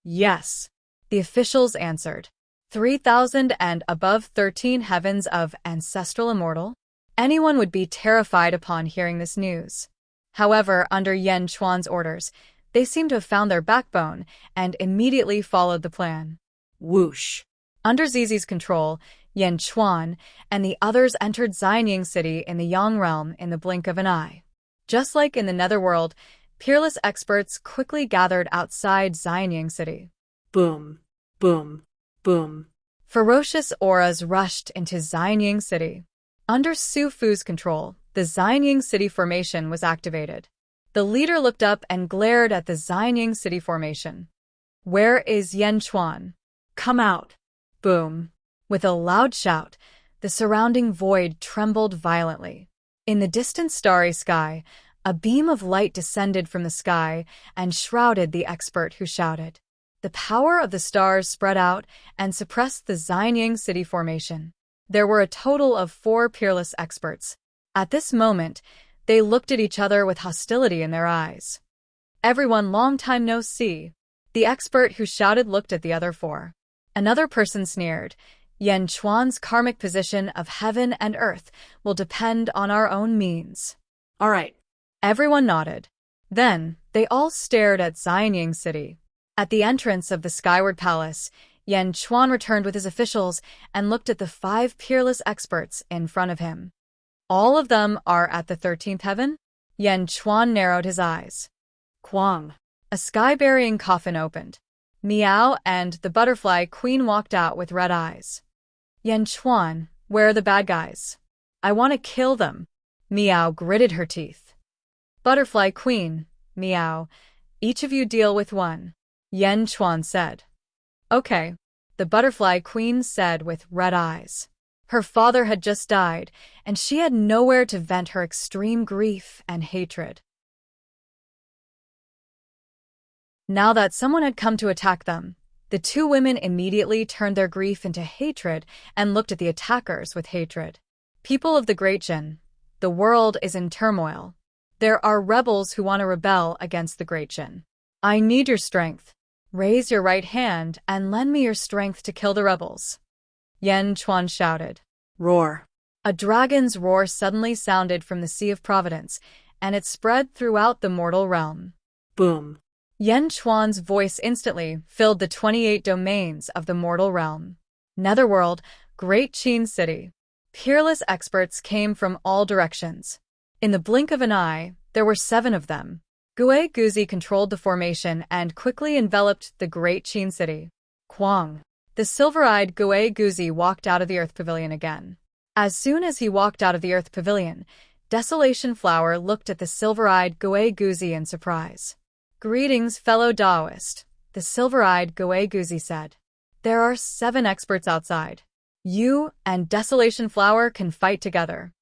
Yes, the officials answered. 3,000 and above 13 heavens of ancestral immortal? Anyone would be terrified upon hearing this news. However, under Yan Chuan's orders, they seemed to have found their backbone and immediately followed the plan. Whoosh. Under Zizi's control, Yan Chuan and the others entered Xianying City in the Yang realm in the blink of an eye. Just like in the netherworld, peerless experts quickly gathered outside Xianying City. Boom. Boom. Boom. Ferocious auras rushed into Xianying City. Under Su Fu's control, the Xianying City formation was activated. The leader looked up and glared at the Xianying City formation. Where is Yan Chuan? Come out. Boom. With a loud shout, the surrounding void trembled violently. In the distant starry sky, a beam of light descended from the sky and shrouded the expert who shouted. The power of the stars spread out and suppressed the Xianying City formation. There were a total of 4 peerless experts. At this moment, they looked at each other with hostility in their eyes. Everyone long time no see. The expert who shouted looked at the other 4. Another person sneered. Yan Chuan's karmic position of heaven and earth will depend on our own means. All right. Everyone nodded. Then, they all stared at Xianying City. At the entrance of the Skyward Palace, Yan Chuan returned with his officials and looked at the 5 peerless experts in front of him. All of them are at the 13th heaven? Yan Chuan narrowed his eyes. Quang. A sky-burying coffin opened. Miao and the butterfly queen walked out with red eyes. Yan Chuan, where are the bad guys? I want to kill them. Miao gritted her teeth. Butterfly queen, Miao, each of you deal with one. Yan Chuan said. Okay, the butterfly queen said with red eyes. Her father had just died, and she had nowhere to vent her extreme grief and hatred. Now that someone had come to attack them, the two women immediately turned their grief into hatred and looked at the attackers with hatred. People of the Great Jinn, the world is in turmoil. There are rebels who want to rebel against the Great Jinn. I need your strength. Raise your right hand and lend me your strength to kill the rebels. Yen Chuan shouted. Roar. A dragon's roar suddenly sounded from the Sea of Providence, and it spread throughout the mortal realm. Boom. Yen Chuan's voice instantly filled the 28 domains of the mortal realm. Netherworld, Great Qin City. Peerless experts came from all directions. In the blink of an eye, there were 7 of them. Gue Guzi controlled the formation and quickly enveloped the Great Qin City. Kwang. The silver-eyed Gue Guzi walked out of the Earth Pavilion again. As soon as he walked out of the Earth Pavilion, Desolation Flower looked at the silver-eyed Gue Guzi in surprise. Greetings, fellow Taoist, the silver-eyed Gue Guzi said. There are 7 experts outside. You and Desolation Flower can fight together.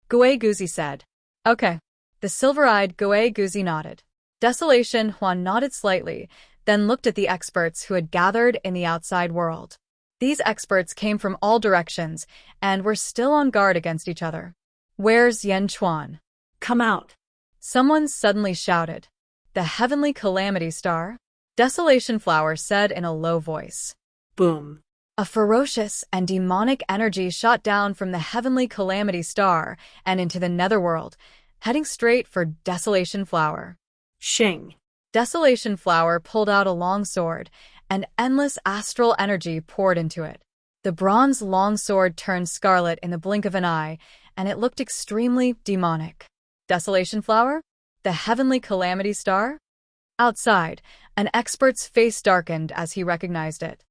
Gue Guzi said. Okay. The silver-eyed Gue Guzi nodded. Desolation Huan nodded slightly, then looked at the experts who had gathered in the outside world. These experts came from all directions and were still on guard against each other. Where's Yen Chuan? Come out. Someone suddenly shouted. The heavenly calamity star? Desolation Flower said in a low voice. Boom. A ferocious and demonic energy shot down from the heavenly calamity star and into the netherworld, heading straight for Desolation Flower. Shing. Desolation Flower pulled out a long sword, and endless astral energy poured into it. The bronze longsword turned scarlet in the blink of an eye, and it looked extremely demonic. Desolation Flower? The heavenly calamity star? Outside, an expert's face darkened as he recognized it.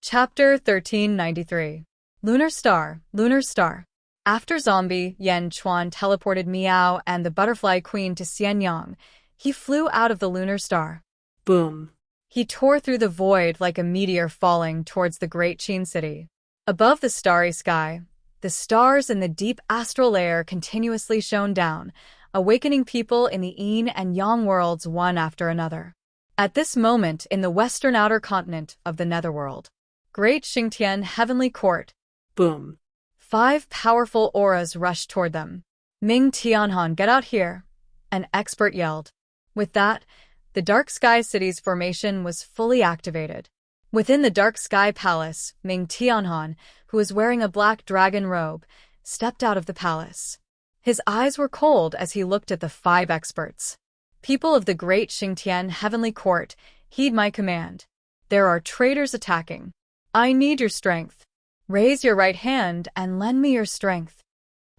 Chapter 1393. Lunar Star, Lunar Star. After zombie Yen Chuan teleported Miao and the Butterfly Queen to Xianyang, he flew out of the lunar star. Boom. He tore through the void like a meteor falling towards the Great Qin City. Above the starry sky, the stars in the deep astral layer continuously shone down, awakening people in the Yin and Yang worlds one after another. At this moment in the western outer continent of the Netherworld, Great Xingtian Heavenly Court. Boom. 5 powerful auras rushed toward them. Ming Tianhan, get out here, an expert yelled. With that, the Dark Sky City's formation was fully activated. Within the Dark Sky Palace, Ming Tianhan, who was wearing a black dragon robe, stepped out of the palace. His eyes were cold as he looked at the 5 experts. People of the Great Xingtian Heavenly Court, heed my command. There are traitors attacking. I need your strength. Raise your right hand and lend me your strength.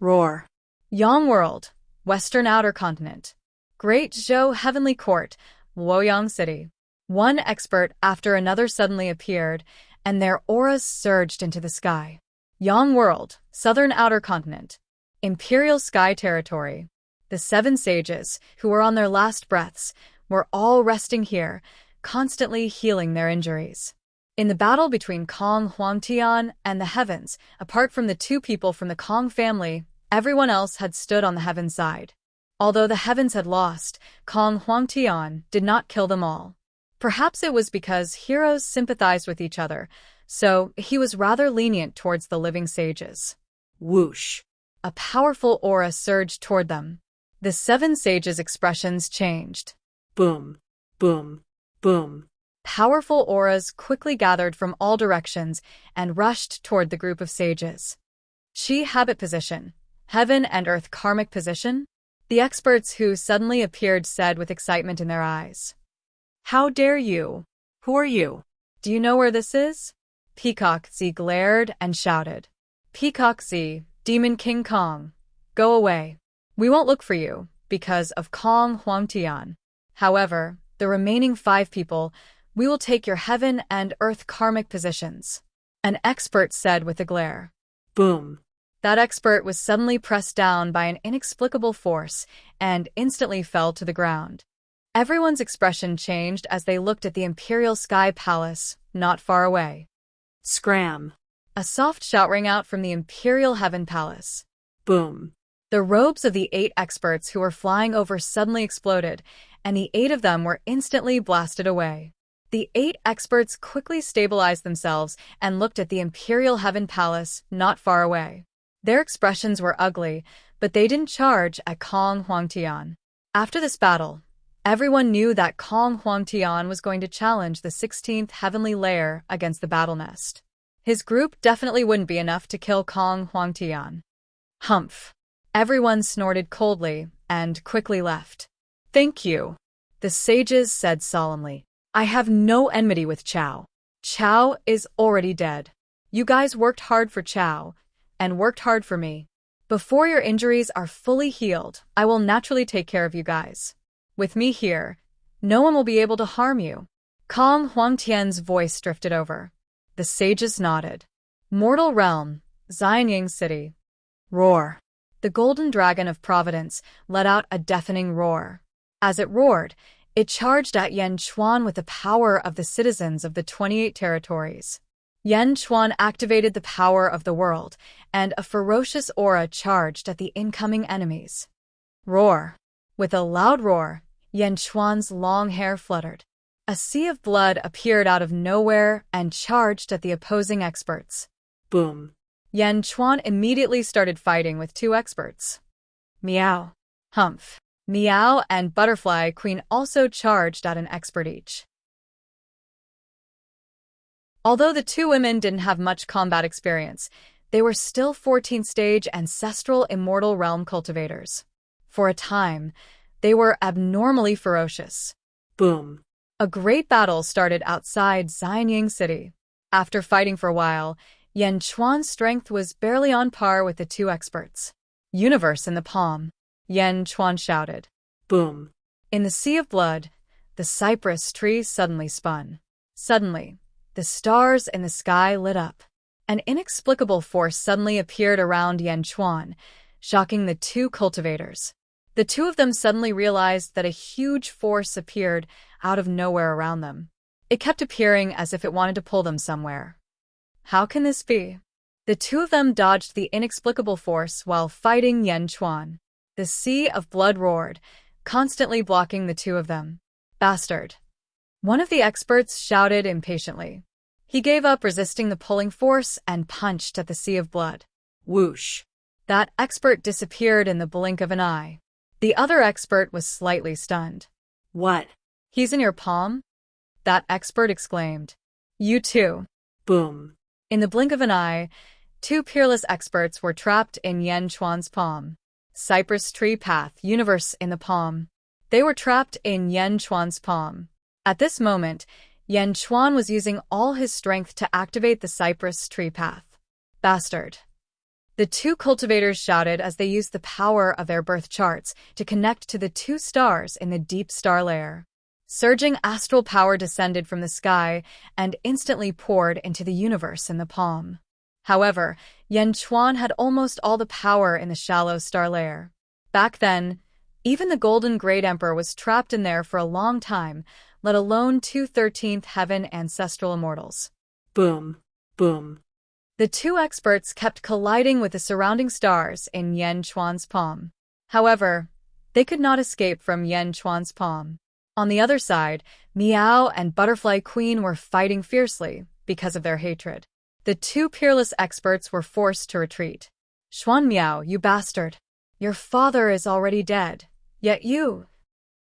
Roar. Yang World, Western Outer Continent. Great Zhou Heavenly Court, Luoyang City. One expert after another suddenly appeared, and their auras surged into the sky. Yang World, Southern Outer Continent. Imperial Sky Territory. The 7 sages, who were on their last breaths, were all resting here, constantly healing their injuries. In the battle between Kong Huangtian and the heavens, apart from the 2 people from the Kong family, everyone else had stood on the heavens side. Although the heavens had lost, Kong Huangtian did not kill them all. Perhaps it was because heroes sympathized with each other, so he was rather lenient towards the living sages. Whoosh. A powerful aura surged toward them. The 7 sages' expressions changed. Boom. Boom. Boom. Powerful auras quickly gathered from all directions and rushed toward the group of sages. Shi habit position, heaven and earth karmic position? The experts who suddenly appeared said with excitement in their eyes. How dare you? Who are you? Do you know where this is? Peacock Z glared and shouted. Peacock Z, Demon King Kong, go away. We won't look for you, because of Kong Huangtian. However, the remaining 5 people, we will take your heaven and earth karmic positions. An expert said with a glare. Boom. That expert was suddenly pressed down by an inexplicable force and instantly fell to the ground. Everyone's expression changed as they looked at the Imperial Sky Palace, not far away. Scram. A soft shout rang out from the Imperial Heaven Palace. Boom. The robes of the 8 experts who were flying over suddenly exploded, and the 8 of them were instantly blasted away. The 8 experts quickly stabilized themselves and looked at the Imperial Heaven Palace not far away. Their expressions were ugly, but they didn't charge at Kong Huangtian. After this battle, everyone knew that Kong Huangtian was going to challenge the 16th Heavenly Layer against the Battle Nest. His group definitely wouldn't be enough to kill Kong Huangtian. Humph. Everyone snorted coldly and quickly left. Thank you, the sages said solemnly. I have no enmity with Chao. Chao is already dead. You guys worked hard for Chao, and worked hard for me. Before your injuries are fully healed, I will naturally take care of you guys. With me here, no one will be able to harm you. Kong Huangtian's voice drifted over. The sages nodded. Mortal Realm, Xianying City. Roar. The golden dragon of Providence let out a deafening roar. As it roared, it charged at Yan Chuan with the power of the citizens of the 28 territories. Yan Chuan activated the power of the world, and a ferocious aura charged at the incoming enemies. Roar. With a loud roar, Yan Chuan's long hair fluttered. A sea of blood appeared out of nowhere and charged at the opposing experts. Boom. Yan Chuan immediately started fighting with 2 experts. Meow. Humph. Meow and Butterfly Queen also charged at an expert each. Although the 2 women didn't have much combat experience, they were still 14th stage ancestral immortal realm cultivators. For a time, they were abnormally ferocious. Boom. A great battle started outside Xianying City. After fighting for a while, Yan Chuan's strength was barely on par with the 2 experts. Universe in the palm, Yan Chuan shouted. Boom. In the sea of blood, the cypress tree suddenly spun. Suddenly, the stars in the sky lit up. An inexplicable force suddenly appeared around Yan Chuan, shocking the 2 cultivators. The 2 of them suddenly realized that a huge force appeared out of nowhere around them. It kept appearing as if it wanted to pull them somewhere. How can this be? The 2 of them dodged the inexplicable force while fighting Yan Chuan. The sea of blood roared, constantly blocking the 2 of them. Bastard. One of the experts shouted impatiently. He gave up resisting the pulling force and punched at the sea of blood. Whoosh. That expert disappeared in the blink of an eye. The other expert was slightly stunned. What? He's in your palm? That expert exclaimed. You too. Boom. In the blink of an eye, 2 peerless experts were trapped in Yan Chuan's palm. Cypress tree path, universe in the palm. They were trapped in Yan Chuan's palm. At this moment, Yan Chuan was using all his strength to activate the cypress tree path. Bastard. The 2 cultivators shouted as they used the power of their birth charts to connect to the 2 stars in the deep star layer. Surging astral power descended from the sky and instantly poured into the universe in the palm. However, Yan Chuan had almost all the power in the shallow star layer. Back then, even the Golden Great Emperor was trapped in there for a long time, let alone 2 13th Heaven ancestral immortals. Boom. Boom. The 2 experts kept colliding with the surrounding stars in Yan Chuan's palm. However, they could not escape from Yan Chuan's palm. On the other side, Meow and Butterfly Queen were fighting fiercely because of their hatred. The 2 peerless experts were forced to retreat. Xuan Meow, you bastard. Your father is already dead. Yet you.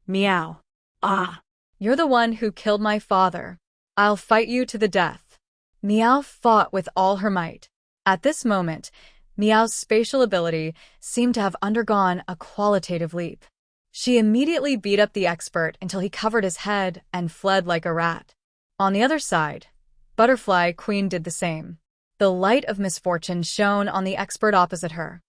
Meow. Ah. You're the one who killed my father. I'll fight you to the death. Meow fought with all her might. At this moment, Meow's spatial ability seemed to have undergone a qualitative leap. She immediately beat up the expert until he covered his head and fled like a rat. On the other side, Butterfly Queen did the same. The light of misfortune shone on the expert opposite her.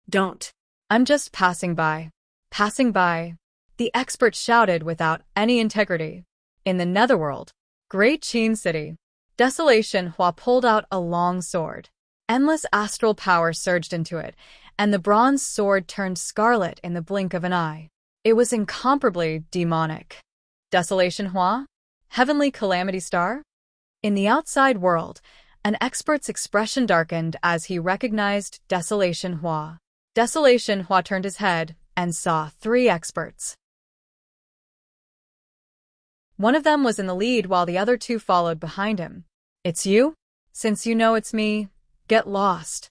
Don't. I'm just passing by. Passing by. The expert shouted without any integrity. In the netherworld, Great Qin City. Desolation Hua pulled out a long sword. Endless astral power surged into it, and the bronze sword turned scarlet in the blink of an eye. It was incomparably demonic. Desolation Hua? Heavenly Calamity Star? In the outside world, an expert's expression darkened as he recognized Desolation Hua. Desolation Hua turned his head and saw 3 experts. One of them was in the lead while the other 2 followed behind him. "It's you? Since you know it's me, get lost,"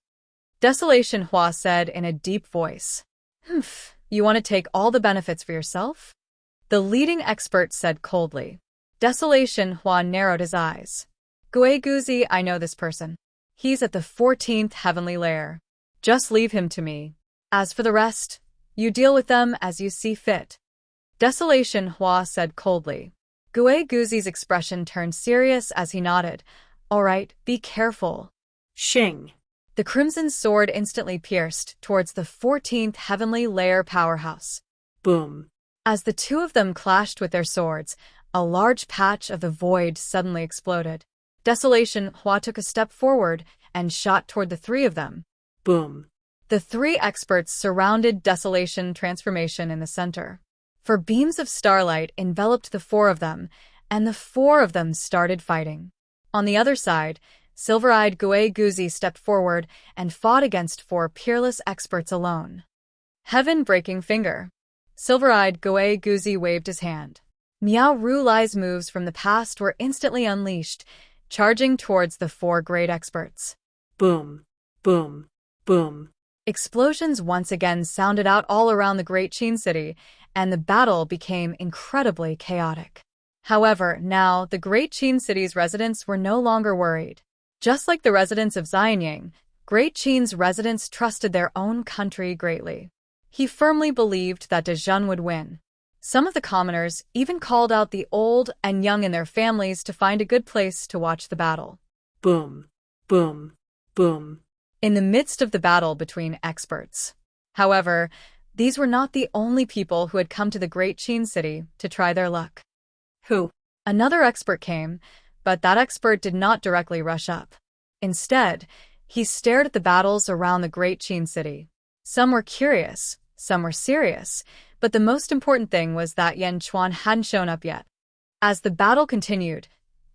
Desolation Hua said in a deep voice. "Humph, you want to take all the benefits for yourself?" The leading expert said coldly. Desolation Hua narrowed his eyes. "Gui Guzi, I know this person. He's at the 14th heavenly layer. Just leave him to me. As for the rest, you deal with them as you see fit." Desolation Hua said coldly. Gui Guzi's expression turned serious as he nodded. "All right, be careful." Shing. The crimson sword instantly pierced towards the 14th heavenly layer powerhouse. Boom. As the 2 of them clashed with their swords, a large patch of the void suddenly exploded. Desolation Hua took a step forward and shot toward the 3 of them. Boom. The 3 experts surrounded Desolation Transformation in the center. For beams of starlight enveloped the 4 of them, and the 4 of them started fighting. On the other side, silver-eyed Gui Guzi stepped forward and fought against 4 peerless experts alone. Heaven-breaking finger. Silver-eyed Gui Guzi waved his hand. Miao Rulai's moves from the past were instantly unleashed, charging towards the 4 great experts. Boom. Boom. Boom. Explosions once again sounded out all around the Great Qin City, and the battle became incredibly chaotic. However, now the Great Qin City's residents were no longer worried. Just like the residents of Xianyang, Great Qin's residents trusted their own country greatly. He firmly believed that Dezhun would win. Some of the commoners even called out the old and young in their families to find a good place to watch the battle. Boom. Boom. Boom. In the midst of the battle between experts. However, these were not the only people who had come to the Great Qin City to try their luck. Who? Another expert came, but that expert did not directly rush up. Instead, he stared at the battles around the Great Qin City. Some were curious, some were serious, but the most important thing was that Yan Chuan hadn't shown up yet. As the battle continued,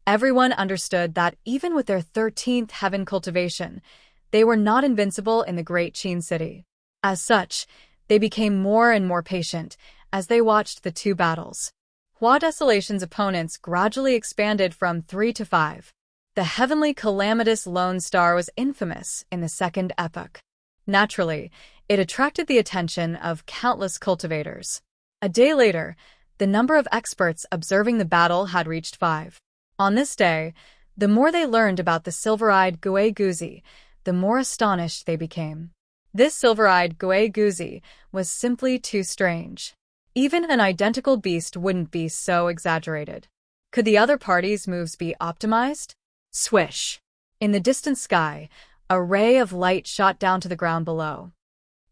everyone understood that even with their 13th heaven cultivation, they were not invincible in the Great Qin City. As such, they became more and more patient as they watched the 2 battles. Hua Desolation's opponents gradually expanded from 3 to 5. The heavenly calamitous lone star was infamous in the second epoch. Naturally, it attracted the attention of countless cultivators. A day later, the number of experts observing the battle had reached 5. On this day, the more they learned about the silver-eyed Gui Guzi, the more astonished they became. This silver-eyed Gui Guzi was simply too strange. Even an identical beast wouldn't be so exaggerated. Could the other party's moves be optimized? Swish! In the distant sky, a ray of light shot down to the ground below.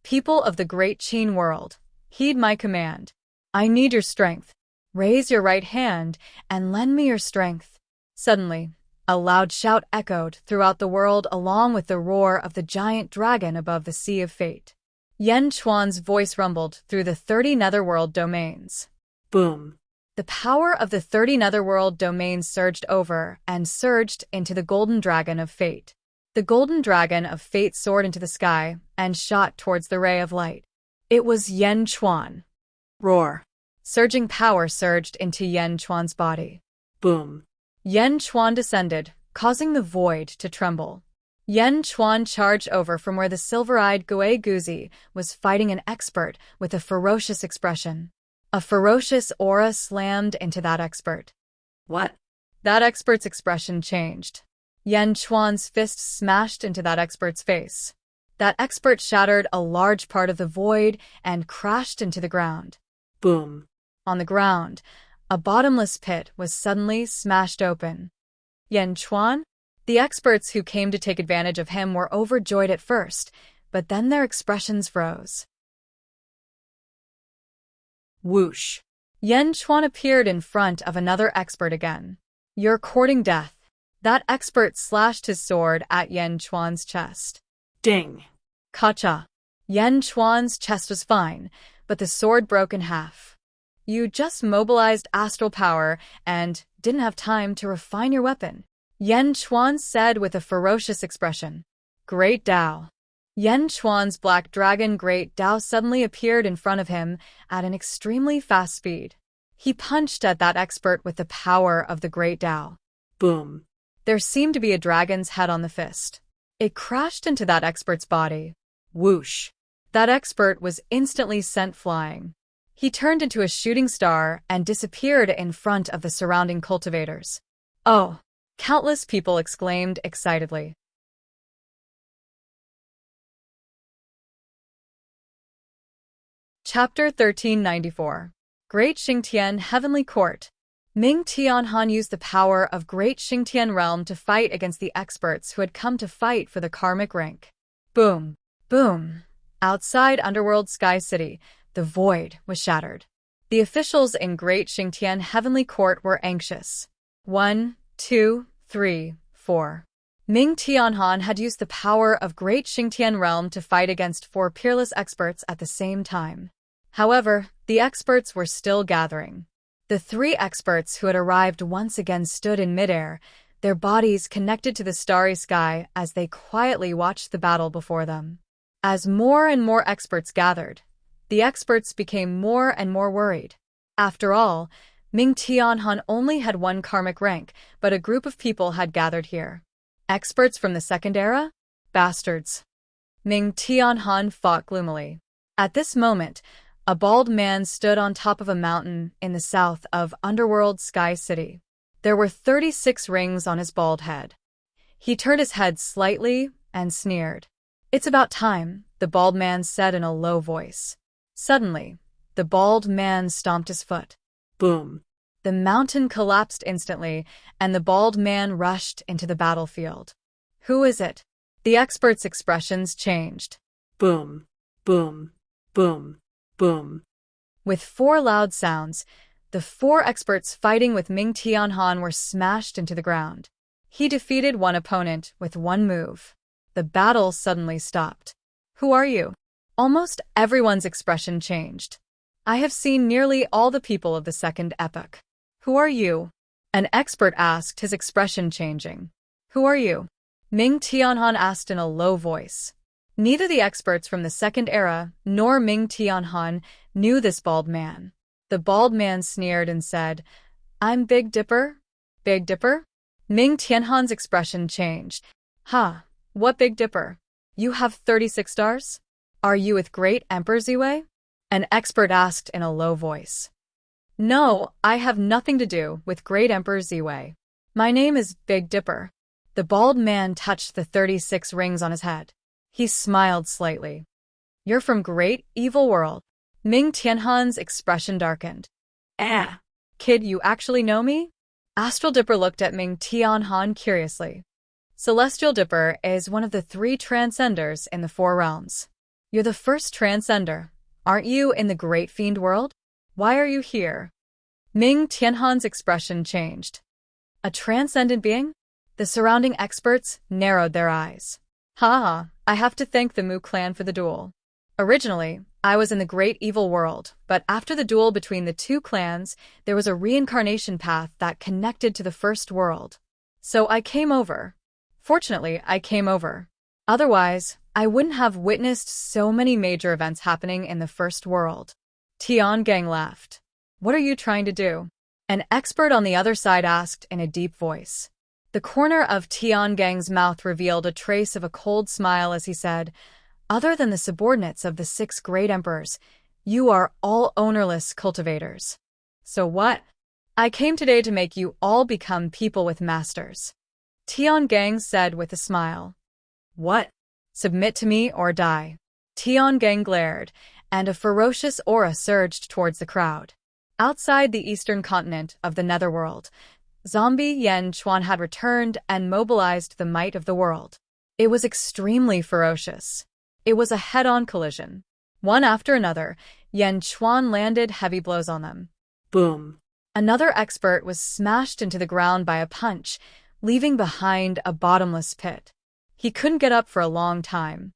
"People of the Great Qin world, heed my command. I need your strength. Raise your right hand and lend me your strength." Suddenly, a loud shout echoed throughout the world along with the roar of the giant dragon above the Sea of Fate. Yan Chuan's voice rumbled through the 30 netherworld domains. Boom. The power of the 30 netherworld domains surged over and surged into the golden dragon of fate. The golden dragon of fate soared into the sky and shot towards the ray of light. It was Yan Chuan. Roar. Surging power surged into Yan Chuan's body. Boom. Yan Chuan descended, causing the void to tremble. Yan Chuan charged over from where the silver-eyed Gui Guzi was fighting an expert with a ferocious expression. A ferocious aura slammed into that expert. What? That expert's expression changed. Yan Chuan's fist smashed into that expert's face. That expert shattered a large part of the void and crashed into the ground. Boom. On the ground, a bottomless pit was suddenly smashed open. Yan Chuan? The experts who came to take advantage of him were overjoyed at first, but then their expressions froze. Whoosh! Yan Chuan appeared in front of another expert again. "You're courting death." That expert slashed his sword at Yan Chuan's chest. Ding! Kacha! Yan Chuan's chest was fine, but the sword broke in half. You just mobilized astral power and didn't have time to refine your weapon, Yan Chuan said with a ferocious expression. Great Tao. Yan Chuan's black dragon Great Tao suddenly appeared in front of him at an extremely fast speed. He punched at that expert with the power of the Great Tao. Boom. There seemed to be a dragon's head on the fist. It crashed into that expert's body. Whoosh. That expert was instantly sent flying. He turned into a shooting star and disappeared in front of the surrounding cultivators. Oh! Countless people exclaimed excitedly. Chapter 1394. Great Xingtian Heavenly Court. Ming Tianhan used the power of Great Xingtian Realm to fight against the experts who had come to fight for the karmic rank. Boom! Boom! Outside Underworld Sky City, the void was shattered. The officials in Great Xingtian Heavenly Court were anxious. 1, 2, 3, 4. Ming Tianhan had used the power of Great Xingtian Realm to fight against 4 peerless experts at the same time. However, the experts were still gathering. The 3 experts who had arrived once again stood in midair, their bodies connected to the starry sky as they quietly watched the battle before them. As more and more experts gathered, the experts became more and more worried. After all, Ming Tianhan only had 1 karmic rank, but a group of people had gathered here. Experts from the second era? Bastards. Ming Tianhan fought gloomily. At this moment, a bald man stood on top of a mountain in the south of Underworld Sky City. There were 36 rings on his bald head. He turned his head slightly and sneered. It's about time, the bald man said in a low voice. Suddenly, the bald man stomped his foot. Boom. The mountain collapsed instantly, and the bald man rushed into the battlefield. Who is it? The experts' expressions changed. Boom. Boom. Boom. Boom. With 4 loud sounds, the 4 experts fighting with Ming Tianhan were smashed into the ground. He defeated 1 opponent with 1 move. The battle suddenly stopped. Who are you? Almost everyone's expression changed. I have seen nearly all the people of the second epoch. Who are you? An expert asked, his expression changing. Who are you? Ming Tianhan asked in a low voice. Neither the experts from the second era nor Ming Tianhan knew this bald man. The bald man sneered and said, I'm Big Dipper? Big Dipper? Ming Tianhan's expression changed. Ha, what Big Dipper? You have 36 stars? Are you with Great Emperor Ziwei? An expert asked in a low voice. No, I have nothing to do with Great Emperor Ziwei. My name is Big Dipper. The bald man touched the 36 rings on his head. He smiled slightly. You're from Great Evil World. Ming Tianhan's expression darkened. Kid, you actually know me? Astral Dipper looked at Ming Tianhan curiously. Celestial Dipper is one of the 3 transcenders in the 4 realms. You're the first transcender, aren't you, in the Great Fiend world? Why are you here? Ming Tianhan's expression changed. A transcendent being? The surrounding experts narrowed their eyes. Ha! I have to thank the Mu clan for the duel. Originally, I was in the Great Evil World, but after the duel between the 2 clans, there was a reincarnation path that connected to the first world. So I came over. Fortunately, I came over. Otherwise, I wouldn't have witnessed so many major events happening in the first world. Tiangang laughed. What are you trying to do? An expert on the other side asked in a deep voice. The corner of Tiangang's mouth revealed a trace of a cold smile as he said, Other than the subordinates of the 6 great emperors, you are all ownerless cultivators. So what? I came today to make you all become people with masters. Tiangang said with a smile. What? Submit to me or die. Tiangang glared, and a ferocious aura surged towards the crowd. Outside the eastern continent of the Netherworld, Zombie Yan Chuan had returned and mobilized the might of the world. It was extremely ferocious. It was a head-on collision. One after another, Yan Chuan landed heavy blows on them. Boom. Another expert was smashed into the ground by a punch, leaving behind a bottomless pit. He couldn't get up for a long time.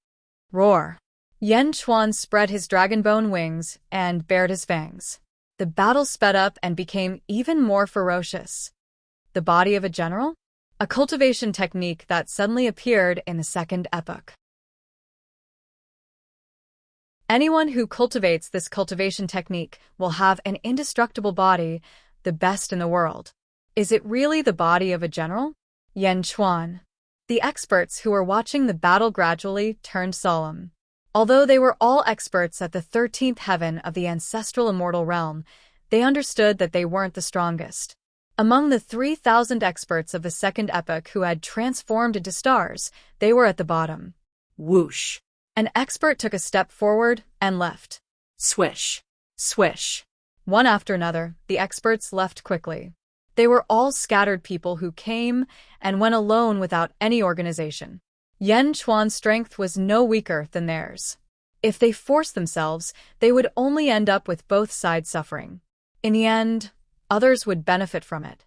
Roar. Yen Chuan spread his dragonbone wings and bared his fangs. The battle sped up and became even more ferocious. The body of a general? A cultivation technique that suddenly appeared in the second epoch. Anyone who cultivates this cultivation technique will have an indestructible body, the best in the world. Is it really the body of a general? Yen Chuan. The experts who were watching the battle gradually turned solemn. Although they were all experts at the 13th heaven of the ancestral immortal realm, they understood that they weren't the strongest. Among the 3,000 experts of the second epoch who had transformed into stars, they were at the bottom. Whoosh. An expert took a step forward and left. Swish. Swish. One after another, the experts left quickly. They were all scattered people who came and went alone without any organization. Yen Chuan's strength was no weaker than theirs. If they forced themselves, they would only end up with both sides suffering. In the end, others would benefit from it.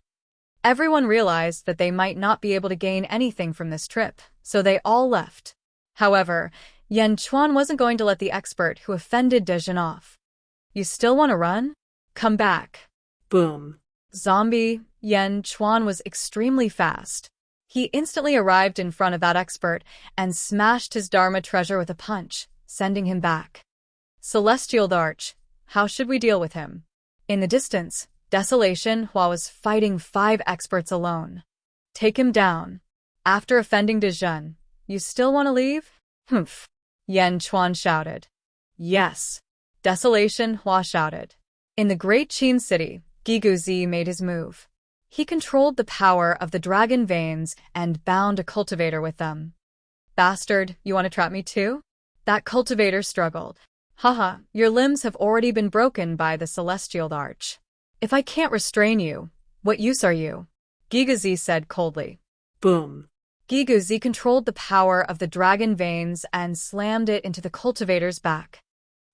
Everyone realized that they might not be able to gain anything from this trip, so they all left. However, Yen Chuan wasn't going to let the expert who offended Dejin off. You still want to run? Come back. Boom. Zombie, Yen Chuan was extremely fast. He instantly arrived in front of that expert and smashed his Dharma treasure with a punch, sending him back. Celestial Arch, how should we deal with him? In the distance, Desolation Hua was fighting 5 experts alone. Take him down. After offending Dejun, you still want to leave? Humph. Yen Chuan shouted. Yes. Desolation Hua shouted. In the Great Qin City, Gigu Zi made his move. He controlled the power of the dragon veins and bound a cultivator with them. Bastard, you want to trap me too? That cultivator struggled. Haha, your limbs have already been broken by the Celestial Arch. If I can't restrain you, what use are you? Gigu Zi said coldly. Boom. Gigu Zi controlled the power of the dragon veins and slammed it into the cultivator's back.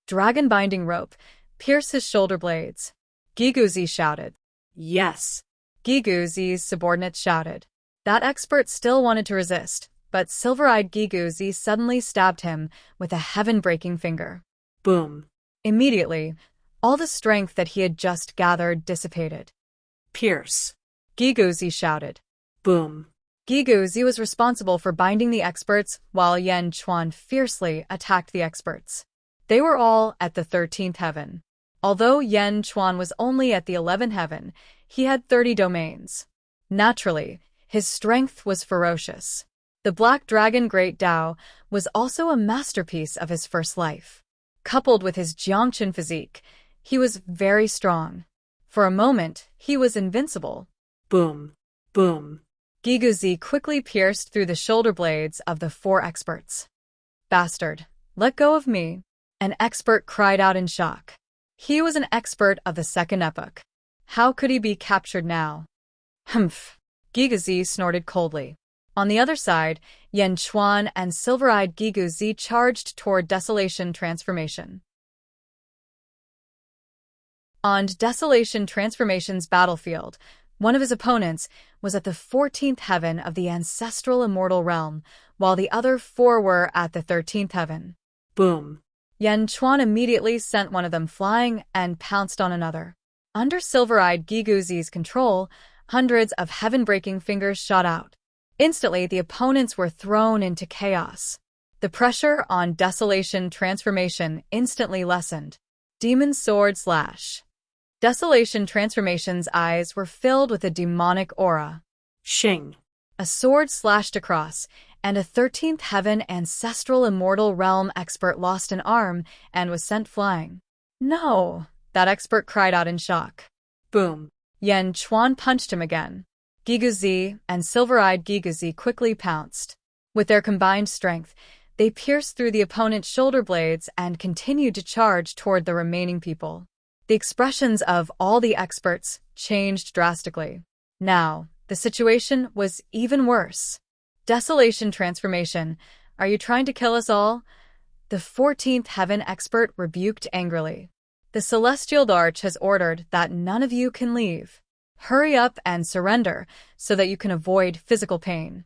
Dragon binding rope, pierce his shoulder blades. Gigu Zi shouted. Yes. Gigu Zi's subordinates shouted. That expert still wanted to resist, but silver-eyed Gigu Zi suddenly stabbed him with a heaven-breaking finger. Boom. Immediately, all the strength that he had just gathered dissipated. Pierce. Gigu Zi shouted. Boom. Gigu Zi was responsible for binding the experts while Yen Chuan fiercely attacked the experts. They were all at the 13th heaven. Although Yen Chuan was only at the 11th heaven, he had 30 domains. Naturally, his strength was ferocious. The Black Dragon Great Dao was also a masterpiece of his first life. Coupled with his Jiangqin physique, he was very strong. For a moment, he was invincible. Boom. Boom. Gigu Zi quickly pierced through the shoulder blades of the 4 experts. Bastard, let go of me. An expert cried out in shock. He was an expert of the second epoch. How could he be captured now? Humph. Gigu Zi snorted coldly. On the other side, Yen Chuan and silver-eyed Gigu Zi charged toward Desolation Transformation. On Desolation Transformation's battlefield, one of his opponents was at the 14th heaven of the ancestral immortal realm, while the other 4 were at the 13th heaven. Boom. Yen Chuan immediately sent one of them flying and pounced on another. Under silver-eyed Gigu Zi's control, hundreds of heaven-breaking fingers shot out. Instantly, the opponents were thrown into chaos. The pressure on Desolation Transformation instantly lessened. Demon Sword Slash. Desolation Transformation's eyes were filled with a demonic aura. Shing. A sword slashed across, and a 13th heaven ancestral immortal realm expert lost an arm and was sent flying. No, that expert cried out in shock. Boom. Yen Chuan punched him again. Gigu Zi and silver-eyed Gigu Zi quickly pounced. With their combined strength, they pierced through the opponent's shoulder blades and continued to charge toward the remaining people. The expressions of all the experts changed drastically. Now, the situation was even worse. Desolation Transformation, are you trying to kill us all? The 14th heaven expert rebuked angrily. The Celestial Arch has ordered that none of you can leave. Hurry up and surrender so that you can avoid physical pain.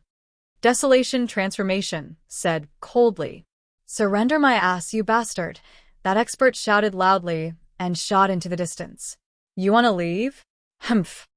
Desolation Transformation said coldly. Surrender my ass, you bastard, that expert shouted loudly and shot into the distance. You want to leave? Humph.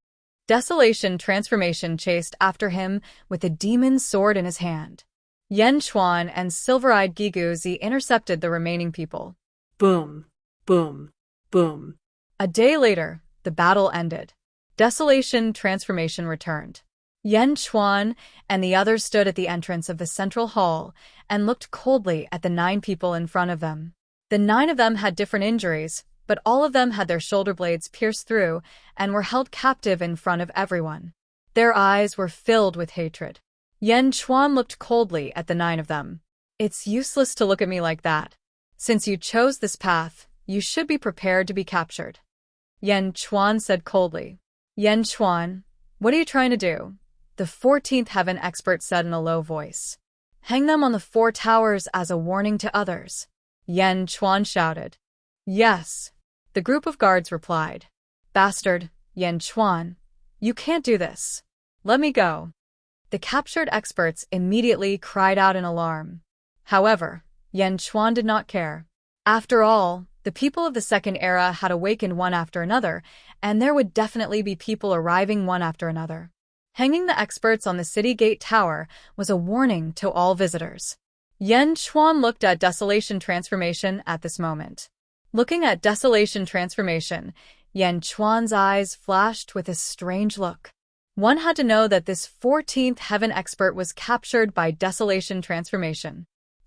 Desolation Transformation chased after him with a demon's sword in his hand. Yen Chuan and Silver-Eyed Giguzi intercepted the remaining people. Boom, boom, boom. A day later, the battle ended. Desolation Transformation returned. Yen Chuan and the others stood at the entrance of the central hall and looked coldly at the 9 people in front of them. The 9 of them had different injuries, but all of them had their shoulder blades pierced through and were held captive in front of everyone. Their eyes were filled with hatred. Yen Chuan looked coldly at the 9 of them. It's useless to look at me like that. Since you chose this path, you should be prepared to be captured. Yen Chuan said coldly. Yen Chuan, what are you trying to do? The 14th heaven expert said in a low voice. Hang them on the 4 towers as a warning to others. Yen Chuan shouted. Yes. The group of guards replied. Bastard, Yen Chuan, you can't do this. Let me go. The captured experts immediately cried out in alarm. However, Yen Chuan did not care. After all, the people of the Second Era had awakened one after another, and there would definitely be people arriving one after another. Hanging the experts on the city gate tower was a warning to all visitors. Yen Chuan looked at Desolation Transformation at this moment. Looking at Desolation Transformation, Yen Chuan's eyes flashed with a strange look. One had to know that this 14th heaven expert was captured by Desolation Transformation.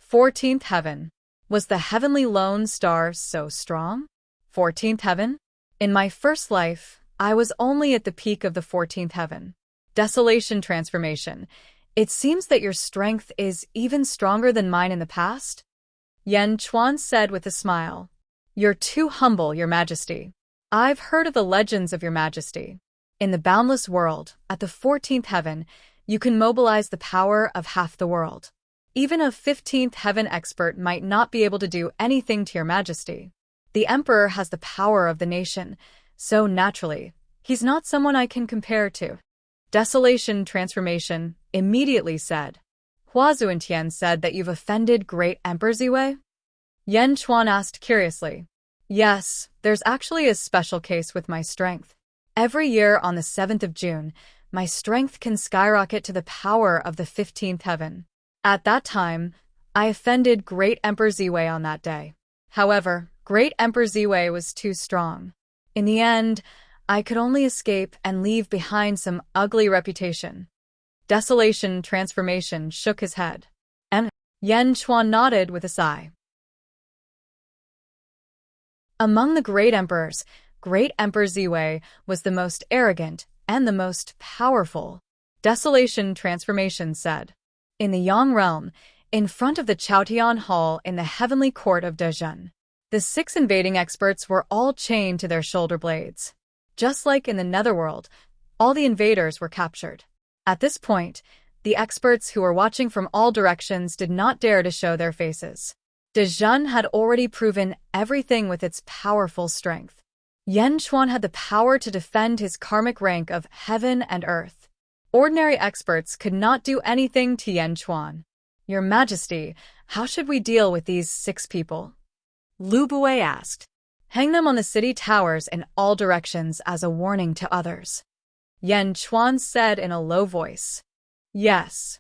14th heaven. Was the heavenly lone star so strong? 14th heaven? In my first life, I was only at the peak of the 14th heaven. Desolation Transformation. It seems that your strength is even stronger than mine in the past? Yen Chuan said with a smile. You're too humble, Your Majesty. I've heard of the legends of Your Majesty. In the boundless world, at the 14th heaven, you can mobilize the power of half the world. Even a 15th heaven expert might not be able to do anything to Your Majesty. The Emperor has the power of the nation, so naturally, he's not someone I can compare to. Desolation Transformation immediately said. Hua Zuantian said that you've offended Great Emperor Ziwei? Yen Chuan asked curiously. Yes, there's actually a special case with my strength. Every year on the 7th of June, my strength can skyrocket to the power of the 15th heaven. At that time, I offended Great Emperor Ziwei on that day. However, Great Emperor Ziwei was too strong. In the end, I could only escape and leave behind some ugly reputation. Desolation Transformation shook his head. And Yen Chuan nodded with a sigh. Among the great emperors, Great Emperor Ziwei was the most arrogant and the most powerful. Desolation Transformation said. In the Yang realm, in front of the Chaotian Hall in the heavenly court of Dezhen, the 6 invading experts were all chained to their shoulder blades. Just like in the netherworld, all the invaders were captured. At this point, the experts who were watching from all directions did not dare to show their faces. Dezhen had already proven everything with its powerful strength. Yen Chuan had the power to defend his karmic rank of heaven and earth. Ordinary experts could not do anything to Yen Chuan. Your Majesty, how should we deal with these 6 people? Lu Buwei asked. Hang them on the city towers in all directions as a warning to others. Yen Chuan said in a low voice. Yes.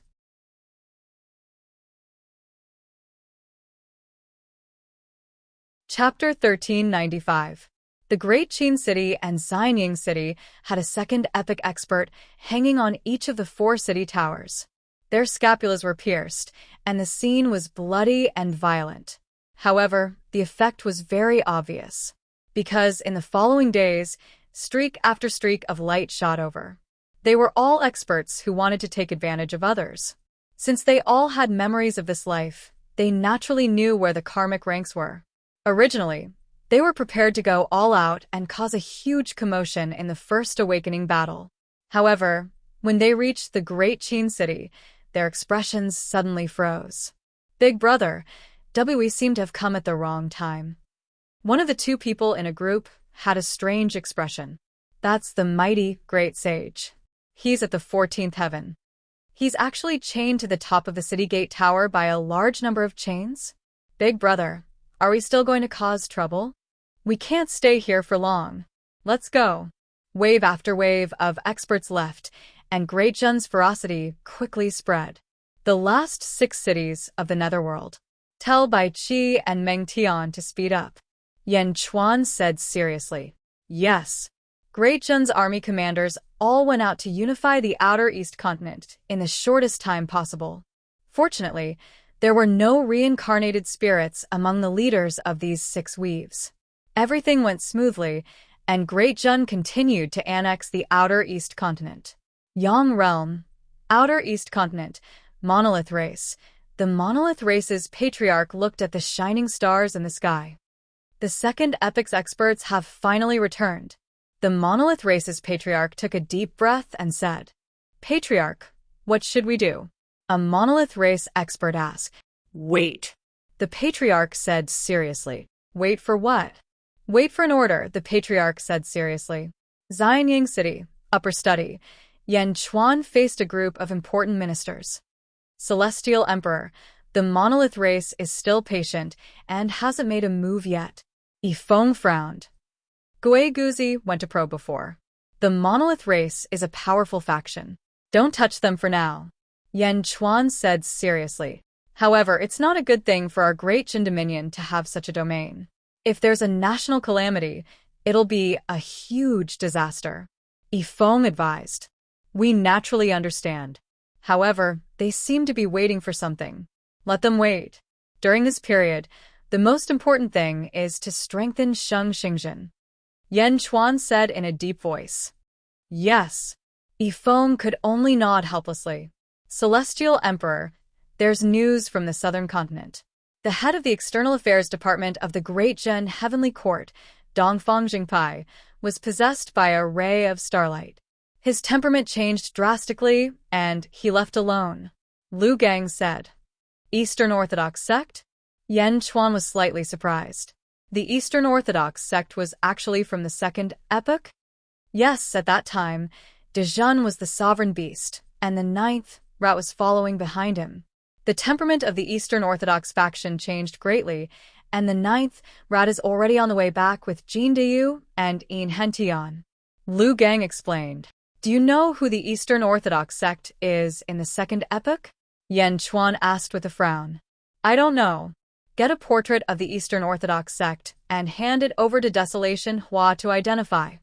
Chapter 1395. The Great Qin City and Xianying City had a second epic expert hanging on each of the 4 city towers. Their scapulas were pierced, and the scene was bloody and violent. However, the effect was very obvious, because in the following days, streak after streak of light shot over. They were all experts who wanted to take advantage of others. Since they all had memories of this life, they naturally knew where the karmic ranks were. Originally, they were prepared to go all out and cause a huge commotion in the first awakening battle. However, when they reached the Great Qin City, their expressions suddenly froze. Big Brother, We seemed to have come at the wrong time. One of the 2 people in a group had a strange expression. That's the mighty great sage. He's at the 14th heaven. He's actually chained to the top of the city gate tower by a large number of chains. Big brother, are we still going to cause trouble? We can't stay here for long. Let's go. Wave after wave of experts left, and Great Jun's ferocity quickly spread. The last 6 cities of the Netherworld. Tell Bai Qi and Meng Tian to speed up. Yan Chuan said seriously. Yes. Great Jun's army commanders all went out to unify the outer East continent in the shortest time possible. Fortunately, there were no reincarnated spirits among the leaders of these 6 weaves. Everything went smoothly, and Great Jun continued to annex the outer East continent. Yang Realm, Outer East Continent, Monolith Race. The Monolith Race's patriarch looked at the shining stars in the sky. The second epic's experts have finally returned. The Monolith Race's patriarch took a deep breath and said, Patriarch, what should we do? A Monolith Race expert asked. Wait. The patriarch said seriously. Wait for what? Wait for an order, the patriarch said seriously. Xianying City, Upper Study. Yan Chuan faced a group of important ministers. Celestial Emperor, the Monolith Race is still patient and hasn't made a move yet. Yifeng frowned. Gui Guzi went to probe before. The Monolith Race is a powerful faction. Don't touch them for now. Yan Chuan said seriously. However, it's not a good thing for our Great Jin Dominion to have such a domain. If there's a national calamity, it'll be a huge disaster. Yifeng advised. We naturally understand. However, they seem to be waiting for something. Let them wait. During this period, the most important thing is to strengthen Sheng Xingjin. Yan Chuan said in a deep voice. Yes. Yifeng could only nod helplessly. Celestial Emperor, there's news from the southern continent. The head of the External Affairs Department of the Great Jin Heavenly Court, Dongfang Jingpai, was possessed by a ray of starlight. His temperament changed drastically, and he left alone. Lu Gang said. Eastern Orthodox sect? Yan Chuan was slightly surprised. The Eastern Orthodox sect was actually from the second epoch? Yes, at that time, Dezhun was the sovereign beast, and the 9th rat was following behind him. The temperament of the Eastern Orthodox faction changed greatly, and the 9th rat is already on the way back with Jin Deyu and Hentian. Lu Gang explained. Do you know who the Eastern Orthodox sect is in the second epoch? Yan Chuan asked with a frown. I don't know. Get a portrait of the Eastern Orthodox sect and hand it over to Desolation Hua to identify.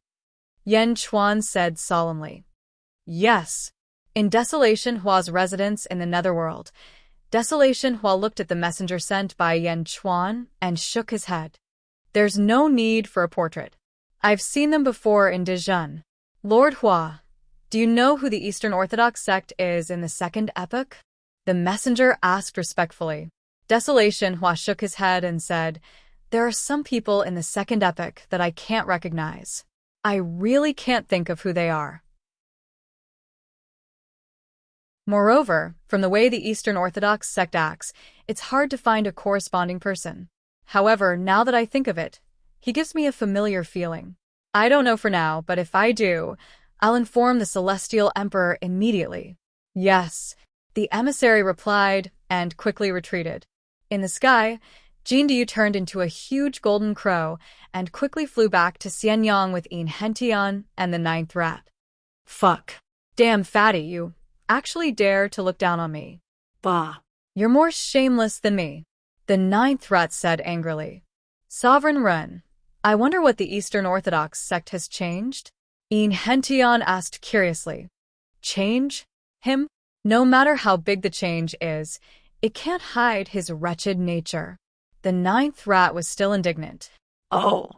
Yan Chuan said solemnly. Yes. In Desolation Hua's residence in the Netherworld, Desolation Hua looked at the messenger sent by Yan Chuan and shook his head. There's no need for a portrait. I've seen them before in Dezhun. Lord Hua, do you know who the Eastern Orthodox sect is in the second epoch? The messenger asked respectfully. Desolation Hua shook his head and said, There are some people in the second epoch that I can't recognize. I really can't think of who they are. Moreover, from the way the Eastern Orthodox sect acts, it's hard to find a corresponding person. However, now that I think of it, he gives me a familiar feeling. I don't know for now, but if I do, I'll inform the Celestial Emperor immediately. Yes, the emissary replied and quickly retreated. In the sky, Jin Deyu turned into a huge golden crow and quickly flew back to Xianyang with Hentian and the 9th rat. Fuck. Damn fatty, you actually dare to look down on me. Bah. You're more shameless than me. The 9th rat said angrily. Sovereign Run, I wonder what the Eastern Orthodox sect has changed? Hentian asked curiously. Change? Him? No matter how big the change is, it can't hide his wretched nature. The 9th rat was still indignant. Oh.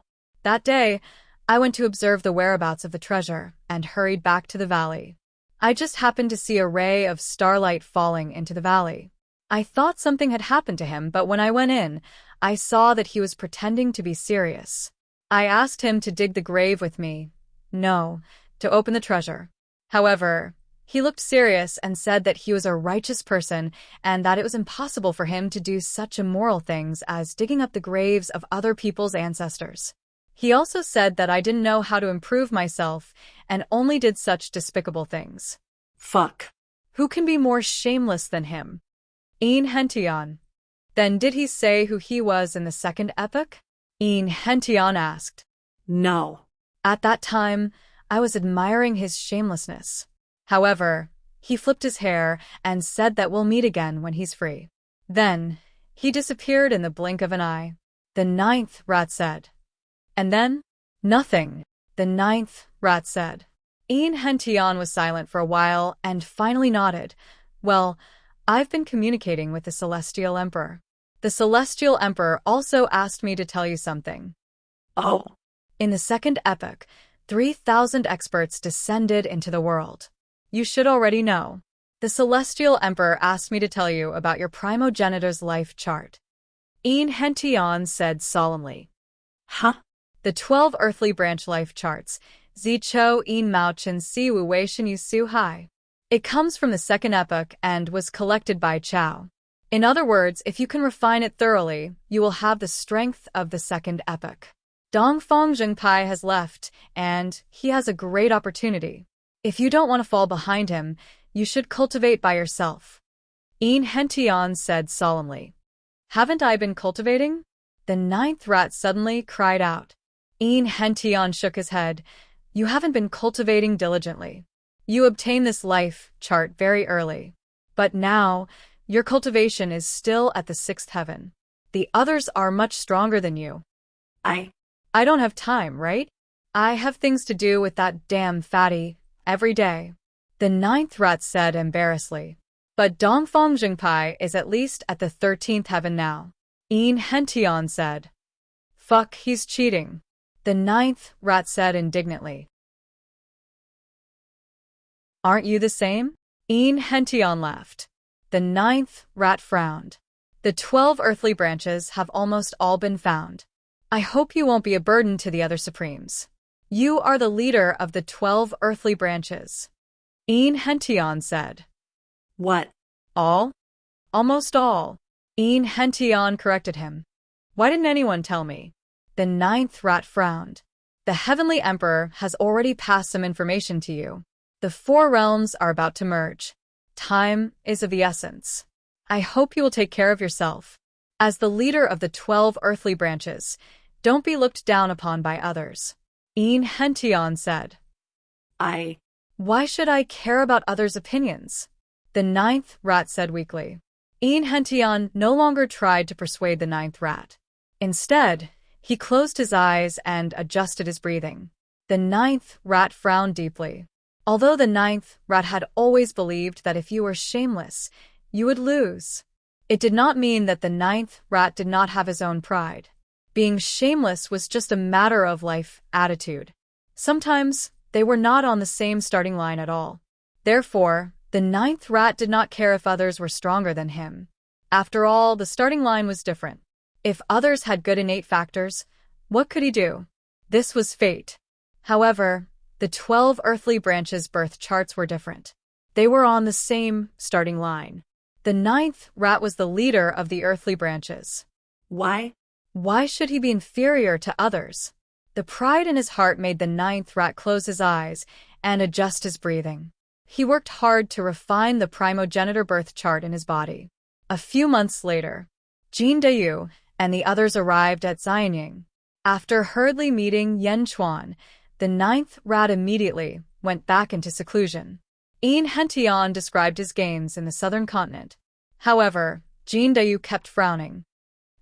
That day, I went to observe the whereabouts of the treasure and hurried back to the valley. I just happened to see a ray of starlight falling into the valley. I thought something had happened to him, but when I went in, I saw that he was pretending to be serious. I asked him to dig the grave with me. No, to open the treasure. However, he looked serious and said that he was a righteous person and that it was impossible for him to do such immoral things as digging up the graves of other people's ancestors. He also said that I didn't know how to improve myself and only did such despicable things. Fuck. Who can be more shameless than him? Hentian. Then did he say who he was in the second epoch? Enchanting asked. No. At that time, I was admiring his shamelessness. However, he flipped his hair and said that we'll meet again when he's free. Then, he disappeared in the blink of an eye. The ninth rat said. And then? Nothing, the ninth rat said. Enchanting was silent for a while and finally nodded. Well, I've been communicating with the Celestial Emperor. The Celestial Emperor also asked me to tell you something. Oh. In the second epoch, 3,000 experts descended into the world. You should already know. The Celestial Emperor asked me to tell you about your primogenitor's life chart. Enchanting said solemnly. Huh? The 12 earthly branch life charts, Zicho En Mao Chen Si Wu Wei Shen Yu Su Hai. It comes from the second epoch and was collected by Chao. In other words, if you can refine it thoroughly, you will have the strength of the second epoch. Dongfang Zhengpai has left, and he has a great opportunity. If you don't want to fall behind him, you should cultivate by yourself. Enchanting said solemnly. Haven't I been cultivating? The ninth rat suddenly cried out. Enchanting shook his head. You haven't been cultivating diligently. You obtained this life chart very early. But now, your cultivation is still at the sixth heaven. The others are much stronger than you. I don't have time, right? I have things to do with that damn fatty every day. The ninth rat said embarrassedly. But Dongfang Zhengpai is at least at the 13th heaven now. Enchanting said. Fuck, he's cheating. The ninth rat said indignantly. Aren't you the same? Enchanting laughed. The ninth rat frowned. The 12 earthly branches have almost all been found. I hope you won't be a burden to the other supremes. You are the leader of the 12 earthly branches. Enchanting said. What? All? Almost all. Enchanting corrected him. Why didn't anyone tell me? The ninth rat frowned. The Heavenly Emperor has already passed some information to you. The four realms are about to merge. Time is of the essence. I hope you will take care of yourself. As the leader of the 12 earthly branches, don't be looked down upon by others. Enchanting said. Why should I care about others' opinions? The ninth rat said weakly. Enchanting no longer tried to persuade the ninth rat. Instead, he closed his eyes and adjusted his breathing. The ninth rat frowned deeply. Although the ninth rat had always believed that if you were shameless, you would lose. It did not mean that the ninth rat did not have his own pride. Being shameless was just a matter of life attitude. Sometimes, they were not on the same starting line at all. Therefore, the ninth rat did not care if others were stronger than him. After all, the starting line was different. If others had good innate factors, what could he do? This was fate. However, the 12 earthly branches' birth charts were different. They were on the same starting line. The ninth rat was the leader of the earthly branches. Why? Why should he be inferior to others? The pride in his heart made the ninth rat close his eyes and adjust his breathing. He worked hard to refine the primogenitor birth chart in his body. A few months later, Jin Deyu and the others arrived at Xianying. After hurriedly meeting Yen Chuan, the ninth rat immediately went back into seclusion. Enchanting described his gains in the southern continent. However, Jin Deyu kept frowning.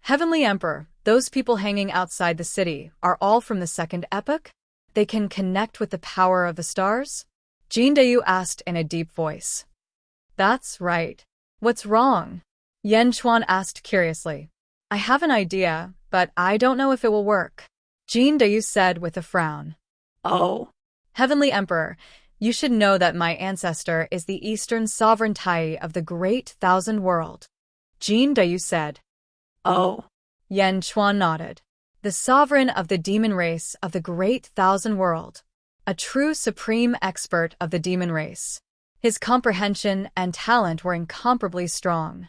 Heavenly Emperor, those people hanging outside the city are all from the second epoch? They can connect with the power of the stars? Jin Deyu asked in a deep voice. That's right. What's wrong? Yen Chuan asked curiously. I have an idea, but I don't know if it will work. Jin Deyu said with a frown. Oh. Heavenly Emperor, you should know that my ancestor is the Eastern Sovereign Tai of the Great Thousand World. Jin Deyu said. Oh. Yen Chuan nodded. The sovereign of the demon race of the Great Thousand World. A true supreme expert of the demon race. His comprehension and talent were incomparably strong.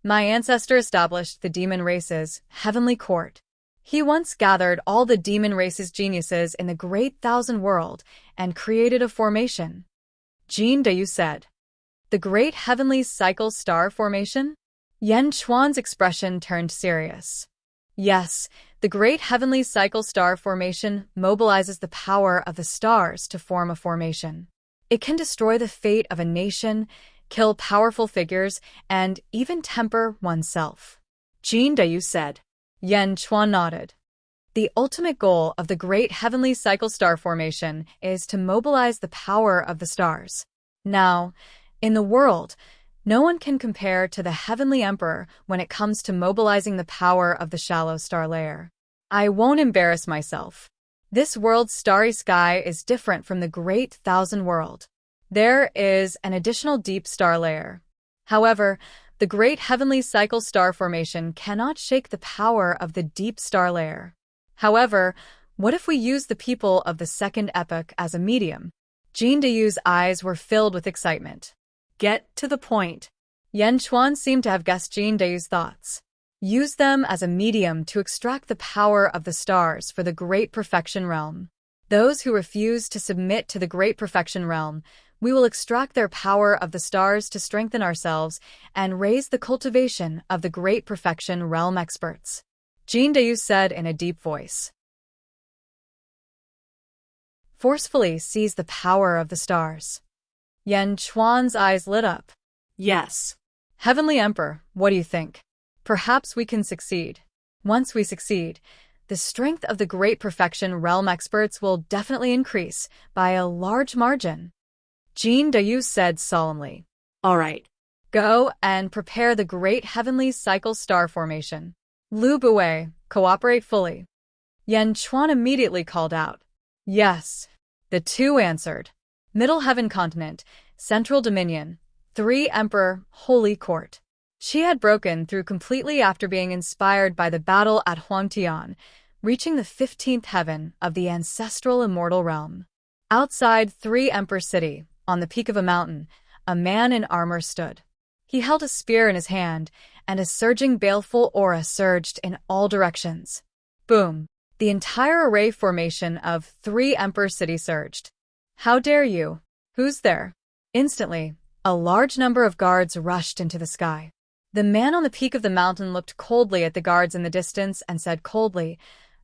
My ancestor established the demon race's heavenly court. He once gathered all the demon race's geniuses in the Great Thousand World and created a formation. Jin Deyu said. The Great Heavenly Cycle Star Formation? Yan Chuan's expression turned serious. Yes, the Great Heavenly Cycle Star Formation mobilizes the power of the stars to form a formation. It can destroy the fate of a nation, kill powerful figures, and even temper oneself. Jin Dayu said. Yan Chuan nodded. The ultimate goal of the Great Heavenly Cycle Star Formation is to mobilize the power of the stars. Now, in the world, no one can compare to the Heavenly Emperor when it comes to mobilizing the power of the shallow star layer. I won't embarrass myself. This world's starry sky is different from the Great Thousand World. There is an additional deep star layer. However, the Great Heavenly Cycle Star Formation cannot shake the power of the deep star layer. However, what if we use the people of the second epoch as a medium? Jin Dayu's eyes were filled with excitement. Get to the point. Yan Chuan seemed to have guessed Jin Dayu's thoughts. Use them as a medium to extract the power of the stars for the Great Perfection Realm. Those who refuse to submit to the Great Perfection Realm, we will extract their power of the stars to strengthen ourselves and raise the cultivation of the Great Perfection Realm experts. Jin Dayu said in a deep voice. Forcefully seize the power of the stars. Yan Chuan's eyes lit up. Yes. Heavenly Emperor, what do you think? Perhaps we can succeed. Once we succeed, the strength of the Great Perfection Realm experts will definitely increase by a large margin. Jin Dayu said solemnly. All right. Go and prepare the Great Heavenly Cycle Star Formation. Lu Buwei, cooperate fully. Yan Chuan immediately called out. Yes. The two answered. Middle Heaven Continent, Central Dominion, 3 Emperor, Holy Court. She had broken through completely after being inspired by the battle at Huangtian, reaching the 15th heaven of the ancestral immortal realm. Outside 3 Emperor City, on the peak of a mountain, a man in armor stood. He held a spear in his hand, and a surging baleful aura surged in all directions. Boom! The entire array formation of 3 Emperor City surged. How dare you? Who's there? Instantly, a large number of guards rushed into the sky. The man on the peak of the mountain looked coldly at the guards in the distance and said coldly,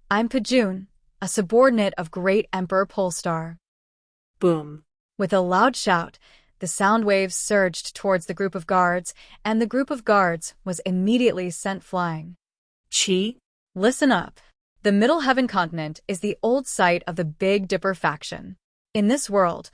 I'm Pajun, a subordinate of Great Emperor Polestar. Boom. With a loud shout, the sound waves surged towards the group of guards, and the group of guards was immediately sent flying. Chi? Listen up. The Middle Heaven Continent is the old site of the Big Dipper faction. In this world,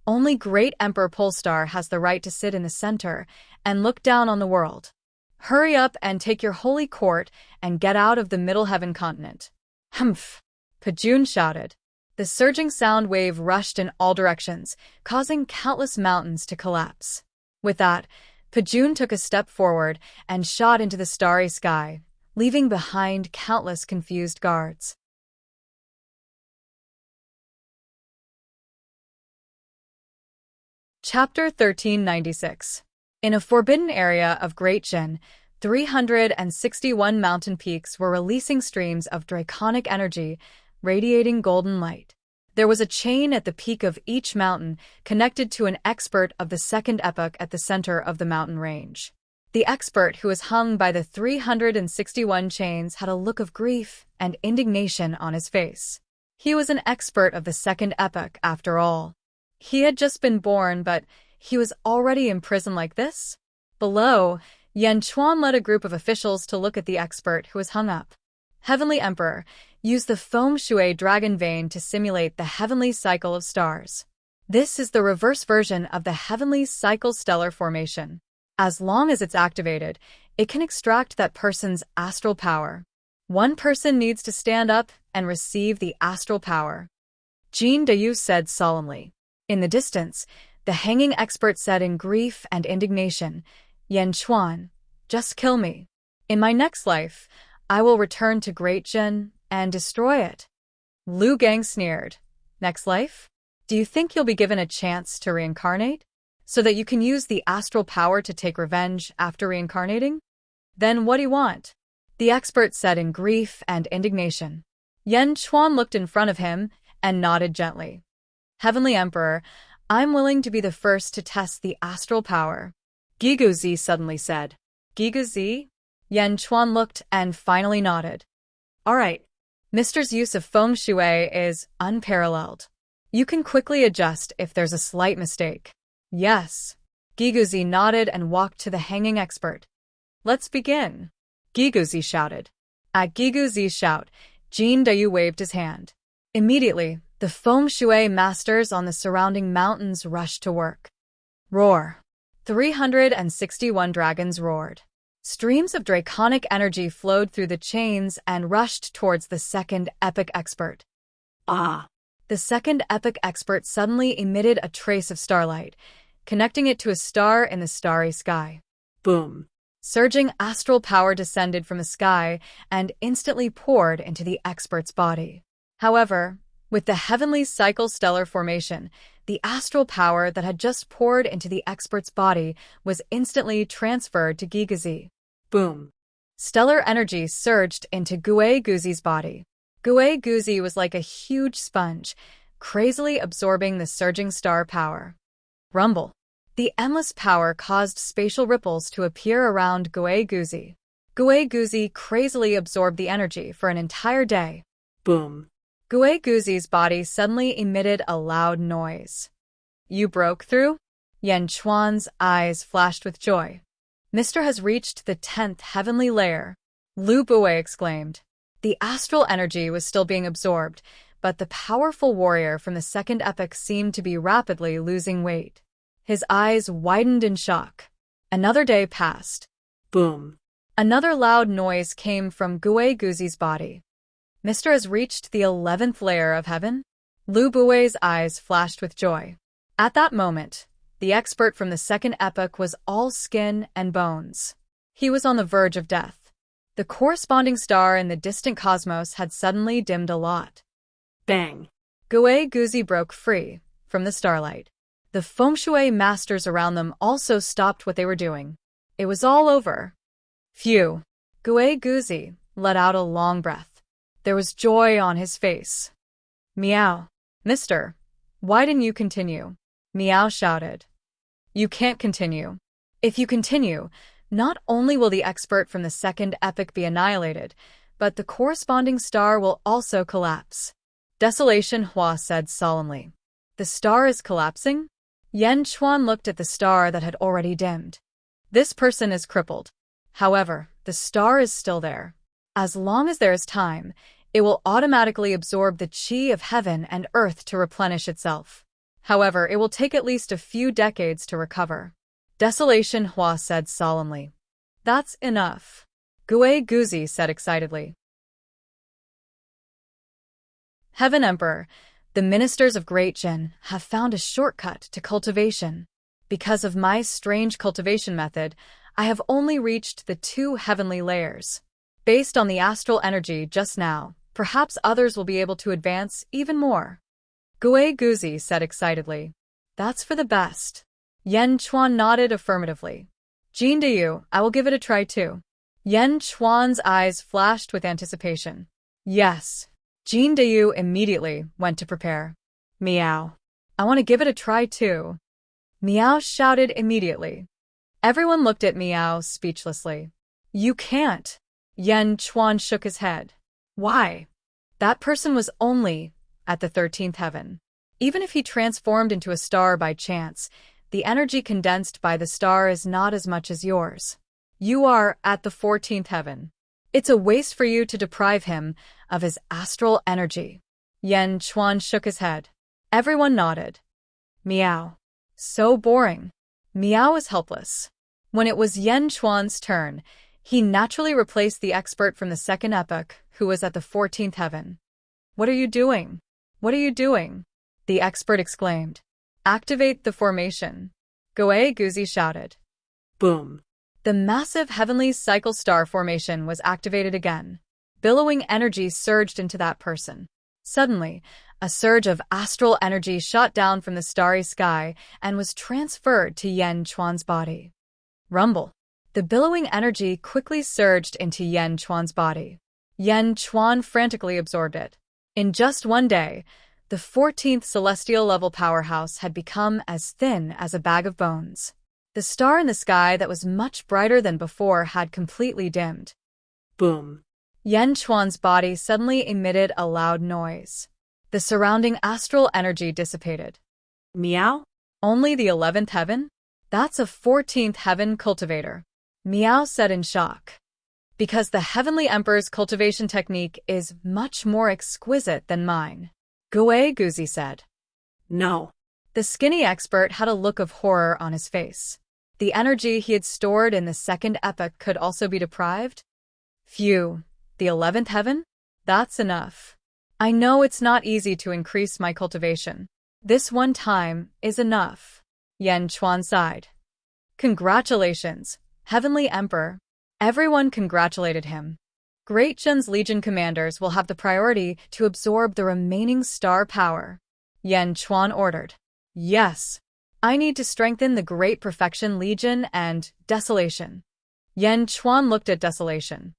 only Great Emperor Polestar has the right to sit in the center and look down on the world. Hurry up and take your holy court and get out of the Middle Heaven Continent. Humph! Pajun shouted. The surging sound wave rushed in all directions, causing countless mountains to collapse. With that, Pajun took a step forward and shot into the starry sky, leaving behind countless confused guards. Chapter 1396. In a forbidden area of Great Jin, 361 mountain peaks were releasing streams of draconic energy, radiating golden light. There was a chain at the peak of each mountain connected to an expert of the second epoch at the center of the mountain range. The expert who was hung by the 361 chains had a look of grief and indignation on his face. He was an expert of the second epoch, after all. He had just been born, but he was already in prison like this? Below, Yan Chuan led a group of officials to look at the expert who was hung up. Heavenly Emperor, use the Foam Shui Dragon Vein to simulate the heavenly cycle of stars. This is the reverse version of the heavenly cycle stellar formation. As long as it's activated, it can extract that person's astral power. One person needs to stand up and receive the astral power. Jin Dayu said solemnly. In the distance, the hanging expert said in grief and indignation, Yan Chuan, just kill me. In my next life, I will return to Great Jin and destroy it. Lu Gang sneered. Next life? Do you think you'll be given a chance to reincarnate? So that you can use the astral power to take revenge after reincarnating? Then what do you want? The expert said in grief and indignation. Yan Chuan looked in front of him and nodded gently. Heavenly Emperor, I'm willing to be the first to test the astral power. Giguzi suddenly said. Giga-Z? Yan Chuan looked and finally nodded. All right. Mr.'s use of feng shui is unparalleled. You can quickly adjust if there's a slight mistake. Yes. Giga-Z nodded and walked to the hanging expert. Let's begin. Giga-Z shouted. At Giga-Z's shout, Jin Dayu waved his hand. Immediately, the feng shui masters on the surrounding mountains rushed to work. Roar. 361 dragons roared. Streams of draconic energy flowed through the chains and rushed towards the second epic expert. Ah. The second epic expert suddenly emitted a trace of starlight, connecting it to a star in the starry sky. Boom. Surging astral power descended from the sky and instantly poured into the expert's body. However, with the heavenly cycle stellar formation, the astral power that had just poured into the expert's body was instantly transferred to Giga-Z. Boom. Stellar energy surged into Guizhi's body. Guizhi was like a huge sponge, crazily absorbing the surging star power. Rumble. The endless power caused spatial ripples to appear around Guizhi. Guizhi crazily absorbed the energy for an entire day. Boom. Guizhi's body suddenly emitted a loud noise. You broke through? Yan Chuan's eyes flashed with joy. Mr. has reached the 10th heavenly layer. Lu Bui exclaimed. The astral energy was still being absorbed, but the powerful warrior from the second epoch seemed to be rapidly losing weight. His eyes widened in shock. Another day passed. Boom. Another loud noise came from Guizhi's body. Mr. has reached the 11th layer of heaven? Lu Bui's eyes flashed with joy. At that moment, the expert from the second epoch was all skin and bones. He was on the verge of death. The corresponding star in the distant cosmos had suddenly dimmed a lot. Bang. Guizhi broke free from the starlight. The feng shui masters around them also stopped what they were doing. It was all over. Phew. Guizhi let out a long breath. There was joy on his face. Meow. Mister, why didn't you continue? Meow shouted. You can't continue. If you continue, not only will the expert from the second epoch be annihilated, but the corresponding star will also collapse. Desolation, Hua said solemnly. The star is collapsing? Yan Chuan looked at the star that had already dimmed. This person is crippled. However, the star is still there. As long as there is time, it will automatically absorb the qi of heaven and earth to replenish itself. However, it will take at least a few decades to recover. Desolation, Hua said solemnly. That's enough. Guizhi said excitedly. Heaven Emperor, the ministers of Great Jin have found a shortcut to cultivation. Because of my strange cultivation method, I have only reached the 2 heavenly layers. Based on the astral energy just now, perhaps others will be able to advance even more. Guizhi said excitedly. That's for the best. Yan Chuan nodded affirmatively. Jin Dayu, I will give it a try too. Yan Chuan's eyes flashed with anticipation. Yes. Jin Dayu immediately went to prepare. Meow. I want to give it a try too. Meow shouted immediately. Everyone looked at Meow speechlessly. You can't. Yan Chuan shook his head. Why? That person was only at the 13th heaven. Even if he transformed into a star by chance, the energy condensed by the star is not as much as yours. You are at the 14th heaven. It's a waste for you to deprive him of his astral energy. Yan Chuan shook his head. Everyone nodded. Meow. So boring. Meow was helpless. When it was Yan Chuan's turn, he naturally replaced the expert from the second epoch, who was at the 14th heaven. What are you doing? What are you doing? The expert exclaimed. Activate the formation. Guizhi shouted. Boom. The massive heavenly cycle star formation was activated again. Billowing energy surged into that person. Suddenly, a surge of astral energy shot down from the starry sky and was transferred to Yan Chuan's body. Rumble. The billowing energy quickly surged into Yan Chuan's body. Yan Chuan frantically absorbed it. In just one day, the 14th celestial level powerhouse had become as thin as a bag of bones. The star in the sky that was much brighter than before had completely dimmed. Boom. Yan Chuan's body suddenly emitted a loud noise. The surrounding astral energy dissipated. Meow? Only the 11th heaven? That's a 14th heaven cultivator. Miao said in shock. Because the Heavenly Emperor's cultivation technique is much more exquisite than mine. Gue Guzi said. No. The skinny expert had a look of horror on his face. The energy he had stored in the second epoch could also be deprived? Phew, the 11th heaven? That's enough. I know it's not easy to increase my cultivation. This one time is enough. Yan Chuan sighed. Congratulations, Heavenly Emperor. Everyone congratulated him. Great Zhen's Legion commanders will have the priority to absorb the remaining star power. Yan Chuan ordered. Yes. I need to strengthen the Great Perfection Legion and Desolation. Yan Chuan looked at Desolation.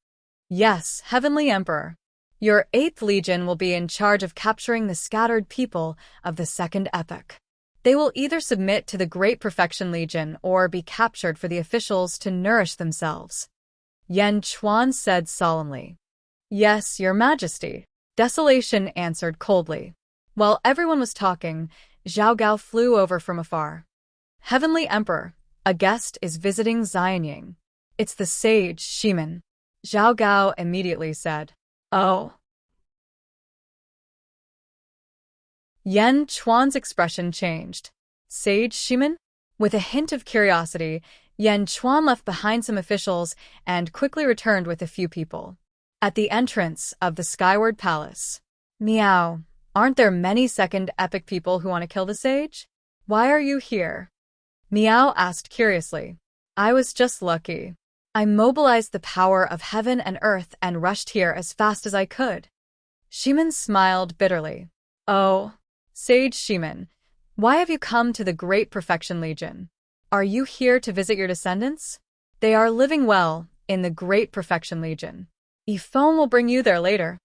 Yes, Heavenly Emperor. Your 8th Legion will be in charge of capturing the scattered people of the second epoch. They will either submit to the Great Perfection Legion or be captured for the officials to nourish themselves. Yan Chuan said solemnly. Yes, Your Majesty. Desolation answered coldly. While everyone was talking, Zhao Gao flew over from afar. Heavenly Emperor, a guest is visiting Xianying. It's the sage Shimen. Zhao Gao immediately said. Oh. Yan Chuan's expression changed. Sage Shimen? With a hint of curiosity, Yan Chuan left behind some officials and quickly returned with a few people. At the entrance of the Skyward Palace. Meow. Aren't there many second epic people who want to kill the sage? Why are you here? Meow asked curiously. I was just lucky. I mobilized the power of heaven and earth and rushed here as fast as I could. Shimen smiled bitterly. Oh, Sage Shimen, why have you come to the Great Perfection Legion? Are you here to visit your descendants? They are living well in the Great Perfection Legion. Yifeng will bring you there later.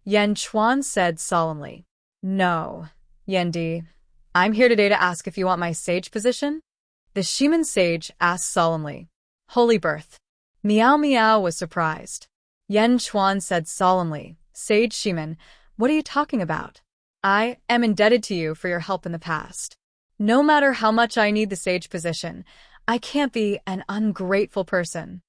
Yan Chuan said solemnly. No, Yendi. I'm here today to ask if you want my sage position? The Shimen sage asked solemnly. Holy birth. Meow Meow was surprised. Yan Chuan said solemnly, Sage Shimen, what are you talking about? I am indebted to you for your help in the past. No matter how much I need the sage position, I can't be an ungrateful person.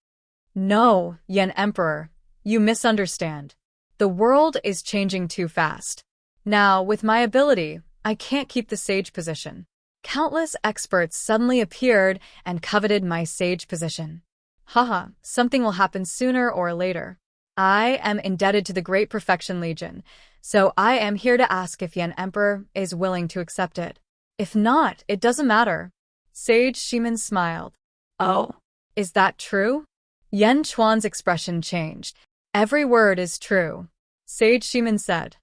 No, Yan Emperor, you misunderstand. The world is changing too fast. Now, with my ability, I can't keep the sage position. Countless experts suddenly appeared and coveted my sage position. Haha, something will happen sooner or later. I am indebted to the Great Perfection Legion, so I am here to ask if Yan Emperor is willing to accept it. If not, it doesn't matter. Sage Shimen smiled. Oh, is that true? Yan Chuan's expression changed. Every word is true. Sage Shimen said.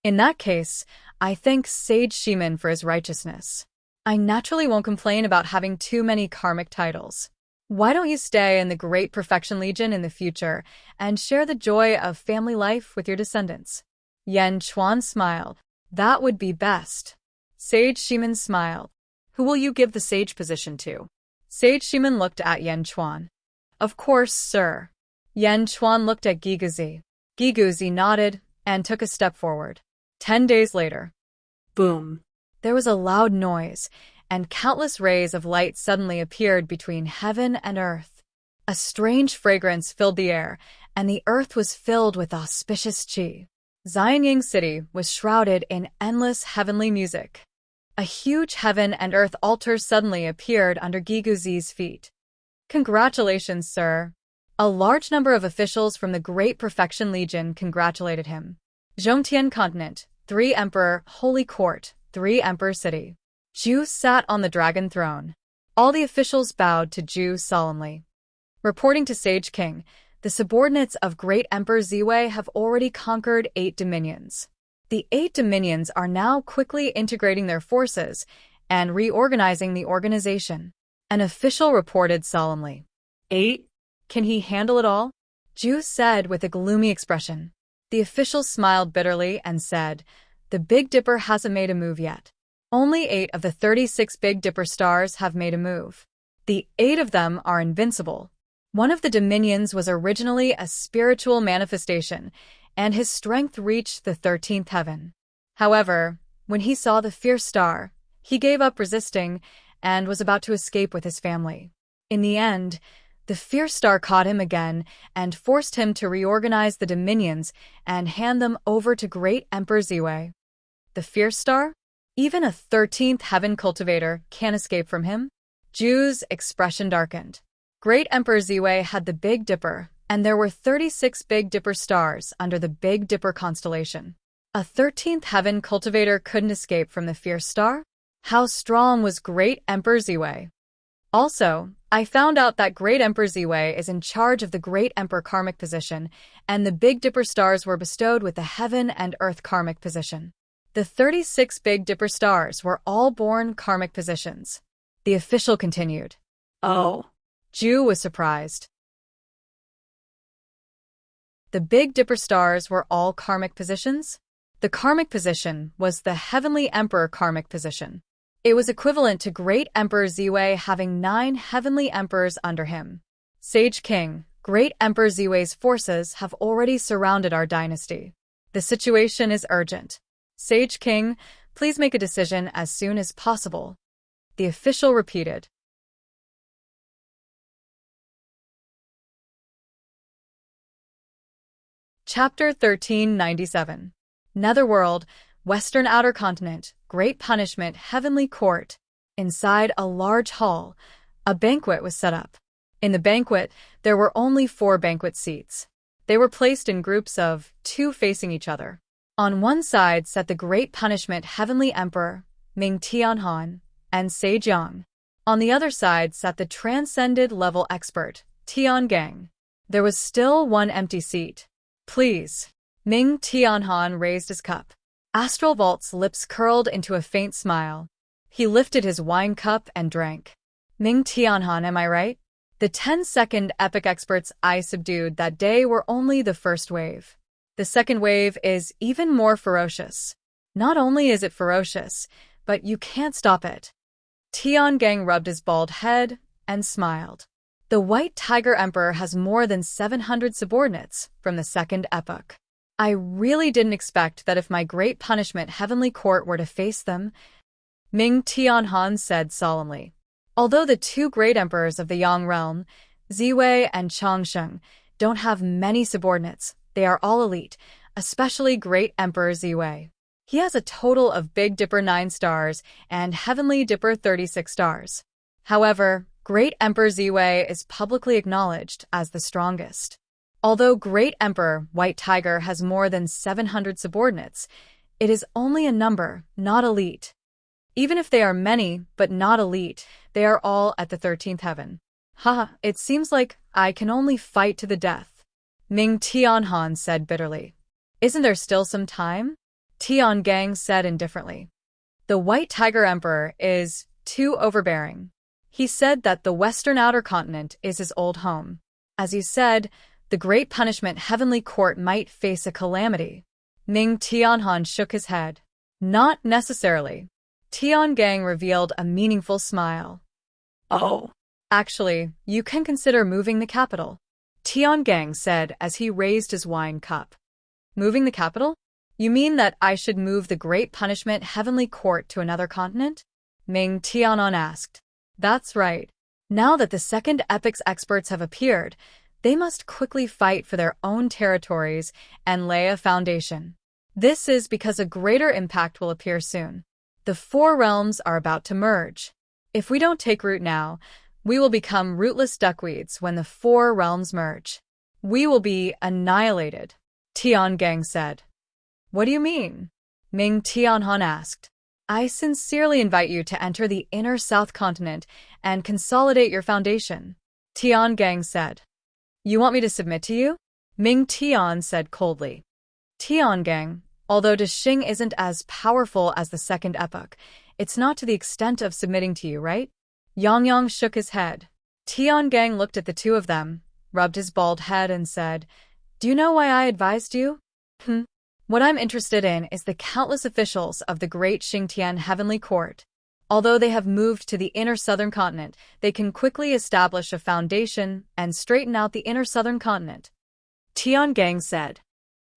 In that case, I thank Sage Shimen for his righteousness. I naturally won't complain about having too many karmic titles. Why don't you stay in the Great Perfection Legion in the future and share the joy of family life with your descendants? Yan Chuan smiled. That would be best. Sage Shimen smiled. Who will you give the sage position to? Sage Shimen looked at Yan Chuan. Of course, sir. Yan Chuan looked at Giguzi. Giguzi nodded and took a step forward. 10 days later. Boom. There was a loud noise, and countless rays of light suddenly appeared between heaven and earth. A strange fragrance filled the air, and the earth was filled with auspicious qi. Xianying City was shrouded in endless heavenly music. A huge heaven and earth altar suddenly appeared under Giguzi's feet. Congratulations, sir. A large number of officials from the Great Perfection Legion congratulated him. Zhongtian Continent, 3 Emperor, Holy Court, 3 Emperor City. Zhu sat on the dragon throne. All the officials bowed to Zhu solemnly. Reporting to Sage King, the subordinates of Great Emperor Ziwei have already conquered 8 dominions. The 8 dominions are now quickly integrating their forces and reorganizing the organization. An official reported solemnly. 8? Can he handle it all? Zhu said with a gloomy expression. The official smiled bitterly and said, the Big Dipper hasn't made a move yet. Only 8 of the 36 Big Dipper stars have made a move. The 8 of them are invincible. One of the dominions was originally a spiritual manifestation, and his strength reached the 13th heaven. However, when he saw the fierce star, he gave up resisting and was about to escape with his family. In the end, the fierce star caught him again and forced him to reorganize the dominions and hand them over to Great Emperor Ziwei. The fierce star? Even a 13th heaven cultivator can't escape from him? Ju's expression darkened. Great Emperor Ziwei had the Big Dipper, and there were 36 Big Dipper stars under the Big Dipper constellation. A 13th heaven cultivator couldn't escape from the fierce star? How strong was Great Emperor Ziwei? Also, I found out that Great Emperor Ziwei is in charge of the Great Emperor karmic position, and the Big Dipper stars were bestowed with the Heaven and Earth karmic position. The 36 Big Dipper stars were all born karmic positions. The official continued. Oh. Ju was surprised. The Big Dipper stars were all karmic positions? The karmic position was the Heavenly Emperor karmic position. It was equivalent to Great Emperor Ziwei having 9 Heavenly Emperors under him. Sage King, Great Emperor Ziwei's forces have already surrounded our dynasty. The situation is urgent. Sage King, please make a decision as soon as possible. The official repeated. Chapter 1397. Netherworld, Western Outer Continent, Great Punishment, Heavenly Court. Inside a large hall, a banquet was set up. In the banquet, there were only 4 banquet seats. They were placed in groups of 2 facing each other. On one side sat the Great Punishment Heavenly Emperor, Ming Tianhan, and Sage Yang. On the other side sat the Transcended Level Expert, Tian Gang. There was still one empty seat. Please. Ming Tianhan raised his cup. Astral Vault's lips curled into a faint smile. He lifted his wine cup and drank. Ming Tianhan, am I right? The 10-second epic experts I subdued that day were only the first wave. The second wave is even more ferocious. Not only is it ferocious, but you can't stop it. Tian Gang rubbed his bald head and smiled. The White Tiger Emperor has more than 700 subordinates from the second epoch. I really didn't expect that if my Great Punishment Heavenly Court were to face them, Ming Tianhan said solemnly. Although the 2 great emperors of the Yang realm, Ziwei and Changsheng, don't have many subordinates, they are all elite, especially Great Emperor Ziwei. He has a total of Big Dipper 9 stars and Heavenly Dipper 36 stars. However, Great Emperor Ziwei is publicly acknowledged as the strongest. Although Great Emperor White Tiger has more than 700 subordinates, it is only a number, not elite. Even if they are many, but not elite, they are all at the 13th heaven. Haha, it seems like I can only fight to the death. Ming Tianhan said bitterly. Isn't there still some time? Tian Gang said indifferently. The White Tiger Emperor is too overbearing. He said that the Western Outer Continent is his old home. As you said, the Great Punishment Heavenly Court might face a calamity. Ming Tianhan shook his head. Not necessarily. Tian Gang revealed a meaningful smile. Oh. Actually, you can consider moving the capital, Tian Gang said as he raised his wine cup. Moving the capital? You mean that I should move the Great Punishment Heavenly Court to another continent? Ming Tian'an asked. That's right. Now that the second epics experts have appeared, they must quickly fight for their own territories and lay a foundation. This is because a greater impact will appear soon. The 4 realms are about to merge. If we don't take root now, we will become rootless duckweeds when the 4 realms merge. We will be annihilated, Tian Gang said. What do you mean? Ming Tianhan asked. I sincerely invite you to enter the inner South Continent and consolidate your foundation, Tian Gang said. You want me to submit to you? Ming Tian said coldly. Tian Gang, although Dashing isn't as powerful as the second epoch, it's not to the extent of submitting to you, right? Yang Yang shook his head. Tian Gang looked at the 2 of them, rubbed his bald head and said, Do you know why I advised you? What I'm interested in is the countless officials of the Great Xingtian Heavenly Court. Although they have moved to the inner southern continent, they can quickly establish a foundation and straighten out the inner southern continent. Tiangang said.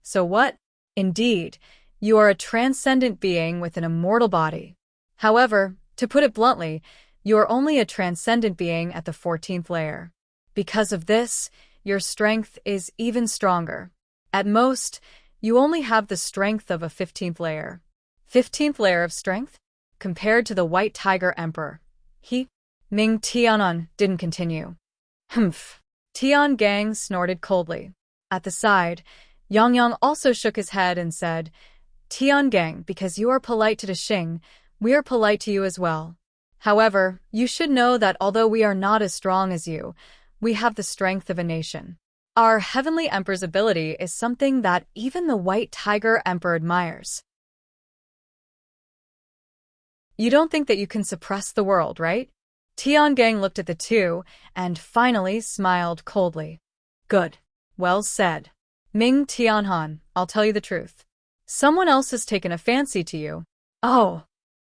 So what? Indeed, you are a transcendent being with an immortal body. However, to put it bluntly, you are only a transcendent being at the 14th layer. Because of this, your strength is even stronger. At most, you only have the strength of a 15th layer. 15th layer of strength? Compared to the White Tiger Emperor. Ming Tianan didn't continue. Humph. Tiangang snorted coldly. At the side, Yang also shook his head and said, Tiangang, because you are polite to Dashing, we are polite to you as well. However, you should know that although we are not as strong as you, we have the strength of a nation. Our Heavenly Emperor's ability is something that even the White Tiger Emperor admires. You don't think that you can suppress the world, right? Tiangang looked at the two and finally smiled coldly. Good. Well said. Ming Tianhan, I'll tell you the truth. Someone else has taken a fancy to you. Oh,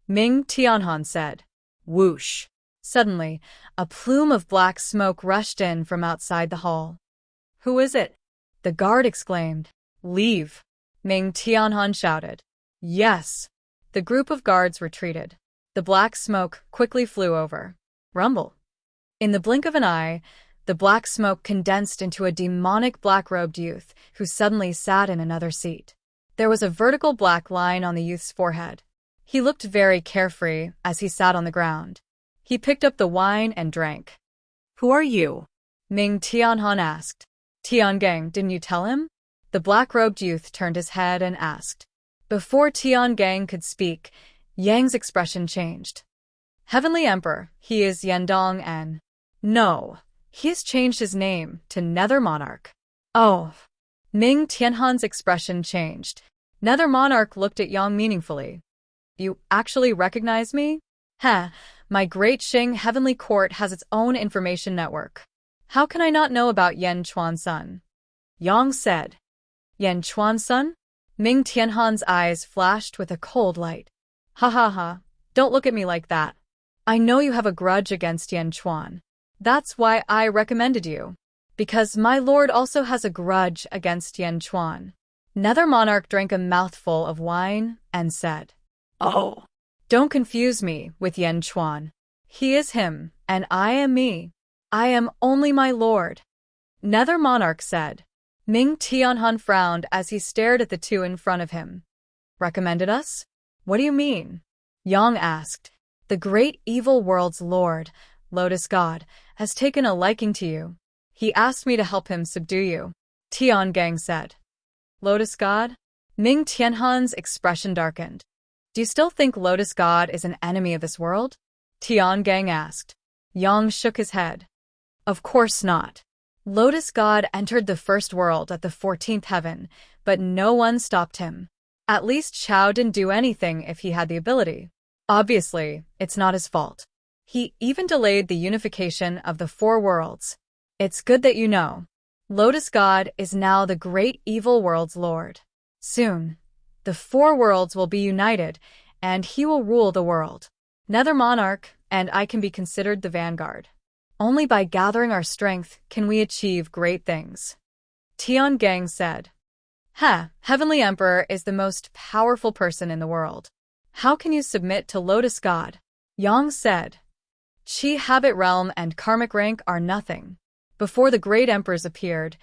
Ming Tianhan said. Whoosh. Suddenly, a plume of black smoke rushed in from outside the hall. Who is it? The guard exclaimed. Leave. Ming Tianhan shouted. Yes. The group of guards retreated. The black smoke quickly flew over. Rumble. In the blink of an eye, the black smoke condensed into a demonic black-robed youth who suddenly sat in another seat. There was a vertical black line on the youth's forehead. He looked very carefree as he sat on the ground. He picked up the wine and drank. Who are you? Ming Tianhan asked. Tiangang, didn't you tell him? The black-robed youth turned his head and asked. Before Tiangang could speak, Yang's expression changed. Heavenly Emperor, he is Yendong and... No, he has changed his name to Nether Monarch. Oh. Ming Tianhan's expression changed. Nether Monarch looked at Yang meaningfully. You actually recognize me? Heh, my great Xing Heavenly Court has its own information network. How can I not know about Yan Chuan-sun? Yang said. Yan Chuan-sun? Ming Tianhan's eyes flashed with a cold light. Ha ha ha, don't look at me like that. I know you have a grudge against Yan Chuan. That's why I recommended you. Because my lord also has a grudge against Yan Chuan. Nether Monarch drank a mouthful of wine and said, Oh. Don't confuse me with Yan Chuan. He is him, and I am me. I am only my lord. Nether Monarch said. Ming Tianhan frowned as he stared at the two in front of him. Recommended us? What do you mean? Yang asked. The great evil world's lord, Lotus God, has taken a liking to you. He asked me to help him subdue you. Tiangang said. Lotus God? Ming Tianhan's expression darkened. Do you still think Lotus God is an enemy of this world? Tiangang asked. Yang shook his head. Of course not. Lotus God entered the first world at the 14th heaven, but no one stopped him. At least Xiao didn't do anything if he had the ability. Obviously, it's not his fault. He even delayed the unification of the 4 worlds. It's good that you know. Lotus God is now the great evil world's lord. Soon, the 4 worlds will be united, and he will rule the world. Nether Monarch and I can be considered the vanguard. Only by gathering our strength can we achieve great things. Tiangang said. Heavenly Emperor is the most powerful person in the world. How can you submit to Lotus God? Yang said. Chi habit realm and karmic rank are nothing. Before the great emperors appeared,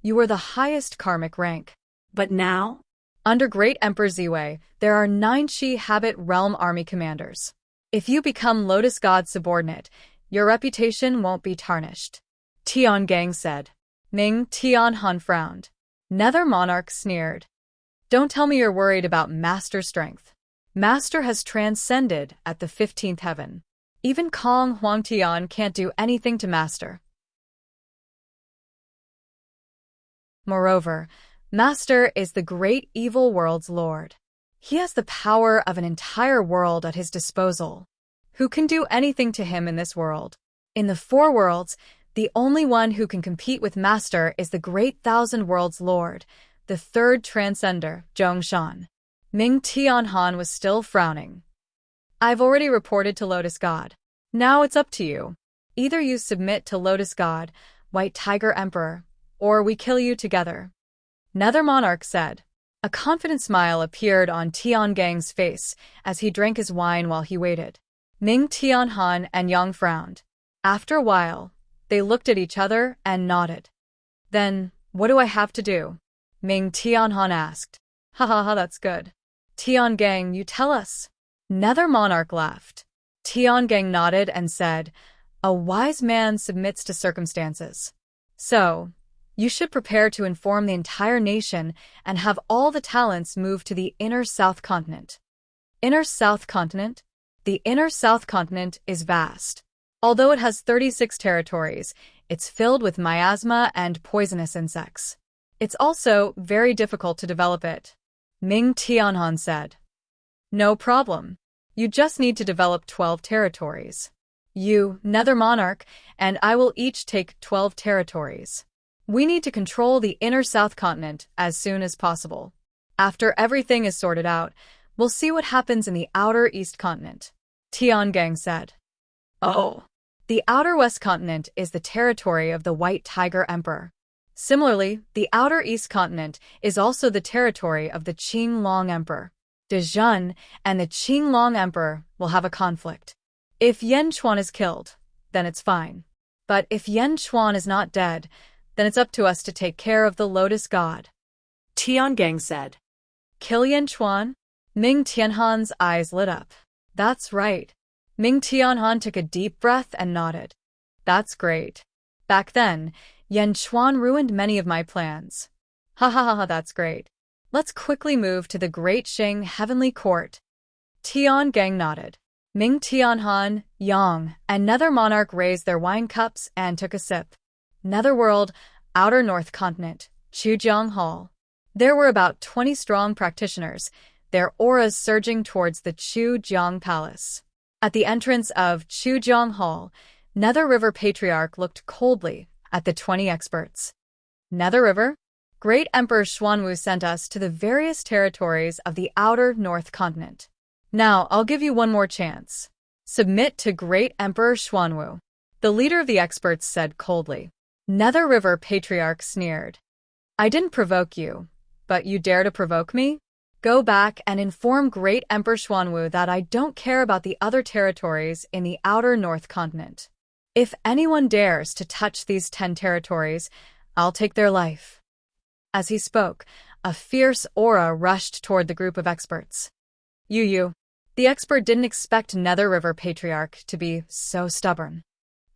you were the highest karmic rank. But now? Under great Emperor Ziwei, there are 9 Chi habit realm army commanders. If you become Lotus God's subordinate, your reputation won't be tarnished. Tiangang said. Ming Tianhan frowned. Nether Monarch sneered. Don't tell me you're worried about Master strength. Master has transcended at the 15th heaven. Even Kong Huangtian can't do anything to Master. Moreover, Master is the great evil world's lord. He has the power of an entire world at his disposal. Who can do anything to him in this world? In the 4 worlds, the only one who can compete with Master is the great 1,000 worlds lord, the 3rd transcender, Zhongshan. Ming Tianhan was still frowning. I've already reported to Lotus God. Now it's up to you. Either you submit to Lotus God, White Tiger Emperor, or we kill you together. Nether Monarch said. A confident smile appeared on Tiangang's face as he drank his wine while he waited. Ming Tianhan and Yang frowned. After a while, they looked at each other and nodded. Then, what do I have to do? Ming Tianhan asked. Ha ha ha, that's good. Tiangang, you tell us. Nether Monarch laughed. Tiangang nodded and said, a wise man submits to circumstances. So, you should prepare to inform the entire nation and have all the talents move to the inner South Continent. Inner South Continent? The inner South Continent is vast. Although it has 36 territories, it's filled with miasma and poisonous insects. It's also very difficult to develop it. Ming Tianhan said. No problem. You just need to develop 12 territories. You, Nether Monarch, and I will each take 12 territories. We need to control the inner South Continent as soon as possible. After everything is sorted out, we'll see what happens in the outer East Continent. Tiangang said. Oh. The outer West Continent is the territory of the White Tiger Emperor. Similarly, the outer East Continent is also the territory of the Qinglong Emperor. Dezhun and the Qinglong Emperor will have a conflict. If Yan Chuan is killed, then it's fine. But if Yan Chuan is not dead, then it's up to us to take care of the Lotus God. Tiangang said. Kill Yan Chuan? Ming Tianhan's eyes lit up. That's right. Ming Tianhan took a deep breath and nodded. That's great. Back then, Yan Chuan ruined many of my plans. Ha ha ha ha, that's great. Let's quickly move to the Great Xing Heavenly Court. Tiangang nodded. Ming Tianhan, Yang, and Nether Monarch raised their wine cups and took a sip. Netherworld, Outer North Continent, Chujiang Hall. There were about 20 strong practitioners, their auras surging towards the Chujiang Palace. At the entrance of Chujiang Hall, Nether River Patriarch looked coldly at the 20 experts. Nether River? Great Emperor Xuanwu sent us to the various territories of the Outer North Continent. Now, I'll give you one more chance. Submit to Great Emperor Xuanwu. The leader of the experts said coldly. Nether River Patriarch sneered. I didn't provoke you, but you dare to provoke me? Go back and inform Great Emperor Xuanwu that I don't care about the other territories in the Outer North Continent. If anyone dares to touch these 10 territories, I'll take their life. As he spoke, a fierce aura rushed toward the group of experts. You. The expert didn't expect Nether River Patriarch to be so stubborn.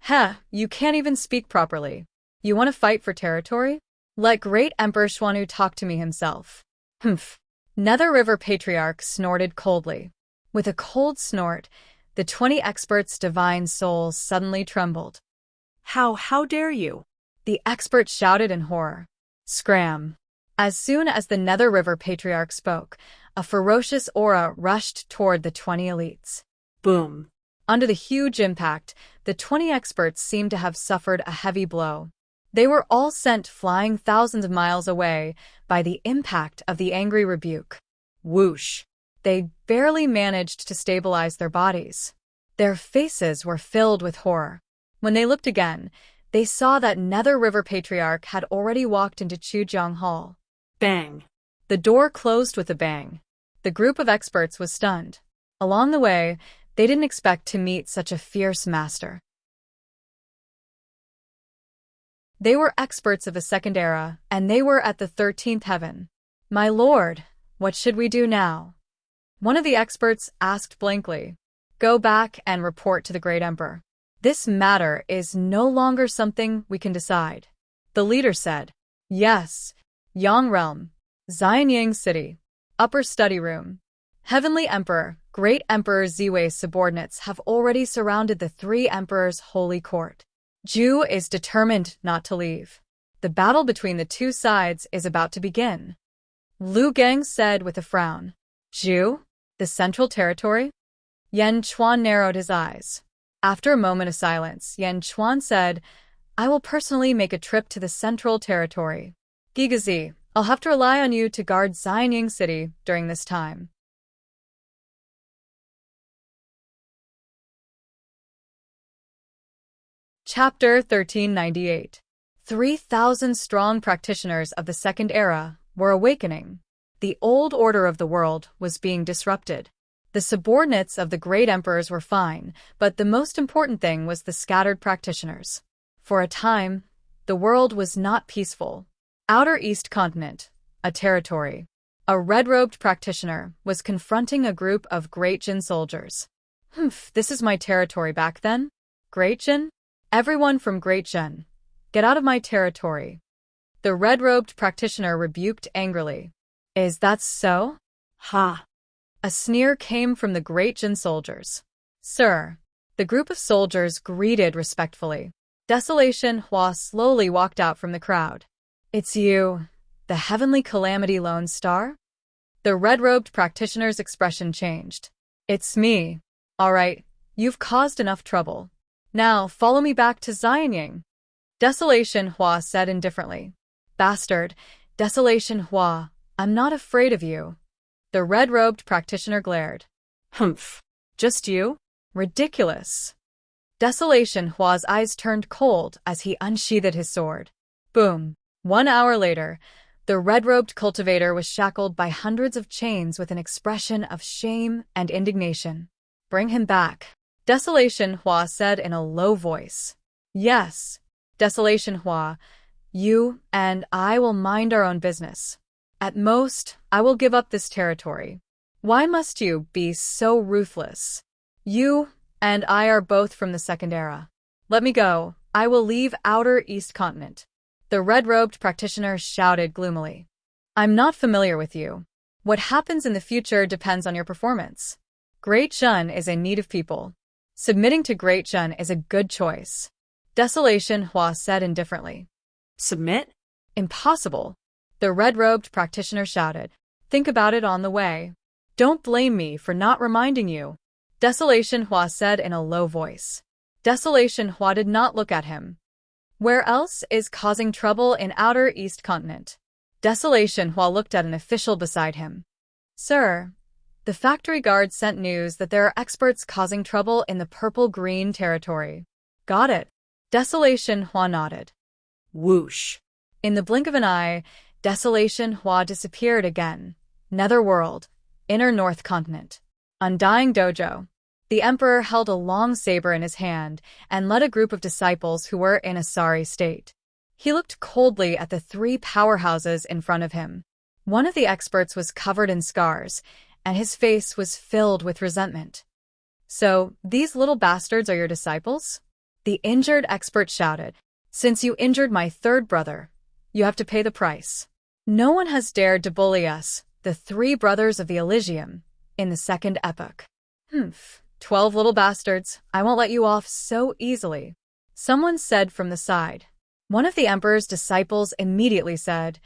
Heh, you can't even speak properly. You want to fight for territory? Let Great Emperor Xuanwu talk to me himself. Humph. Nether River Patriarch snorted coldly. With a cold snort, the 20 experts' divine souls suddenly trembled. How dare you? The expert shouted in horror. Scram. As soon as the Nether River Patriarch spoke, a ferocious aura rushed toward the 20 elites. Boom. Under the huge impact, the 20 experts seemed to have suffered a heavy blow. They were all sent flying thousands of miles away by the impact of the angry rebuke. Whoosh! They barely managed to stabilize their bodies. Their faces were filled with horror. When they looked again, they saw that Nether River Patriarch had already walked into Chujiang Hall. Bang! The door closed with a bang. The group of experts was stunned. Along the way, they didn't expect to meet such a fierce master. They were experts of a second era, and they were at the 13th heaven. My lord, what should we do now? One of the experts asked blankly. Go back and report to the Great Emperor. This matter is no longer something we can decide. The leader said. Yes. Yang Realm. Xianyang City. Upper Study Room. Heavenly Emperor, Great Emperor Ziwei's subordinates have already surrounded the 3 emperors' holy court. Zhu is determined not to leave. The battle between the 2 sides is about to begin. Lu Gang said with a frown. Zhu? The Central Territory? Yan Chuan narrowed his eyes. After a moment of silence, Yan Chuan said, I will personally make a trip to the Central Territory. Gigazi, I'll have to rely on you to guard Xianyang City during this time. Chapter 1398. 3,000 strong practitioners of the Second Era were awakening. The old order of the world was being disrupted. The subordinates of the great emperors were fine, but the most important thing was the scattered practitioners. For a time, the world was not peaceful. Outer East Continent, a territory. A red-robed practitioner was confronting a group of Great Jin soldiers. This is my territory back then? Great Jin? Everyone from Great Jin, get out of my territory. The red-robed practitioner rebuked angrily. Is that so? Ha! A sneer came from the Great Jin soldiers. Sir, the group of soldiers greeted respectfully. Desolation Hua slowly walked out from the crowd. It's you, the heavenly calamity lone star? The red-robed practitioner's expression changed. It's me. All right, you've caused enough trouble. Now follow me back to Xianying. Desolation Hua said indifferently. Bastard, Desolation Hua, I'm not afraid of you. The red-robed practitioner glared. Humph. Just you? Ridiculous. Desolation Hua's eyes turned cold as he unsheathed his sword. Boom. 1 hour later, the red-robed cultivator was shackled by hundreds of chains with an expression of shame and indignation. Bring him back, Desolation Hua said in a low voice. Yes, Desolation Hua, you and I will mind our own business. At most, I will give up this territory. Why must you be so ruthless? You and I are both from the Second Era. Let me go. I will leave Outer East Continent. The red-robed practitioner shouted gloomily. I'm not familiar with you. What happens in the future depends on your performance. Great Jin is in need of people. Submitting to Great Jin is a good choice. Desolation Hua said indifferently. Submit? Impossible. The red-robed practitioner shouted. Think about it on the way. Don't blame me for not reminding you. Desolation Hua said in a low voice. Desolation Hua did not look at him. Where else is causing trouble in Outer East Continent? Desolation Hua looked at an official beside him. Sir, the factory guard sent news that there are experts causing trouble in the purple-green territory. Got it. Desolation Hua nodded. Whoosh. In the blink of an eye, Desolation Hua disappeared again. Netherworld, Inner North Continent. Undying Dojo. The emperor held a long saber in his hand and led a group of disciples who were in a sorry state. He looked coldly at the 3 powerhouses in front of him. One of the experts was covered in scars, and his face was filled with resentment. So, these little bastards are your disciples? The injured expert shouted. Since you injured my 3rd brother, you have to pay the price. No one has dared to bully us, the 3 brothers of the Elysium, in the Second Epoch. 12 little bastards, I won't let you off so easily. Someone said from the side. One of the emperor's disciples immediately said,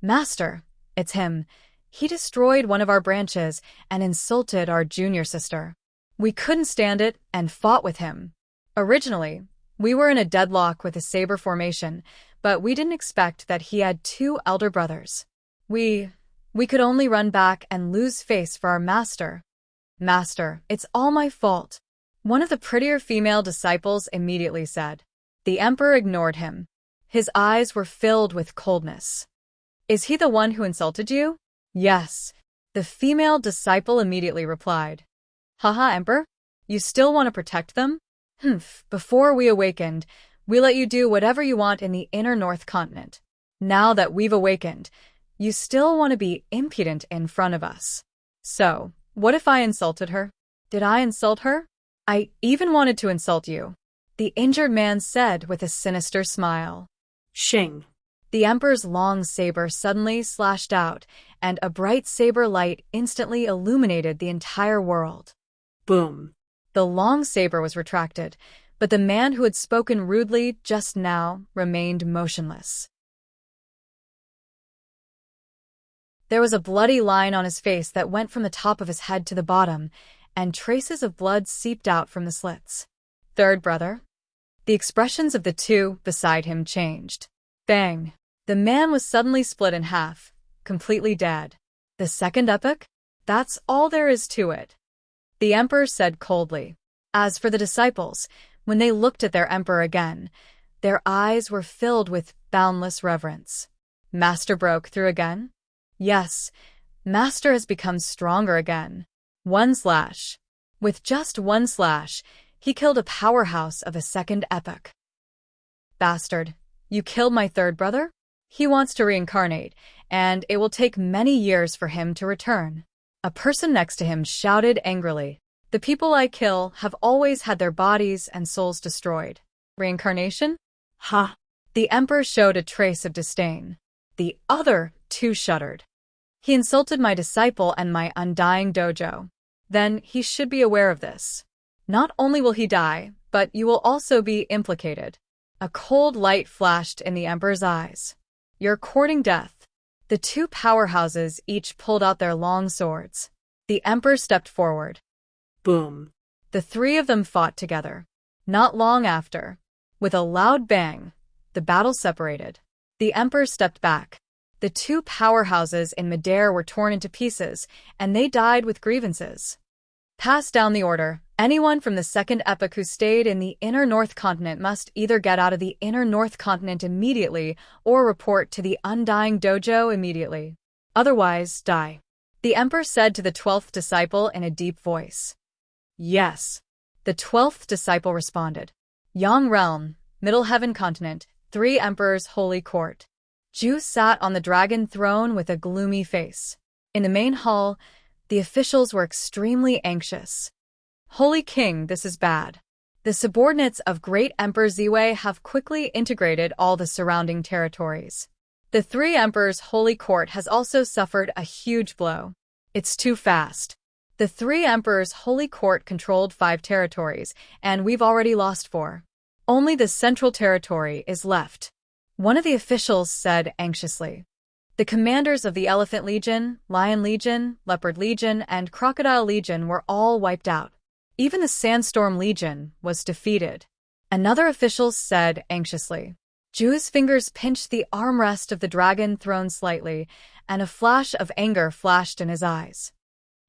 Master, it's him. He destroyed one of our branches and insulted our junior sister. We couldn't stand it and fought with him. Originally, we were in a deadlock with a saber formation, but we didn't expect that he had 2 elder brothers. We could only run back and lose face for our master. Master, it's all my fault. One of the prettier female disciples immediately said. The emperor ignored him. His eyes were filled with coldness. Is he the one who insulted you? Yes. The female disciple immediately replied. Haha, Emperor? You still want to protect them? Before we awakened, we let you do whatever you want in the Inner North Continent. Now that we've awakened, you still want to be impudent in front of us. So, what if I insulted her? Did I insult her? I even wanted to insult you. The injured man said with a sinister smile. Shing. The emperor's long saber suddenly slashed out, and a bright saber light instantly illuminated the entire world. Boom. The long saber was retracted, but the man who had spoken rudely just now remained motionless. There was a bloody line on his face that went from the top of his head to the bottom, and traces of blood seeped out from the slits. 3rd brother? The expressions of the 2 beside him changed. Bang! The man was suddenly split in half, completely dead. The Second Epoch? That's all there is to it. The emperor said coldly. As for the disciples, When they looked at their emperor again, their eyes were filled with boundless reverence. Master broke through again? Yes, Master has become stronger again. One slash. With just one slash, he killed a powerhouse of a second epoch. Bastard, you killed my third brother? He wants to reincarnate, and it will take many years for him to return. A person next to him shouted angrily. The people I kill have always had their bodies and souls destroyed. Reincarnation? Ha! The emperor showed a trace of disdain. The other two shuddered. He insulted my disciple and my undying dojo. Then he should be aware of this. Not only will he die, but you will also be implicated. A cold light flashed in the emperor's eyes. You're courting death. The two powerhouses each pulled out their long swords. The emperor stepped forward. Boom. The three of them fought together. Not long after, with a loud bang, the battle separated. The emperor stepped back. The two powerhouses in midair were torn into pieces, and they died with grievances. Pass down the order. Anyone from the second epoch who stayed in the inner North Continent must either get out of the inner North Continent immediately or report to the Undying Dojo immediately. Otherwise, die. The emperor said to the 12th disciple in a deep voice. Yes. The 12th disciple responded. Yang Realm, Middle Heaven Continent, 3 Emperors Holy Court. Ju sat on the dragon throne with a gloomy face. In the main hall, the officials were extremely anxious. Holy King, this is bad. The subordinates of Great Emperor Ziwei have quickly integrated all the surrounding territories. The 3 Emperors Holy Court has also suffered a huge blow. It's too fast. The 3 Emperors Holy Court controlled 5 territories, and we've already lost 4. Only the Central Territory is left. One of the officials said anxiously. The commanders of the Elephant Legion, Lion Legion, Leopard Legion, and Crocodile Legion were all wiped out. Even the Sandstorm Legion was defeated. Another official said anxiously. Ju's fingers pinched the armrest of the dragon throne slightly, and a flash of anger flashed in his eyes.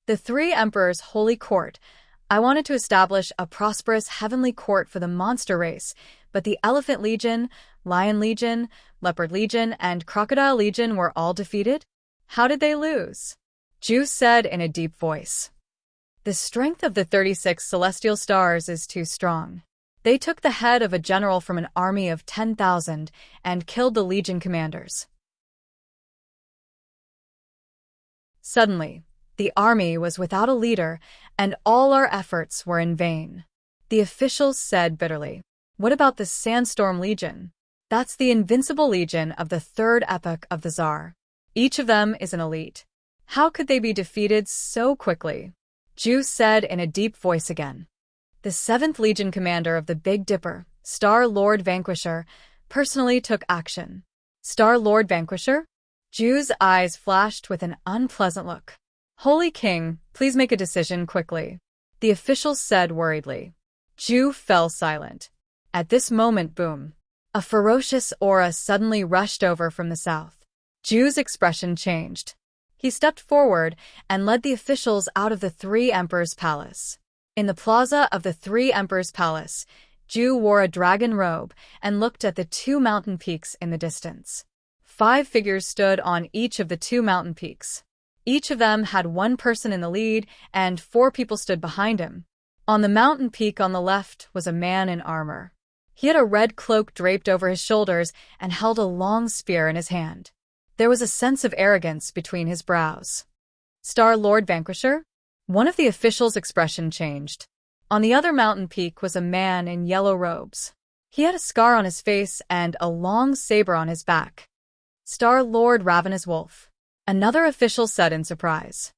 The 3 Emperors Holy Court. I wanted to establish a prosperous heavenly court for the monster race, but the Elephant Legion, Lion Legion, Leopard Legion, and Crocodile Legion were all defeated? How did they lose? Ju said in a deep voice. The strength of the 36 celestial stars is too strong. They took the head of a general from an army of 10,000 and killed the legion commanders. Suddenly, the army was without a leader, and all our efforts were in vain. The officials said bitterly. What about the Sandstorm Legion? That's the invincible legion of the 3rd epoch of the Tsar. Each of them is an elite. How could they be defeated so quickly? Ju said in a deep voice again. The 7th Legion commander of the Big Dipper, Star Lord Vanquisher, personally took action. Star Lord Vanquisher? Ju's eyes flashed with an unpleasant look. Holy King, please make a decision quickly. The officials said worriedly. Ju fell silent. At this moment, boom. A ferocious aura suddenly rushed over from the south. Ju's expression changed. He stepped forward and led the officials out of the 3 Emperors' Palace. In the plaza of the 3 Emperors' Palace, Ju wore a dragon robe and looked at the 2 mountain peaks in the distance. 5 figures stood on each of the 2 mountain peaks. Each of them had 1 person in the lead, and 4 people stood behind him. On the mountain peak on the left was a man in armor. He had a red cloak draped over his shoulders and held a long spear in his hand. There was a sense of arrogance between his brows. Star Lord Vanquisher? One of the officials' expression changed. On the other mountain peak was a man in yellow robes. He had a scar on his face and a long saber on his back. Star Lord Ravenous Wolf. Another official said in surprise.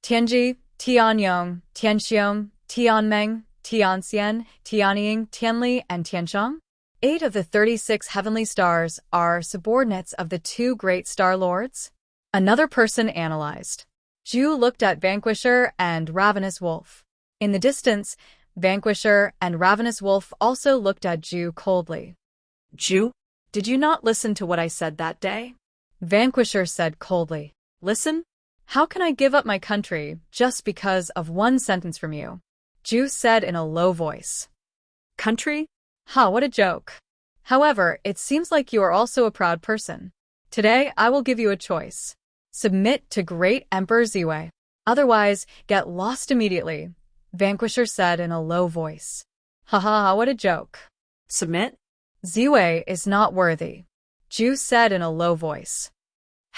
Tianji, Tianyong, Tianxiong, Tianmeng, Tianxian, Tianying, Tianli, and Tianshang? 8 of the 36 heavenly stars are subordinates of the 2 great star lords? Another person analyzed. Ju looked at Vanquisher and Ravenous Wolf. In the distance, Vanquisher and Ravenous Wolf also looked at Ju coldly. Ju? Did you not listen to what I said that day? Vanquisher said coldly. Listen? How can I give up my country just because of 1 sentence from you? Ju said in a low voice. country? Ha, what a joke. However, it seems like you are also a proud person. Today, I will give you a choice. Submit to Great Emperor Ziwei. Otherwise, get lost immediately, Vanquisher said in a low voice. Ha ha ha, what a joke. Submit? Ziwei is not worthy, Ju said in a low voice.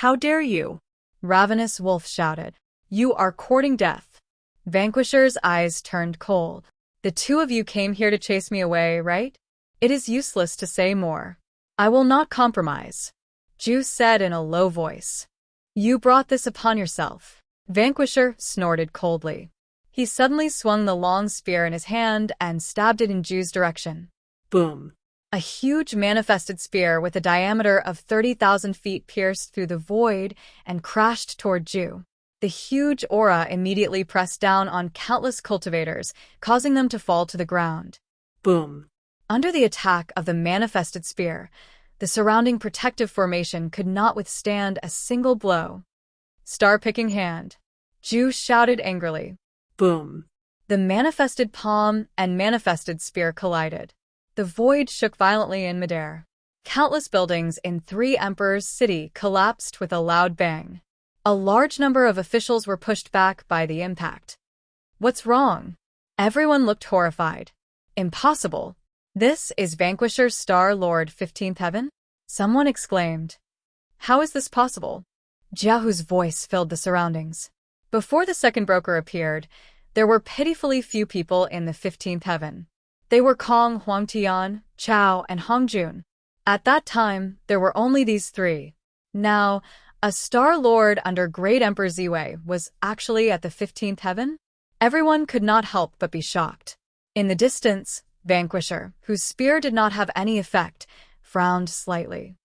How dare you? Ravenous Wolf shouted. You are courting death. Vanquisher's eyes turned cold. The two of you came here to chase me away, right? It is useless to say more. I will not compromise, Ju said in a low voice. You brought this upon yourself. Vanquisher snorted coldly. He suddenly swung the long spear in his hand and stabbed it in Ju's direction. Boom. A huge manifested spear with a diameter of 30,000 feet pierced through the void and crashed toward Ju. The huge aura immediately pressed down on countless cultivators, causing them to fall to the ground. Boom. Under the attack of the manifested spear, the surrounding protective formation could not withstand a single blow. Star-picking hand, Ju shouted angrily. Boom. The manifested palm and manifested spear collided. The void shook violently in midair. Countless buildings in Three Emperors City collapsed with a loud bang. A large number of officials were pushed back by the impact. What's wrong? Everyone looked horrified. Impossible. This is Vanquisher Star Lord 15th Heaven? Someone exclaimed. How is this possible? Jiahu's voice filled the surroundings. Before the second broker appeared, there were pitifully few people in the 15th Heaven. They were Kong, Huangtian, Chao, and Hongjun. At that time, there were only these three. Now, a Star Lord under Great Emperor Ziwei was actually at the 15th Heaven? Everyone could not help but be shocked. In the distance, Vanquisher, whose spear did not have any effect, frowned slightly.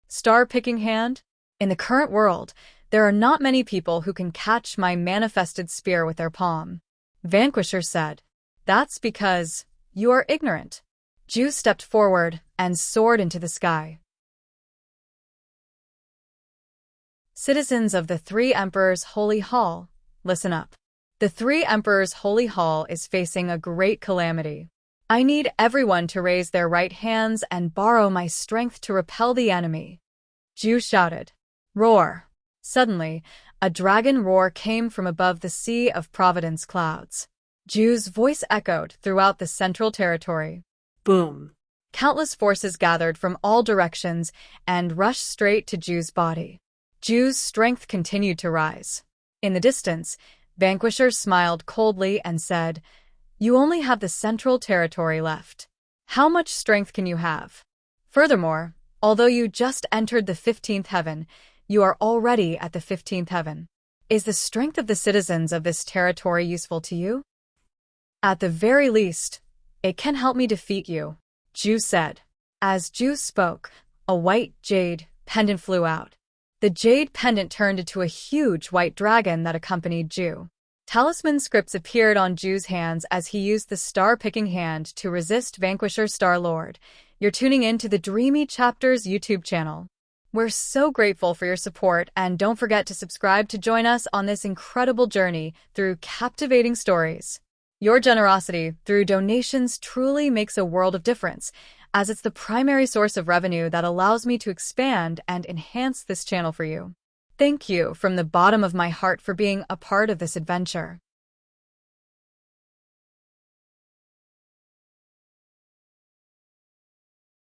Star-picking hand? In the current world, there are not many people who can catch my manifested spear with their palm. Vanquisher said. That's because you are ignorant. Ju stepped forward and soared into the sky. Citizens of the Three Emperors' Holy Hall, listen up. The Three Emperors' Holy Hall is facing a great calamity. I need everyone to raise their right hands and borrow my strength to repel the enemy. Ju shouted. Roar. Suddenly, a dragon roar came from above the sea of Providence clouds. Ju's voice echoed throughout the central territory. Boom. Countless forces gathered from all directions and rushed straight to Ju's body. Ju's strength continued to rise. In the distance, Vanquisher smiled coldly and said, You only have the central territory left. How much strength can you have? Furthermore, although you just entered the 15th Heaven, you are already at the 15th Heaven. Is the strength of the citizens of this territory useful to you? At the very least, it can help me defeat you, Ju said. As Ju spoke, a white jade pendant flew out. The jade pendant turned into a huge white dragon that accompanied Ju. Talisman scripts appeared on Ju's hands as he used the star-picking hand to resist Vanquisher Star-Lord. You're tuning in to the Dreamy Chapters YouTube channel. We're so grateful for your support, and don't forget to subscribe to join us on this incredible journey through captivating stories. Your generosity through donations truly makes a world of difference, as it's the primary source of revenue that allows me to expand and enhance this channel for you. Thank you from the bottom of my heart for being a part of this adventure.